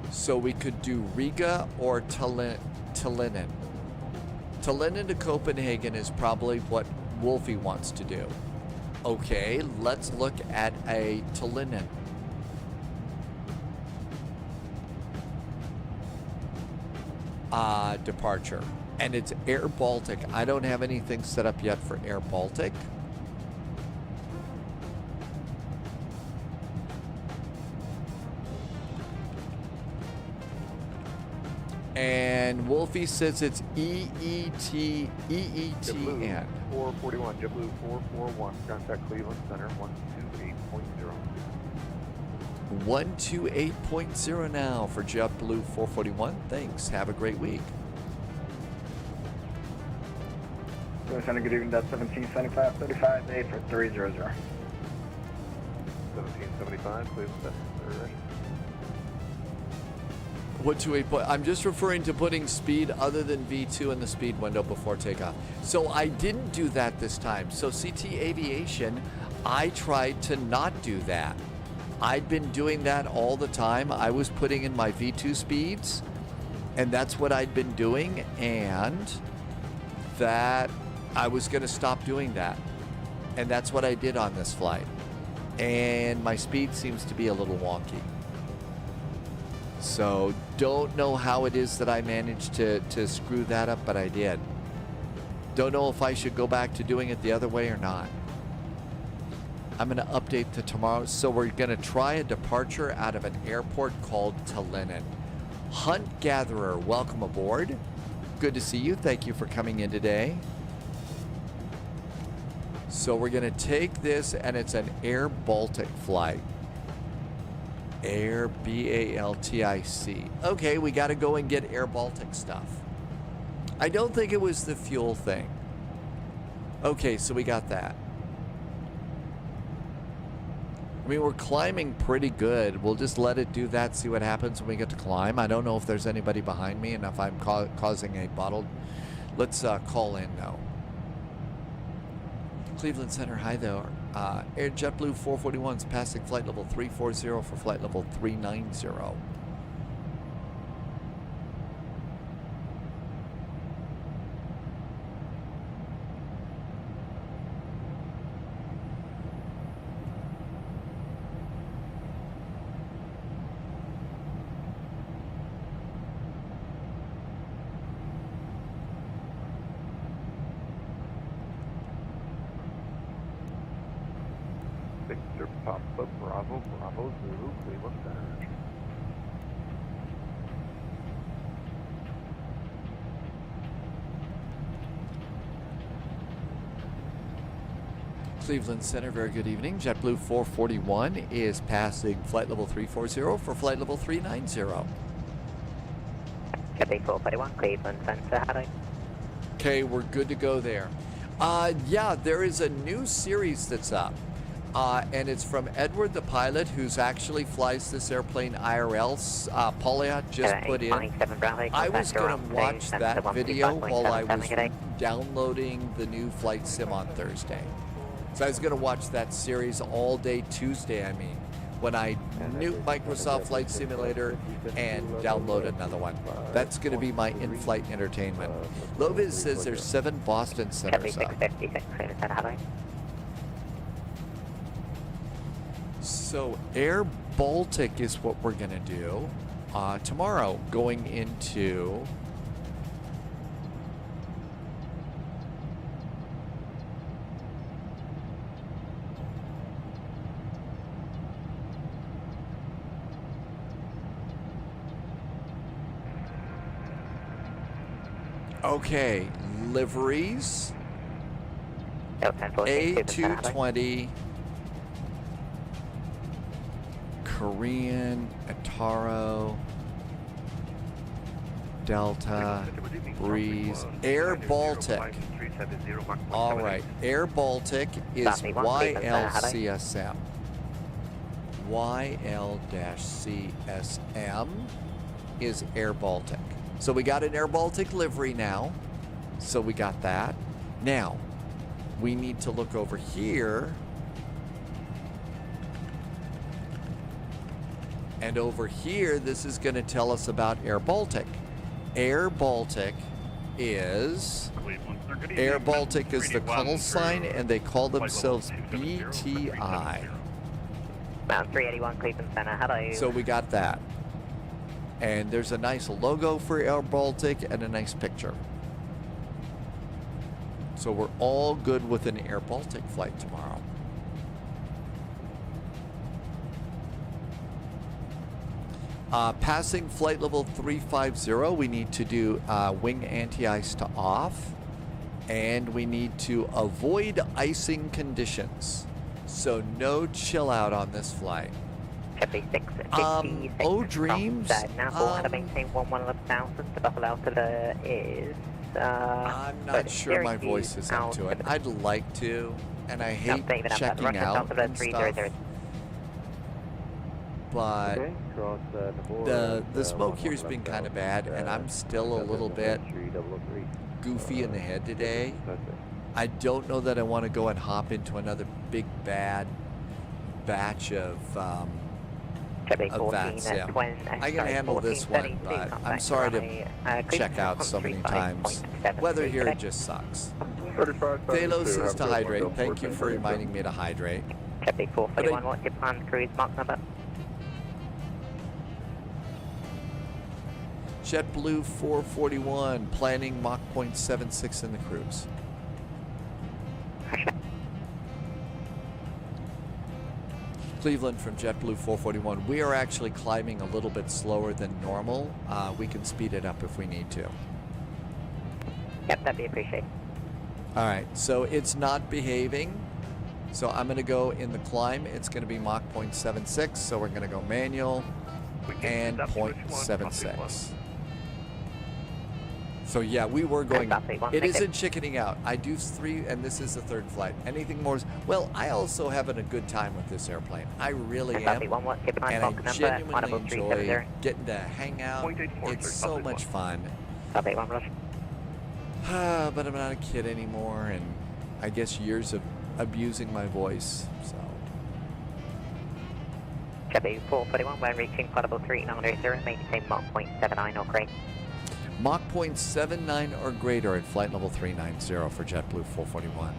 So we could do Riga or Tallinn. To London to Copenhagen is probably what Wolfie wants to do. Okay, let's look at a to London. Departure. And it's Air Baltic. I don't have anything set up yet for Air Baltic. And Wolfie says it's EETN. 441, JetBlue 441, contact Cleveland Center 128.0. 128.0 now for JetBlue 441. Thanks. Have a great week. Center, good evening. That's 1775, 35A for 300. 1775, Cleveland Center. Ready. 128. I'm just referring to putting speed other than V2 in the speed window before takeoff. So I didn't do that this time. So CT Aviation, I tried to not do that. I'd been doing that all the time. I was putting in my V2 speeds, and that's what I'd been doing, and that I was going to stop doing that. And that's what I did on this flight. And my speed seems to be a little wonky. So don't know how it is that I managed to screw that up, but I did. Don't know if I should go back to doing it the other way or not. I'm going to update to tomorrow. So we're going to try a departure out of an airport called Tallinn. Hunt Gatherer, welcome aboard. Good to see you. Thank you for coming in today. So we're going to take this, and it's an Air Baltic flight. Air Baltic. Okay, we got to go and get Air Baltic stuff. I don't think it was the fuel thing. Okay, so we got that. I mean, we're climbing pretty good. We'll just let it do that, see what happens when we get to climb. I don't know if there's anybody behind me and if I'm causing a bottle. Let's call in now. Cleveland Center, hi there. Air JetBlue 441 is passing flight level 340 for flight level 390. Victor Papa Bravo Bravo Zulu Cleveland Center. Cleveland Center, very good evening. JetBlue 441 is passing flight level 340 for flight level 390. JetBlue 441, Cleveland Center, hello. Okay, we're good to go there. Yeah, there is a new series that's up. And it's from Edward the pilot, who's actually flies this airplane IRL. Pauliot just put in. I was going to watch that video while I was downloading the new flight sim on Thursday. So I was going to watch that series all day Tuesday, I mean, when I nuked Microsoft Flight Simulator and download another one. That's going to be my in-flight entertainment. Loviz says there's 7 Boston centers up. So Air Baltic is what we're going to do tomorrow, going into okay, liveries, A220, Korean, Ataro, Delta, Breeze, Air Baltic. All right, Air Baltic is YLCSM. YL-CSM is Air Baltic. So we got an Air Baltic livery now. So we got that. Now, we need to look over here. And over here, this is going to tell us about Air Baltic. Air Baltic is Cleveland, sir. Good Air evening. Baltic is the 381 call sign, for and they call flight level themselves 270, BTI. Mount 381 Cleveland Center, hello. So we got that. And there's a nice logo for Air Baltic and a nice picture. So we're all good with an Air Baltic flight tomorrow. Passing flight level 350, we need to do wing anti-ice to off. And we need to avoid icing conditions. So no chill out on this flight. Oh, dreams. Now 400 maintain 11,000. The Buffalo altitude is. I'm not sure my voice is up to it. I'd like to, and I hate checking out and stuff. But the smoke here's been kind of bad, and I'm still a little bit goofy in the head today. I don't know that I want to go and hop into another big bad batch of VATSIM. I can handle this one, but I'm sorry to check out so many times. Weather here just sucks. Thalos says to hydrate. Thank you for reminding me to hydrate. Chapter 441, what's your plan cruise mark number? JetBlue 441, planning Mach 0.76 in the cruise. Cleveland from JetBlue 441. We are actually climbing a little bit slower than normal. We can speed it up if we need to. Yep, that'd be appreciated. All right, so it's not behaving. So I'm going to go in the climb. It's going to be Mach 0.76, so we're going to go manual and 0.76. So yeah, we were going. It isn't chickening out. I do 3, and this is the 3rd flight. Anything more? Well, I also having a good time with this airplane. I really am, and I genuinely enjoy getting to hang out. It's so much fun. But I'm not a kid anymore, and I guess years of abusing my voice. So. JetBlue 441, when reaching flight level 390, maintain Mach 0.79 or greater. Mach 0.79 or greater at flight level 390 for JetBlue 441.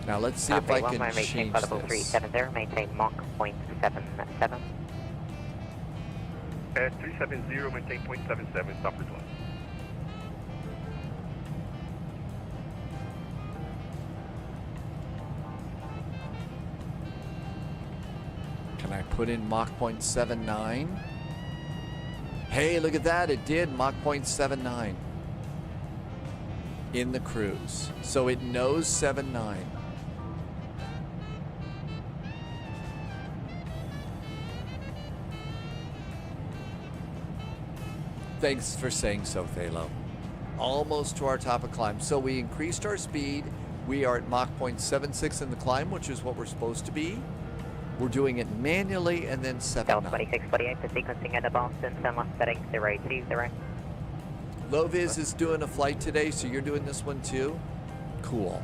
Now let's see if I can change flight level this. 370, maintain Mach 0.77. 370, maintain 0.77, stop this one. Can I put in Mach 0.79? Hey, look at that. It did Mach 0.79 in the cruise. So it knows 7.9. Thanks for saying so, Thalo. Almost to our top of climb. So we increased our speed. We are at Mach 0.76 in the climb, which is what we're supposed to be. We're doing it manually and then 7.9. 2648 for sequencing at the Boston, sunless setting 020. Loviz is doing a flight today, so you're doing this one too? Cool.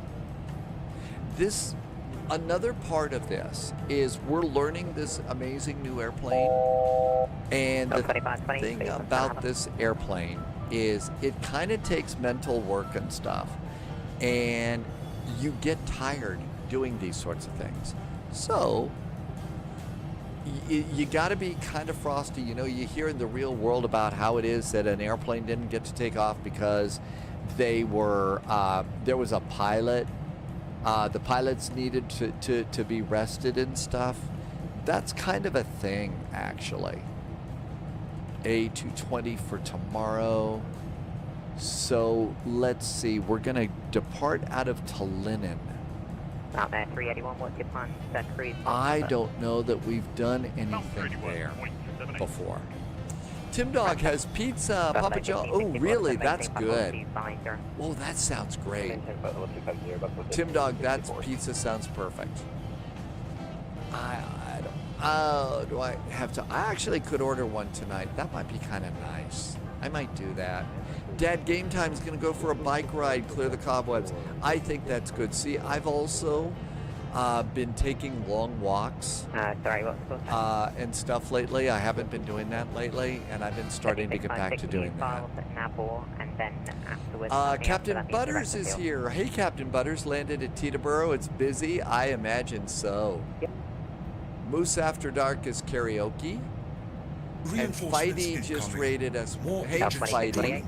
Another part of this is we're learning this amazing new airplane. And the thing about this airplane is it kind of takes mental work and stuff. And you get tired doing these sorts of things. So you got to be kind of frosty. You know, you hear in the real world about how it is that an airplane didn't get to take off because there was a pilot. The pilots needed to be rested and stuff. That's kind of a thing, actually. A220 for tomorrow. So let's see. We're going to depart out of Tallinn. Out there, 381, what's your plan? Cruise I don't know that we've done anything there before. Tim Dog has pizza, Papa John. Oh, really? That's good. Oh, that sounds great. Tim Dog, that pizza sounds perfect. Do I have to? I actually could order one tonight. That might be kind of nice. I might do that. Dad, game time is going to go for a bike ride, clear the cobwebs. I think that's good. See, I've also Been taking long walks sorry, what's the call? and stuff lately. I haven't been doing that lately, and I've been starting to get back to doing that. And then afterwards, Captain Butters is here. Hey, Captain Butters, landed at Teterboro. It's busy. I imagine so. Yep. Moose After Dark is karaoke. And Fighty just raided us. Hey, Fighty.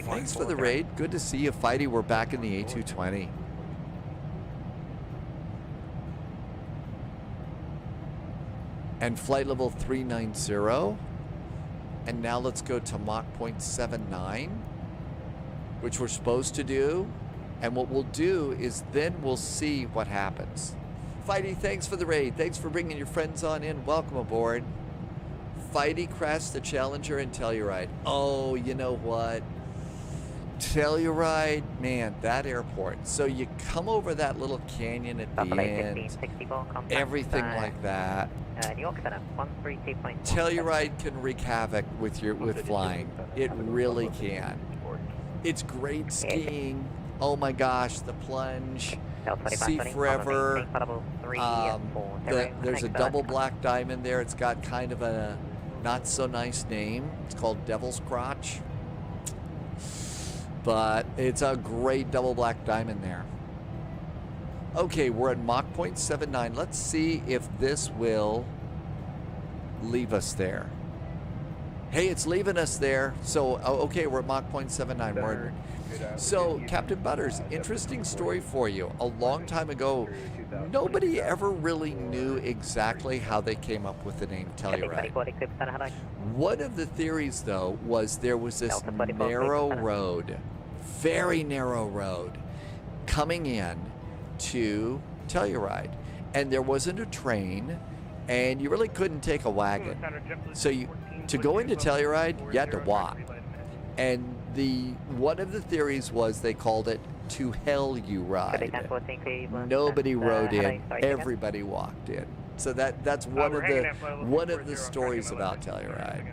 Thanks for the raid. Good to see you, Fighty. We're back in the A220. And flight level 390. And now let's go to Mach 0.79, which we're supposed to do. And what we'll do is then we'll see what happens. Fighty, thanks for the raid. Thanks for bringing your friends on in. Welcome aboard. Fighty crashed the Challenger and Telluride. Oh, you know what? Telluride, man, that airport. So you come over that little canyon at the end, everything like that. Telluride can wreak havoc with flying. It really can. It's great skiing. Oh my gosh, the plunge. See Forever. There's a double black diamond there. It's got kind of a not so nice name. It's called Devil's Crotch. But it's a great double black diamond there. Okay, we're at Mach 0.79. Let's see if this will leave us there. Hey, it's leaving us there. So, okay, we're at Mach 0.79. So, Captain Butters, interesting story for you. A long time ago, nobody ever really knew exactly how they came up with the name Telluride. One of the theories, though, was there was this narrow road, very narrow road, coming in to Telluride. And there wasn't a train, and you really couldn't take a wagon. So to go into Telluride, you had to walk. And one of the theories was they called it To Hell You Ride. Nobody rode in, everybody walked in. So that's one of the stories about Telluride.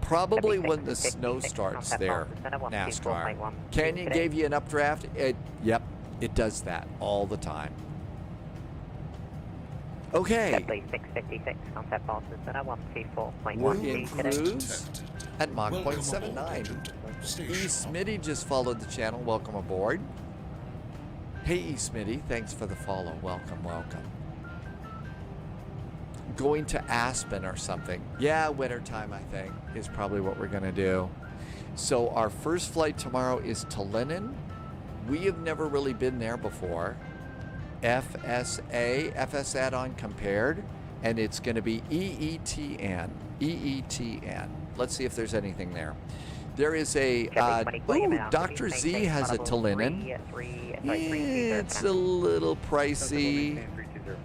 Probably when the snow starts there, NASCAR. Canyon gave you an updraft? Yep, it does that all the time. Okay. We're in cruise at Mach 0.79. E. Smitty just followed the channel. Welcome aboard. Hey, E. Smitty, thanks for the follow. Welcome, welcome. Going to Aspen or something. Yeah, wintertime, I think, is probably what we're going to do. So our first flight tomorrow is to Luton. We have never really been there before. FS add-on compared, and it's going to be EETN. Let's see if there's anything there. There is a Dr. Z has it to Luton. It's a little pricey.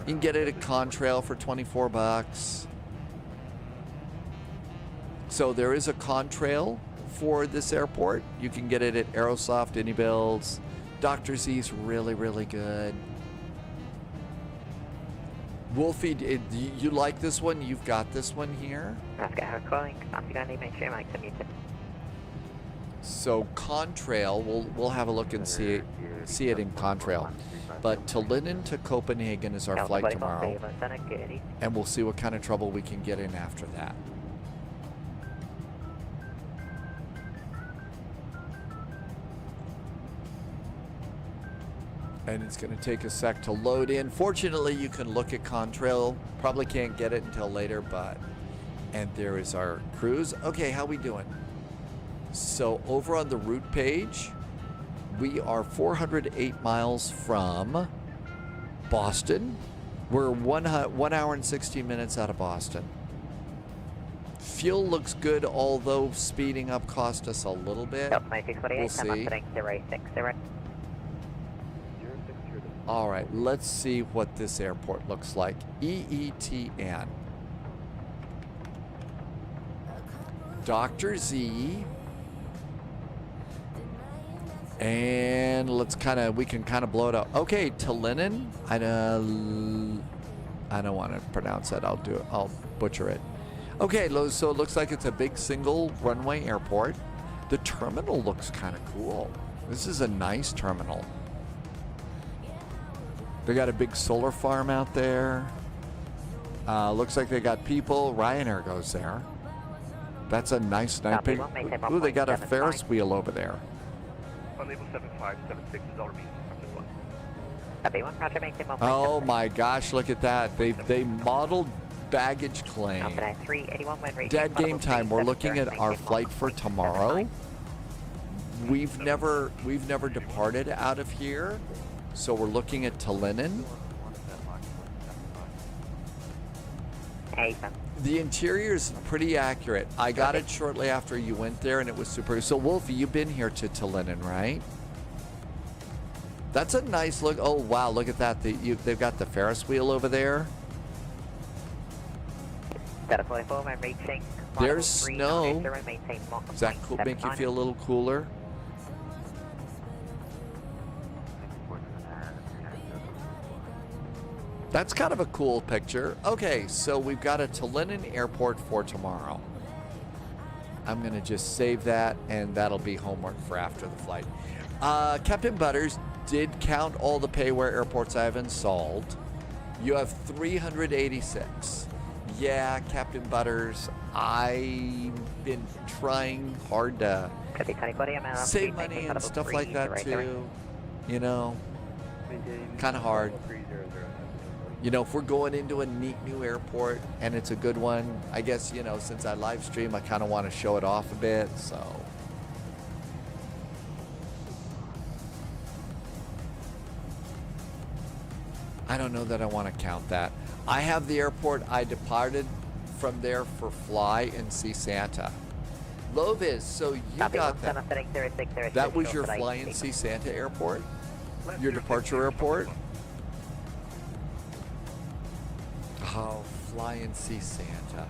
You can get it at Contrail for $24. So there is a Contrail for this airport. You can get it at Aerosoft, Anybuilds. Dr. Z's really, really good. Wolfie, you like this one? You've got this one here. So Contrail, we'll have a look and see it in Contrail. But to Luton to Copenhagen is our flight tomorrow, and we'll see what kind of trouble we can get in after that. And it's going to take a sec to load in. Fortunately, you can look at Contrail. Probably can't get it until later, and there is our cruise. Okay, how we doing? So over on the route page, we are 408 miles from Boston. We're 1 hour and 16 minutes out of Boston. Fuel looks good, although speeding up cost us a little bit. We'll see. All right, let's see what this airport looks like. EETN. Dr. Z. And we can kind of blow it up. Okay, to Luton. I don't want to pronounce that. I'll butcher it. Okay, so it looks like it's a big single runway airport. The terminal looks kind of cool. This is a nice terminal. They got a big solar farm out there. Looks like they got people. Ryanair goes there. That's a nice night pic. Ooh, they got a Ferris wheel over there. On label 7576 is already Oh my gosh, look at that. They modeled baggage claim. Dead game time. We're looking at our flight for tomorrow. We've never departed out of here, so we're looking at Tallinn. The interior is pretty accurate. I got it shortly after you went there, and it was super. So Wolfie, you've been here to Tallinn, right? That's a nice look. Oh wow, look at that. They've got the Ferris wheel over there. There's snow. Does that make you feel a little cooler? That's kind of a cool picture. Okay, so we've got a Tallinn airport for tomorrow. I'm going to just save that, and that'll be homework for after the flight. Captain Butters did count all the payware airports I've installed. You have 386. Yeah, Captain Butters, I've been trying hard to save money and stuff like that too. You know, kind of hard. You know, if we're going into a neat new airport and it's a good one, I guess, you know, since I live stream, I kind of want to show it off a bit, so. I don't know that I want to count that. I have the airport I departed from there for fly and see Santa. Lovis, so you got that. That was your fly and see Santa airport? Your departure airport? Oh, fly and see Santa.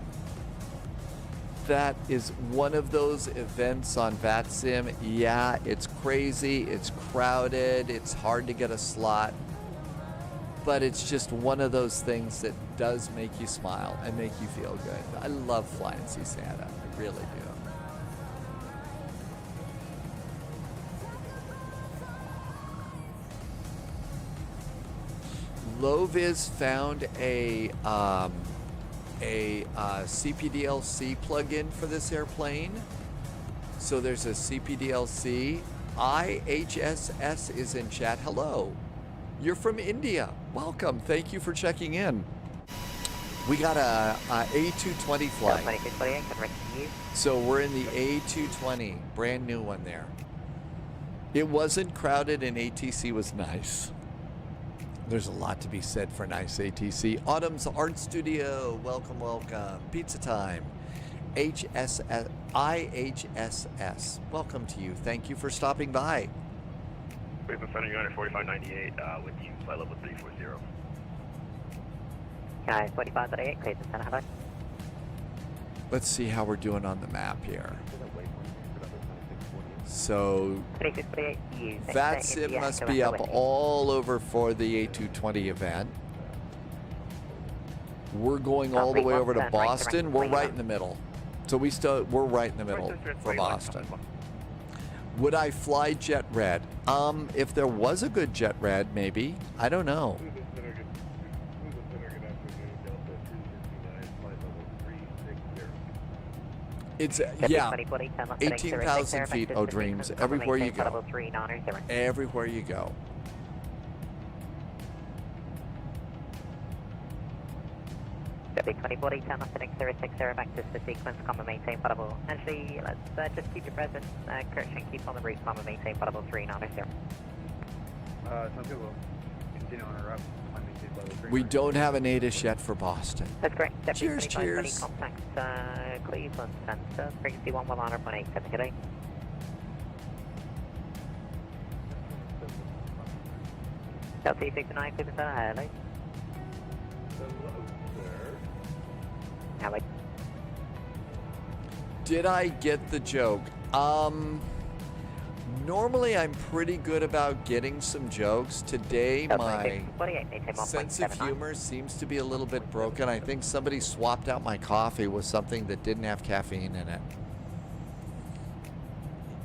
That is one of those events on VATSIM. Yeah, it's crazy, it's crowded, it's hard to get a slot. But it's just one of those things that does make you smile and make you feel good. I love fly and see Santa. I really do. Loviz found a CPDLC plugin for this airplane. So there's a CPDLC. IHSS is in chat. Hello. You're from India. Welcome. Thank you for checking in. We got a A220 flight. So we're in the A220, brand new one there. It wasn't crowded and ATC was nice. There's a lot to be said for nice ATC. Autumn's Art Studio, welcome, welcome. Pizza Time. IHSS, welcome to you. Thank you for stopping by. Cleveland Center United 4598 with you, flight level 340. Guys, 4538, Cleveland Center, hello. Let's see how we're doing on the map here. So, VATSIM must be up all over for the A220 event. We're going all the way over to Boston. We're right in the middle. So we're right in the middle for Boston. Would I fly Jet Red? If there was a good Jet Red, maybe. I don't know. It's, yeah, 18,000 feet, oh dreams, everywhere you go. Everywhere you go. W2040, turn off the next 060 back to the sequence, comma maintain potable. Actually, let's just keep your presence, correction, keep on the route, comma maintain potable 390. Sounds good, we'll continue on our route. We don't have an ATIS yet for Boston. That's correct. Cheers, cheers. Contact Cleveland Center, frequency 110.87, good day. LT69, Cleveland Center, hello. Hello. Did I get the joke? Normally I'm pretty good about getting some jokes. Today my sense of humor seems to be a little bit broken. I think somebody swapped out my coffee with something that didn't have caffeine in it.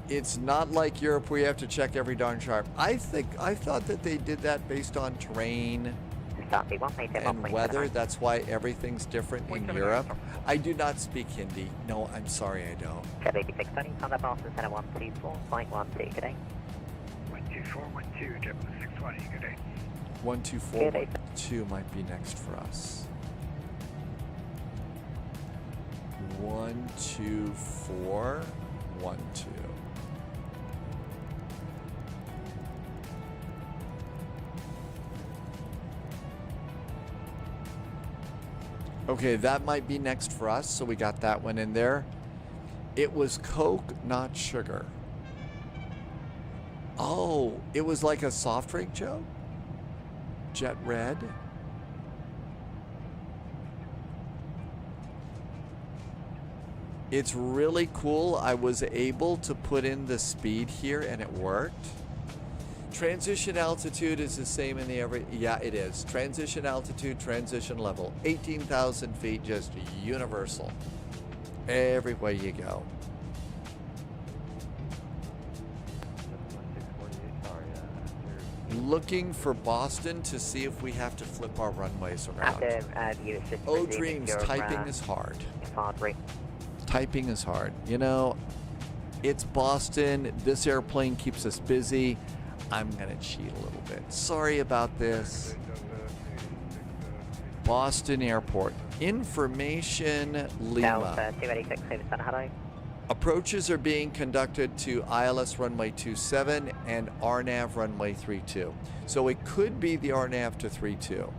It's not like Europe where you have to check every darn sharp. I thought that they did that based on terrain and weather. That's why everything's different in Europe. I do not speak Hindi. No, I'm sorry, I don't. 12412, JetBlue 620, good day. 12412 might be next for us. 12412. Okay, that might be next for us, so we got that one in there. It was Coke, not sugar. Oh, it was like a soft drink joke? Jet Red? It's really cool. I was able to put in the speed here and it worked. Transition altitude is the same in the yeah, it is. Transition altitude, transition level. 18,000 feet, just universal. Everywhere you go. Looking for Boston to see if we have to flip our runways around. Oh, Dreams, typing is hard. Typing is hard. You know, it's Boston. This airplane keeps us busy. I'm going to cheat a little bit. Sorry about this. Boston Airport. Information Lima. Approaches are being conducted to ILS runway 27 and RNAV runway 32. So it could be the RNAV to 32.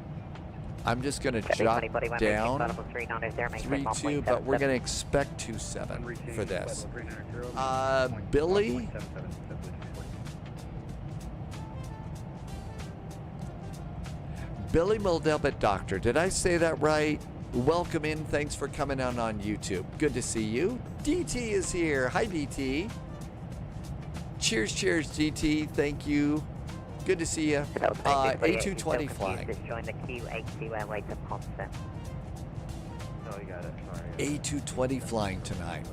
I'm just going to jot down 32, but we're going to expect 27 for this. Billy? Billy Mildebit Doctor, did I say that right? Welcome in. Thanks for coming out on YouTube. Good to see you. DT is here. Hi, DT. Cheers, cheers, DT. Thank you. Good to see you. A220 flying. Join the Q82 airway to Ponce. No, you got it. Sorry. A220 flying tonight.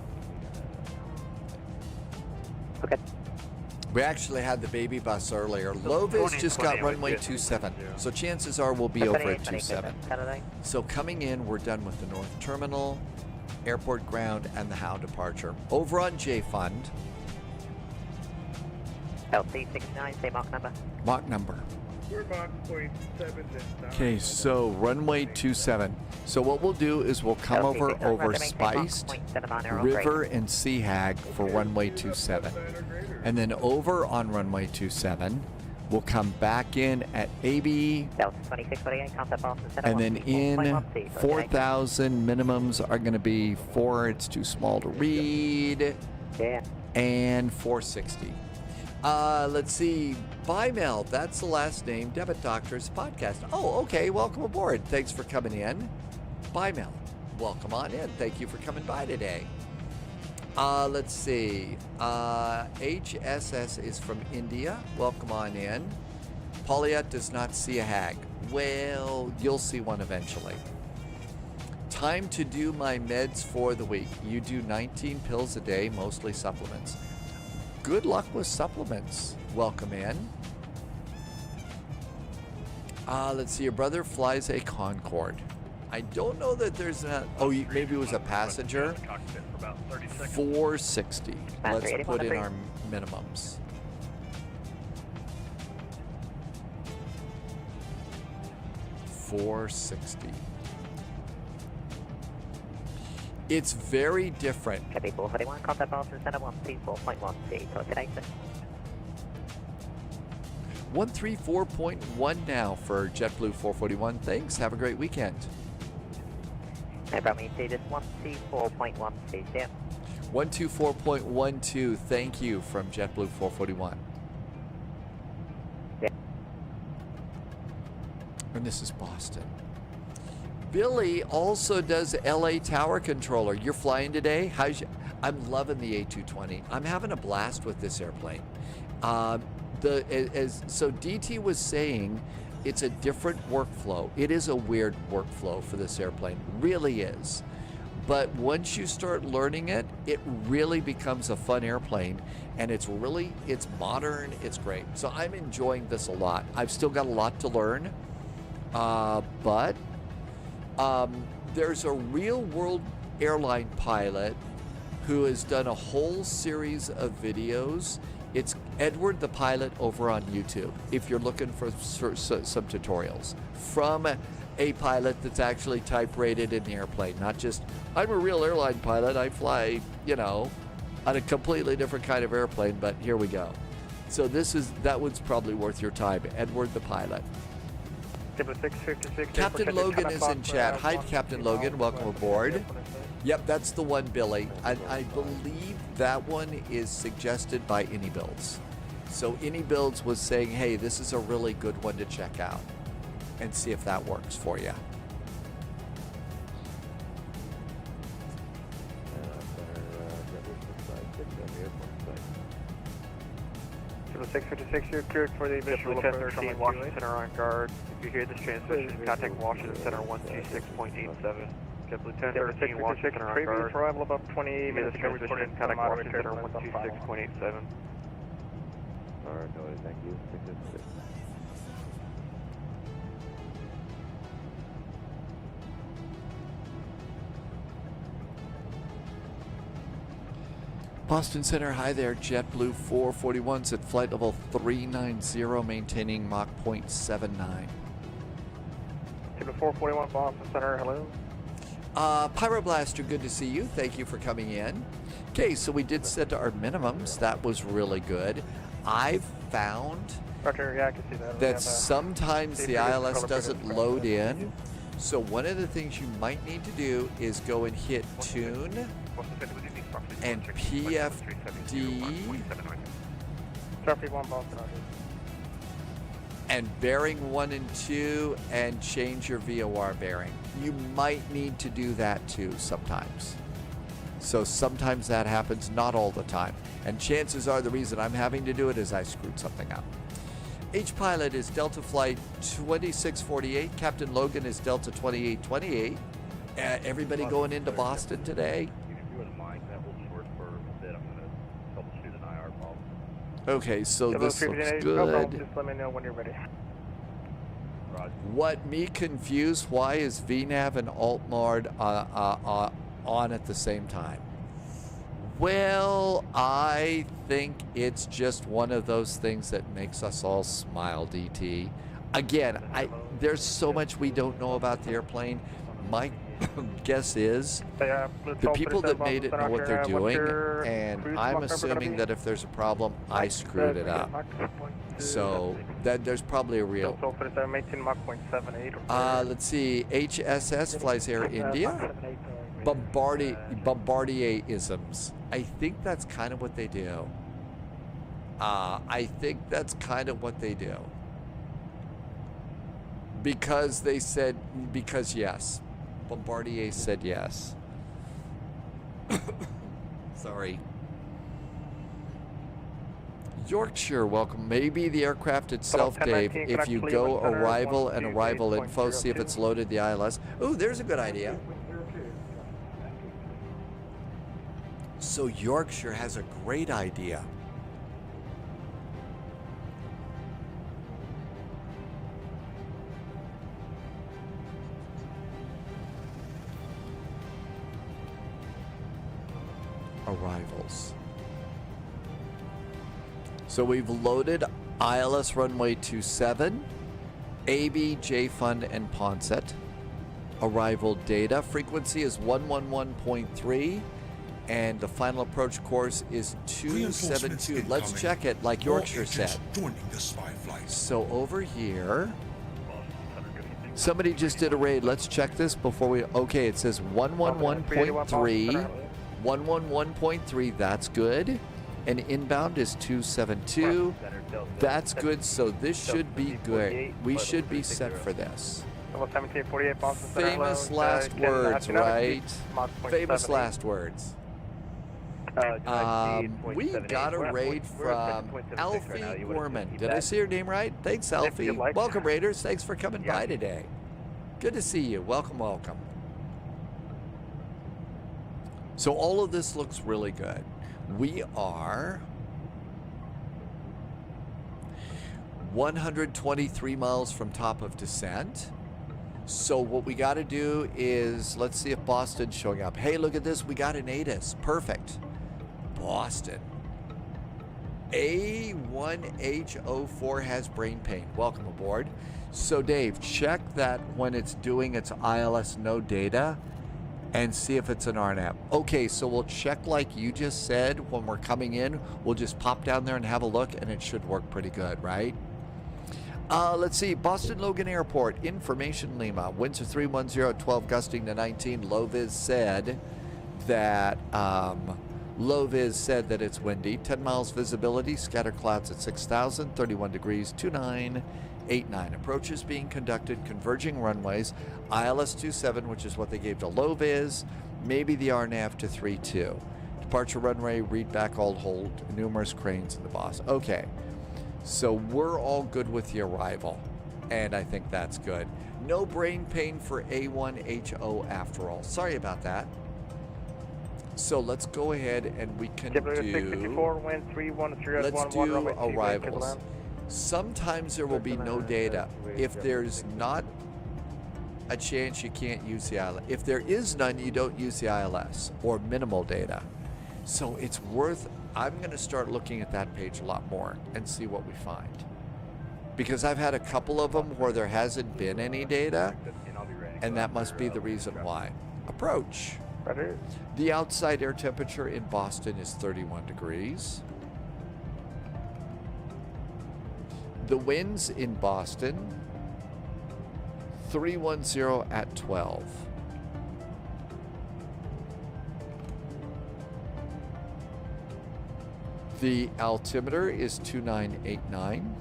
Okay. We actually had the baby bus earlier. Lovis just got runway 27, so chances are we'll be over at 27. So coming in, we're done with the North Terminal, Airport Ground, and the Howe departure. Over on J Fund. LC69, say Mach number. Mach number. We're Mach 0.7 this time. Okay, so runway 27. So what we'll do is we'll come over Spiced, River, and Sea Hag for runway 27. And then over on runway 27, we'll come back in at AB. And then in 4,000 minimums are going to be 4. It's too small to read. Yeah. And 460. Let's see. Bye, Mel. That's the last name. Debit Doctors Podcast. Oh, okay. Welcome aboard. Thanks for coming in. Bye, Mel. Welcome on in. Thank you for coming by today. Let's see. HSS is from India. Welcome on in. Pauliette does not see a hag. Well, you'll see one eventually. Time to do my meds for the week. You do 19 pills a day, mostly supplements. Good luck with supplements. Welcome in. Let's see. Your brother flies a Concorde. I don't know that there's a... Oh, maybe it was a passenger. 460. Let's put in our minimums. $460. It's very different. 134.1 now for JetBlue 441. Thanks. Have a great weekend. No problem. You see this 124.12. Yeah. 124.12. Thank you from JetBlue 441. Yeah. And this is Boston. Billy also does LA Tower Controller. You're flying today? I'm loving the A220. I'm having a blast with this airplane. So DT was saying it's a different workflow. It is a weird workflow for this airplane. Really is. But once you start learning it, it really becomes a fun airplane, and it's modern, it's great. So I'm enjoying this a lot. I've still got a lot to learn, but there's a real world airline pilot who has done a whole series of videos. It's Edward the Pilot over on YouTube, if you're looking for some tutorials from a pilot that's actually type rated in the airplane, not just, I'm a real airline pilot, I fly, you know, on a completely different kind of airplane, but here we go. So that one's probably worth your time, Edward the Pilot. Captain Logan is in chat. Hi, Captain Logan, welcome aboard. Yep, that's the one, Billy. I believe that one is suggested by AnyBuilds. So AnyBuilds was saying, hey, this is a really good one to check out and see if that works for you. 656, you're cleared for the initial 1013 Washington Center on guard. If you hear this transmission, contact Washington Center 126.87. Lieutenant 13 Washington Center on guard. Arrival about 20 minutes ago, transmission, contact Washington Center 126.87. Alright, noted, thank you. 656. Boston Center, hi there. JetBlue 441's at flight level 390, maintaining Mach 0.79. Table 441 Boston Center, hello. Pyroblaster, good to see you. Thank you for coming in. Okay, so we did set our minimums. That was really good. I've found Yeah, I can see that. Sometimes the ILS doesn't load in. So one of the things you might need to do is go and hit Tune and PFD and bearing 1 and 2 and change your VOR bearing. You might need to do that too sometimes. So sometimes that happens, not all the time. And chances are the reason I'm having to do it is I screwed something up. H-Pilot is Delta Flight 2648. Captain Logan is Delta 2828. Everybody going into Boston today? Okay, so this looks good. Just let me know when you're ready. What me confused, why is VNAV and AltMod on at the same time? Well, I think it's just one of those things that makes us all smile, DT. Again, there's so much we don't know about the airplane. My guess is the people that made it know what they're doing, and I'm assuming that if there's a problem, I screwed it up. So that there's probably a real. Let's see. HSS flies Air India. Bombardier-isms. I think that's kind of what they do. I think that's kind of what they do. Because they said, because yes. Bombardier said yes. Sorry. Yorkshire, welcome. Maybe the aircraft itself, Dave. If you go arrival and arrival info, see if it's loaded the ILS. Ooh, there's a good idea. So Yorkshire has a great idea. Arrivals. So we've loaded ILS runway 27, AB, JFund, and Ponset. Arrival data. Frequency is 111.3, and the final approach course is 272. Let's check it like Yorkshire said. So over here, somebody just did a raid. Let's check this before we... Okay, it says 111.3. 111.3, that's good. And inbound is 272. That's good, so this should be good. We should be set for this. Famous last words, right? Famous last words. We got a raid from Alfie Gorman. Did I say your name right? Thanks, Alfie. Welcome, Raiders. Thanks for coming by today. Good to see you. Welcome, welcome. So all of this looks really good. We are 123 miles from top of descent. So what we got to do is, let's see if Boston's showing up. Hey, look at this. We got an ATIS. Perfect. Boston. A1H04 has brain pain. Welcome aboard. So Dave, check that when it's doing its ILS no data and see if it's an RNAV. Okay, so we'll check like you just said when we're coming in. We'll just pop down there and have a look, and it should work pretty good, right? Let's see, Boston Logan Airport, information Lima, winds are 310 at 12, gusting to 19. Low-vis said that it's windy. 10 miles visibility, scatter clouds at 6,000, 31 degrees, 2989. Approaches being conducted, converging runways, ILS 27, which is what they gave to low-vis, maybe the RNAV to 32. Departure runway, read back, all hold, numerous cranes in the boss. Okay. So we're all good with the arrival, and I think that's good. No brain pain for A1HO after all. Sorry about that. So let's go ahead and we can do, let's do arrivals. Sometimes there will be no data. If there's not a chance, you can't use the ILS. If there is none, you don't use the ILS or minimal data. So it's worth, I'm going to start looking at that page a lot more and see what we find. Because I've had a couple of them where there hasn't been any data, and that must be the reason why. Approach. The outside air temperature in Boston is 31 degrees. The winds in Boston, 310 at 12. The altimeter is 2989.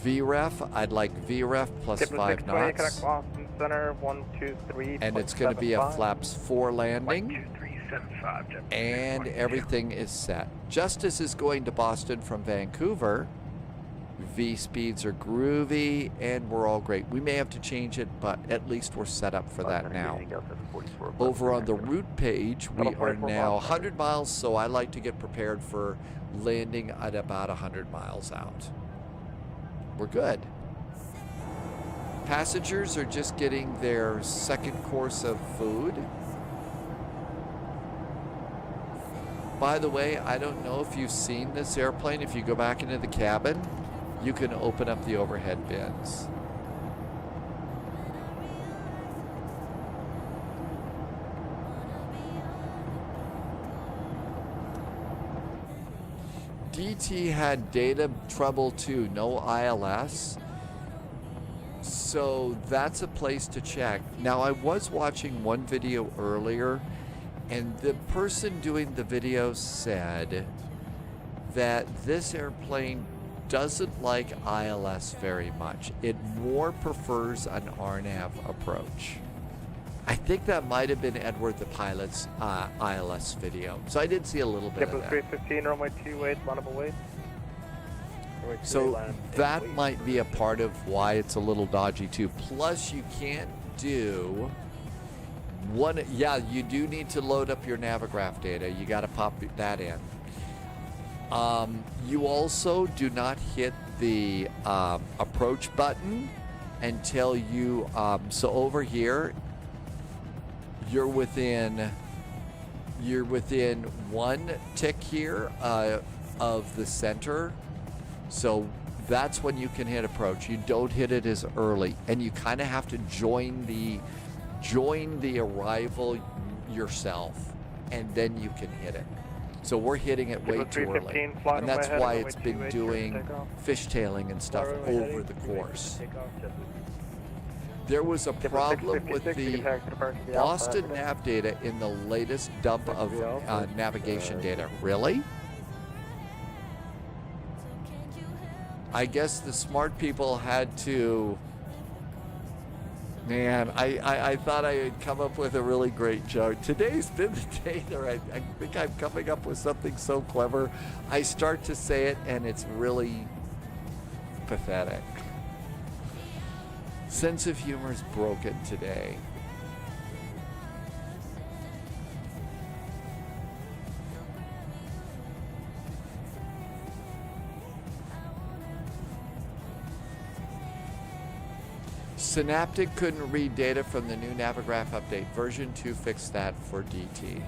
VREF, I'd like VREF plus 5 knots. Boston Center, 123. And it's going to be a flaps 4 landing. 12375. And everything is set. Justice is going to Boston from Vancouver. V speeds are groovy, and we're all great. We may have to change it, but at least we're set up for that now. Over on the route page, we are now 100 miles, so I like to get prepared for landing at about 100 miles out. We're good. Passengers are just getting their second course of food. By the way, I don't know if you've seen this airplane. If you go back into the cabin, you can open up the overhead bins. DT had data trouble too, no ILS. So that's a place to check. Now I was watching one video earlier, and the person doing the video said that this airplane doesn't like ILS very much. It more prefers an RNAV approach. I think that might have been Edward the pilot's ILS video. So I did see a little bit of that. 315, runway 28, landable weight. So that might be a part of why it's a little dodgy too. Plus you can't do one, yeah, you do need to load up your Navigraph data. You got to pop that in. You also do not hit the approach button until you, so over here, you're within one tick here of the center. So that's when you can hit approach. You don't hit it as early, and you kind of have to join the arrival yourself, and then you can hit it. So we're hitting it way too early, and that's why it's been doing fishtailing and stuff over the course. There was a problem with the Boston nav data in the latest dump of navigation data. Really? I guess the smart people had to... Man, I thought I had come up with a really great joke. Today's been the day that I think I'm coming up with something so clever. I start to say it, and it's really pathetic. Sense of humor's broken today. Synaptic couldn't read data from the new Navigraph update. Version 2 fixed that for DT.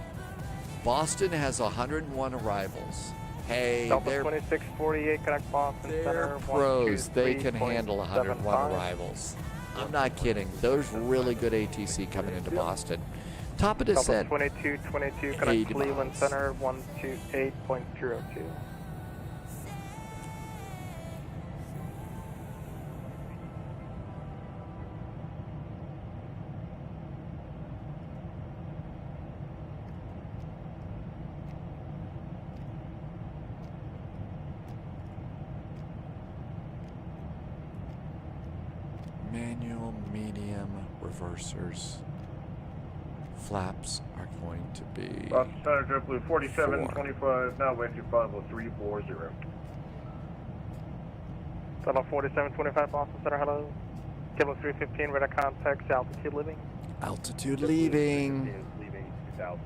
Boston has 101 arrivals. Hey, Delta they're 2648, connect Boston Center. pros. They can handle 101 123.75. arrivals. I'm not kidding. There's really good ATC coming into Boston. Top of Delta descent. 2222, 80 connect Cleveland miles. Center 128.02. Manual, medium, reversers. Flaps are going to be Boston Center, JetBlue 4725, now way 340. Delta 4725, Boston Center, hello. Kilo 315, radar contact, altitude living. altitude leaving. Leaving 2,600.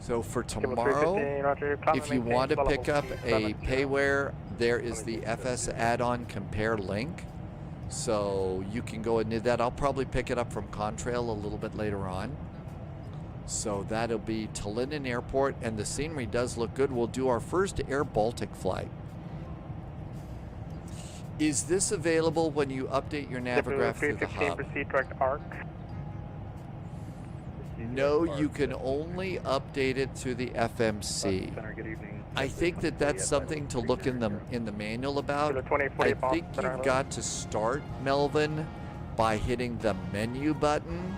So for Kilo tomorrow, 315, roger, climb if you maintain, want to level pick up a 270. payware, there is the FS add-on compare link. So you can go and do that. I'll probably pick it up from Contrail a little bit later on. So that'll be to Linden Airport, and the scenery does look good. We'll do our first Air Baltic flight. Is this available when you update your Navigraph through the 315, hub? proceed direct arc. No, you can only update it through the FMC. Center, good evening. I think that that's something to look in the manual about. I think you've got to start, Melvin, by hitting the menu button,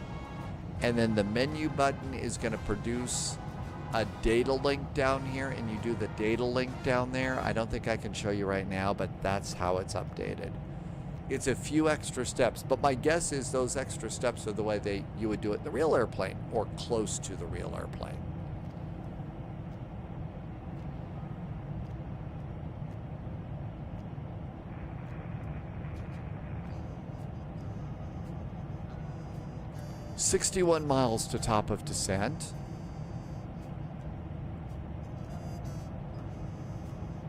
and then the menu button is going to produce a data link down here, and you do the data link down there. I don't think I can show you right now, but that's how it's updated. It's a few extra steps, but my guess is those extra steps are the way you would do it in the real airplane, or close to the real airplane. "61 miles to top of descent."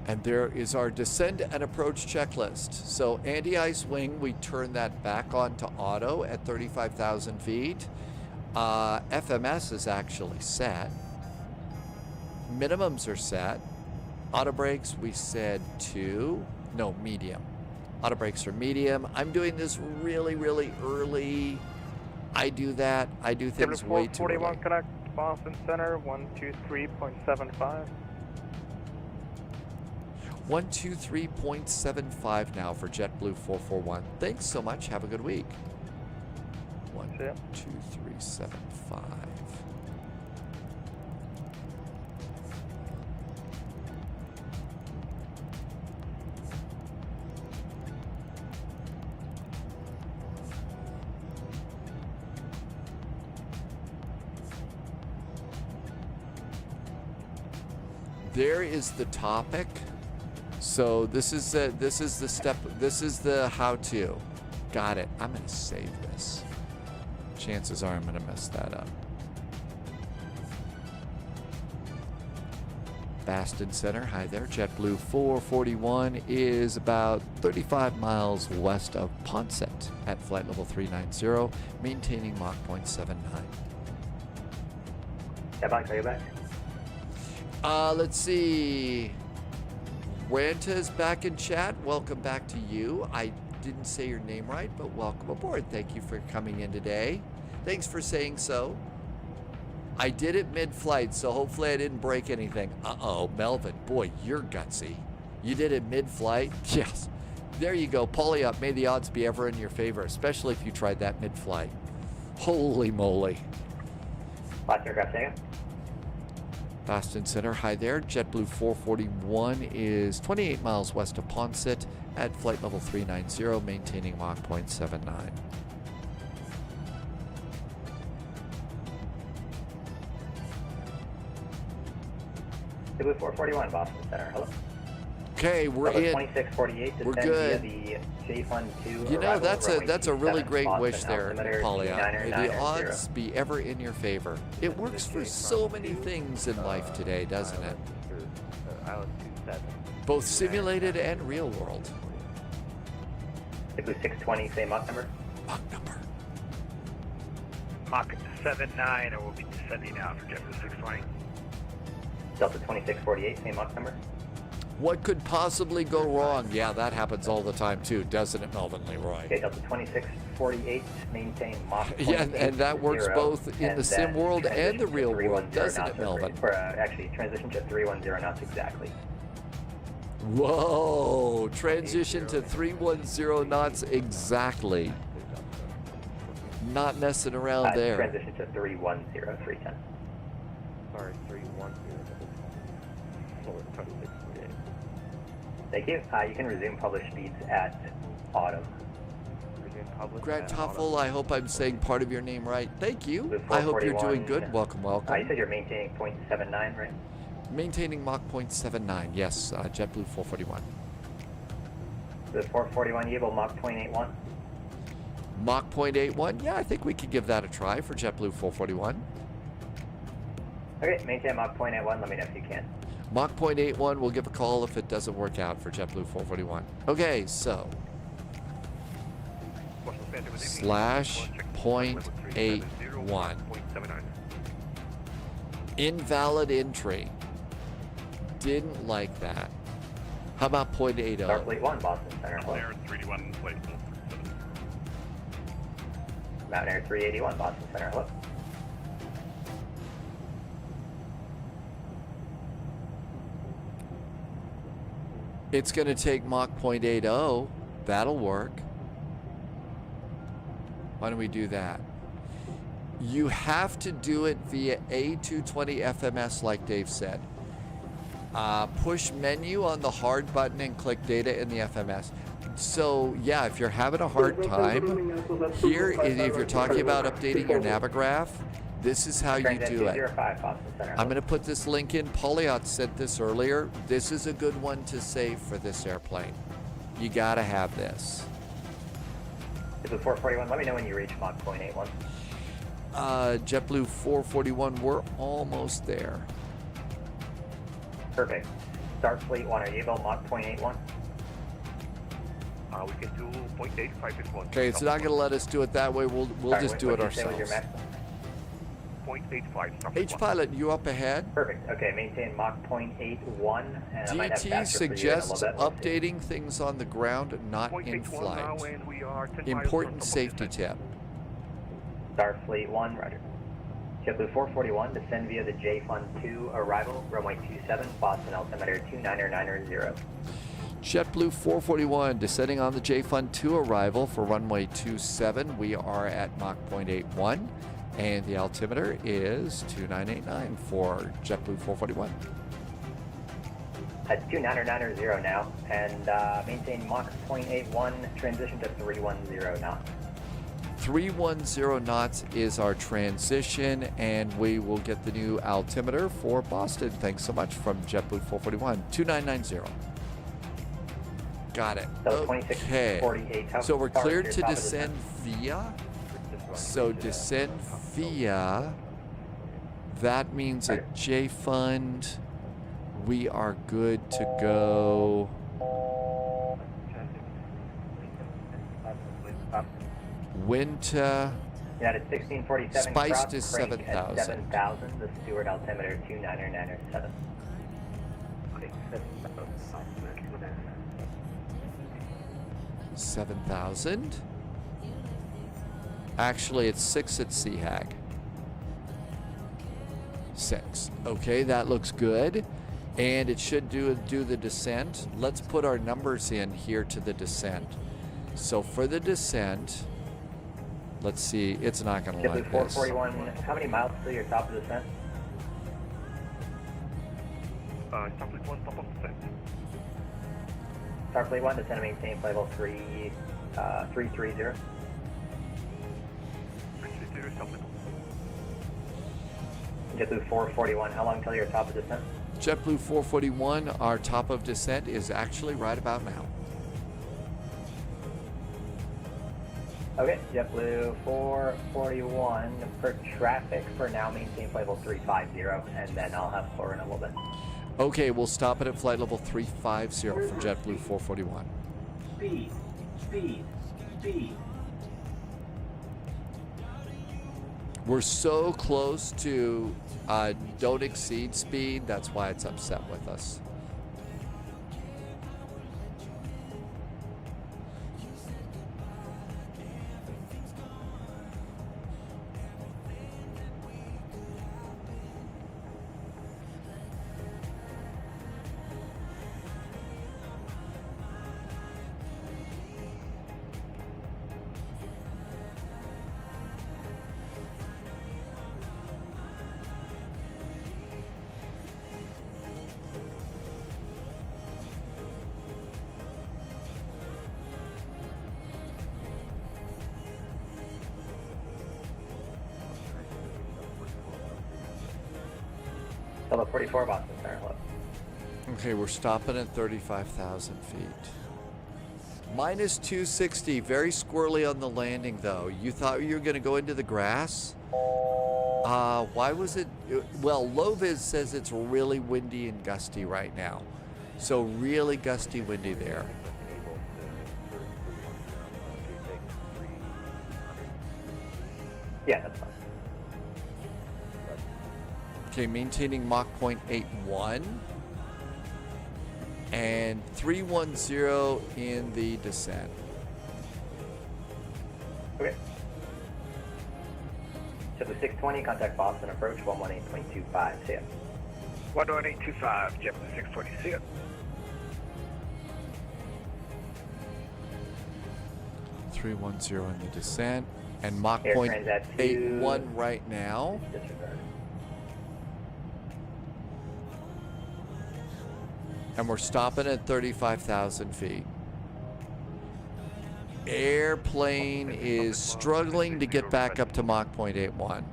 And there is our descent and approach checklist. So anti-ice wing, we turn that back on to auto at 35,000 feet. FMS is actually set. Minimums are set. Auto brakes, we said medium. Auto brakes are medium. I'm doing this really, really early. I do things way too early. 41, connect Boston Center 123.75. 123.75 now for JetBlue 441. Thanks so much. Have a good week. 12375. There is the topic. So this is the step. This is the how-to. Got it. I'm gonna save this. Chances are I'm gonna mess that up. Boston Center. Hi there. JetBlue 441 is about 35 miles west of Ponset at flight level 390, maintaining Mach 0.79. Yeah, back. Are you back? Let's see. Ranta's back in chat. Welcome back to you. I didn't say your name right, but welcome aboard. Thank you for coming in today. Thanks for saying so. I did it mid-flight, so hopefully I didn't break anything. Uh-oh, Melvin. Boy, you're gutsy. You did it mid-flight? Yes. There you go. Poly up. May the odds be ever in your favor, especially if you tried that mid-flight. Holy moly. Last aircraft taken. Boston Center, hi there. JetBlue 441 is 28 miles west of Ponset at flight level 390, maintaining Mach 0.79. JetBlue 441, Boston Center, hello. Okay, we're in. 2648 We're descend good. via the J Fund 2. You know, arrival, that's a really 27, great Boston, wish there, altimeter Polya. May the 2990. odds be ever in your favor. It works for so many things in life today, doesn't it? Island 27. Both simulated and real world. JetBlue 620, same Mach number. Mach number. Mach 79, and we'll be descending out for JetBlue 620. Delta 2648, same Mach number. What could possibly go wrong? Yeah, that happens all the time too, doesn't it, Melvin Leroy? Okay, Delta 2648, maintain Mach. Yeah, and that works 0, both in and the sim then world and the transition real to world, 310 doesn't knots it, Melvin? For, actually, transition to 310 knots exactly. Whoa, transition to 310 knots exactly. Not messing around there. Transition to 310, 310. Sorry, 310. Forward 2648. Thank you. You can resume published speeds at autumn. Resume published Grant at autumn. Toffel, I hope I'm saying part of your name right. Thank you. I hope you're doing good. Welcome, welcome. You said you're maintaining 0.79, right? Maintaining Mach 0.79, yes, JetBlue 441. The 441, you able Mach 0.81? Mach 0.81, yeah, I think we could give that a try for JetBlue 441. Okay, maintain Mach 0.81, let me know if you can. Mach 0.81, we'll give a call if it doesn't work out for JetBlue 441. Okay, so slash 0.81. Invalid entry. Didn't like that. How about 0.80? Starfleet 1, Boston Center. Air 381, flight level 37. Mountain Air 381, Boston Center. Hello. It's going to take Mach 0.80. That'll work. Why don't we do that? You have to do it via A220 FMS like Dave said. Push menu on the hard button and click data in the FMS. So yeah, if you're having a hard time, here, if you're talking about updating your Navigraph, this is how you do it. I'm going to put this link in. Polyot sent this earlier. This is a good one to save for this airplane. You got to have this. This is 441. Let me know when you reach Mach 0.81. JetBlue 441, we're almost there. Perfect. Starfleet 1, are you able Mach 0.81? We can do 0.85 if one. Okay, it's not going to let us do it that way. We'll just do it ourselves. 0.85. H-Pilot, you up ahead? Perfect. Okay, maintain Mach 0.81. And I might have DT faster for you in a suggests little bit. updating things on the ground, not in flight. Important safety tip. Starfleet 1, roger. JetBlue 441, descend via the J Fund 2, arrival, runway 27, Boston, altimeter 2990. JetBlue 441, descending on the J Fund 2 arrival for runway 27. We are at Mach 0.81, and the altimeter is 2989 for JetBlue 441. At 2990 now, and maintain Mach 0.81, transition to 310 knots. 310 knots is our transition, and we will get the new altimeter for Boston. Thanks so much from JetBlue 441, 2990. Got it. Okay. So we're cleared to descend via. So descend via. That means a J Fund. We are good to go. Winter. Yeah, it's 1647. Spiced is 7,000. 7,000. The Stewart altimeter 2997. 7,000. Actually, it's 6 at CHAG. 6. Okay, that looks good. And it should do the descent. Let's put our numbers in here to the descent. So for the descent, let's see, it's not going to like this. 441, how many miles to your top of descent? Starfleet 1, top of descent. Starfleet 1, descend and maintain flight level 330. 330, Starfleet 1. JetBlue 441, how long till your top of descent? JetBlue 441, our top of descent is actually right about now. Okay, JetBlue 441 for traffic for now, maintain flight level 350, and then I'll have floor in a little bit. Okay, we'll stop it at flight level 350 for JetBlue 441. Speed, speed, speed. We're so close to don't exceed speed, that's why it's upset with us. Level 44, Boston, center left. Okay, we're stopping at 35,000 feet. Minus 260, very squirrely on the landing though. You thought you were going to go into the grass? Why was it? Well, Loviz says it's really windy and gusty right now. So really gusty, windy there. Yeah, that's fine. Okay, maintaining Mach 0.81 and 310 in the descent. Okay. So the 620, contact Boston approach 118.25, see ya. 11825, JetBlue 620, see ya. .310 in the descent and Mach Air Transat 0.81 right now. Disregard. And we're stopping at 35,000 feet. Airplane is struggling to get back up to Mach 0.81.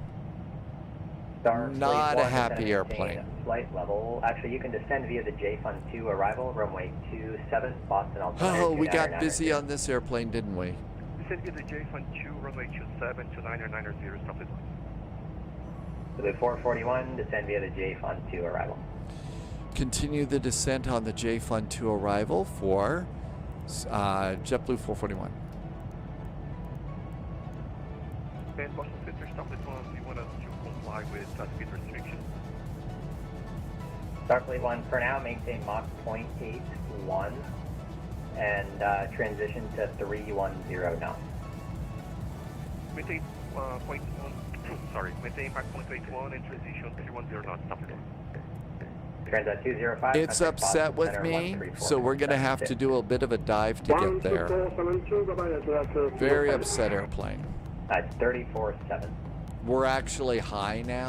Not a happy airplane. Flight level. Actually, you can descend via the J Fund 2 arrival, runway 27, Boston altimeter. Oh, we got busy on this airplane, didn't we? Descend via the J Fund 2, runway 27, 29990, stop this one. So the 441, descend via the J Fund 2 arrival. Continue the descent on the J Fund 2 arrival for JetBlue 441. And Boston Center, stop this one. We want us to comply with speed restrictions. Starfleet 1, for now, maintain Mach 0.81 and transition to 310 knots. Maintain maintain Mach 0.81 and transition 310 knots, stop this one. Transat 205. It's upset with me, so we're going to have to do a bit of a dive to get there. Very upset airplane. 34.7. We're actually high now,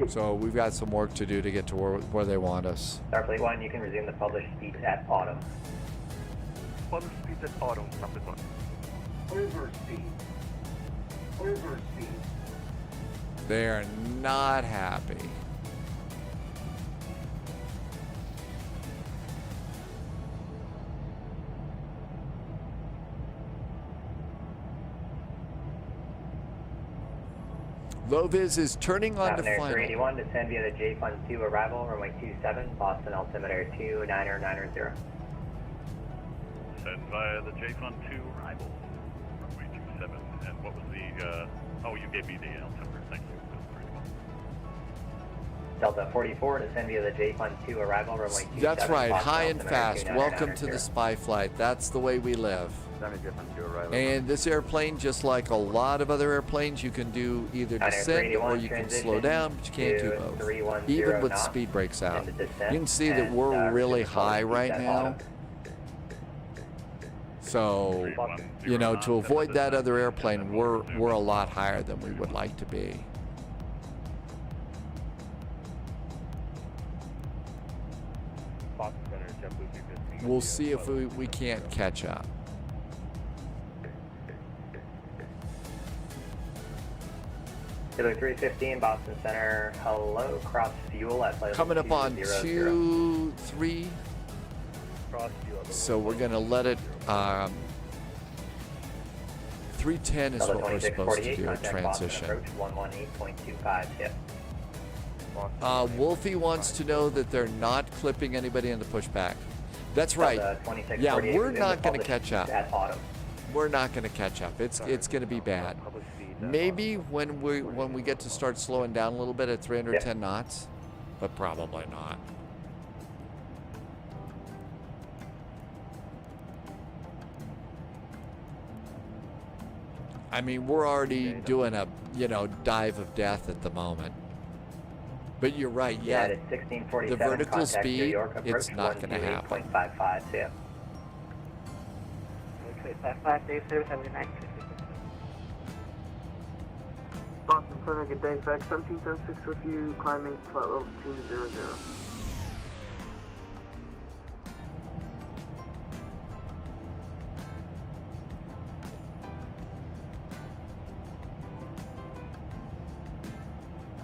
so we've got some work to do to get to where they want us. Starfleet 1, you can resume the published speeds at autumn. Published speeds at autumn, stop this one. Overspeed. Overspeed. They're not happy. Loviz is turning on to final. 381, descend via the J Fund 2 arrival, runway 27, Boston altimeter 29990. Descend via the J Fund 2 arrival, runway 27, and what was the, oh, you gave me the altimeter, thank you. Delta 44, descend via the J Fund 2 arrival, runway 27. That's right, Boston high and altimeter fast. Welcome to the spy flight. That's the way we live. And this airplane, just like a lot of other airplanes, you can do either descent or you can slow down, but you can't do both. Even with speed brakes out. You can see that we're really high right now. So, you know, to avoid that other airplane, we're a lot higher than we would like to be. We'll see if we can't catch up. Kilo 315, Boston Center, hello, cross fuel at flight Coming up on 2-3. Cross fuel. So we're going to let it, 310 is what we're supposed to do, transition. Approach 118.25, hit. Wolfie wants to know that they're not clipping anybody in the pushback. That's right. Yeah, we're not going to catch up. We're not going to catch up. It's going to be bad. Maybe when we get to start slowing down a little bit at 310 knots, but probably not. I mean, we're already doing a, dive of death at the moment. But you're right, yeah. It's 1647, the vertical speed, New York, it's not going to happen. 128.55, yeah. Okay, 55 days, 79. Boston Center, good day, fact 1776 with you, climbing flight level 200.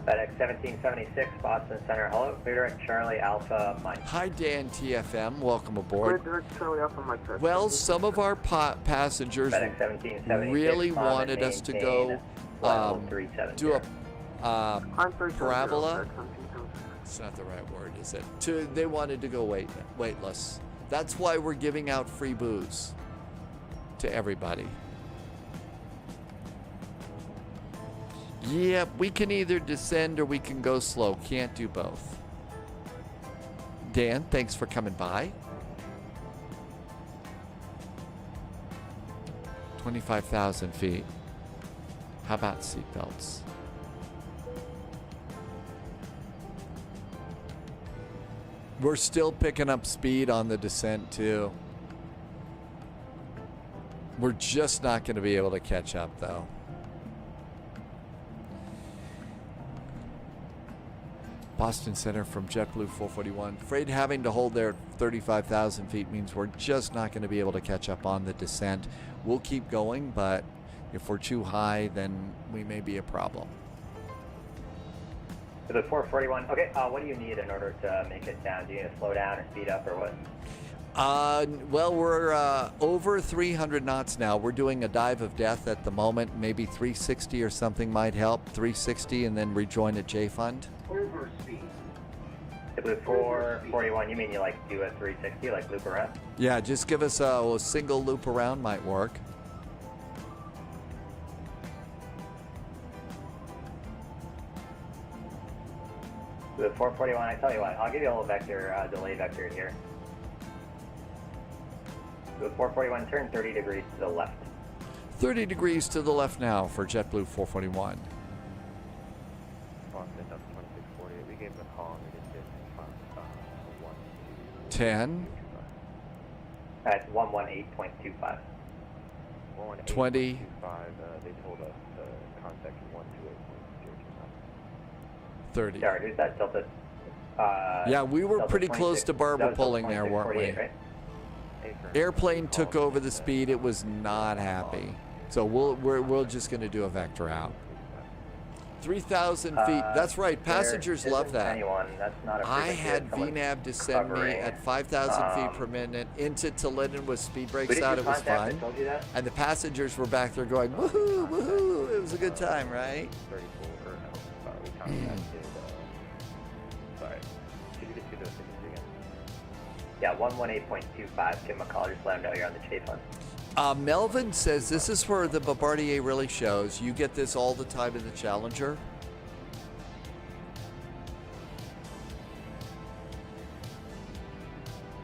FedEx 1776, Boston Center, hello, clear direct Charlie Alpha Mike. Hi, Dan TFM, welcome aboard. Clear direct Charlie Alpha Mike. Well, some of our passengers really wanted us to go do a parabola. It's not the right word, is it? They wanted to go weightless. That's why we're giving out free booze to everybody. Yeah, we can either descend or we can go slow. Can't do both. Dan, thanks for coming by. 25,000 feet. How about seatbelts? We're still picking up speed on the descent too. We're just not going to be able to catch up though. Boston Center from JetBlue 441. Afraid having to hold there 35,000 feet means we're just not going to be able to catch up on the descent. We'll keep going, but if we're too high, then we may be a problem. To the 441, okay, what do you need in order to make it down? Do you need to slow down or speed up or what? Well, we're over 300 knots now. We're doing a dive of death at the moment. Maybe 360 or something might help. 360 and then rejoin at J Fund. Overspeed. The 441, you mean you do a 360, loop around? Yeah, just give us a single loop around might work. The 441, I tell you what, I'll give you a little vector, delay vector here. The 441, turn 30 degrees to the left. 30 degrees to the left now for JetBlue 441. Boston, up 2648. We gave them a call and we just did 10. That's 118.25. 20. They told us to contact 128.025. 30. Sorry, who's that tilted? Yeah, we were pretty close to barber pulling there, weren't we? Right? Airplane took over the speed. It was not happy. So we're just going to do a vector out. 3,000 feet. That's right. Passengers love that. I had VNAV descend me at 5,000 feet per minute into Linden with speed brakes out. It was fun. And the passengers were back there going, woohoo, woohoo. It was a good time, right? Yeah, 118.25. Give him a call. Just let him know you're on the J Fund. Melvin says this is where the Bombardier really shows. You get this all the time in the Challenger.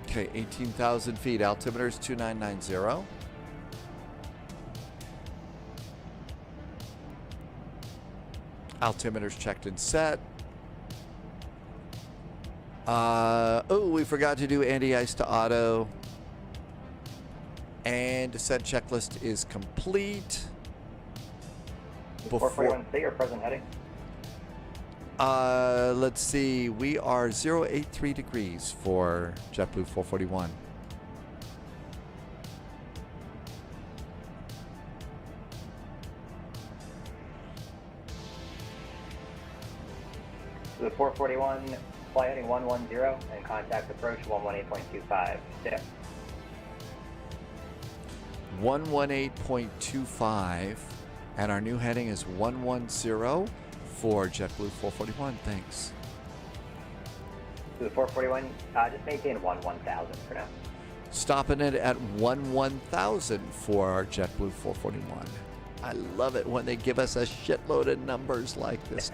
Okay, 18,000 feet. Altimeter is 2990. Altimeter's checked and set. Oh, we forgot to do anti-ice to auto. And descent checklist is complete. 441, say your present heading. Let's see. We are 083 degrees for JetBlue 441. 441, fly heading 110 and contact approach 118.25. Ditto. 118.25, and our new heading is 110 for JetBlue 441. Thanks. To the 441, just maintain 1000 for now. Stopping it at 1000 for our JetBlue 441. I love it when they give us a shitload of numbers like this.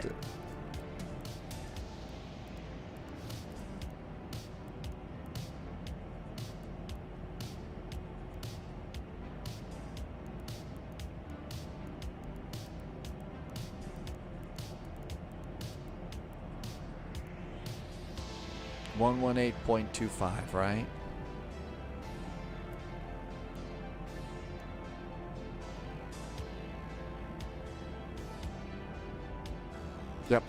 $118.25, right? Yep.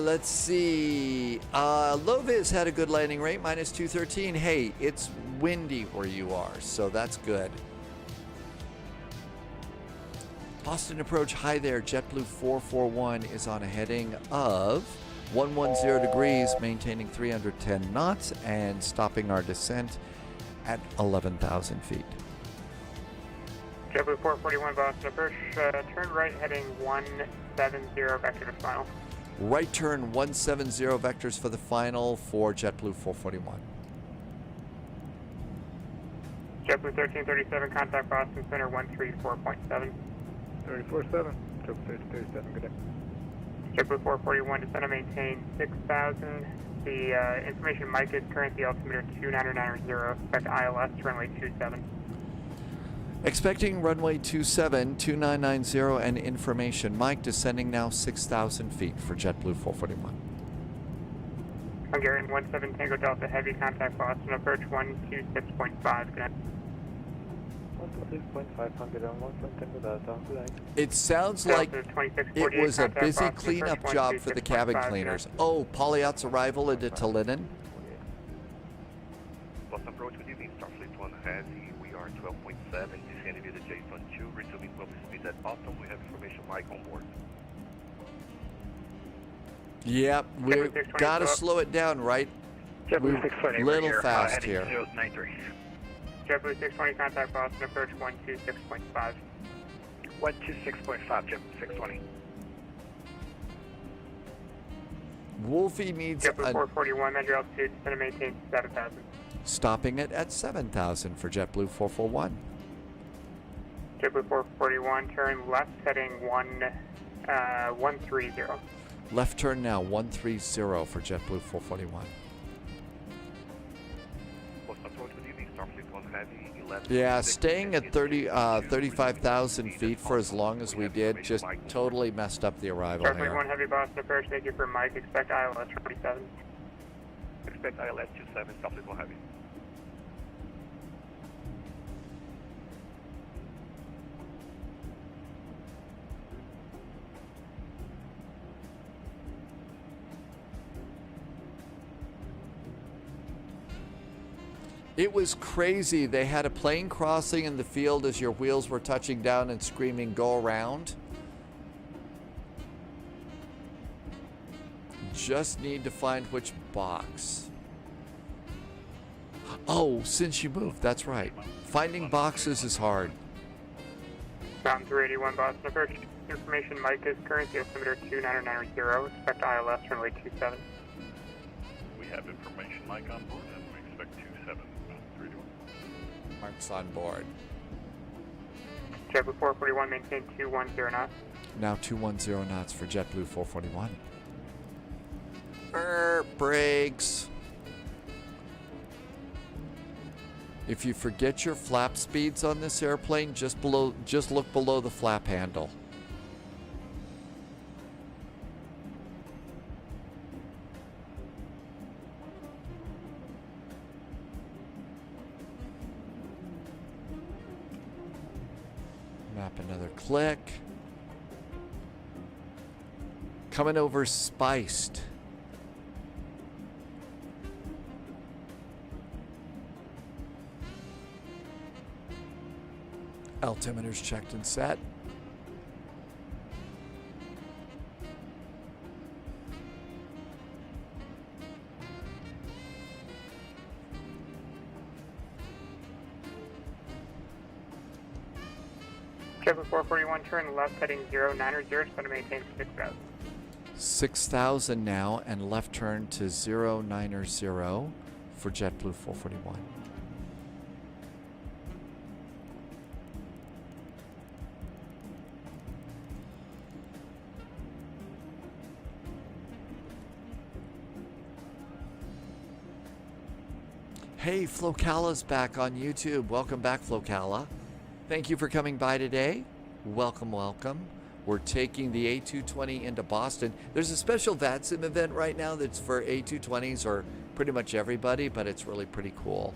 Let's see. Loviz had a good landing rate, minus 213. Hey, it's windy where you are, so that's good. Boston approach, hi there. JetBlue 441 is on a heading of 110 degrees, maintaining 310 knots, and stopping our descent at 11,000 feet. JetBlue 441 Boston approach, turn right heading 170 vector to final. Right turn 170 vectors for the final for JetBlue 441. JetBlue 1337, contact Boston Center 134.7. 34.7, JetBlue 1337, good day. JetBlue 441, descend and maintain 6,000. The information mic is currently altimeter 2990, expect ILS runway 27. Expecting runway 27, 2990, and information. Mike descending now 6,000 feet for JetBlue 441. Hungarian 17 Tango Delta Heavy, contact Boston approach 126.5. Good night. 126.5 Hungarian 17 Tango Delta, good night. It sounds like it was a busy cleanup job for the cabin cleaners. Oh, Polyot's arrival into Tallinn. Boston approach, good evening, Starfleet 1 Heavy. We are 12.7, descending via the J-Fund 2, resuming public speed at Boston. We have information mic on board. Yep, we gotta slow it down, right? JetBlue 620, little fast here. 093. JetBlue 620, contact Boston approach 126.5. 126.5, JetBlue 620. Wolfie needs JetBlue 441, measure altitude, descend and maintain 7,000. Stopping it at 7,000 for JetBlue 441. JetBlue 441, turn left heading 130. Left turn now 130 for JetBlue 441. Yeah, staying at 35,000 feet for as long as we did just totally messed up the arrival Starfleet here. 1 Heavy Boston approach, thank you for Mike, expect ILS 27. Expect ILS 27, Starfleet 1 Heavy. It was crazy. They had a plane crossing in the field as your wheels were touching down and screaming, "Go around." Just need to find which box. Oh, since you moved, that's right. Finding boxes is hard. Mountain 381 Boston approach. Information mic is currently altimeter 2990, expect ILS runway 27. We have information mic on board and we expect 27. Mark's on board. JetBlue 441, maintain 210 knots. Now 210 knots for JetBlue 441. Brakes. If you forget your flap speeds on this airplane, just look below the flap handle. Map another click. Coming over spiced. Altimeters checked and set. JetBlue 441, turn left heading 090, just want to maintain 6,000. 6,000 now, and left turn to 090 for JetBlue 441. Hey, Flocala's back on YouTube. Welcome back, Flocala. Thank you for coming by today. Welcome, welcome. We're taking the A220 into Boston. There's a special VATSIM event right now that's for A220s or pretty much everybody, but it's really pretty cool.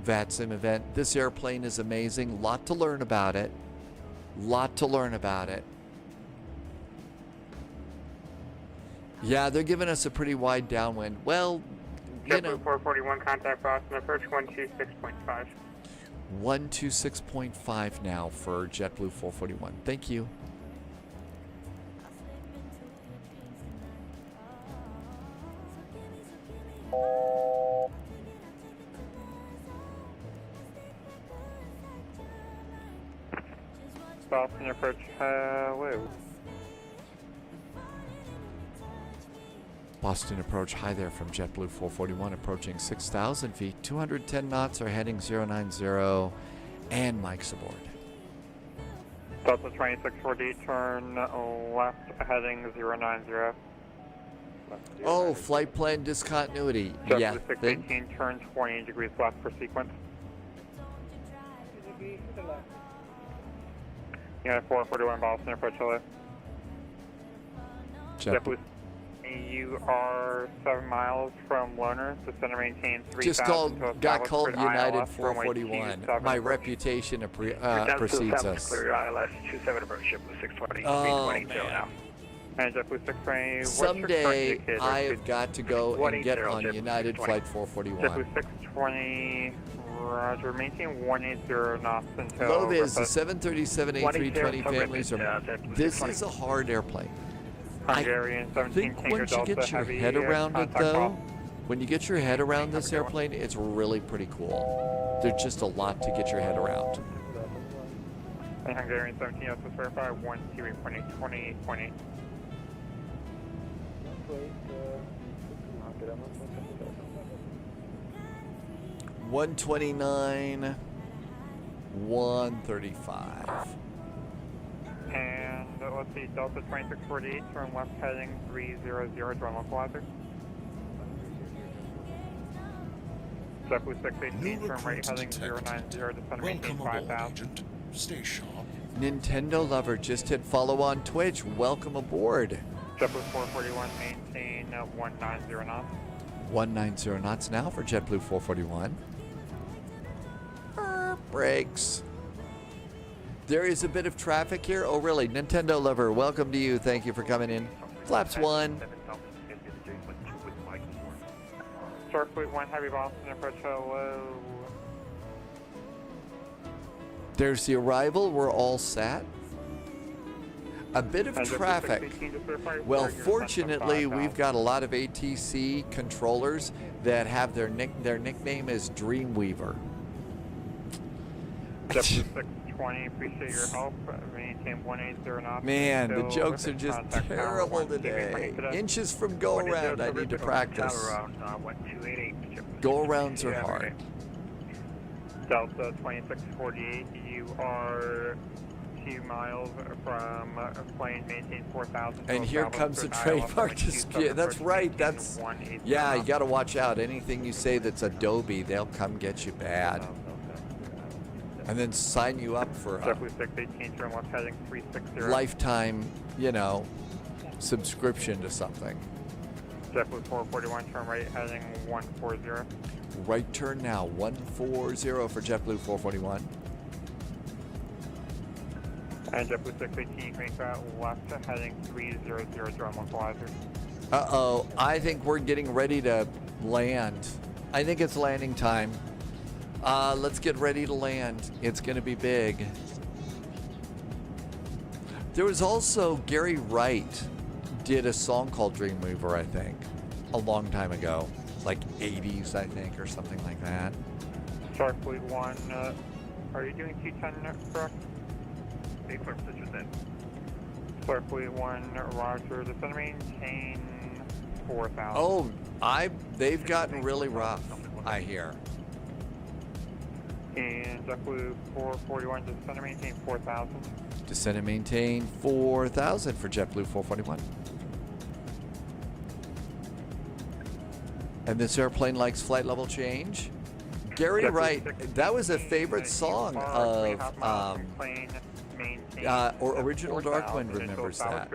VATSIM event. This airplane is amazing. Lot to learn about it. Lot to learn about it. Yeah, they're giving us a pretty wide downwind. Well, you know, JetBlue 441, contact Boston, approach 126.5. 126.5 now for JetBlue 441. Thank you. Boston approach, hello. Boston approach, hi there from JetBlue 441, approaching 6,000 feet, 210 knots, are heading 090, and Mike's aboard. Delta 2648, turn left heading 090. Oh, flight plan discontinuity. JetBlue Yeah. 618, turn 20 degrees left for sequence. Unit 441, Boston approach, hello. JetBlue, you are 7 miles from Loner. Descend and maintain 3,000. Got called United 441. My reputation precedes us. Clear ILS 27 approach, JetBlue 620. Oh, man. man. And JetBlue 620, Someday I have got to go and get on United Flight 441. JetBlue 620, roger, maintain 180 knots until... Low Viz, the 737 A320 families are... This is a hard airplane. Hungarian 17 I think once you get your head around it, though, when you get your head around this airplane, it's really pretty cool. There's just a lot to get your head around. And Hungarian 17, let's verify 128.8, 28.8. 129, 135. And let's see, Delta 2648, turn left heading 300, drone localizer. JetBlue 618, turn right heading 090, descend maintain 5,000. Stay sharp. Nintendo lover just hit follow on Twitch. Welcome aboard. JetBlue 441, maintain 190 knots. 190 knots now for JetBlue 441. Brakes. There is a bit of traffic here. Oh, really? Nintendo lover, welcome to you. Thank you for coming in. Flaps 1. Starfleet 1, Heavy Boston, approach hello. There's the arrival. We're all set. A bit of traffic. Well, fortunately, we've got a lot of ATC controllers that have their nickname is Dreamweaver. JetBlue 620, appreciate your help. Maintain 180 knots. Man, the jokes are just terrible today. Inches from go around, I need to practice. Go arounds are hard. Delta 2648, you are 2 miles from a plane, maintain 4,000. And here comes the trademark dispute. That's right. That's, yeah, you got to watch out. Anything you say that's Adobe, they'll come get you bad. And then sign you up for a lifetime, you know, subscription to something. JetBlue 441, turn right heading 140. Right turn now, 140 for JetBlue 441. And JetBlue 618, make that left heading 300, drone localizer. Uh-oh, I think we're getting ready to land. I think it's landing time. Let's get ready to land. It's going to be big. There was also Gary Wright did a song called Dreamweaver, I think, a long time ago. Like 80s, I think, or something like that. Starfleet 1, are you doing 210 correct? A firm Citrus N. Starfleet 1, roger, descend and maintain 4,000. Oh, they've gotten really rough, I hear. And JetBlue 441, descend and maintain 4,000. Descend and maintain 4,000 for JetBlue 441. And this airplane likes flight level change. Gary Wright, that was a favorite song of original Darkwind remembers that.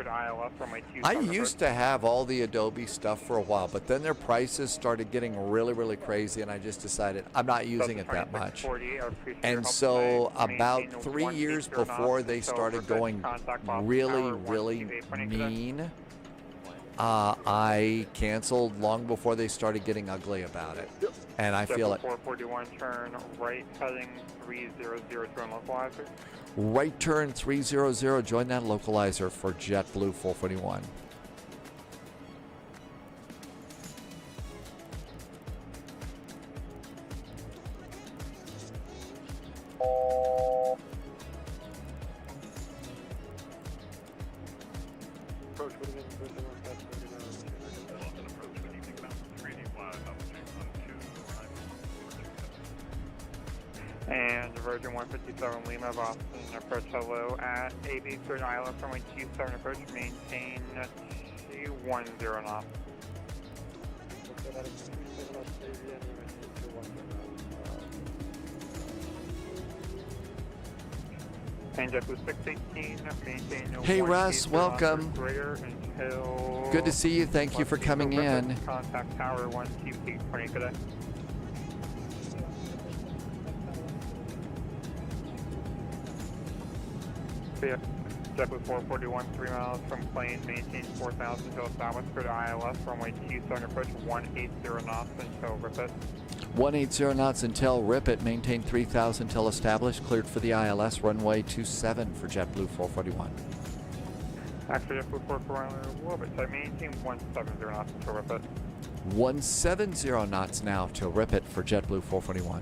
I used to have all the Adobe stuff for a while, but then their prices started getting really, really crazy, and I just decided I'm not using it that much. And so about 3 years before they started going really, really mean, I canceled long before they started getting ugly about it. And I feel it. 441, turn right, heading 300, join localizer. Right turn 300, join that localizer for JetBlue 441. And Virgin 157 Lima, Boston, approach hello at AB, turn ILS runway 27, approach, maintain 210 knots. And JetBlue 618, maintain Hey Russ, welcome. Until Good to see you. Thank you for coming in. Contact tower 128 today. JetBlue 441, 3 miles from plane, maintain 4,000 until established, clear to ILS, runway 27, approach 180 knots until RIPIT. 180 knots until RIPIT, maintain 3,000 until established, cleared for the ILS, runway 27 for JetBlue 441. Actually, JetBlue 441, a little bit tight, maintain 170 knots until RIPIT. 170 knots now to RIPIT for JetBlue 441.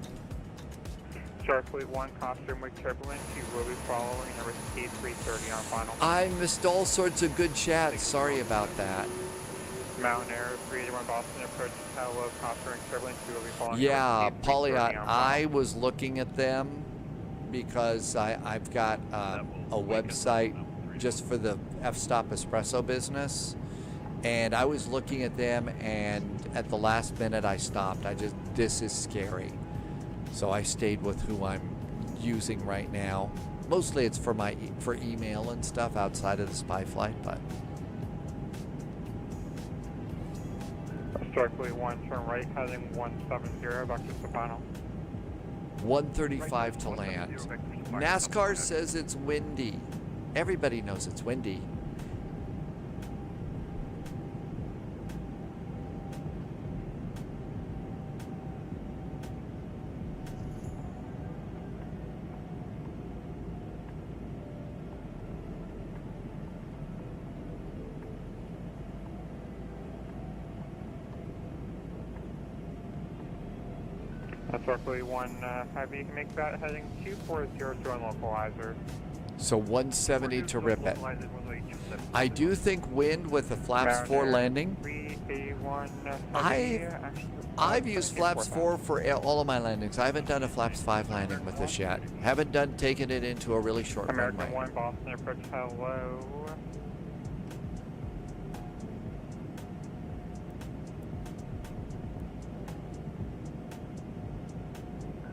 Starfleet 1, costume with turbulence, you will be following number A330 on final. I missed all sorts of good chat. Sorry about that. Mountain Air 381 Boston, approach hello, costume with turbulence, you will be following Yeah, number Polyot, A330 on I was looking at them because I've got a website just for the F-Stop Espresso business. And I was looking at them, and at the last minute I stopped. This is scary. So I stayed with who I'm using right now. Mostly it's for email and stuff outside of the spy flight, but. Starfleet 1, turn right, heading 170, back to the final. 135 to land. NASCAR says it's windy. Everybody knows it's windy. Starfleet 1, Heavy, you can make that heading 240, join localizer. So 170 to RIPIT. I do think wind with the flaps 4 landing. 381, I've used flaps 4 for all of my landings. I haven't done a flaps 5 landing with this yet. Haven't taken it into a really short runway. American 1, Boston, approach hello.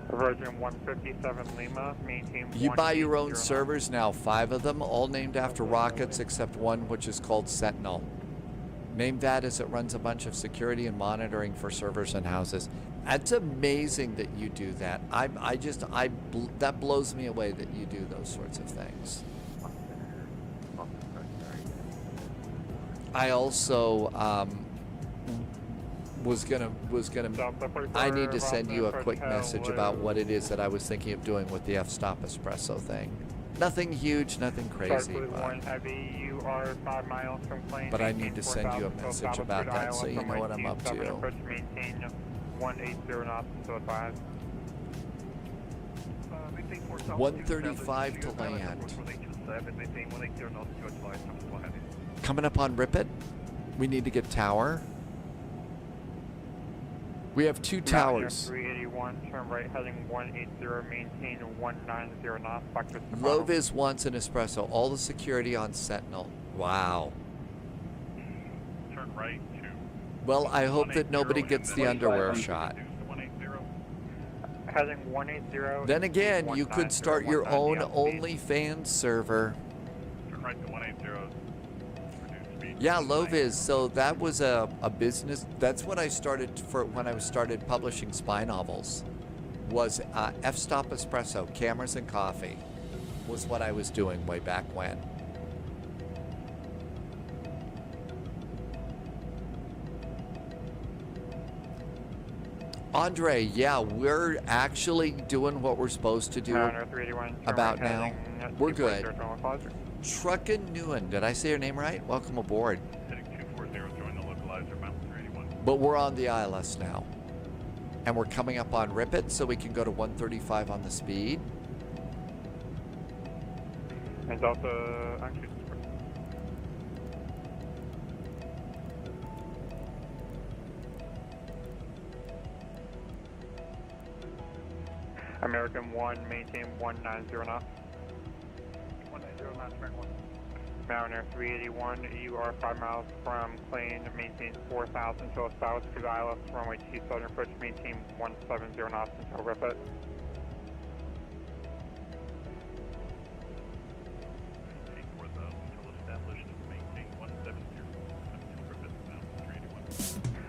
Virgin 157 Lima, maintain. You buy your own servers now, 5 of them, all named after rockets except one which is called Sentinel. Named that as it runs a bunch of security and monitoring for servers and houses. That's amazing that you do that. That blows me away that you do those sorts of things. I also I need to send you a quick message about what it is that I was thinking of doing with the F-Stop Espresso thing. Nothing huge, nothing crazy, but I need to send you a message about that so you know what I'm up to. 135 to land. 7, maintain 180 knots, George Flight, something like that. Coming up on Ripon. We need to get tower. We have two towers. 381, turn right, heading 180, maintain 190 knots, back to Low Vis wants an espresso. All the security on Sentinel. Wow. Turn right to... Well, I hope that nobody gets the underwear shot. Heading 180. Then again, you could start your own OnlyFans server. Turn right to 180. Yeah, Low Vis. So that was a business. That's what I started for when I started publishing spy novels. Was F-Stop Espresso, cameras and coffee, was what I was doing way back when. Andre, yeah, we're actually doing what we're supposed to do about now. We're good. Truckin' Newen, did I say your name right? Welcome aboard. Heading 240, join the localizer, Mountain 381. But we're on the ILS now. And we're coming up on Ripon, so we can go to 135 on the speed. And Delta, actually, American 1, maintain 190 knots. 190 knots, American 1. Mariner 381, you are 5 miles from plane, maintain 4,000 until south to the ILS, runway 27 approach, maintain 170 knots until Ripon.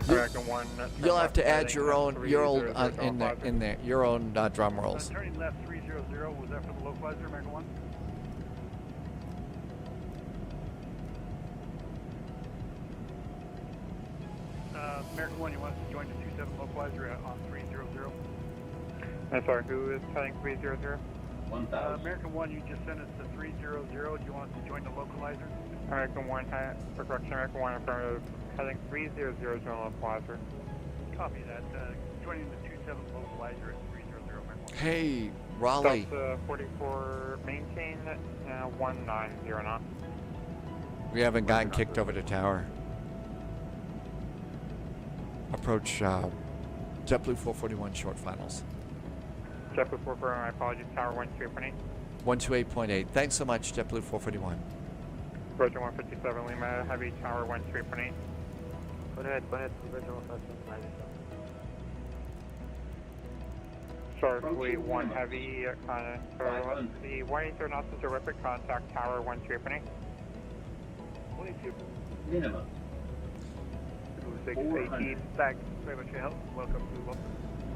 American 1. You'll have to add your own in there your own drum rolls. Turning left 300, was that for the localizer, American 1? American 1, you want us to join the 27 localizer on 300? I'm sorry, who is heading 300? American 1, you just sent us to 300. Do you want us to join the localizer? American 1, for correction, American 1, affirmative. Heading 300, join localizer. Copy that. Joining the 27 localizer at 300, American 1. Hey, Raleigh. Delta 44, maintain 190 knots. We haven't gotten kicked over the tower. Approach JetBlue 441 short finals. JetBlue 441, my apologies, tower 128.8. 128.8. Thanks so much, JetBlue 441. Roger 157 Lima, heavy tower 128.8. Go ahead, Roger 157. Sorry, fleet 1 heavy, the 180 knots is terrific, contact tower 128.8. 22. Minimum. 618, thanks very much for your help. Welcome to Boston.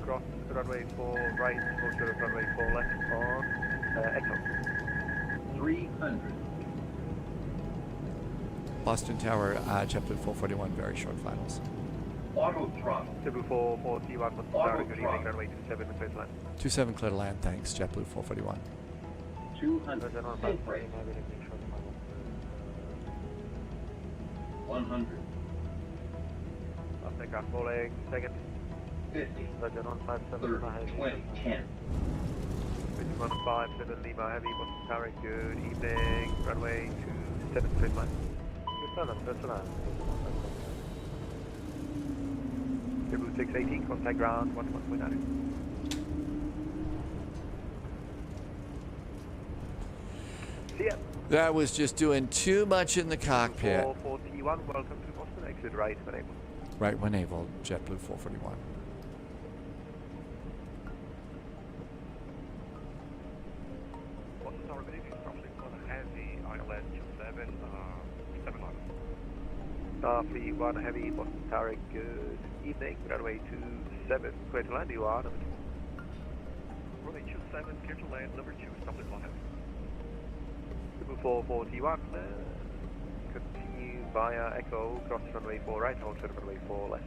Cross the runway 4 right, also the runway 4 left on Echo. 300. Boston Tower, JetBlue 441, very short finals. Auto throttle. JetBlue 441, Boston Tower, good evening, runway 27, clear to land. 27 clear to land, thanks, JetBlue 441. 200. 100. I'll take off rolling, second. 50. Roger 157 Lima heavy. 20, 10. 157 Lima heavy, Boston Tower, good evening, runway 27, clear to land. JetBlue 618, contact ground 11.9. See ya. That was just doing too much in the cockpit. 441, welcome to Boston, exit right when able. Right when able, JetBlue 441. Boston Tower, good evening, roughly on heavy, ILS 27, 7 miles. Starfleet 1 heavy, Boston Tower, good evening, runway 27, clear to land, you are number 2. Runway 27, clear to land, number 2, Starfleet 1 heavy. 441, continue via Echo, cross runway 4 right, hold to runway 4 left.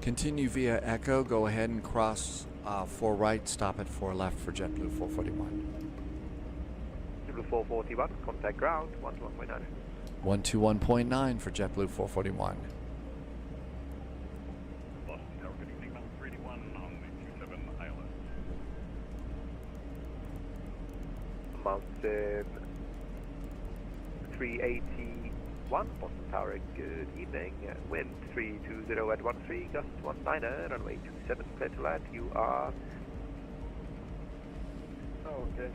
Continue via Echo, go ahead and cross 4 right, stop at 4 left for JetBlue 441. JetBlue 441, contact ground, 121.9. 121.9 for JetBlue 441. Boston Tower, good evening, Mountain 381 on the 27 ILS. Mountain 381, Boston Tower, good evening. Wind 320 at 13, gust 19, runway 27, clear to land. You are... Oh, okay.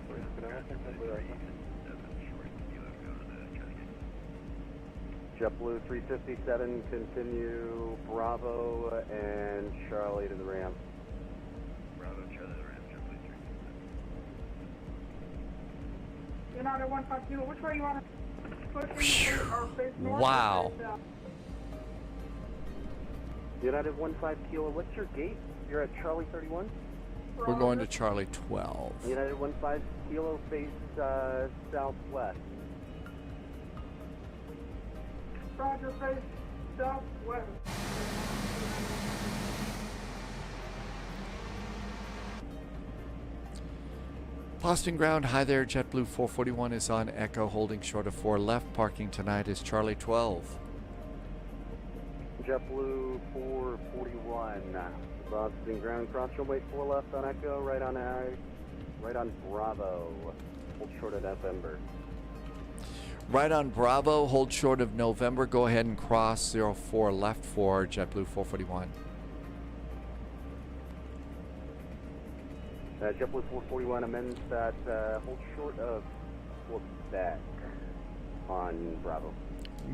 JetBlue 357, continue Bravo and Charlie to the ramp. Bravo, Charlie to the ramp, JetBlue 357. United 150, which way you want to? Wow. United 15 Kilo, what's your gate? You're at Charlie 31? We're going to Charlie 12. United 15 Kilo, face southwest. Roger, face southwest. Boston ground, hi there. JetBlue 441 is on Echo, holding short of 4 left. Parking tonight is Charlie 12. JetBlue 441, Boston ground, cross runway 4 left on Echo, right on Bravo, hold short of November. Right on Bravo, hold short of November. Go ahead and cross 04 left for JetBlue 441. JetBlue 441 amends that, hold short of Quebec on Bravo.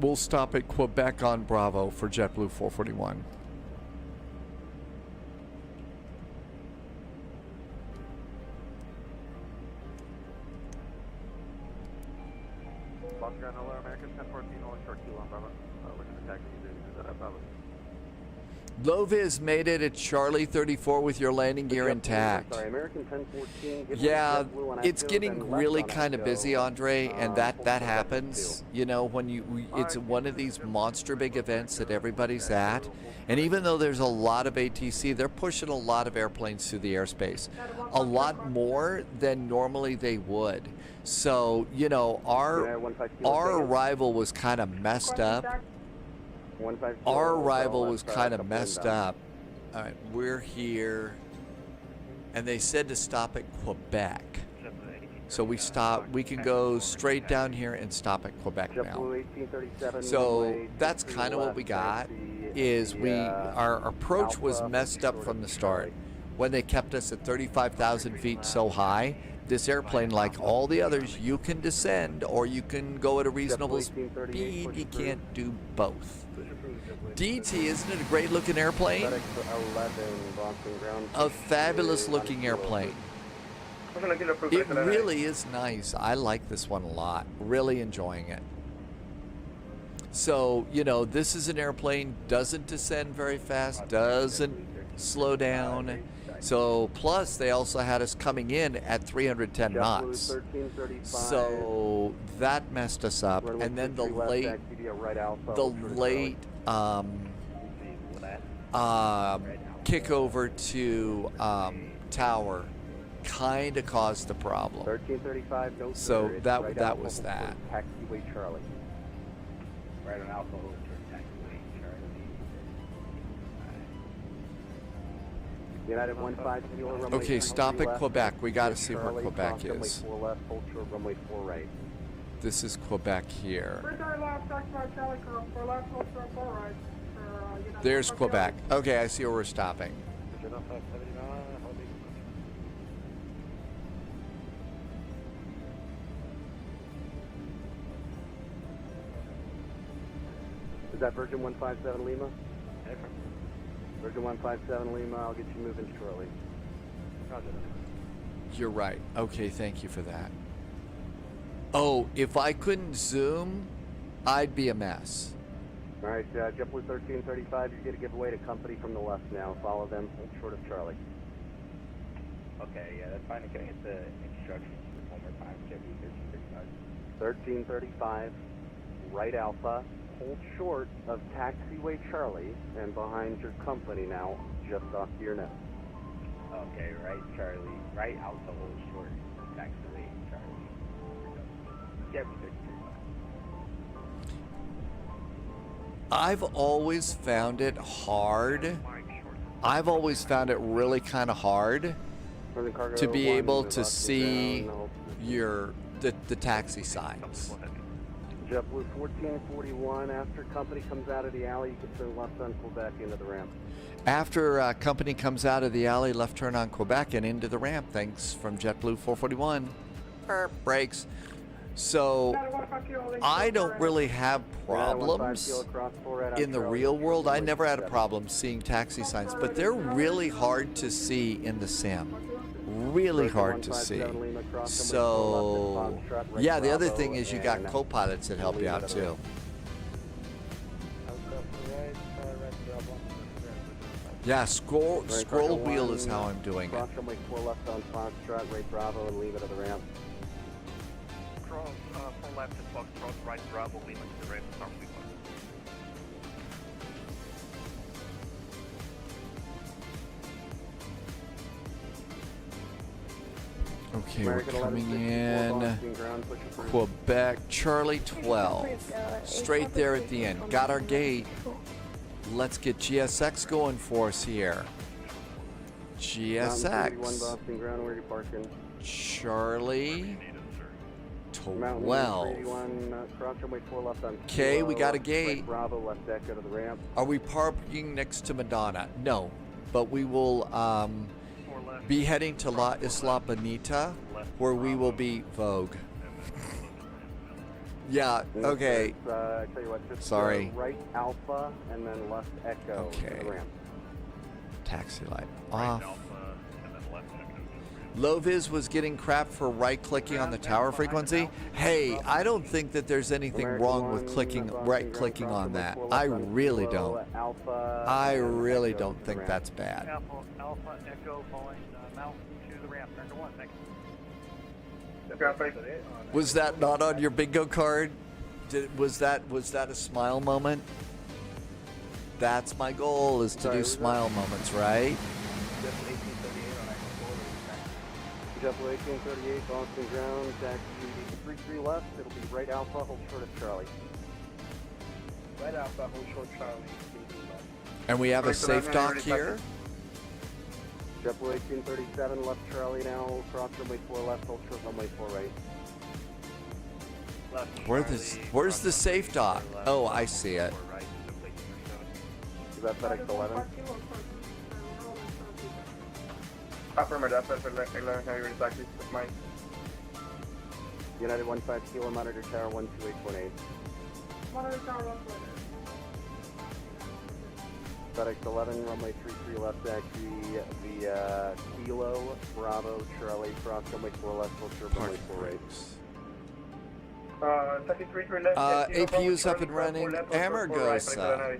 We'll stop at Quebec on Bravo for JetBlue 441. Boston Ground, hello, American 1014, all short kilo on Bravo. Looking to taxi to Bravo. Loviz made it at Charlie 34 with your landing gear intact. Sorry, American 1014. Yeah, it's getting really kind of busy, Andre, and that happens. You know, when it's one of these monster big events that everybody's at, and even though there's a lot of ATC, they're pushing a lot of airplanes through the airspace, a lot more than normally they would. So, you know, our arrival was kind of messed up. Our arrival was kind of messed up. All right, we're here, and they said to stop at Quebec. So we stop. We can go straight down here and stop at Quebec now. So that's kind of what we got. Is our approach was messed up from the start when they kept us at 35,000 feet so high. This airplane, like all the others, you can descend or you can go at a reasonable speed. You can't do both. DT, isn't it a great looking airplane? A fabulous looking airplane. It really is nice. I like this one a lot. Really enjoying it. So, you know, this is an airplane, doesn't descend very fast, doesn't slow down. So, plus they also had us coming in at 310 knots. So that messed us up. And then the late kick over to Tower kind of caused the problem. 1335, no so sir. that right that was that. Taxiway Charlie. Right on Alpha Hotel, taxiway Charlie. United 15 Okay, stop at Quebec. We got to see where Quebec is. 4 left, hold short, runway 4 right. This is Quebec here. There's Quebec. Okay, I see where we're stopping. Is that Virgin 157 Lima? Virgin 157 Lima, I'll get you moving shortly. You're right. Okay, thank you for that. Oh, if I couldn't zoom, I'd be a mess. All right, JetBlue 1335, you're going to give away to company from the left now. Follow them, hold short of Charlie. Okay, yeah, that's fine. Can I get the instructions one more time? JetBlue 1335, right Alpha, hold short of taxiway Charlie, and behind your company now, just off to your nose. Okay, right Charlie, right Alpha, hold short, taxiway Charlie. JetBlue 1335. I've always found it hard. I've always found it really kind of hard to be able to see the taxi signs. JetBlue 1441, after company comes out of the alley, you can turn left on Quebec into the ramp. After company comes out of the alley, left turn on Quebec and into the ramp. Thanks from JetBlue 441. Brakes. So I don't really have problems in the real world. I never had a problem seeing taxi signs, but they're really hard to see in the sim. Really hard to see. So yeah, the other thing is you got co-pilots that help you out too. Yeah, scroll wheel is how I'm doing it. Cross runway 4 left on Foxtrot, right Bravo, and leave it at the ramp. Cross 4 left at Foxtrot, right Bravo, leave it to the ramp, start with Okay, we're coming in. Quebec, Charlie 12. Straight there at the end. Got our gate. Let's get GSX going for us here. GSX. Charlie 12. Okay, we got a gate. Are we parking next to Madonna? No, but we will be heading to La Isla Bonita, where we will be Vogue. Yeah, okay. I tell you what, just sorry. Right Alpha and then left Echo. Okay. To the ramp. Taxi light off. Loviz was getting crap for right-clicking on the tower frequency. Hey, I don't think that there's anything wrong with right-clicking on that. I really don't. I really don't think that's bad. Alpha Echo following mountain to the ramp, turn to 1, thank you. Was that not on your bingo card? Was that a smile moment? That's my goal, is to do smile moments, right? JetBlue 1838, Boston ground, taxi 33 left, it'll be right Alpha, hold short of Charlie. Right Alpha, hold short Charlie. And we have a safe dock here. JetBlue 1837, left Charlie now, cross runway 4 left, hold short runway 4 right. Where's the safe dock? Oh, I see it. Is that FedEx 11? Affirmative, FedEx 11, how you ready taxi? That's mine. United 15 Kilo, monitor tower 128.8. Monitor tower 128. FedEx 11, runway 33 left, taxi via Kilo, Bravo, Charlie, cross runway 4 left, hold short runway 4 right. APU's up and running. Amargosa.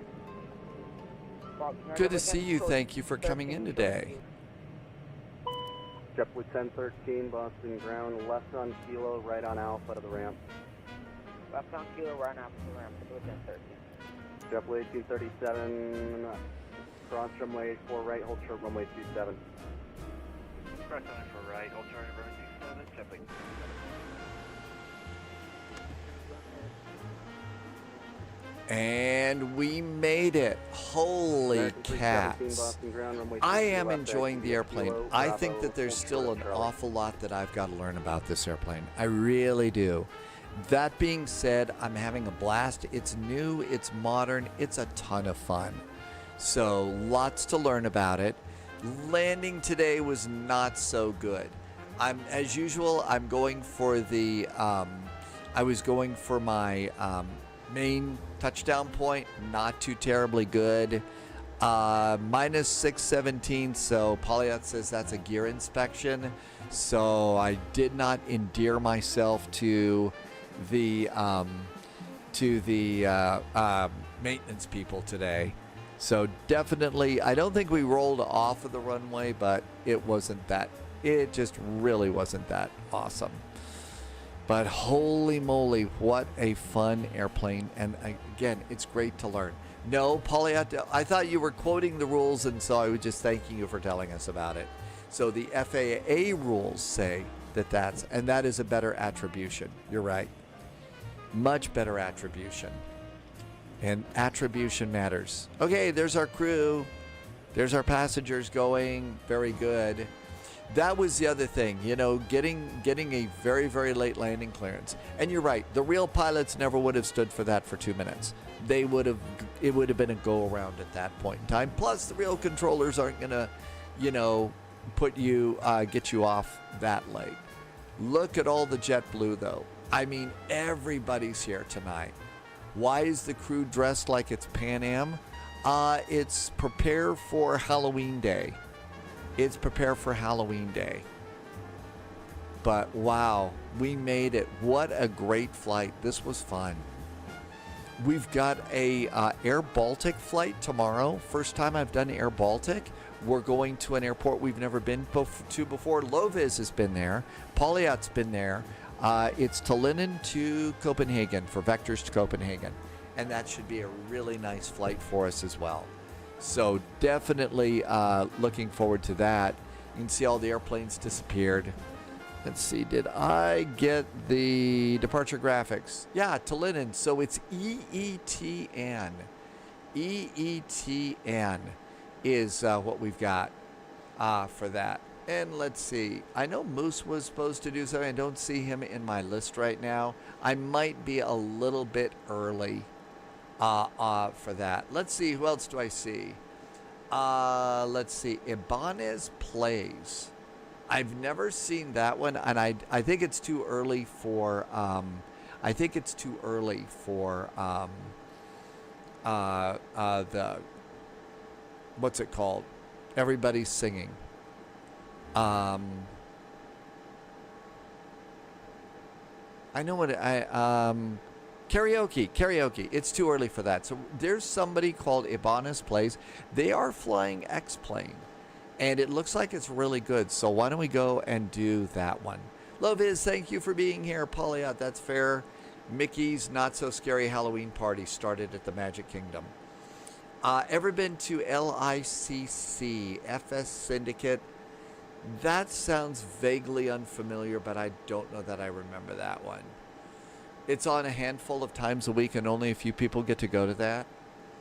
Good to see you. Thank you for coming in today. JetBlue 1013, Boston ground, left on Kilo, right on Alpha to the ramp. Left on Kilo, right on Alpha to the ramp, JetBlue 1013. JetBlue 1837, cross runway 4 right, hold short runway 27. Cross runway 4 right, hold short runway 27, JetBlue. And we made it. Holy cats. I am enjoying the airplane. I think that there's still an awful lot that I've got to learn about this airplane. I really do. That being said, I'm having a blast. It's new, it's modern, it's a ton of fun. So lots to learn about it. Landing today was not so good. As usual, I'm going for the, I was going for my main touchdown point, not too terribly good. Minus 617, so Polyat says that's a gear inspection. So I did not endear myself to the maintenance people today. So definitely, I don't think we rolled off of the runway, but it just really wasn't that awesome. But holy moly, what a fun airplane. And again, it's great to learn. No, Polyat, I thought you were quoting the rules, and so I was just thanking you for telling us about it. So the FAA rules say that is a better attribution. You're right. Much better attribution. And attribution matters. Okay, there's our crew. There's our passengers going. Very good. That was the other thing, you know, getting a very, very late landing clearance. And you're right, the real pilots never would have stood for that for 2 minutes. It would have been a go around at that point in time. Plus, the real controllers aren't gonna, you know, get you off that late. Look at all the JetBlue though. I mean, everybody's here tonight. Why is the crew dressed like it's Pan Am? It's prepare for Halloween Day. It's prepare for Halloween Day. But wow, we made it. What a great flight. This was fun. We've got a Air Baltic flight tomorrow. First time I've done Air Baltic. We're going to an airport we've never been to before. Loviz has been there. Polyat's been there. It's Tallinn to Copenhagen, for Vectors to Copenhagen. And that should be a really nice flight for us as well. So definitely looking forward to that. You can see all the airplanes disappeared. Let's see, did I get the departure graphics? Yeah, Tallinn. So it's EETN. EETN is what we've got for that. And let's see. I know Moose was supposed to do something. I don't see him in my list right now. I might be a little bit early for that. Let's see. Who else do I see? Let's see. Ibanez Plays. I've never seen that one, and I think it's too early for. I think it's too early for the. What's it called? Everybody's singing. I know what karaoke. It's too early for that. So there's somebody called Ibanez Plays. They are flying X-Plane, and it looks like it's really good. So why don't we go and do that one? Loviz, thank you for being here. Polyat, that's fair. Mickey's Not So Scary Halloween Party started at the Magic Kingdom. Ever been to LICC, FS Syndicate? That sounds vaguely unfamiliar, but I don't know that I remember that one. It's on a handful of times a week, and only a few people get to go to that.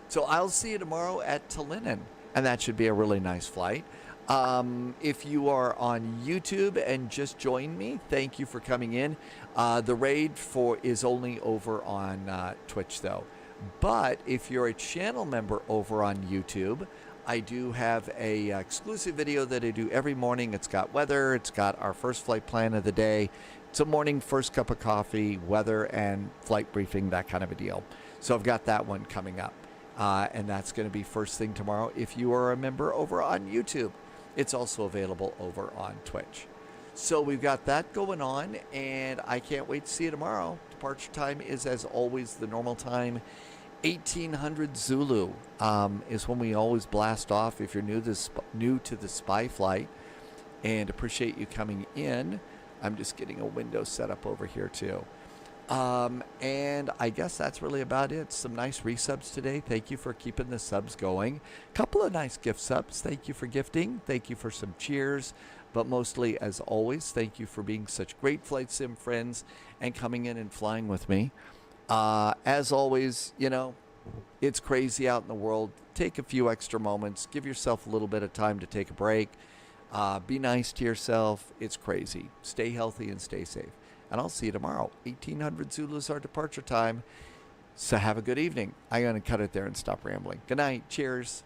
So I'll see you tomorrow at Tallinn, and that should be a really nice flight. If you are on YouTube and just joined me, thank you for coming in. The raid is only over on Twitch, though. But if you're a channel member over on YouTube, I do have a exclusive video that I do every morning. It's got weather. It's got our first flight plan of the day. It's a morning first cup of coffee, weather, and flight briefing, that kind of a deal. So I've got that one coming up. And that's going to be first thing tomorrow if you are a member over on YouTube. It's also available over on Twitch. So we've got that going on, and I can't wait to see you tomorrow. Departure time is, as always, the normal time. 1800 Zulu is when we always blast off if you're new to the spy flight, and appreciate you coming in. I'm just getting a window set up over here too. And I guess that's really about it. Some nice resubs today. Thank you for keeping the subs going. Couple of nice gift subs. Thank you for gifting. Thank you for some cheers. But mostly, as always, thank you for being such great flight sim friends and coming in and flying with me. As always, you know, it's crazy out in the world. Take a few extra moments. Give yourself a little bit of time to take a break. Be nice to yourself. It's crazy. Stay healthy and stay safe. And I'll see you tomorrow. 1800 Zulu is our departure time. So have a good evening. I'm going to cut it there and stop rambling. Good night. Cheers.